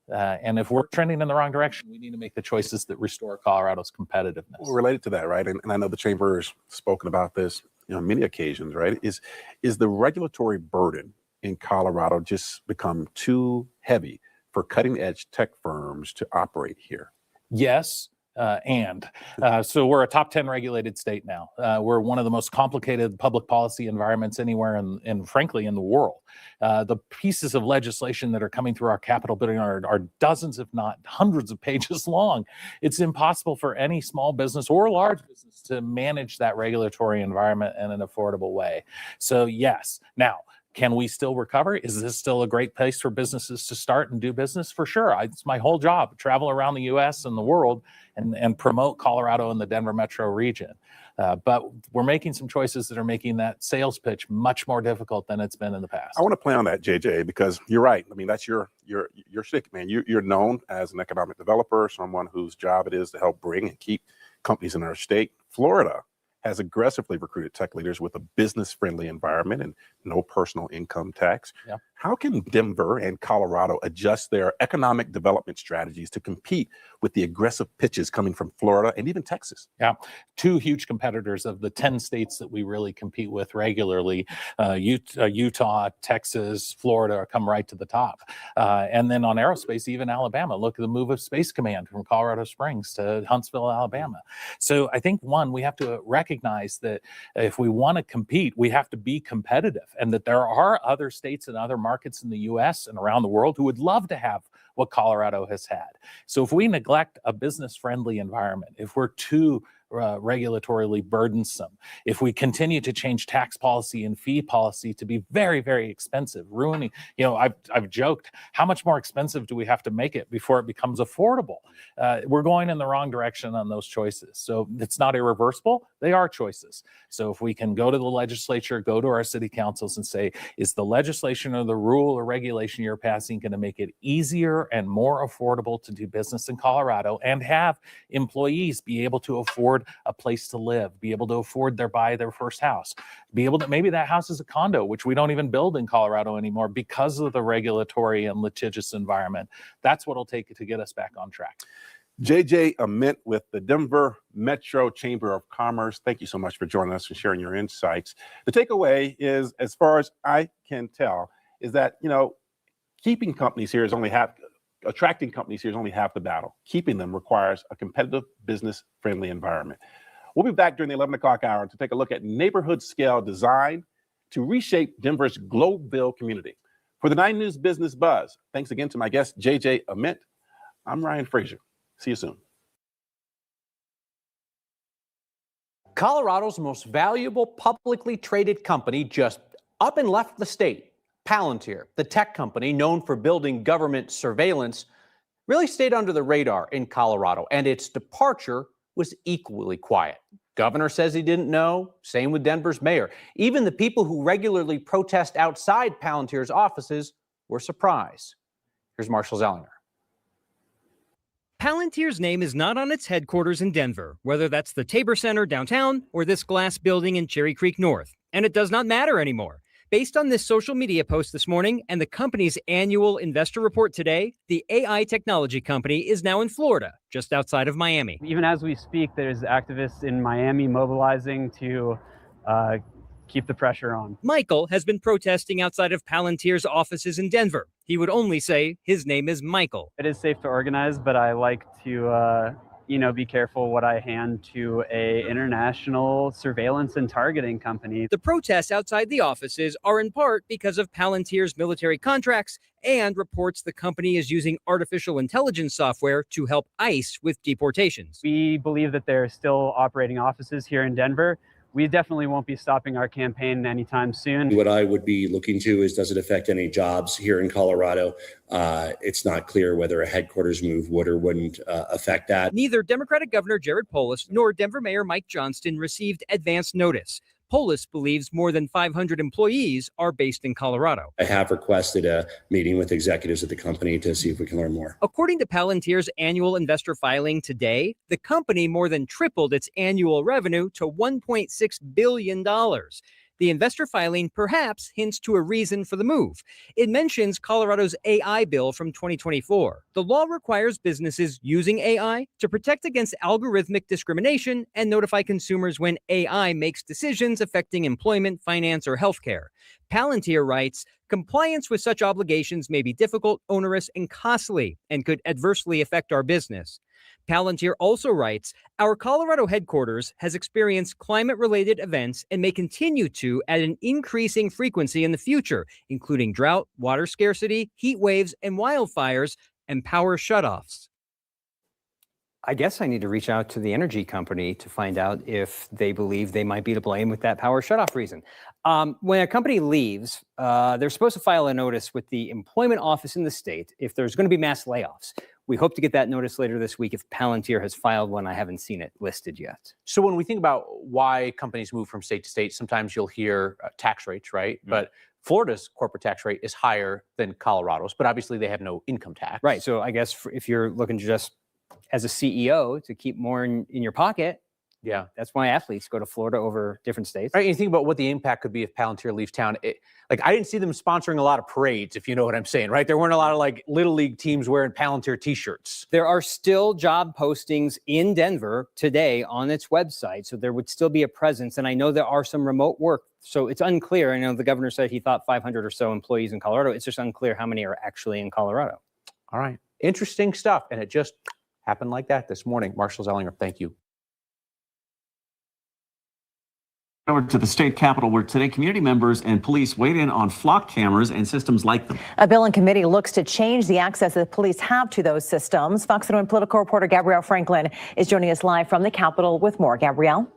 And if we're trending in the wrong direction, we need to make the choices that restore Colorado's competitiveness. Well, related to that, right? And I know the chamber has spoken about this, on many occasions, right? Is the regulatory burden in Colorado just become too heavy for cutting edge tech firms to operate here? Yes. So we're a top 10 regulated state now. We're one of the most complicated public policy environments anywhere and frankly in the world. The pieces of legislation that are coming through our Capitol building are dozens, if not hundreds of pages long. It's impossible for any small business or large business to manage that regulatory environment in an affordable way. So yes, now, can we still recover? Is this still a great place for businesses to start and do business? For sure. It's my whole job, travel around the U.S. and the world and promote Colorado and the Denver metro region. But we're making some choices that are making that sales pitch much more difficult than it's been in the past. I want to play on that, JJ, because you're right. I mean, that's your shtick, man. You're known as an economic developer, someone whose job it is to help bring and keep companies in our state. Florida has aggressively recruited tech leaders with a business-friendly environment and no personal income tax. Yeah. How can Denver and Colorado adjust their economic development strategies to compete with the aggressive pitches coming from Florida and even Texas? Yeah, two huge competitors of the 10 states that we really compete with regularly. Utah, Texas, Florida come right to the top. And then on aerospace, even Alabama. Look at the move of Space Command from Colorado Springs to Huntsville, Alabama. So I think, one, we have to recognize that if we want to compete, we have to be competitive, and that there are other states and other markets in the U.S. and around the world who would love to have what Colorado has had. So if we neglect a business-friendly environment, if we're too regulatorily burdensome, if we continue to change tax policy and fee policy to be very, very expensive, ruining, I've joked, how much more expensive do we have to make it before it becomes affordable? We're going in the wrong direction on those choices. So it's not irreversible. They are choices. So if we can go to the legislature, go to our city councils and say, is the legislation or the rule or regulation you're passing going to make it easier and more affordable to do business in Colorado and have employees be able to afford a place to live, be able to afford buy their first house, be able to, maybe that house is a condo, which we don't even build in Colorado anymore because of the regulatory and litigious environment. That's what it'll take to get us back on track. JJ Ament with the Denver Metro Chamber of Commerce. Thank you so much for joining us and sharing your insights. The takeaway is, as far as I can tell, is that, keeping companies here is only attracting companies here is only half the battle. Keeping them requires a competitive, business-friendly environment. We'll be back during the 11 o'clock hour to take a look at neighborhood-scale design to reshape Denver's Globeville community. For the 9 News Business Buzz, thanks again to my guest, JJ Ament. I'm Ryan Frazier. See you soon. Colorado's most valuable publicly traded company just up and left the state. Palantir, the tech company known for building government surveillance, really stayed under the radar in Colorado, and its departure was equally quiet. Governor says he didn't know, same with Denver's mayor. Even the people who regularly protest outside Palantir's offices were surprised. Here's Marshall Zellinger. Palantir's name is not on its headquarters in Denver, whether that's the Tabor Center downtown or this glass building in Cherry Creek North. And it does not matter anymore. Based on this social media post this morning and the company's annual investor report today, the AI technology company is now in Florida, just outside of Miami. Even as we speak, there's activists in Miami mobilizing to keep the pressure on. Michael has been protesting outside of Palantir's offices in Denver. He would only say his name is Michael. It is safe to organize, but I like to be careful what I hand to a international surveillance and targeting company. The protests outside the offices are in part because of Palantir's military contracts and reports the company is using artificial intelligence software to help ICE with deportations. We believe that there are still operating offices here in Denver. We definitely won't be stopping our campaign anytime soon. What I would be looking to is, does it affect any jobs here in Colorado? It's not clear whether a headquarters move would or wouldn't affect that. Neither Democratic Governor Jared Polis nor Denver Mayor Mike Johnston received advance notice. Polis believes more than 500 employees are based in Colorado. I have requested a meeting with executives at the company to see if we can learn more. According to Palantir's annual investor filing today, the company more than tripled its annual revenue to $1.6 billion. The investor filing perhaps hints to a reason for the move. It mentions Colorado's AI bill from 2024. The law requires businesses using AI to protect against algorithmic discrimination and notify consumers when AI makes decisions affecting employment, finance, or healthcare. Palantir writes, compliance with such obligations may be difficult, onerous, and costly, and could adversely affect our business. Palantir also writes, our Colorado headquarters has experienced climate-related events and may continue to at an increasing frequency in the future, including drought, water scarcity, heat waves, and wildfires, and power shutoffs. I guess I need to reach out to the energy company to find out if they believe they might be to blame with that power shutoff reason. When a company leaves, they're supposed to file a notice with the employment office in the state if there's going to be mass layoffs. We hope to get that notice later this week if Palantir has filed one. I haven't seen it listed yet. So when we think about why companies move from state to state, sometimes you'll hear tax rates, right? Mm-hmm. But Florida's corporate tax rate is higher than Colorado's, but obviously they have no income tax. Right. So I guess if you're looking to just, as a CEO, to keep more in your pocket, yeah, that's why athletes go to Florida over different states. Right. And you think about what the impact could be if Palantir leaves town. I didn't see them sponsoring a lot of parades, if you know what I'm saying, right? There weren't a lot of little league teams wearing Palantir t-shirts. There are still job postings in Denver today on its website, so there would still be a presence. And I know there are some remote work, so it's unclear. I know the governor said he thought 500 or so employees in Colorado. It's just unclear how many are actually in Colorado. All right. Interesting stuff. And it just happened like that this morning. Marshall Zellinger, thank you. Over to the state capitol, where today community members and police weighed in on flock cameras and systems like them. A bill in committee looks to change the access that police have to those systems. Fox 1 political reporter Gabrielle Franklin is joining us live from the Capitol with more. Gabrielle.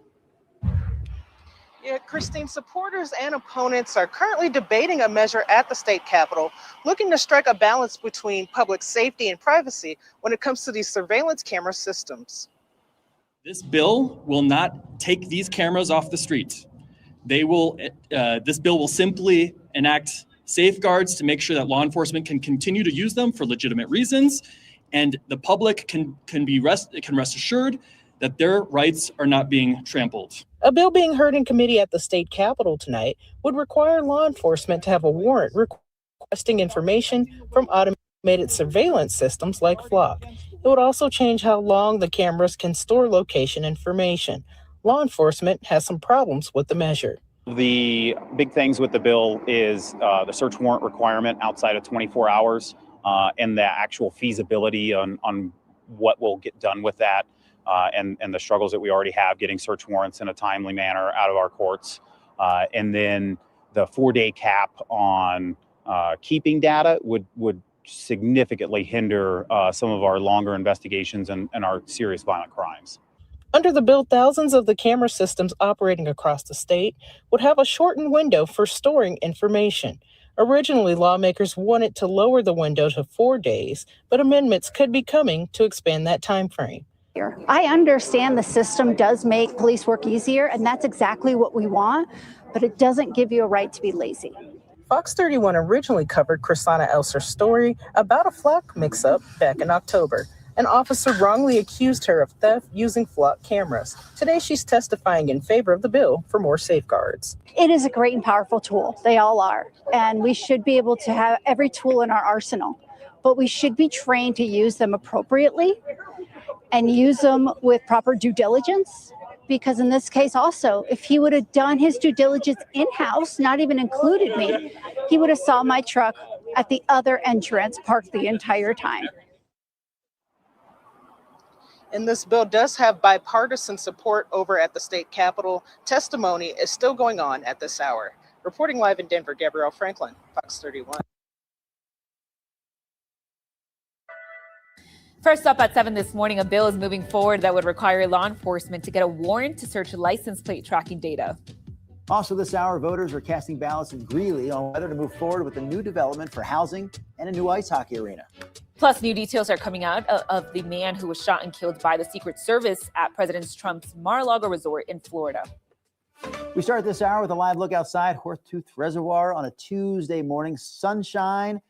Yeah, Christine, supporters and opponents are currently debating a measure at the state capitol, looking to strike a balance between public safety and privacy when it comes to these surveillance camera systems. This bill will not take these cameras off the streets. They will. This bill will simply enact safeguards to make sure that law enforcement can continue to use them for legitimate reasons, and the public can rest assured that their rights are not being trampled. A bill being heard in committee at the state capitol tonight would require law enforcement to have a warrant requesting information from automated surveillance systems like Flock. It would also change how long the cameras can store location information. Law enforcement has some problems with the measure. The big things with the bill is the search warrant requirement outside of 24 hours and the actual feasibility on what will get done with that and the struggles that we already have getting search warrants in a timely manner out of our courts. And then the 4-day cap on keeping data would significantly hinder some of our longer investigations and our serious violent crimes. Under the bill, thousands of the camera systems operating across the state would have a shortened window for storing information. Originally, lawmakers wanted to lower the window to 4 days, but amendments could be coming to expand that time frame. I understand the system does make police work easier, and that's exactly what we want, but it doesn't give you a right to be lazy. Fox 31 originally covered Chrisana Elser's story about a flock mix-up back in October. An officer wrongly accused her of theft using flock cameras. Today, she's testifying in favor of the bill for more safeguards. It is a great and powerful tool. They all are. And we should be able to have every tool in our arsenal. But we should be trained to use them appropriately and use them with proper due diligence. Because in this case also, if he would have done his due diligence in-house, not even included me, he would have saw my truck at the other entrance parked the entire time. And this bill does have bipartisan support over at the state capitol. Testimony is still going on at this hour. Reporting live in Denver, Gabrielle Franklin, Fox 31. First up at 7 this morning, a bill is moving forward that would require law enforcement to get a warrant to search license plate tracking data. Also this hour, voters are casting ballots in Greeley on whether to move forward with a new development for housing and a new ice hockey arena. Plus, new details are coming out of the man who was shot and killed by the Secret Service at President Trump's Mar-a-Lago resort in Florida. We start this hour with a live look outside Horsetooth Reservoir on a Tuesday morning. Sunshine.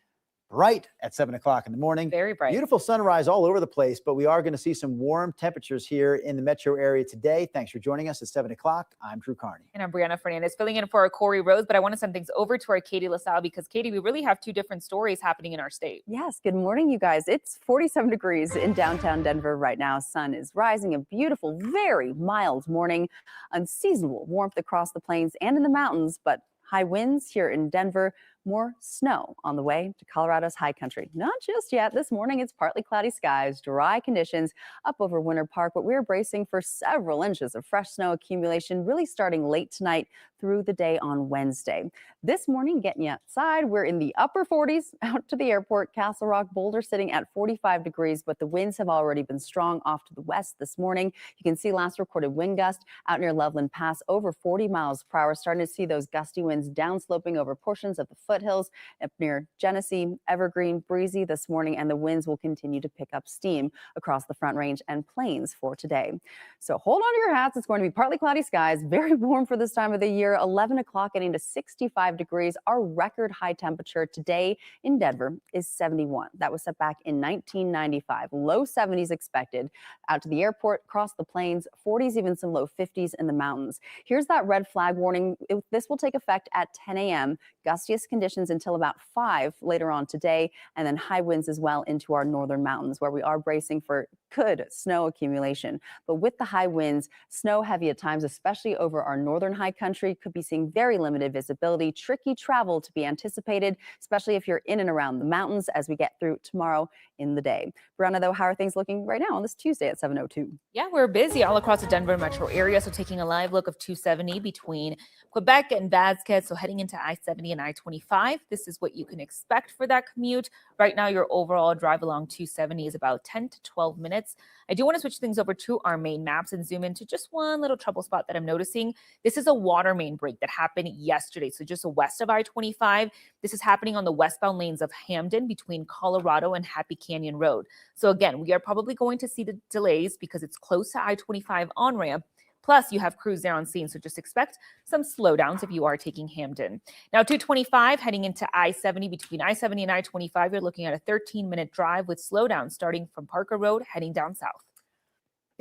Bright at 7 o'clock in the morning. Very bright. Beautiful sunrise all over the place, but we are going to see some warm temperatures here in the metro area today. Thanks for joining us at 7 o'clock. I'm Drew Carney. And I'm Brianna Fernandez filling in for our Corey Rose, but I want to send things over to our Katie LaSalle because, Katie, we really have two different stories happening in our state. Yes, good morning, you guys. It's 47 degrees in downtown Denver right now. Sun is rising, a beautiful, very mild morning. Unseasonable warmth across the plains and in the mountains, but high winds here in Denver. More snow on the way to Colorado's high country. Not just yet. This morning, it's partly cloudy skies, dry conditions up over Winter Park, but we're bracing for several inches of fresh snow accumulation, really starting late tonight through the day on Wednesday. This morning, getting you outside, we're in the upper 40s out to the airport. Castle Rock, Boulder sitting at 45 degrees, but the winds have already been strong off to the west this morning. You can see last recorded wind gust out near Loveland Pass over 40 miles per hour. Starting to see those gusty winds downsloping over portions of the foothills up near Genesee, Evergreen, breezy this morning, and the winds will continue to pick up steam across the Front Range and plains for today. So hold on to your hats. It's going to be partly cloudy skies, very warm for this time of the year. 11 o'clock getting to 65 degrees. Our record high temperature today in Denver is 71. That was set back in 1995. Low 70s expected out to the airport, across the plains, 40s, even some low 50s in the mountains. Here's that red flag warning. This will take effect at 10 a.m. Gustiest conditions conditions until about 5 later on today, and then high winds as well into our northern mountains, where we are bracing for good snow accumulation. But with the high winds, snow heavy at times, especially over our northern high country, could be seeing very limited visibility, tricky travel to be anticipated, especially if you're in and around the mountains as we get through tomorrow in the day. Brianna, though, how are things looking right now on this Tuesday at 7:02? Yeah, we're busy all across the Denver metro area. So taking a live look of 270 between Quebec and Bacc. So heading into I-70 and I-25, this is what you can expect for that commute. Right now, your overall drive along 270 is about 10 to 12 minutes. I do want to switch things over to our main maps and zoom into just one little trouble spot that I'm noticing. This is a water main break that happened yesterday. So just west of I-25, this is happening on the westbound lanes of Hamden between Colorado and Happy Canyon Road. So again, we are probably going to see the delays because it's close to I-25 on-ramp. Plus, you have crews there on scene, so just expect some slowdowns if you are taking Hamden. Now, 225 heading into I-70 between I-70 and I-25, you're looking at a 13-minute drive with slowdowns starting from Parker Road heading down south.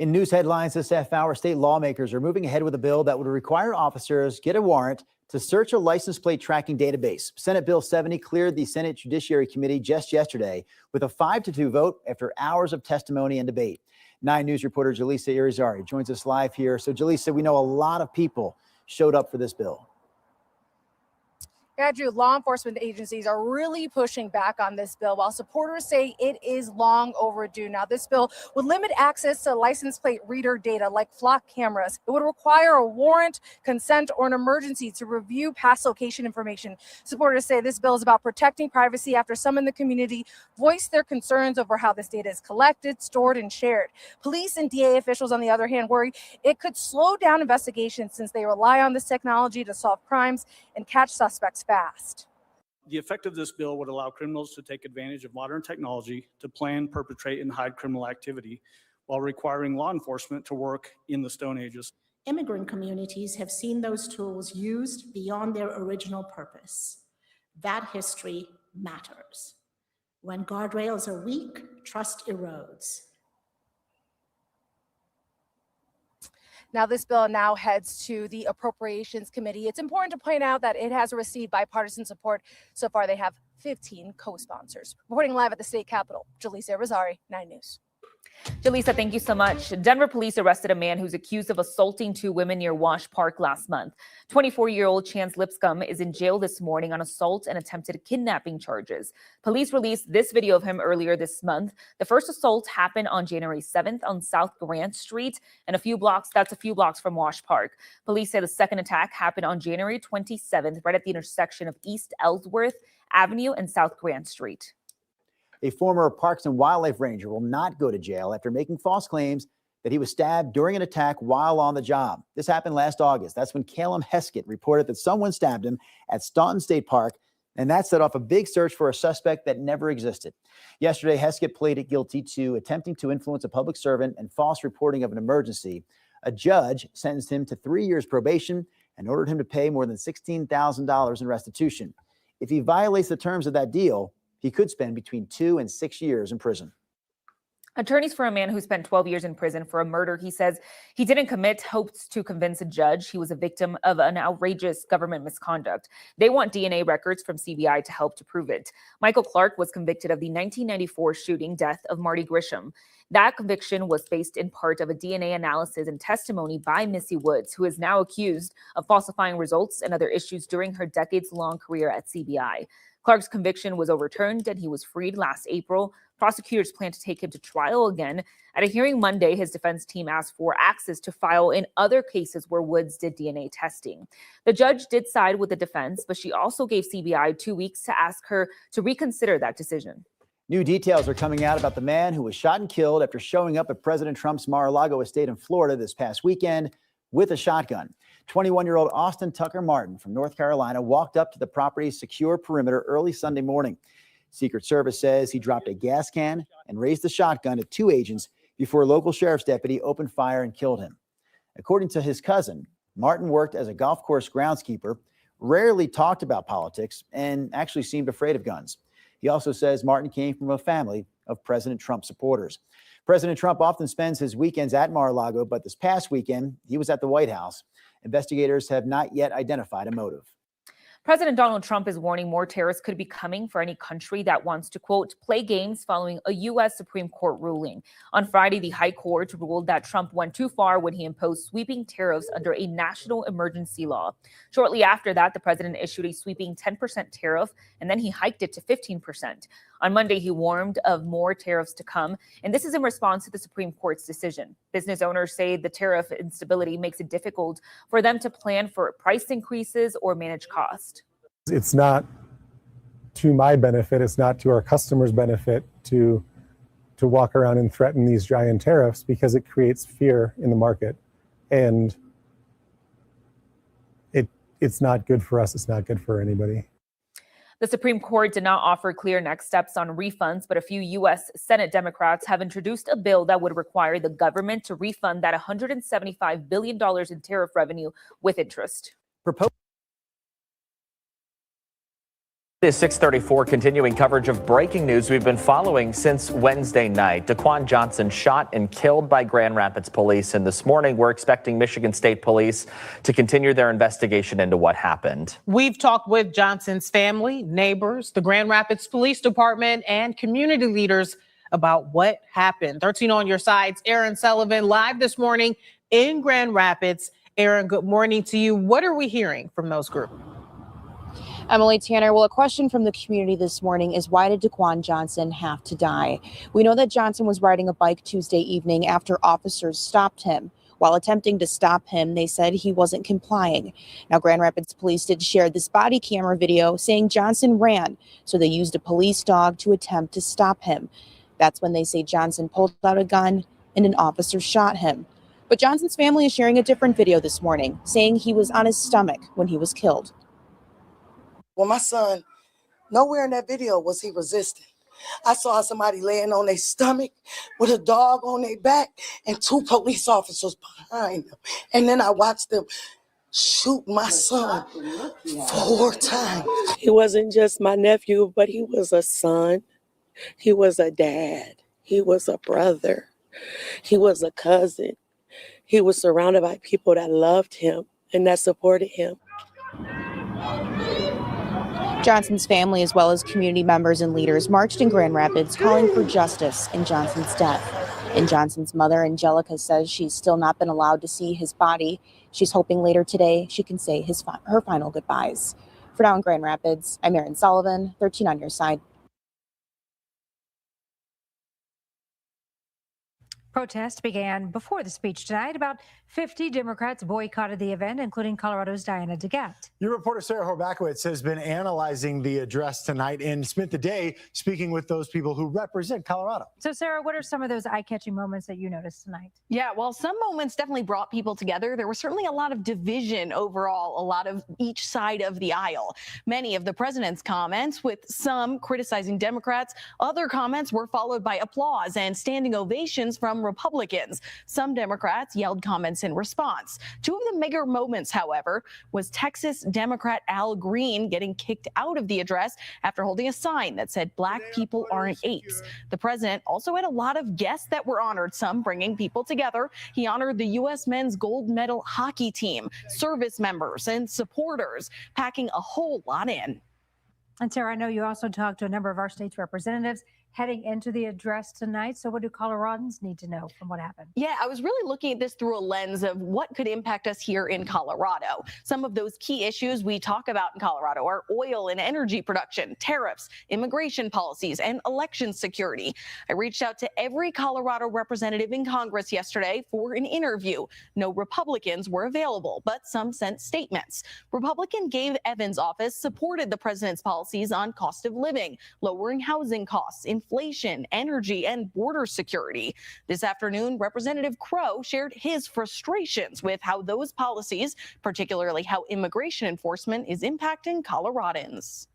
In news headlines this half hour, state lawmakers are moving ahead with a bill that would require officers get a warrant to search a license plate tracking database. Senate Bill 70 cleared the Senate Judiciary Committee just yesterday with a 5-2 vote after hours of testimony and debate. 9 News reporter Jaleesa Irizarry joins us live here. So Jaleesa, we know a lot of people showed up for this bill. Yeah, Drew, law enforcement agencies are really pushing back on this bill, while supporters say it is long overdue. Now, this bill would limit access to license plate reader data like flock cameras. It would require a warrant, consent, or an emergency to review past location information. Supporters say this bill is about protecting privacy after some in the community voiced their concerns over how this data is collected, stored, and shared. Police and DA officials, on the other hand, worry it could slow down investigations since they rely on this technology to solve crimes and catch suspects fast. The effect of this bill would allow criminals to take advantage of modern technology to plan, perpetrate, and hide criminal activity while requiring law enforcement to work in the Stone Ages. Immigrant communities have seen those tools used beyond their original purpose. That history matters. When guardrails are weak, trust erodes. Now, this bill now heads to the Appropriations Committee. It's important to point out that it has received bipartisan support. So far, they have 15 co-sponsors. Reporting live at the state capitol, Jaleesa Irizarry, 9 News. Jaleesa, thank you so much. Denver police arrested a man who's accused of assaulting 2 women near Wash Park last month. 24-year-old Chance Lipscomb is in jail this morning on assault and attempted kidnapping charges. Police released this video of him earlier this month. The first assault happened on January 7th on South Grant Street and a few blocks from Wash Park. Police say the second attack happened on January 27th, right at the intersection of East Ellsworth Avenue and South Grant Street. A former Parks and Wildlife ranger will not go to jail after making false claims that he was stabbed during an attack while on the job. This happened last August. That's when Calum Heskett reported that someone stabbed him at Staunton State Park, and that set off a big search for a suspect that never existed. Yesterday, Heskett pleaded guilty to attempting to influence a public servant and false reporting of an emergency. A judge sentenced him to 3 years probation and ordered him to pay more than $16,000 in restitution. If he violates the terms of that deal, he could spend between 2 and 6 years in prison. Attorneys for a man who spent 12 years in prison for a murder he says he didn't commit hopes to convince a judge he was a victim of an outrageous government misconduct. They want DNA records from CBI to help to prove it. Michael Clark was convicted of the 1994 shooting death of Marty Grisham. That conviction was based in part of a DNA analysis and testimony by Missy Woods, who is now accused of falsifying results and other issues during her decades-long career at CBI. Clark's conviction was overturned and he was freed last April. Prosecutors plan to take him to trial again. At a hearing Monday, his defense team asked for access to file in other cases where Woods did DNA testing. The judge did side with the defense, but she also gave CBI 2 weeks to ask her to reconsider that decision. New details are coming out about the man who was shot and killed after showing up at President Trump's Mar-a-Lago estate in Florida this past weekend with a shotgun. 21-year-old Austin Tucker Martin from North Carolina walked up to the property's secure perimeter early Sunday morning. Secret Service says he dropped a gas can and raised the shotgun at 2 agents before a local sheriff's deputy opened fire and killed him. According to his cousin, Martin worked as a golf course groundskeeper, rarely talked about politics, and actually seemed afraid of guns. He also says Martin came from a family of President Trump supporters. President Trump often spends his weekends at Mar-a-Lago, but this past weekend, he was at the White House. Investigators have not yet identified a motive. President Donald Trump is warning more tariffs could be coming for any country that wants to, quote, play games following a U.S. Supreme Court ruling. On Friday, the High Court ruled that Trump went too far when he imposed sweeping tariffs under a national emergency law. Shortly after that, the president issued a sweeping 10% tariff, and then he hiked it to 15%. On Monday, he warned of more tariffs to come, and this is in response to the Supreme Court's decision. Business owners say the tariff instability makes it difficult for them to plan for price increases or manage cost. It's not to my benefit, it's not to our customers' benefit to walk around and threaten these giant tariffs, because it creates fear in the market. And it's not good for us, it's not good for anybody. The Supreme Court did not offer clear next steps on refunds, but a few U.S. Senate Democrats have introduced a bill that would require the government to refund that $175 billion in tariff revenue with interest. It is 6:34, continuing coverage of breaking news we've been following since Wednesday night. Daquan Johnson shot and killed by Grand Rapids police, and this morning we're expecting Michigan State Police to continue their investigation into what happened. We've talked with Johnson's family, neighbors, the Grand Rapids Police Department, and community leaders about what happened. 13 on your sides, Aaron Sullivan live this morning in Grand Rapids. Aaron, good morning to you. What are we hearing from those groups? Emily, Tanner, well, a question from the community this morning is, why did Daquan Johnson have to die? We know that Johnson was riding a bike Tuesday evening after officers stopped him. While attempting to stop him, they said he wasn't complying. Now, Grand Rapids police did share this body camera video saying Johnson ran, so they used a police dog to attempt to stop him. That's when they say Johnson pulled out a gun and an officer shot him. But Johnson's family is sharing a different video this morning, saying he was on his stomach when he was killed. Well, my son, nowhere in that video was he resisting. I saw somebody laying on their stomach with a dog on their back and 2 police officers behind them. And then I watched them shoot my son 4 times. He wasn't just my nephew, but he was a son. He was a dad. He was a brother. He was a cousin. He was surrounded by people that loved him and that supported him. Johnson's family, as well as community members and leaders, marched in Grand Rapids calling for justice in Johnson's death. And Johnson's mother, Angelica, says she's still not been allowed to see his body. She's hoping later today she can say her final goodbyes. For now in Grand Rapids, I'm Aaron Sullivan, 13 on your side. Protests began before the speech tonight. About 50 Democrats boycotted the event, including Colorado's Diana DeGette. Your reporter Sarah Horbakowitz has been analyzing the address tonight and spent the day speaking with those people who represent Colorado. So, Sarah, what are some of those eye-catching moments that you noticed tonight? Yeah, well, some moments definitely brought people together. There was certainly a lot of division overall, a lot of each side of the aisle. Many of the president's comments, with some criticizing Democrats, other comments were followed by applause and standing ovations from Republicans. Some Democrats yelled comments in response. 2 of the bigger moments, however, was Texas Democrat Al Green getting kicked out of the address after holding a sign that said Black people aren't apes. The president also had a lot of guests that were honored, some bringing people together. He honored the U.S. men's gold medal hockey team, service members, and supporters, packing a whole lot in. And Sarah, I know you also talked to a number of our state's representatives heading into the address tonight. So what do Coloradans need to know from what happened? Yeah, I was really looking at this through a lens of what could impact us here in Colorado. Some of those key issues we talk about in Colorado are oil and energy production, tariffs, immigration policies, and election security. I reached out to every Colorado representative in Congress yesterday for an interview. No Republicans were available, but some sent statements. Republican Gabe Evans' office supported the president's policies on cost of living, lowering housing costs, inflation, energy, and border security. This afternoon, Representative Crow shared his frustrations with how those policies, particularly how immigration enforcement, is impacting Coloradans.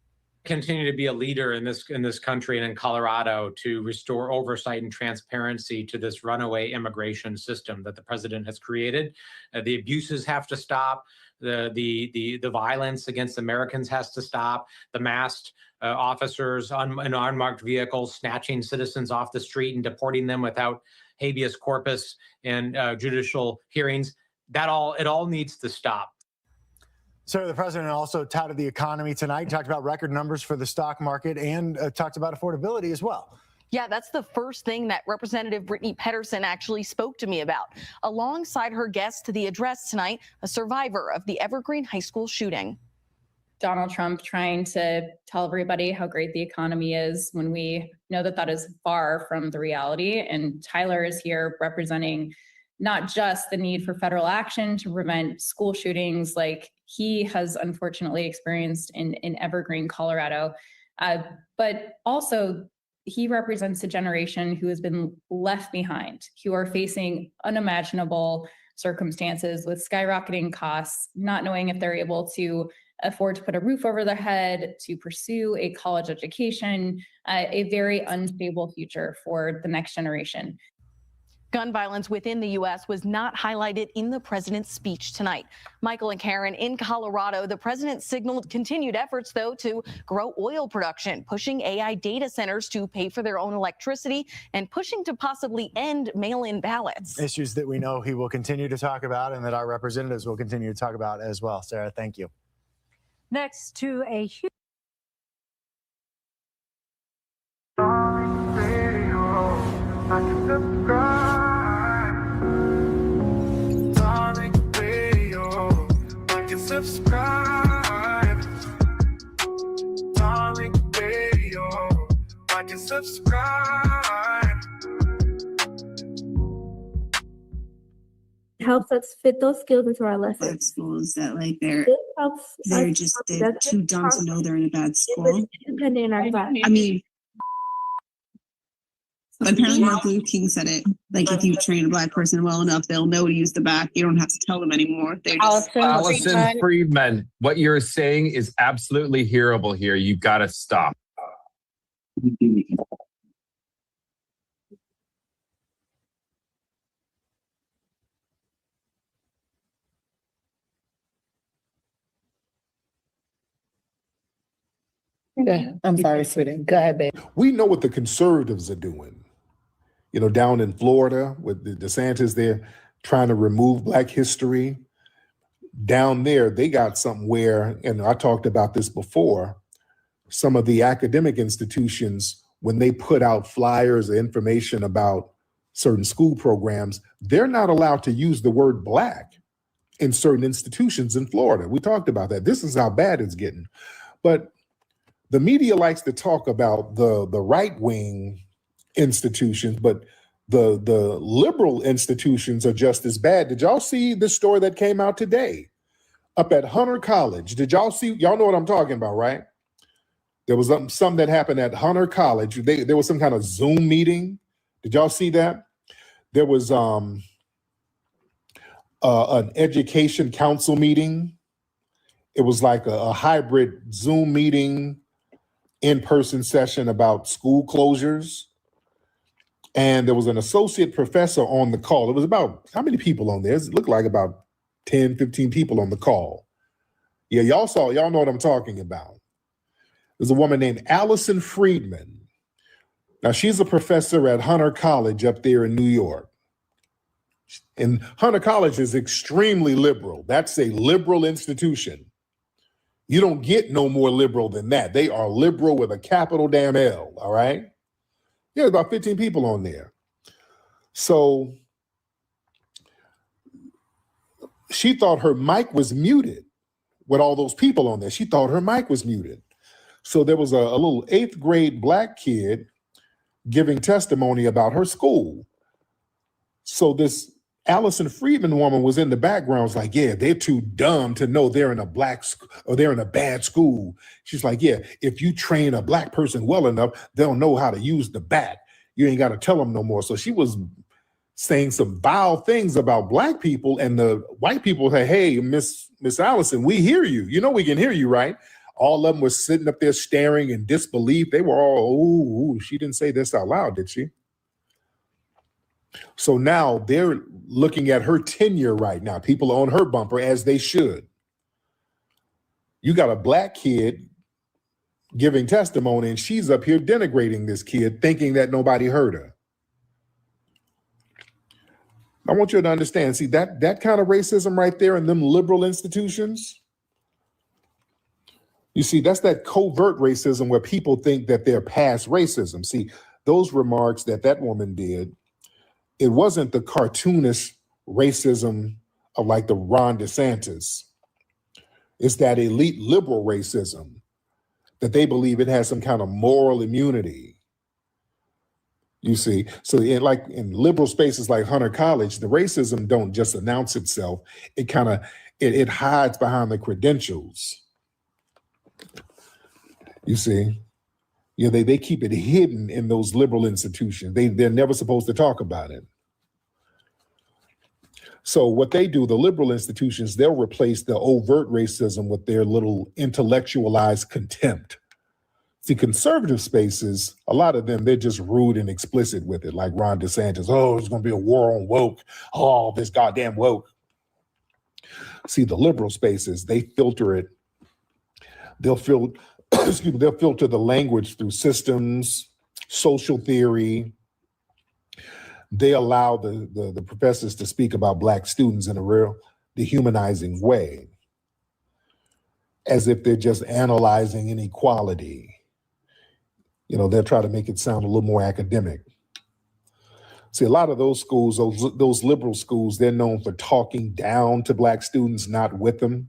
Continue to be a leader in this country and in Colorado to restore oversight and transparency to this runaway immigration system that the president has created. The abuses have to stop. The violence against Americans has to stop. The masked officers in unmarked vehicles snatching citizens off the street and deporting them without habeas corpus and judicial hearings. It all needs to stop. Sarah, the president also touted the economy tonight, talked about record numbers for the stock market, and talked about affordability as well. Yeah, that's the first thing that Representative Brittany Pedersen actually spoke to me about. Alongside her guest to the address tonight, a survivor of the Evergreen High School shooting. Donald Trump trying to tell everybody how great the economy is when we know that that is far from the reality. And Tyler is here representing not just the need for federal action to prevent school shootings like he has unfortunately experienced in Evergreen, Colorado, but also he represents a generation who has been left behind, who are facing unimaginable circumstances with skyrocketing costs, not knowing if they're able to afford to put a roof over their head, to pursue a college education, a very unstable future for the next generation. Gun violence within the U.S. was not highlighted in the president's speech tonight. Michael and Karen, in Colorado, the president signaled continued efforts, though, to grow oil production, pushing AI data centers to pay for their own electricity, and pushing to possibly end mail-in ballots. Issues that we know he will continue to talk about and that our representatives will continue to talk about as well. Sarah, thank you. Next to a huge subscribe. Darling Radio, like and subscribe. It helps us fit those skills into our lessons. Black schools that like they're they're too dumb to know they're in a bad school. Independent in our class. I mean, apparently Martin Luther King said it. Like if you train a Black person well enough, they'll know to use the bacc. You don't have to tell them anymore. They just Allison Friedman, what you're saying is absolutely hearable here. You've got to stop. I'm sorry, sweetie. Go ahead, babe. We know what the conservatives are doing. You know, down in Florida with the DeSantis, they're trying to remove Black history. Down there, they got something where, and I talked about this before, some of the academic institutions, when they put out flyers or information about certain school programs, they're not allowed to use the word Black in certain institutions in Florida. We talked about that. This is how bad it's getting. But the media likes to talk about the right-wing institutions, but the liberal institutions are just as bad. Did y'all see the story that came out today up at Hunter College? Did y'all see? Y'all know what I'm talking about, right? There was something that happened at Hunter College. There was some kind of Zoom meeting. Did y'all see that? There was an education council meeting. It was like a hybrid Zoom meeting, in-person session about school closures. And there was an associate professor on the call. It was about, how many people on there? It looked like about 10, 15 people on the call. Yeah, y'all know what I'm talking about. There's a woman named Allison Friedman. Now, she's a professor at Hunter College up there in New York. And Hunter College is extremely liberal. That's a liberal institution. You don't get no more liberal than that. They are liberal with a capital damn L, all right? Yeah, about 15 people on there. So she thought her mic was muted with all those people on there. She thought her mic was muted. So there was a little 8th grade Black kid giving testimony about her school. So this Allison Friedman woman was in the background, was like, yeah, they're too dumb to know they're in a Black or they're in a bad school. She's like, yeah, if you train a Black person well enough, they'll know how to use the bacc. You ain't got to tell them no more. So she was saying some vile things about Black people, and the white people say, hey, Miss Allison, we hear you. You know we can hear you, right? All of them were sitting up there staring in disbelief. They were all, ooh, she didn't say this out loud, did she? So now they're looking at her tenure right now. People on her bumper, as they should. You got a Black kid giving testimony, and she's up here denigrating this kid, thinking that nobody heard her. I want you to understand, see, that kind of racism right there in them liberal institutions, You see, that's that covert racism where people think that they're past racism. See, those remarks that woman did, it wasn't the cartoonist racism of like the Ron DeSantis. It's that elite liberal racism that they believe it has some kind of moral immunity. You see, so in liberal spaces like Hunter College, the racism don't just announce itself. It kind of it hides behind the credentials. You see, they keep it hidden in those liberal institutions. They're never supposed to talk about it. So what they do, the liberal institutions, they'll replace the overt racism with their little intellectualized contempt. See, conservative spaces, a lot of them, they're just rude and explicit with it, like Ron DeSantis. Oh, it's going to be a war on woke. Oh, this goddamn woke. See, the liberal spaces, they filter it. They'll filter the language through systems, social theory. They allow the professors to speak about Black students in a real dehumanizing way, as if they're just analyzing inequality. They'll try to make it sound a little more academic. See, a lot of those schools, those liberal schools, they're known for talking down to Black students, not with them.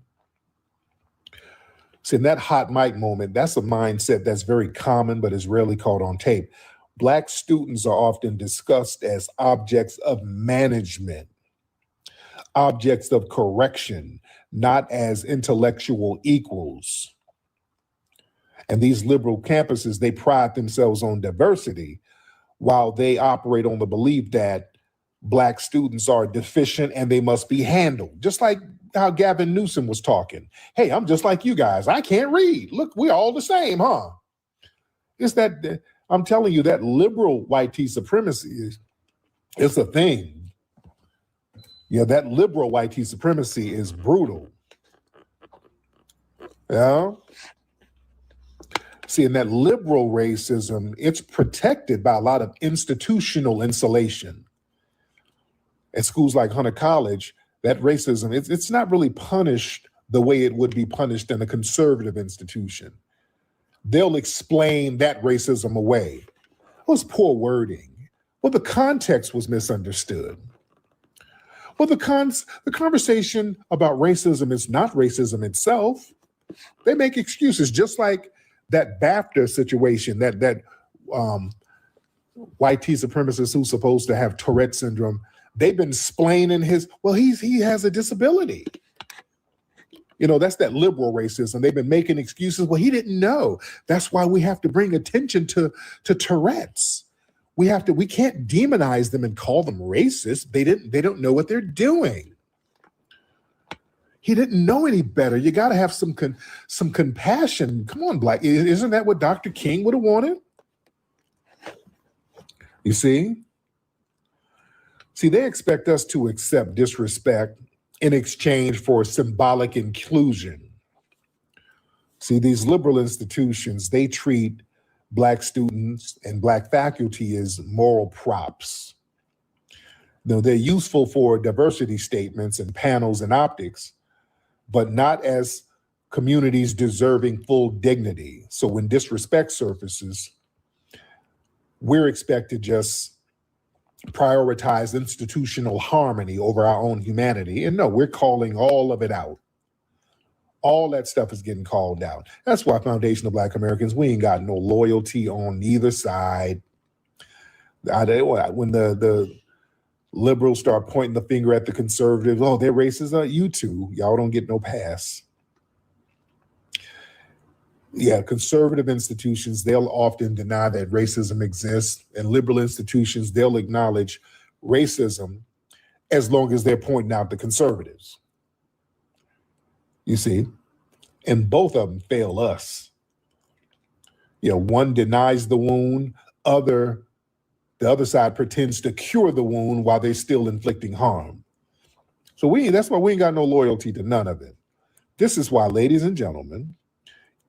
See, in that hot mic moment, that's a mindset that's very common, but is rarely caught on tape. Black students are often discussed as objects of management, objects of correction, not as intellectual equals. And these liberal campuses, they pride themselves on diversity while they operate on the belief that Black students are deficient and they must be handled. Just like how Gavin Newsom was talking. Hey, I'm just like you guys. I can't read. Look, we're all the same, huh? It's that, I'm telling you, that liberal white supremacy is a thing. That liberal white supremacy is brutal. Yeah. See, in that liberal racism, it's protected by a lot of institutional insulation. At schools like Hunter College, that racism, it's not really punished the way it would be punished in a conservative institution. They'll explain that racism away. It was poor wording. Well, the context was misunderstood. Well, the conversation about racism is not racism itself. They make excuses, just like that BAFTA situation, that white supremacist who's supposed to have Tourette syndrome. They've been explaining he has a disability. That's that liberal racism. They've been making excuses. Well, he didn't know. That's why we have to bring attention to Tourette's. We can't demonize them and call them racist. They don't know what they're doing. He didn't know any better. You got to have some compassion. Come on, Black. Isn't that what Dr. King would have wanted? You see? See, they expect us to accept disrespect in exchange for symbolic inclusion. See, these liberal institutions, they treat Black students and Black faculty as moral props. They're useful for diversity statements and panels and optics, but not as communities deserving full dignity. So when disrespect surfaces, we're expected to just prioritize institutional harmony over our own humanity. And no, we're calling all of it out. All that stuff is getting called out. That's why foundational Black Americans, we ain't got no loyalty on neither side. When the liberals start pointing the finger at the conservatives, oh, they're racist. You too. Y'all don't get no pass. Yeah, conservative institutions, they'll often deny that racism exists, and liberal institutions, they'll acknowledge racism as long as they're pointing out the conservatives. You see, and both of them fail us. One denies the wound, the other side pretends to cure the wound while they're still inflicting harm. So that's why we ain't got no loyalty to none of it. This is why, ladies and gentlemen,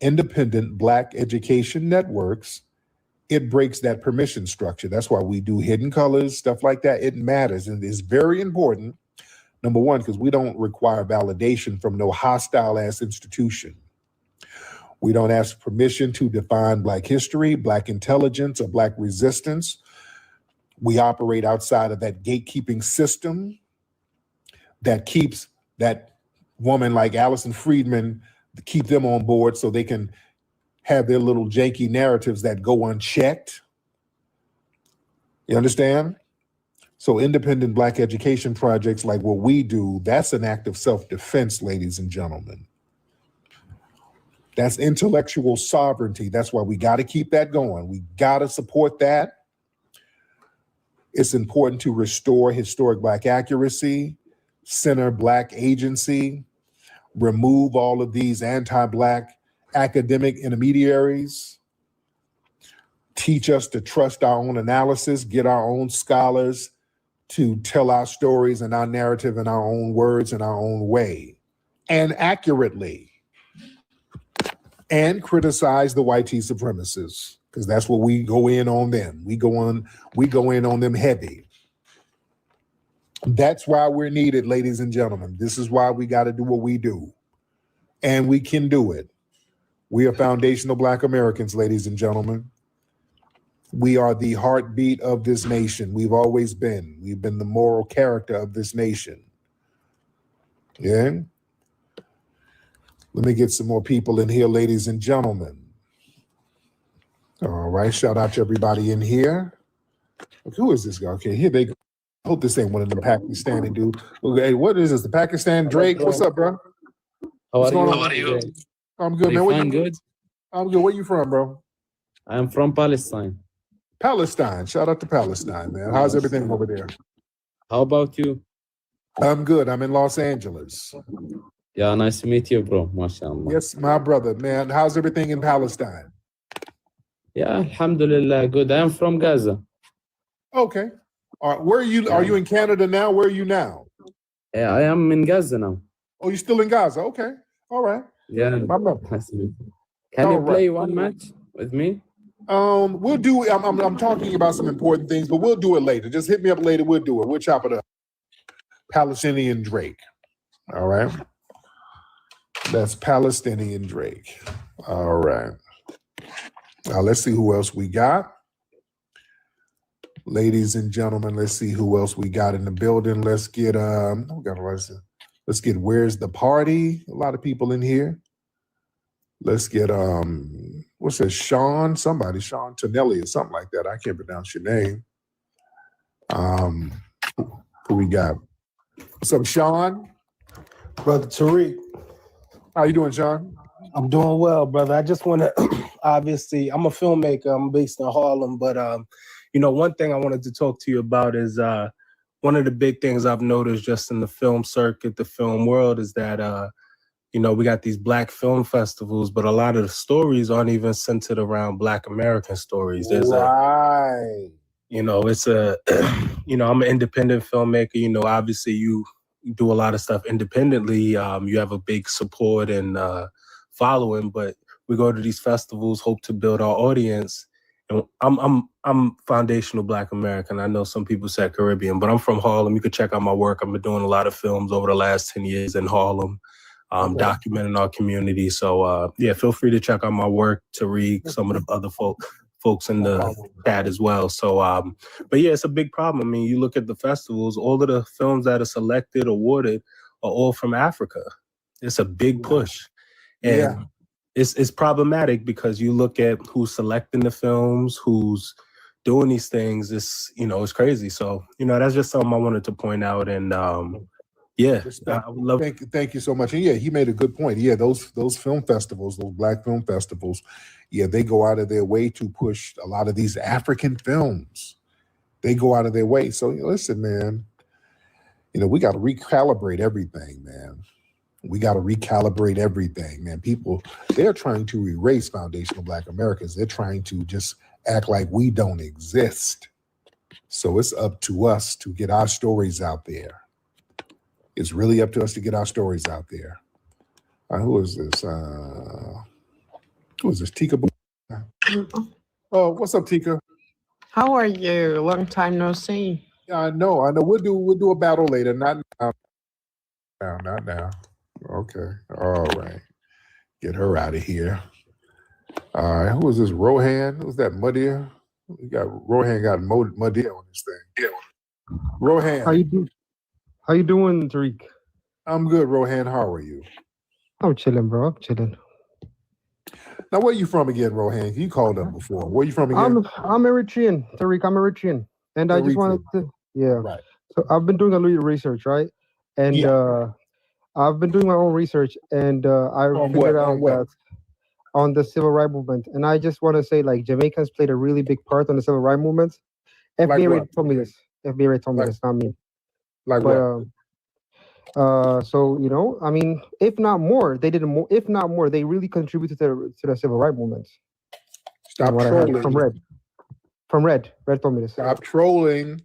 independent Black education networks, it breaks that permission structure. That's why we do hidden colors, stuff like that. It matters, and it's very important. Number one, because we don't require validation from no hostile ass institution. We don't ask permission to define Black history, Black intelligence, or Black resistance. We operate outside of that gatekeeping system that keeps that woman like Allison Friedman, to keep them on board so they can have their little janky narratives that go unchecked. You understand? So independent Black education projects like what we do, that's an act of self-defense, ladies and gentlemen. That's intellectual sovereignty. That's why we got to keep that going. We got to support that. It's important to restore historic Black accuracy, center Black agency, remove all of these anti-Black academic intermediaries, teach us to trust our own analysis, get our own scholars to tell our stories and our narrative in our own words in our own way and accurately, and criticize the white supremacists, because that's what we go in on them. We go in on them heavy. That's why we're needed, ladies and gentlemen. This is why we got to do what we do. And we can do it. We are foundational Black Americans, ladies and gentlemen. We are the heartbeat of this nation. We've always been. We've been the moral character of this nation. Yeah? Let me get some more people in here, ladies and gentlemen. All right, shout out to everybody in here. Okay, who is this guy? Okay, here they go. I hope this ain't one of them Pakistani dudes. Okay, hey, what is this? The Pakistan Drake? What's up, bro? How are you? I'm good, man. I'm good. I'm good. Where you from, bro? I'm from Palestine. Palestine. Shout out to Palestine, man. How's everything over there? How about you? I'm good. I'm in Los Angeles. Yeah, nice to meet you, bro. MashaAllah. Yes, my brother, man. How's everything in Palestine? Yeah, alhamdulillah, good. I am from Gaza. Okay. All right. Where are you? Are you in Canada now? Where are you now? Yeah, I am in Gaza now. Oh, you're still in Gaza? Okay. All right. Yeah. My brother. Can you All play right. one match with me? We'll do. I'm talking about some important things, but we'll do it later. Just hit me up later. We'll do it. We'll chop it up. Palestinian Drake. All right. That's Palestinian Drake. All right. Now let's see who else we got. Ladies and gentlemen, let's see who else we got in the building. Let's get let's get Where's the Party? A lot of people in here. Let's get what's that? Sean Tonelli or something like that. I can't pronounce your name. Who we got? What's up, Sean? Brother Tariq. How you doing, Sean? I'm doing well, brother. I just want to, obviously, I'm a filmmaker. I'm based in Harlem, but, one thing I wanted to talk to you about is one of the big things I've noticed just in the film circuit, the film world, is that, we got these Black film festivals, but a lot of the stories aren't even centered around Black American stories. There's it's I'm an independent filmmaker. Obviously you do a lot of stuff independently. You have a big support and following, but we go to these festivals, hope to build our audience. And I'm foundational Black American. I know some people say Caribbean, but I'm from Harlem. You can check out my work. I've been doing a lot of films over the last 10 years in Harlem, documenting our community. So feel free to check out my work, to read some of the other folks in the chat as well. So, but yeah, it's a big problem. I mean, you look at the festivals, all of the films that are selected, awarded, are all from Africa. It's a big push. And it's problematic because you look at who's selecting the films, who's doing these things. It's crazy. So, that's just something I wanted to point out. And I would love. Thank you so much. And yeah, he made a good point. Yeah, those film festivals, those Black film festivals, they go out of their way to push a lot of these African films. They go out of their way. So listen, man, we got to recalibrate everything, man. We got to recalibrate everything, man. People, they're trying to erase foundational Black Americans. They're trying to just act like we don't exist. So it's up to us to get our stories out there. It's really up to us to get our stories out there. Who is this? Who is this? Tika. Oh, what's up, Tika? How are you? Long time no see. Yeah, I know. We'll do a battle later. Not now. Not now. Okay. All right. Get her out of here. All right, who is this? Rohan? Who's that? Mudia? We got Rohan got Mudia on this thing. Rohan. How you doing, Tariq? I'm good, Rohan. How are you? I'm chilling, bro. I'm chilling. Now, where you from again, Rohan? You called up before. Where you from again? I'm Eritrean, Tariq. I'm Eritrean, and I just wanted to, Right. So I've been doing a little research, right? And I've been doing my own research, and I figured out that on the civil rights movement, and I just want to say, like, Jamaicans played a really big part on the civil rights movement. FBI told me this. FBI told me this, not me. Like what? So you know, I mean, if not more, they did more. If not more, they really contributed to the civil rights movement. Stop trolling. From Red told me this. Stop trolling.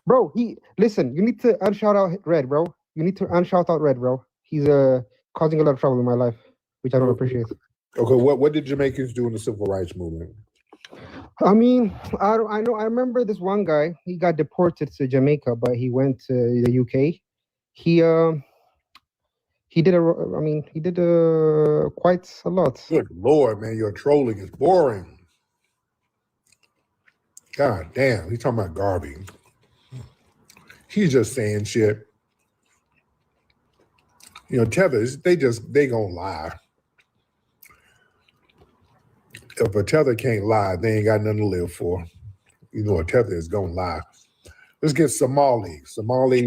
Bro, listen, you need to unshout out Red, bro. You need to unshout out Red, bro. He's causing a lot of trouble in my life, which I don't appreciate. Okay, what did Jamaicans do in the civil rights movement? I mean, I remember this one guy. He got deported to Jamaica, but he went to the UK. He did quite a lot. Good Lord, man, your trolling is boring. God damn, he's talking about Garvey. He's just saying shit. You know, tethers, they gonna lie. If a tether can't lie, they ain't got nothing to live for. You know, a tether is gonna lie. Let's get Somali.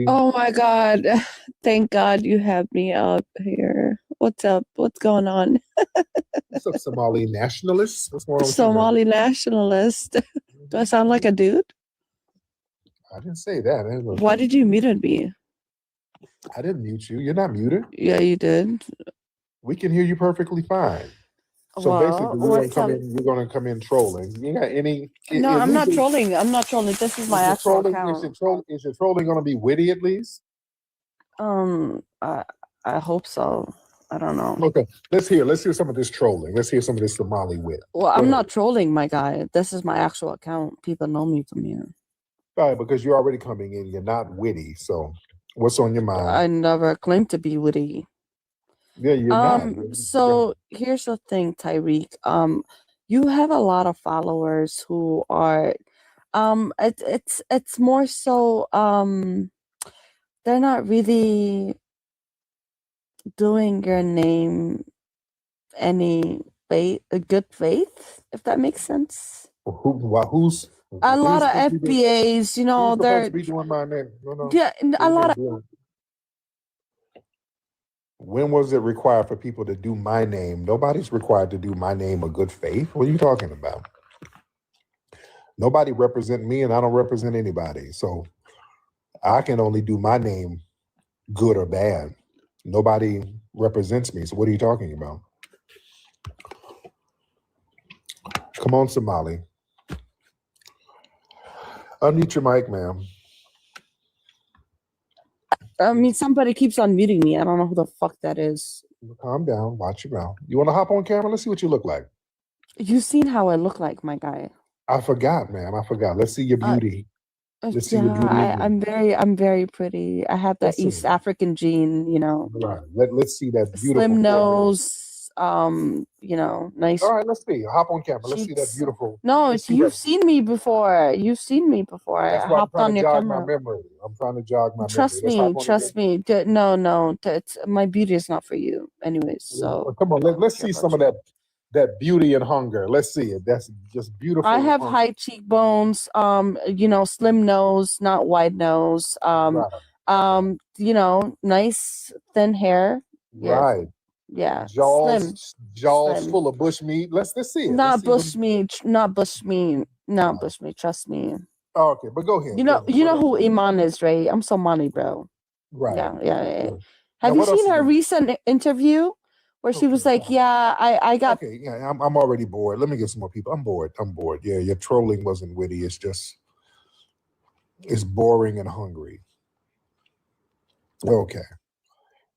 Oh my God. Thank God you have me up here. What's up? What's going on? What's up, Somali nationalists? What's going on? Somali nationalist. Do I sound like a dude? I didn't say that. Why did you mute me? I didn't mute you. You're not muted. Yeah, you did. We can hear you perfectly fine. So basically, you're gonna come in trolling. You got any? No, I'm not trolling. I'm not trolling. This is my actual account. Is your trolling gonna be witty at least? I hope so. I don't know. Okay, let's hear some of this trolling. Let's hear some of this Somali wit. Well, I'm not trolling, my guy. This is my actual account. People know me from here. Right, because you're already coming in. You're not witty. So, what's on your mind? I never claimed to be witty. Yeah, you're not. So here's the thing, Tyreek. You have a lot of followers who are, it's more so, they're not really doing your name any good faith, if that makes sense. Who's a lot of FBAs, you know, they're be doing my name. No. Yeah, a lot of. When was it required for people to do my name? Nobody's required to do my name a good faith. What are you talking about? Nobody represent me and I don't represent anybody. So I can only do my name good or bad. Nobody represents me. So what are you talking about? Come on, Somali. Unmute your mic, ma'am. I mean, somebody keeps on muting me. I don't know who the fuck that is. Calm down. Watch your mouth. You want to hop on camera? Let's see what you look like. You've seen how I look like, my guy. I forgot, ma'am. I forgot. Let's see your beauty. Let's see your beauty. I'm very pretty. I have that East African gene, you know. Right. Let's see that beautiful slim nose. You know, nice. All right, let's see. Hop on camera. Let's see that beautiful. No, you've seen me before. You've seen me before. I hopped on your camera. I'm trying to jog my memory. Trust me. No. My beauty is not for you, anyways. So well, come on, let's see some of that beauty and hunger. Let's see it. That's just beautiful. I have high cheekbones. You know, slim nose, not wide nose. You know, nice thin hair. Right. Yeah, jaws slim. Full of bush meat. Let's see it. Not bush meat. Trust me. Okay, but go ahead. You know who Iman is, right? I'm Somali, bro. Right. Yeah. Have you seen her recent interview where she was like, "Yeah, I got." Okay, yeah, I'm already bored. Let me get some more people. I'm bored. Yeah, your trolling wasn't witty. It's boring and hungry. Okay.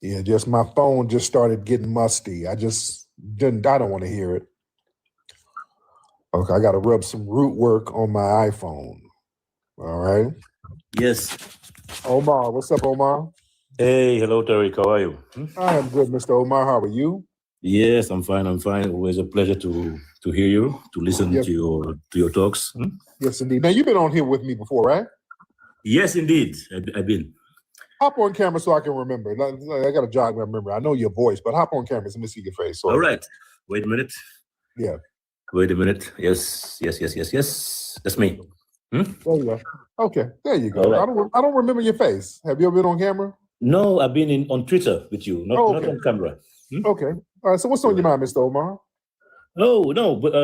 Yeah, just my phone just started getting musty. I don't want to hear it. Okay, I got to rub some root work on my iPhone. All right. Yes. Omar, what's up, Omar? Hey, hello, Tariq. How are you? I am good, Mr. Omar. How are you? Yes, I'm fine. I'm fine. Always a pleasure to hear you, to listen Yes. to your talks. Yes, indeed. Now you've been on here with me before, right? Yes, indeed. I've been. Hop on camera so I can remember. I got to jog my memory. I know your voice, but hop on camera. Let me see your face. So, All right. Wait a minute. Yeah. Wait a minute. Yes. That's me. There you go. Okay, there you go. All right. I don't remember your face. Have you ever been on camera? No, I've been on Twitter with you, not Okay. on camera. Okay. All right. So what's on your mind, Mr. Omar? No, but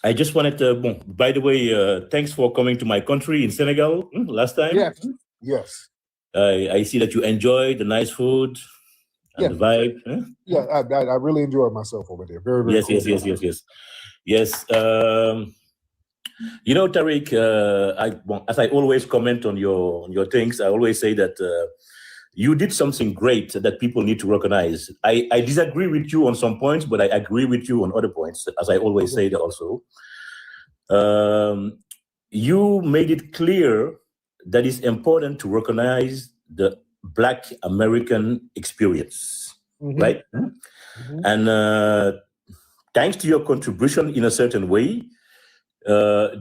I just wanted to. By the way, thanks for coming to my country in Senegal last time. Yes. I see that you enjoyed the nice food and the vibe. Yeah, I really enjoyed myself over there. Very, very Yes, cool. yes. You know, Tariq, as I always comment on your things, I always say that you did something great that people need to recognize. I disagree with you on some points, but I agree with you on other points, as I always say that also. You made it clear that it's important to recognize the Black American experience, right? And thanks to your contribution in a certain way,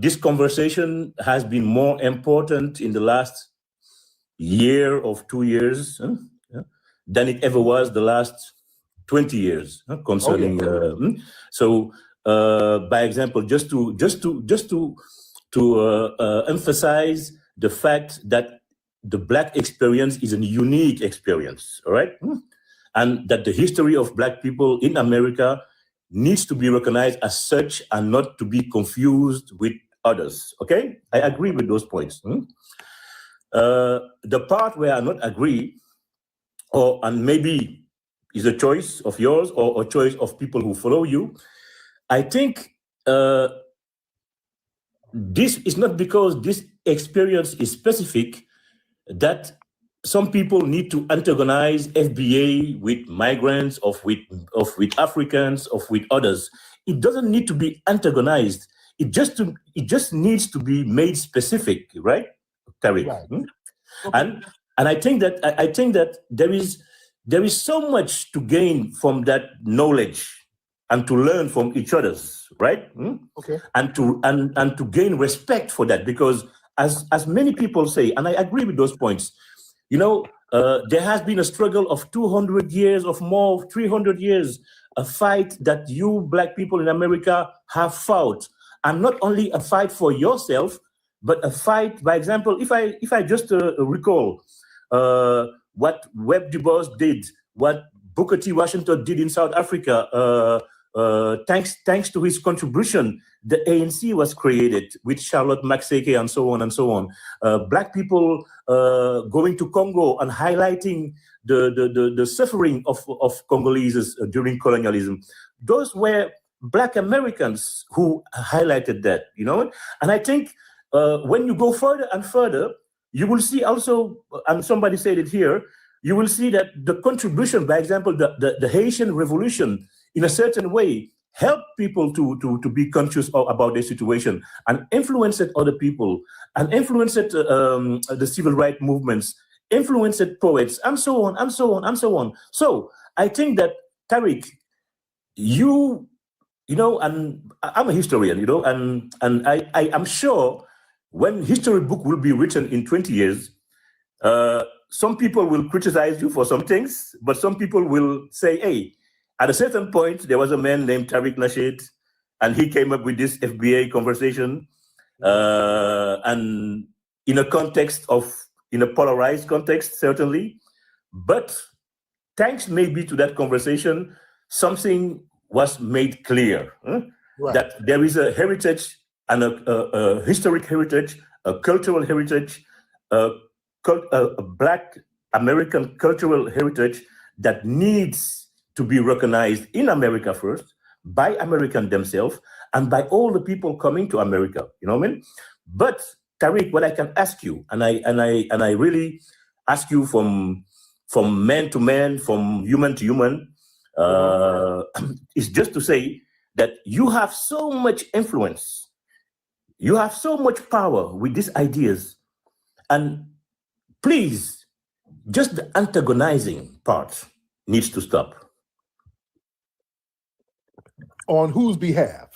this conversation has been more important in the last year of 2 years than it ever was the last 20 years concerning. So, by example, just to emphasize the fact that the Black experience is a unique experience, all right? And that the history of Black people in America needs to be recognized as such and not to be confused with others, okay? I agree with those points. The part where I not agree, and maybe is a choice of yours or a choice of people who follow you, I think this is not because this experience is specific that some people need to antagonize FBA with migrants, or with Africans, or with others. It doesn't need to be antagonized. It just needs to be made specific, right, Tariq? Right. And I think that there is so much to gain from that knowledge and to learn from each other's, right? Okay. And to gain respect for that, because as many people say, and I agree with those points, you know, there has been a struggle of 200 years, of more, 300 years, a fight that you Black people in America have fought, and not only a fight for yourself, but a fight. By example, if I just recall what Webb Du Bois did, what Booker T. Washington did in South Africa. Thanks to his contribution, the ANC was created with Charlotte Maxeke and so on and so on. Black people going to Congo and highlighting the suffering of Congolese during colonialism. Those were Black Americans who highlighted that, you know. And I think when you go further and further, you will see also, and somebody said it here, you will see that the contribution, by example, the Haitian Revolution, in a certain way, help people to be conscious about their situation and influenced other people and influenced the civil rights movements, influenced poets, and so on, and so on, and so on. So I think that, Tariq, you know, and I'm a historian, you know, and I am sure when history book will be written in 20 years, some people will criticize you for some things, but some people will say, hey, at a certain point, there was a man named Tariq Nasheed, and he came up with this FBA conversation, and in a polarized context, certainly. But thanks maybe to that conversation, something was made clear, Right. that there is a heritage and a historic heritage, a cultural heritage, a Black American cultural heritage that needs to be recognized in America first, by Americans themselves, and by all the people coming to America. You know what I mean? But Tariq, what I can ask you, and I really ask you from man to man, from human to human, is just to say that you have so much influence, you have so much power with these ideas, and please, just the antagonizing part needs to stop. On whose behalf?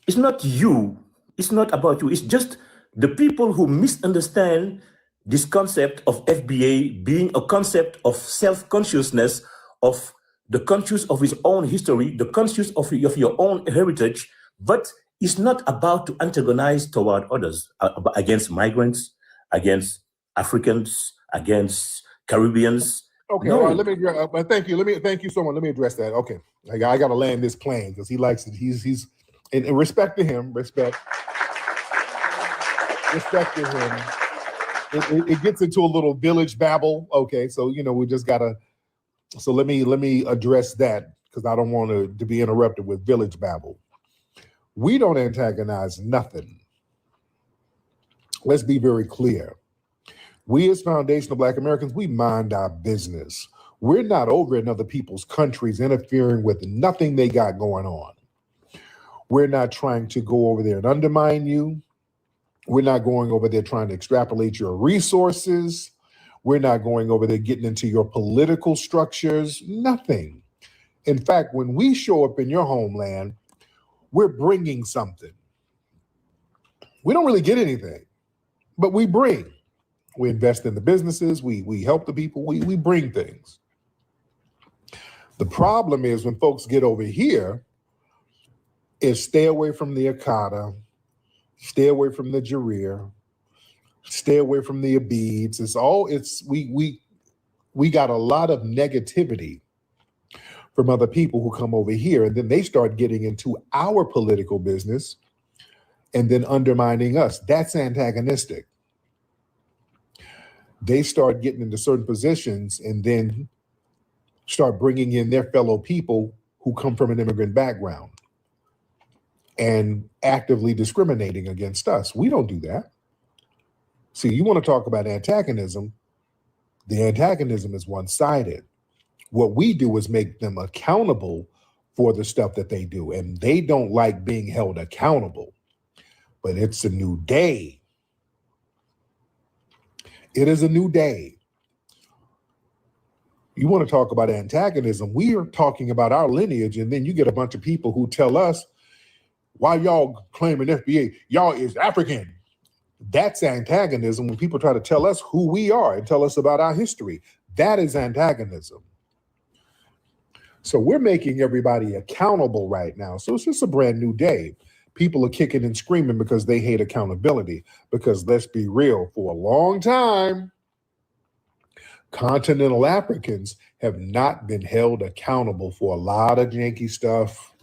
It's not you. It's not about you. It's just the people who misunderstand this concept of FBA being a concept of self-consciousness, of the conscious of his own history, the conscious of your own heritage, but it's not about to antagonize toward others, against migrants, against Africans, against Caribbeans. Okay, No. all right, let me thank you. Thank you so much. Let me address that. Okay. I got to land this plane because he likes it. He's in respect to him, respect to him. It gets into a little village babble. Okay, so we just gotta. So let me address that because I don't want to be interrupted with village babble. We don't antagonize nothing. Let's be very clear. We as foundational Black Americans, we mind our business. We're not over in other people's countries interfering with nothing they got going on. We're not trying to go over there and undermine you. We're not going over there trying to extrapolate your resources. We're not going over there getting into your political structures, nothing. In fact, when we show up in your homeland, we're bringing something. We don't really get anything, but we bring. We invest in the businesses, we help the people, we bring things. The problem is when folks get over here, is stay away from the Akata, stay away from the Jareer, stay away from the Abids. We got a lot of negativity from other people who come over here, and then they start getting into our political business and then undermining us. That's antagonistic. They start getting into certain positions and then start bringing in their fellow people who come from an immigrant background and actively discriminating against us. We don't do that. See, you want to talk about antagonism. The antagonism is one-sided. What we do is make them accountable for the stuff that they do, and they don't like being held accountable. But it's a new day. It is a new day. You want to talk about antagonism, we are talking about our lineage, and then you get a bunch of people who tell us, why y'all claiming FBA? Y'all is African. That's antagonism when people try to tell us who we are and tell us about our history. That is antagonism. So we're making everybody accountable right now. So it's just a brand new day. People are kicking and screaming because they hate accountability. Because let's be real, for a long time, continental Africans have not been held accountable for a lot of janky stuff.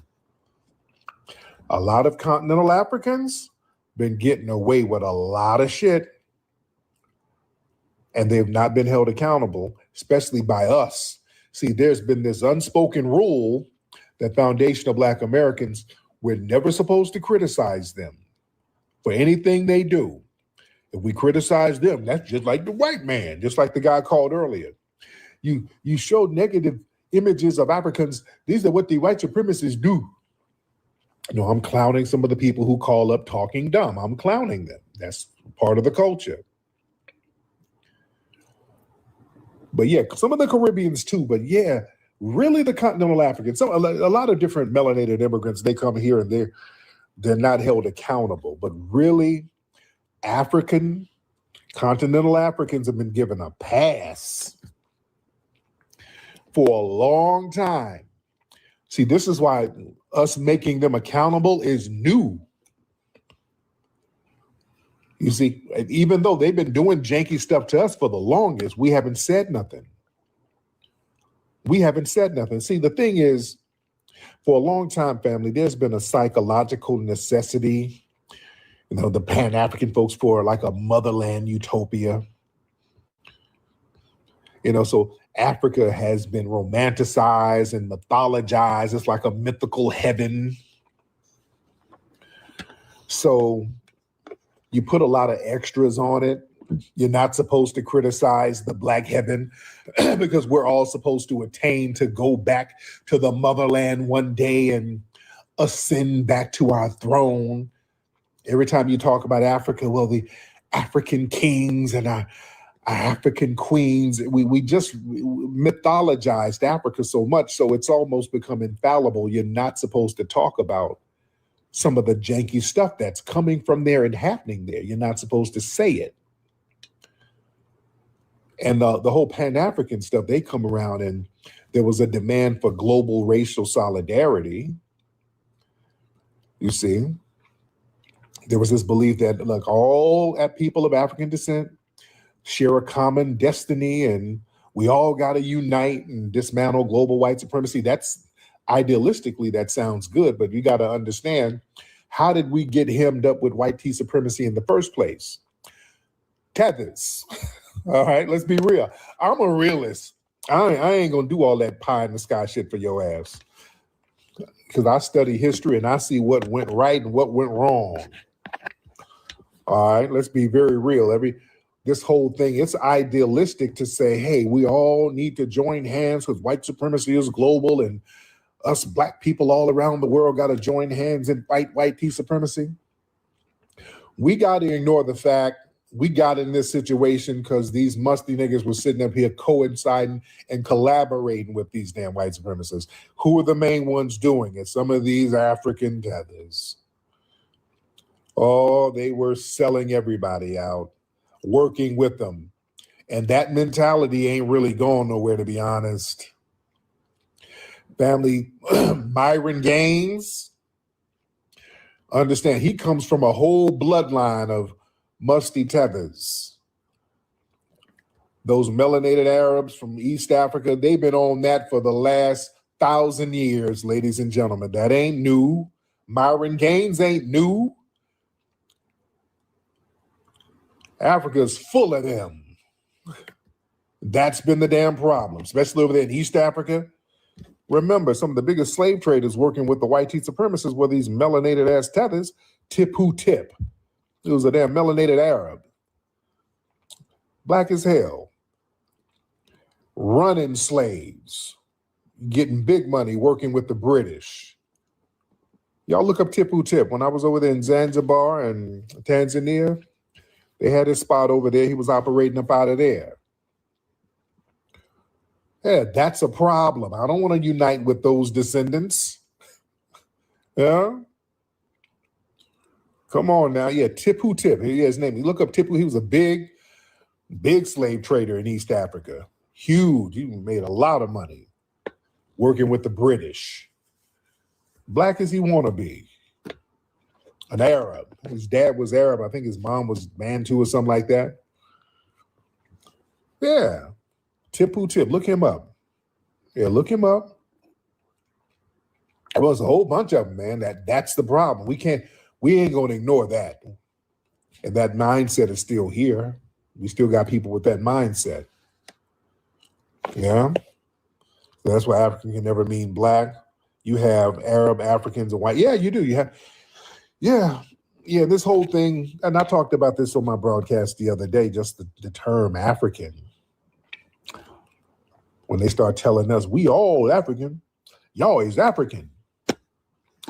A lot of continental Africans been getting away with a lot of shit, and they've not been held accountable, especially by us. See, there's been this unspoken rule that foundational Black Americans, we're never supposed to criticize them for anything they do. If we criticize them, that's just like the white man, just like the guy called earlier. You show negative images of Africans. These are what the white supremacists do. You know, I'm clowning some of the people who call up talking dumb. I'm clowning them. That's part of the culture. But yeah, some of the Caribbeans too. But yeah, really the continental Africans, a lot of different melanated immigrants, they come here and they're not held accountable. But really, African, continental Africans have been given a pass for a long time. See, this is why us making them accountable is new. You see, even though they've been doing janky stuff to us for the longest, we haven't said nothing. We haven't said nothing. See, the thing is, for a long time, family, there's been a psychological necessity, you know, the Pan-African folks for like a motherland utopia. You know, so Africa has been romanticized and mythologized. It's like a mythical heaven. So you put a lot of extras on it. You're not supposed to criticize the Black heaven because we're all supposed to attain to go back to the motherland one day and ascend back to our throne. Every time you talk about Africa, well, the African kings and African queens. We just mythologized Africa so much, so it's almost become infallible. You're not supposed to talk about some of the janky stuff that's coming from there and happening there. You're not supposed to say it. And the whole Pan-African stuff, they come around and there was a demand for global racial solidarity. You see, there was this belief that, look, all people of African descent share a common destiny and we all got to unite and dismantle global white supremacy. That's idealistically, that sounds good, but you got to understand, how did we get hemmed up with white tea supremacy in the first place? Tethers. All right, let's be real. I'm a realist. I ain't gonna do all that pie in the sky shit for your ass, because I study history and I see what went right and what went wrong. All right, let's be very real. This whole thing, it's idealistic to say, hey, we all need to join hands because white supremacy is global and us black people all around the world got to join hands and fight white tea supremacy. We got to ignore the fact we got in this situation because these musty niggas were sitting up here coinciding and collaborating with these damn white supremacists. Who are the main ones doing it? Some of these African tethers. Oh, they were selling everybody out, working with them. And that mentality ain't really going nowhere, to be honest. Family, Myron Gaines, understand, he comes from a whole bloodline of musty tethers. Those melanated Arabs from East Africa, they've been on that for the last 1,000 years, ladies and gentlemen. That ain't new. Myron Gaines ain't new. Africa's full of them. That's been the damn problem, especially over there in East Africa. Remember, some of the biggest slave traders working with the white tea supremacists were these melanated ass tethers. Tip who tip. It was a damn melanated Arab. Black as hell. Running slaves. Getting big money working with the British. Y'all look up Tip who tip. When I was over there in Zanzibar and Tanzania, they had his spot over there. He was operating up out of there. Yeah, that's a problem. I don't want to unite with those descendants. Yeah. Come on now. Yeah, Tip who tip. Here's his name. You look up Tip who. He was a big slave trader in East Africa. Huge. He made a lot of money working with the British. Black as he want to be. An Arab. His dad was Arab. I think his mom was Bantu or something like that. Yeah. Tip who tip. Look him up. Yeah, look him up. There was a whole bunch of them, man. That's the problem. We ain't gonna ignore that. And that mindset is still here. We still got people with that mindset. Yeah. So that's why African can never mean black. You have Arab, Africans, and white. Yeah, you do. You have, yeah, this whole thing, and I talked about this on my broadcast the other day, just the term African. When they start telling us we all African, y'all is African.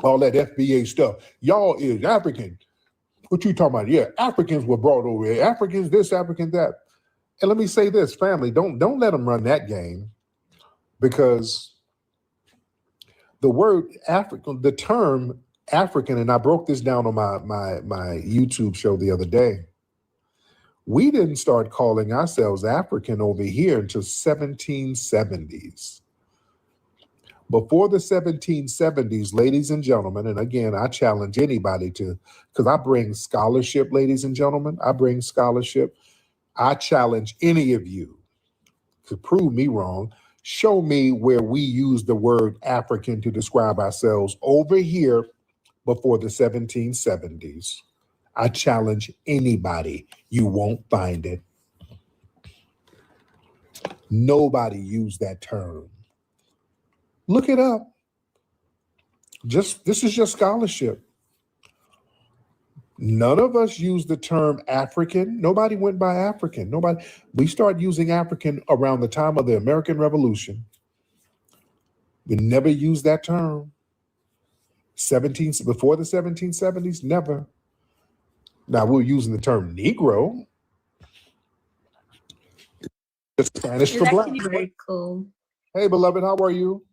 All that FBA stuff, y'all is African. What you talking about? Yeah, Africans were brought over here. Africans this, African that. And let me say this, family, don't let them run that game, because the word African, the term African, and I broke this down on my YouTube show the other day. We didn't start calling ourselves African over here until 1770s. Before the 1770s, ladies and gentlemen, and again, I challenge anybody to, because I bring scholarship, ladies and gentlemen, I bring scholarship. I challenge any of you to prove me wrong. Show me where we use the word African to describe ourselves over here before the 1770s. I challenge anybody. You won't find it. Nobody used that term. Look it up. This is just scholarship. None of us used the term African. Nobody went by African. We started using African around the time of the American Revolution. We never used that term. Before the 1770s, never. Now we're using the term Negro. Spanish It's for black. actually very cool. Hey, beloved, how are you?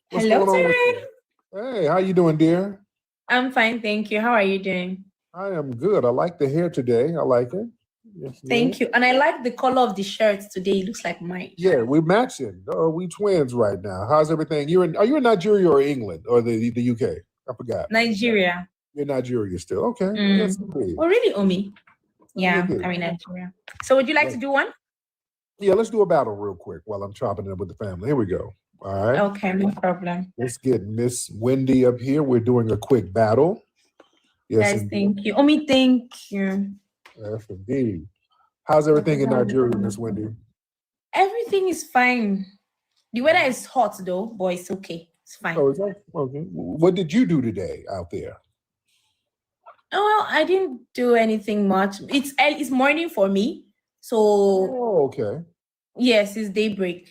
What's Hello, going on with Terry. you? Hey, how you doing, dear? I'm fine, thank you. How are you doing? I am good. I like the hair today. I like it. Yes, Thank you. And I like the color of the shirt today. It looks like mine. Yeah, we're matching. We twins right now. How's everything? Are you in Nigeria or England or the UK? I forgot. Nigeria. You're in Nigeria still. Okay. Mm. Yes, indeed. Oh, really, Omi? Yeah, Indeed. I'm in Nigeria. So would you like to do one? Yeah, let's do a battle real quick while I'm chopping it up with the family. Here we go. All right. Okay, no problem. Let's get Miss Wendy up here. We're doing a quick battle. Yes, Guys, indeed. thank you. Omi, thank you. Yes, indeed. How's everything in Nigeria, Miss Wendy? Everything is fine. The weather is hot though, but it's okay. It's fine. Oh, is that okay? What did you do today out there? Oh, well, I didn't do anything much. It's morning for me. So Oh, okay. yes, it's daybreak.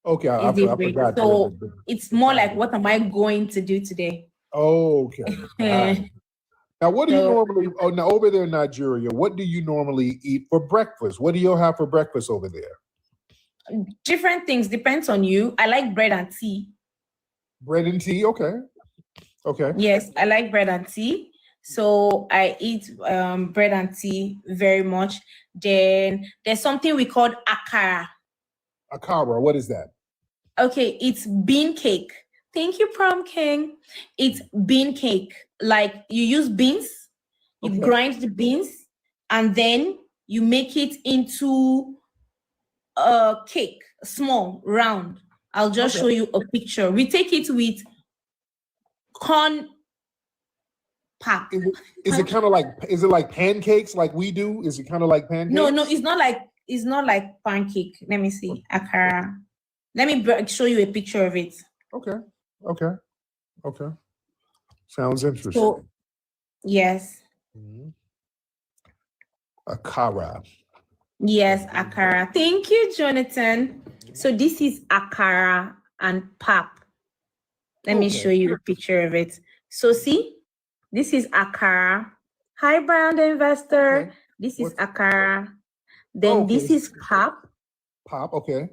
Okay, I It's daybreak. forgot. So it's more like, what am I going to do today? Oh, okay. Right. Now, what do you normally? Oh, now over there in Nigeria, what do you normally eat for breakfast? What do you have for breakfast over there? Different things, depends on you. I like bread and tea. Bread and tea. Okay. Okay. Yes, I like bread and tea. So I eat bread and tea very much. Then there's something we call akara. Akara. What is that? Okay, it's bean cake. Thank you, Prom King. It's bean cake. Like you use beans, you grind the beans, and then you make it into a cake, small, round. I'll just show you a picture. We take it with corn pap. Is it kind of like? Is it like pancakes like we do? Is it kind of like pancakes? No, it's not like pancake. Let me see. Akara. Let me show you a picture of it. Okay. Sounds interesting. So, yes. Akara. Yes, akara. Thank you, Jonathan. So this is akara and pap. Let me show you a picture of it. So see, this is akara. Hi, Brian the investor. This is akara. Then this is pap. Pap, okay.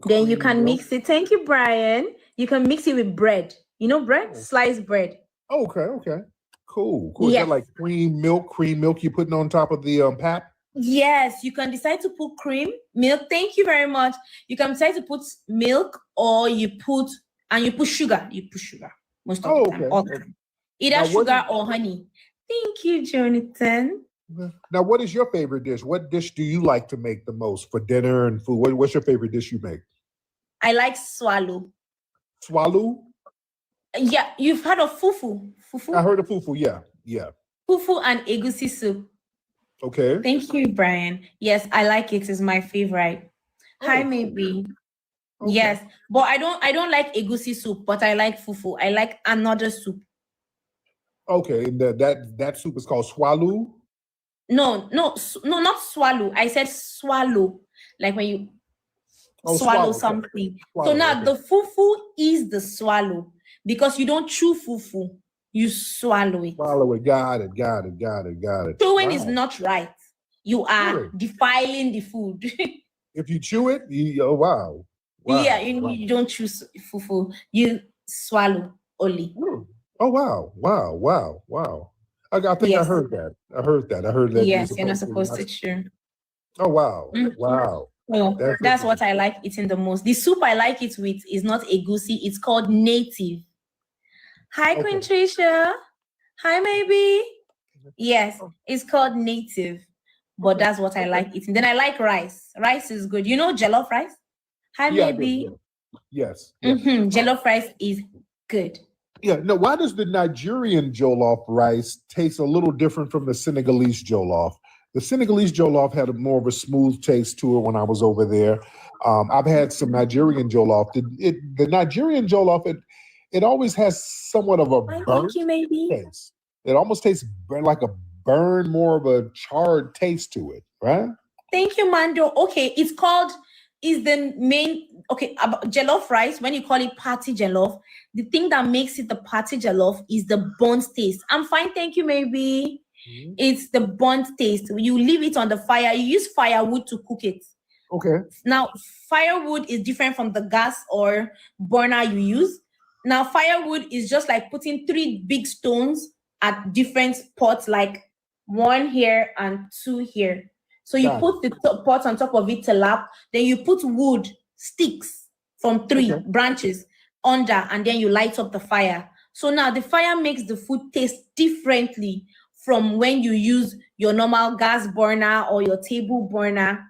Then you can mix it. Thank you, Brian. You can mix it with bread. You know bread? Sliced bread. Okay. Cool. Is Yes. that like cream milk you're putting on top of the pap? Yes, you can decide to put cream, milk. Thank you very much. You can decide to put milk or you put sugar. You put sugar most of the time. All the time. Either Now, sugar or honey. Thank you, Jonathan. Now, what is your favorite dish? What dish do you like to make the most for dinner and food? What's your favorite dish you make? I like swallow. Swallow? Yeah, you've heard of fufu. Fufu? I heard of fufu, yeah. Fufu and egusi soup. Okay. Thank you, Brian. Yes, I like it. It's my favorite. Hi, maybe. Yes, but I don't like egusi soup, but I like fufu. I like another soup. Okay, and that soup is called swallow? No, not swallow. I said swallow. Like when you swallow something. So now the fufu is the swallow because you don't chew fufu. You swallow it. Swallow it. Got it. Chewing is not right. You are defiling the food. If you chew it, wow. Yeah, you don't chew fufu. You swallow only. Oh, wow. I think Yes. I heard that. I heard that. Yes, you're not supposed to chew. Oh, wow. Mhm. Wow. Oh, that's what I like eating the most. The soup I like it with is not egusi. It's called native. Hi, Queen Tricia. Hi, maybe. Yes, it's called native. But that's what I like eating. Then I like rice. Rice is good. You know jollof rice? Hi, Yeah, I do, maybe. Yes. Jollof rice is good. Yeah. Now, why does the Nigerian jollof rice taste a little different from the Senegalese jollof? The Senegalese jollof had more of a smooth taste to it when I was over there. I've had some Nigerian jollof. The Nigerian jollof, it always has somewhat of a burnt taste. It almost tastes like a burn, more of a charred taste to it, right? Thank you, Mando. Okay, is the main, about jollof rice, when you call it party jollof, the thing that makes it the party jollof is the burnt taste. I'm fine, thank you, maybe. It's the burnt taste. You leave it on the fire. You use firewood to cook it. Okay. Now, firewood is different from the gas or burner you use. Now, firewood is just like putting 3 big stones at different pots, like 1 here and 2 here. So you put the pot on top of it to lap, then you put wood, sticks from 3 branches under, and then you light up the fire. So now the fire makes the food taste differently from when you use your normal gas burner or your table burner.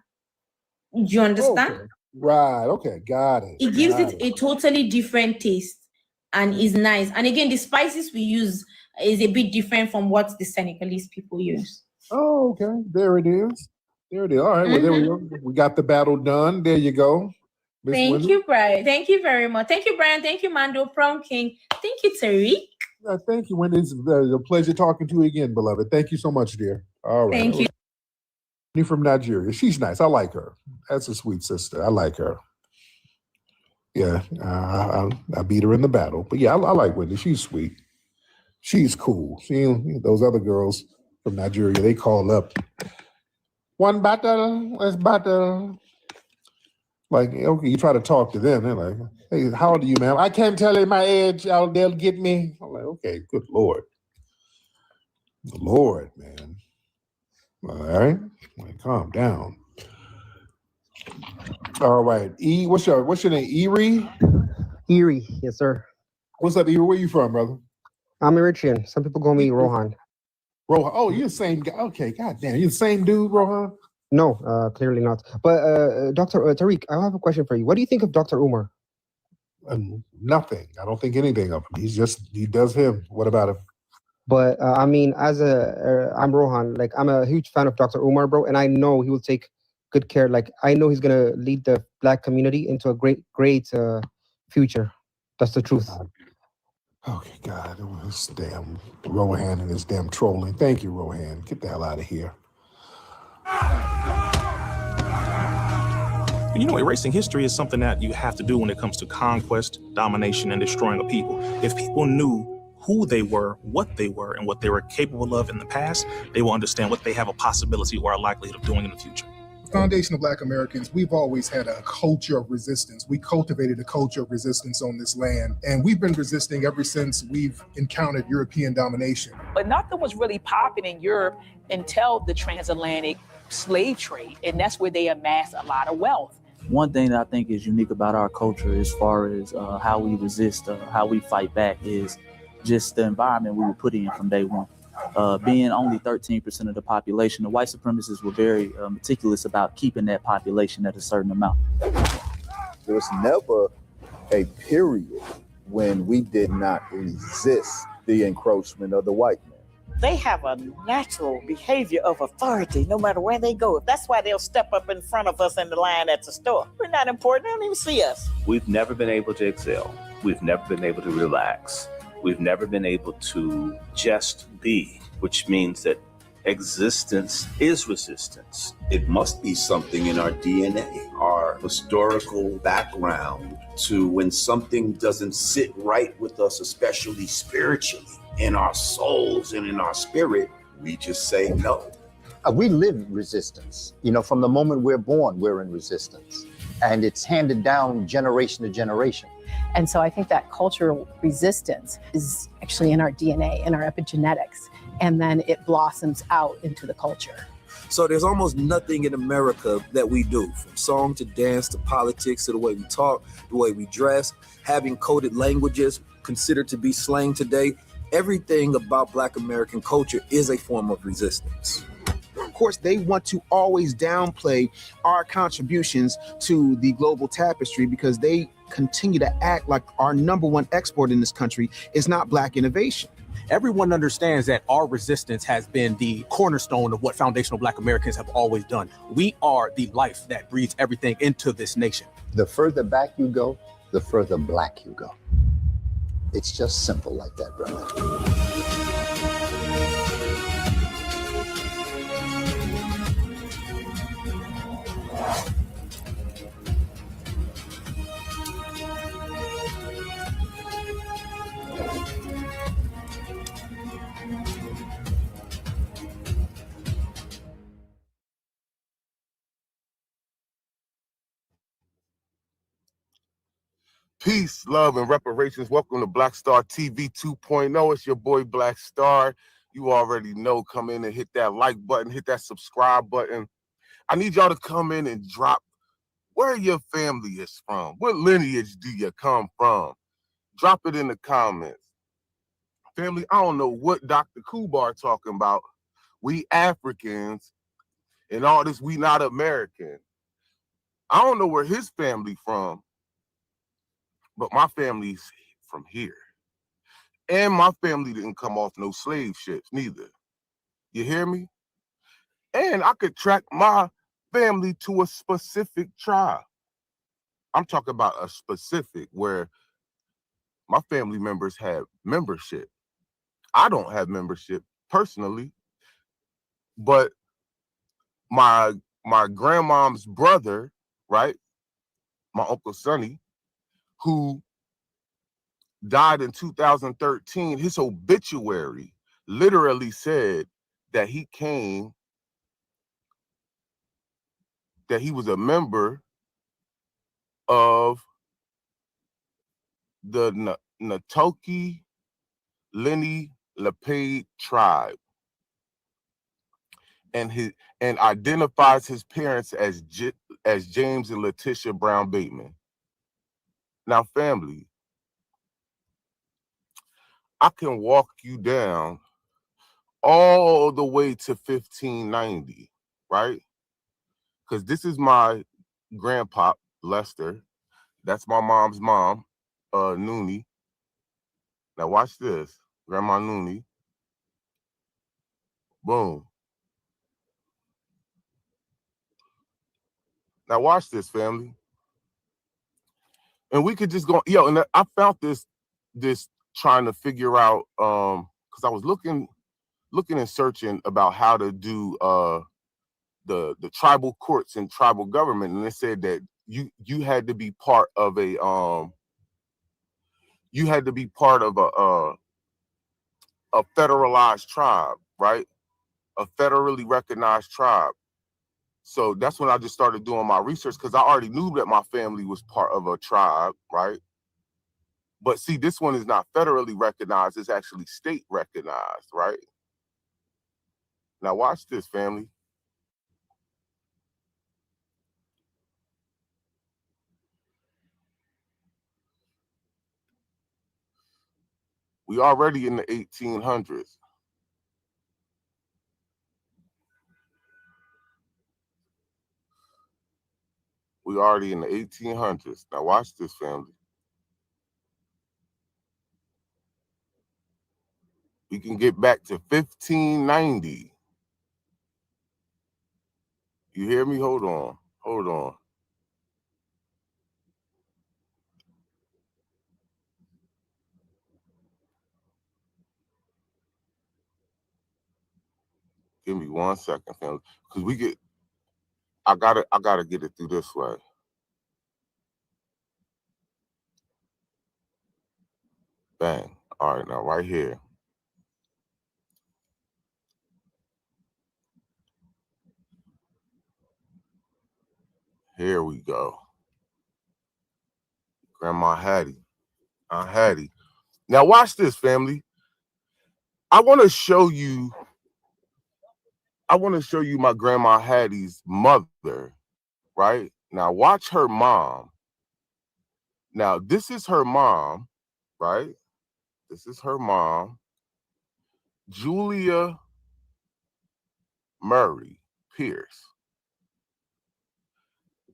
Do you understand? Okay. Right. Okay. Got it. It gives it a totally different taste and is nice. And again, the spices we use is a bit different from what the Senegalese people use. Oh, okay. There it is. There it is. All right. Well, there we go. We got the battle done. There you go. Miss Thank Wendy. you, Brian. Thank you very much. Thank you, Brian. Thank you, Mando, Prom King. Thank you, Tariq. Thank you, Wendy. It's a pleasure talking to you again, beloved. Thank you so much, dear. All right. Thank you. You from Nigeria. She's nice. I like her. That's a sweet sister. I like her. Yeah, I beat her in the battle. But yeah, I like Wendy. She's sweet. She's cool. Those other girls from Nigeria, they call up, one battle, let's battle. Like, okay, you try to talk to them. They're like, hey, how old are you, ma'am? I can't tell you my age. They'll get me. I'm like, okay, good Lord. Good Lord, man. All right, like, calm down. All right, what's your name? Erie? Erie, yes, sir. What's up, Erie? Where you from, brother? I'm Eritrean. Some people call me Rohan. Rohan. Oh, you're the same guy. Okay, goddamn, you're the same dude, Rohan. No, clearly not. But Dr. Tariq, I have a question for you. What do you think of Dr. Umar? Nothing. I don't think anything of him. He does him. What about him? But I mean, I'm Rohan. Like, I'm a huge fan of Dr. Umar, bro, and I know he will take good care. Like, I know he's gonna lead the Black community into a great future. That's the truth. Okay, God, this damn Rohan and his damn trolling. Thank you, Rohan. Get the hell out of here. You know, erasing history is something that you have to do when it comes to conquest, domination, and destroying a people. If people knew who they were, and what they were capable of in the past, they will understand what they have a possibility or a likelihood of doing in the future. Foundation of Black Americans, we've always had a culture of resistance. We cultivated a culture of resistance on this land, and we've been resisting ever since we've encountered European domination. But nothing was really popping in Europe until the transatlantic slave trade, and that's where they amassed a lot of wealth. One thing that I think is unique about our culture as far as how we resist, how we fight back, is just the environment we were put in from day one. Being only 13% of the population, the white supremacists were very meticulous about keeping that population at a certain amount. There was never a period when we did not resist the encroachment of the white man. They have a natural behavior of authority no matter where they go. That's why they'll step up in front of us in the line at the store. We're not important. They don't even see us. We've never been able to excel. We've never been able to relax. We've never been able to just be, which means that existence is resistance. It must be something in our DNA, our historical background, to when something doesn't sit right with us, especially spiritually, in our souls and in our spirit, we just say no. We live resistance. You know, from the moment we're born, we're in resistance. And it's handed down generation to generation. And so I think that cultural resistance is actually in our DNA, in our epigenetics, and then it blossoms out into the culture. So there's almost nothing in America that we do, from song to dance to politics to the way we talk, the way we dress, having coded languages considered to be slang today. Everything about Black American culture is a form of resistance. Of course, they want to always downplay our contributions to the global tapestry because they continue to act like our number one export in this country is not Black innovation. Everyone understands that our resistance has been the cornerstone of what foundational Black Americans have always done. We are the life that breathes everything into this nation. The further back you go, the further Black you go. It's just simple like that, brother. Peace, love, and reparations. Welcome to Black Star TV 2.0. It's your boy Black Star. You already know. Come in and hit that like button, hit that subscribe button. I need y'all to come in and drop where your family is from. What lineage do you come from? Drop it in the comments. Family, I don't know what Dr. Kubar talking about. We Africans and all this, we not American. I don't know where his family from, but my family's from here. And my family didn't come off no slave ships neither. You hear me? And I could track my family to a specific tribe. I'm talking about a specific where my family members have membership. I don't have membership personally, but my grandmom's brother, right? My Uncle Sonny, who died in 2013, his obituary literally said that he was a member of the Natoki Lenni Lenape tribe, and identifies his parents as James and Letitia Brown Bateman. Now, family, I can walk you down all the way to 1590, right? Because this is my grandpa, Lester. That's my mom's mom, Noonie. Now watch this, Grandma Noonie. Boom. Now watch this, family. And we could just go, and I found this trying to figure out, because I was looking and searching about how to do the tribal courts and tribal government, and it said that you had to be part of a a federalized tribe, right? A federally recognized tribe. So that's when I just started doing my research, because I already knew that my family was part of a tribe, right? But see, this one is not federally recognized, it's actually state recognized, right? Now watch this, family. We already in the 1800s. We already in the 1800s. Now watch this, family. We can get back to 1590. You hear me? Hold on. Hold on. Give me 1 second, family. Because I gotta get it through this way. Bang. All right, now right here. Here we go. Grandma Hattie. Aunt Hattie. Now watch this, family. I want to show you my Grandma Hattie's mother, right? Now watch her mom. Now this is her mom, right? This is her mom, Julia Murray Pierce.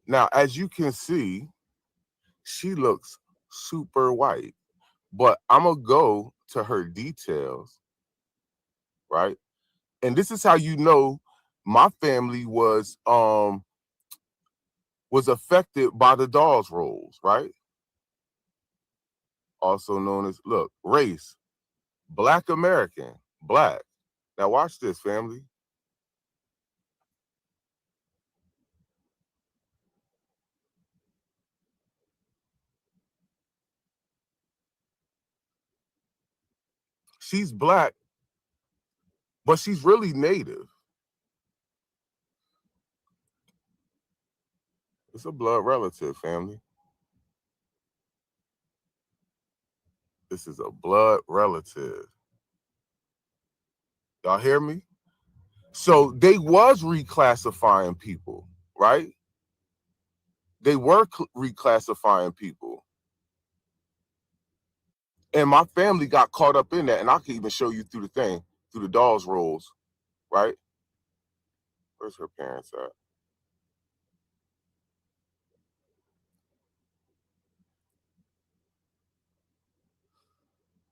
Now, as you can see, she looks super white, but I'm gonna go to her details, right? And this is how you know my family was affected by the Dawes rolls, right? Also known as, look, race, Black American, Black. Now watch this, family. She's Black, but she's really Native. It's a blood relative, family. This is a blood relative. Y'all hear me? So they was reclassifying people, right? They were reclassifying people. And my family got caught up in that. And I can even show you through the thing, through the dolls rolls, right? Where's her parents at?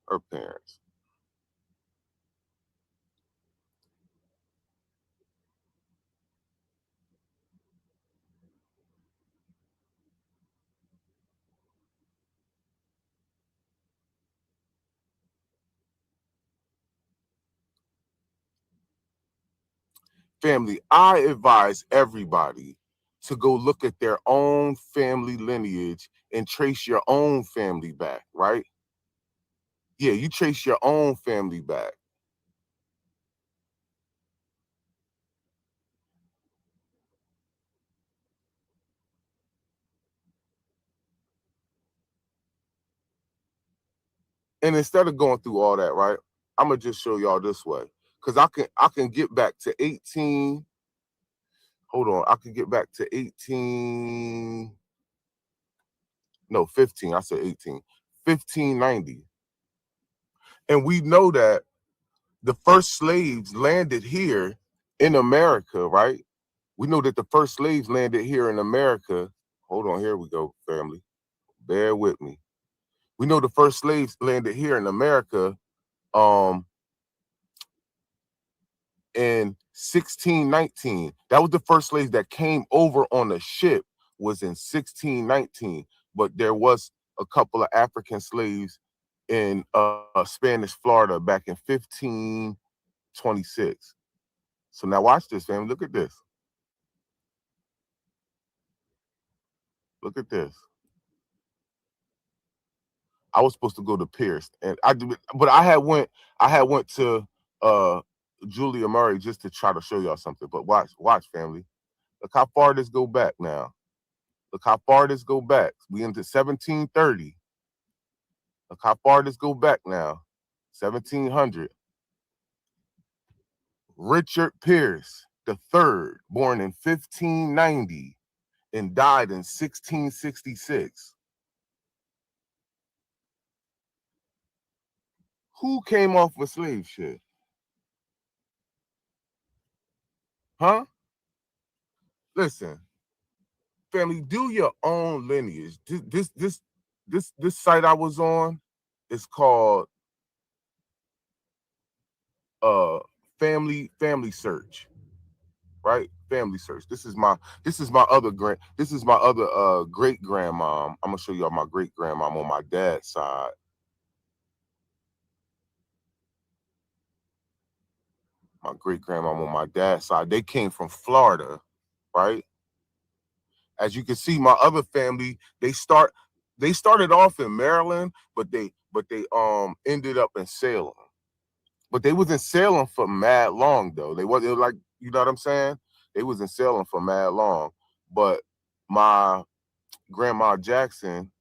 Her parents. Family, I advise everybody to go look at their own family lineage and trace your own family back, right? Yeah, you trace your own family back. And instead of going through all that, right, I'm gonna just show y'all this way. Cause I can get back to 18. Hold on, I can get back to 18. No, 15. I said 18. 1590. And we know that the first slaves landed here in America, right? We know that the first slaves landed here in America. Hold on, here we go, family. Bear with me. We know the first slaves landed here in America in 1619. That was the first slaves that came over on the ship, was in 1619. But there was a couple of African slaves in Spanish Florida back in 1526. So now watch this, family. Look at this. Look at this. I was supposed to go to Pierce, and but I had went to Julia Murray just to try to show y'all something. But watch, family. Look how far this go back now. Look how far this go back. We into 1730. Look how far this go back now. 1700. Richard Pierce III, born in 1590 and died in 1666. Who came off with slave shit? Huh? Listen, family, do your own lineage. This site I was on is called Family Search, right? Family Search. This is my other great grandmom. I'm gonna show y'all my great grandmom on my dad's side. My great grandmom on my dad's side. They came from Florida, right? As you can see, my other family, they started off in Maryland, but they ended up in Salem. But they was in Salem for mad long though. They was like, you know what I'm saying? They was in Salem for mad long. But my grandma Jackson,